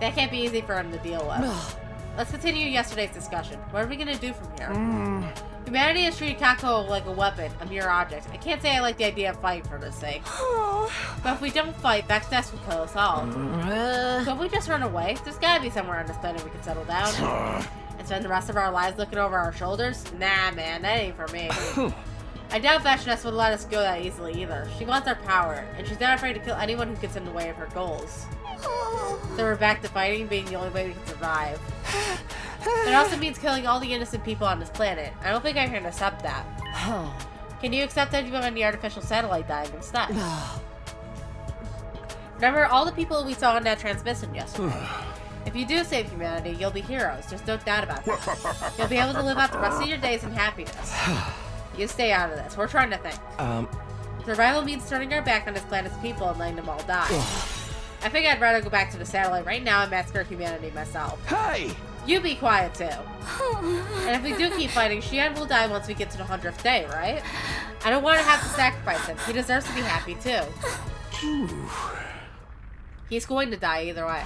That can't be easy for him to deal with. Let's continue yesterday's discussion. What are we gonna do from here? Humanity has treated Kako like a weapon, a mere object. I can't say I like the idea of fighting for this sake. But if we don't fight, Backstash will kill us all. So if we just run away, there's gotta be somewhere on this planet we can settle down. And spend the rest of our lives looking over our shoulders? Nah, man, that ain't for me. I doubt Backstash would let us go that easily either. She wants our power, and she's not afraid to kill anyone who gets in the way of her goals. So we're back to fighting being the only way we can survive. It also means killing all the innocent people on this planet. I don't think I can accept that. Can you accept that you on the artificial satellite dying instead? Remember all the people we saw in that transmission yesterday? If you do save humanity, you'll be heroes. Just don't doubt about that. You'll be able to live out the rest of your days in happiness. You stay out of this. We're trying to think. Survival means turning our back on this planet's people and letting them all die. I think I'd rather go back to the satellite right now and massacre humanity myself. Hey! You be quiet too. And if we do keep fighting, Shion will die once we get to the 100th day, right? I don't want to have to sacrifice him. He deserves to be happy too. He's going to die either way.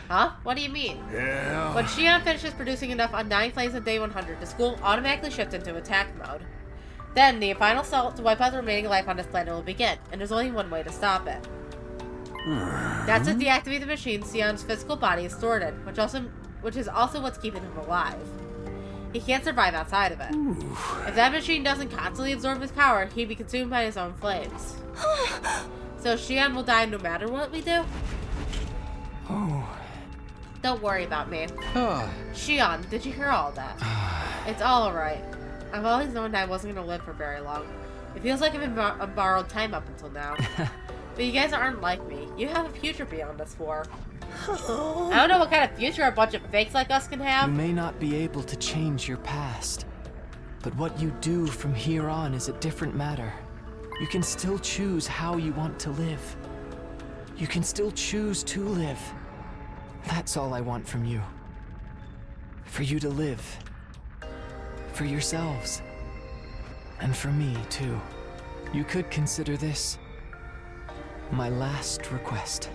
Huh? What do you mean? Yeah. When Shion finishes producing enough undying flames on day 100, the school automatically shifts into attack mode. Then, the final assault to wipe out the remaining life on this planet will begin, and there's only one way to stop it. That's to deactivate the machine Sion's physical body is stored in, which is also what's keeping him alive. He can't survive outside of it. If that machine doesn't constantly absorb his power, he'd be consumed by his own flames. So Shion will die no matter what we do? Don't worry about me. Shion, did you hear all that? It's all alright. I've always known I wasn't going to live for very long. It feels like I've been on borrowed time up until now. But you guys aren't like me. You have a future beyond us four. I don't know what kind of future a bunch of fakes like us can have. You may not be able to change your past, but what you do from here on is a different matter. You can still choose how you want to live. You can still choose to live. That's all I want from you. For you to live. For yourselves. And for me, too. You could consider this my last request.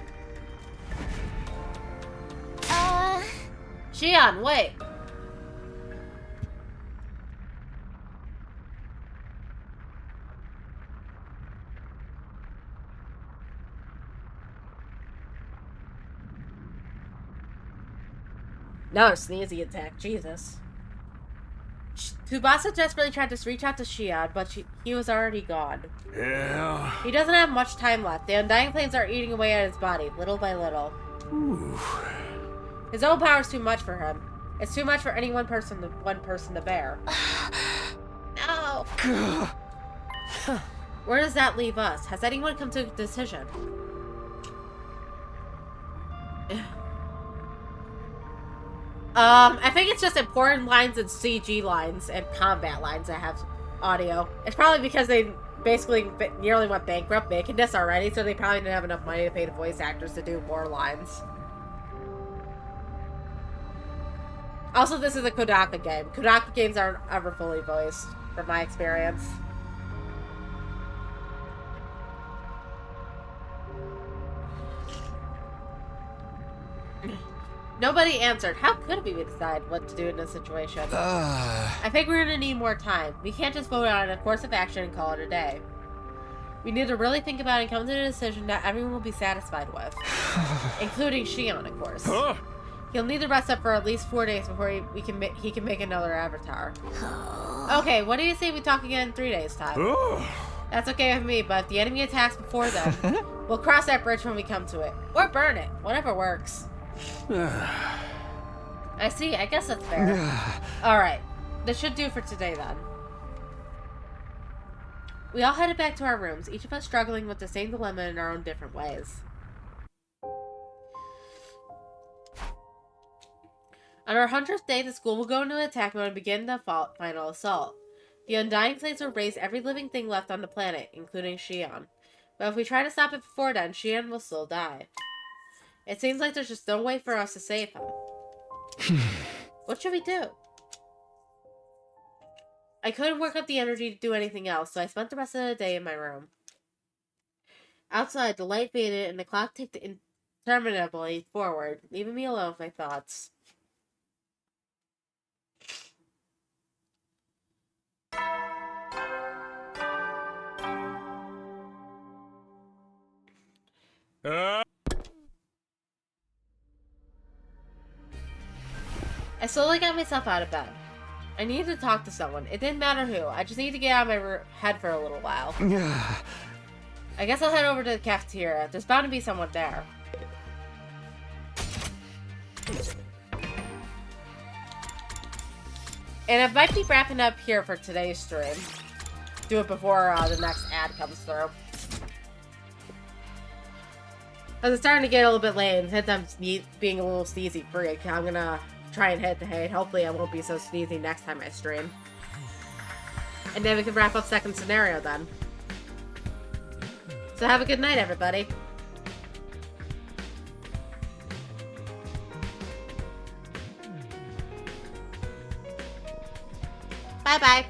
Xian, wait. Another sneezy attack, Jesus. Tsubasa desperately tried to reach out to Xian, but he was already gone. Yeah? He doesn't have much time left. The Undying Flames are eating away at his body, little by little. Ooh. His own power is too much for him. It's too much for any one person to bear. No! Where does that leave us? Has anyone come to a decision? I think it's just important lines and CG lines and combat lines that have audio. It's probably because they basically nearly went bankrupt making this already, so they probably didn't have enough money to pay the voice actors to do more lines. Also, this is a Kodaka game. Kodaka games aren't ever fully voiced, from my experience. Nobody answered. How could we decide what to do in this situation? I think we're gonna need more time. We can't just vote on a course of action and call it a day. We need to really think about it and come to a decision that everyone will be satisfied with. Including Xian, of course. He'll need to rest up for at least 4 days before he can make another avatar. Okay, what do you say we talk again in 3 days' time? That's okay with me, but if the enemy attacks before then, we'll cross that bridge when we come to it. Or burn it. Whatever works. I see. I guess that's fair. Alright. This should do for today, then. We all headed back to our rooms, each of us struggling with the same dilemma in our own different ways. On our 100th day, the school will go into attack mode and begin the final assault. The Undying Flames will raise every living thing left on the planet, including Xian. But if we try to stop it before then, Xian will still die. It seems like there's just no way for us to save him. What should we do? I couldn't work up the energy to do anything else, so I spent the rest of the day in my room. Outside, the light faded and the clock ticked interminably forward, leaving me alone with my thoughts. I slowly got myself out of bed. I needed to talk to someone. It didn't matter who. I just needed to get out of my head for a little while. I guess I'll head over to the cafeteria. There's bound to be someone there. And I might be wrapping up here for today's stream. Do it before the next ad comes through. Because it's starting to get a little bit late, and since I'm being a little sneezy freak, I'm gonna try and hit the hay. Hopefully I won't be so sneezy next time I stream. And then we can wrap up second scenario then. So have a good night, everybody. Bye-bye.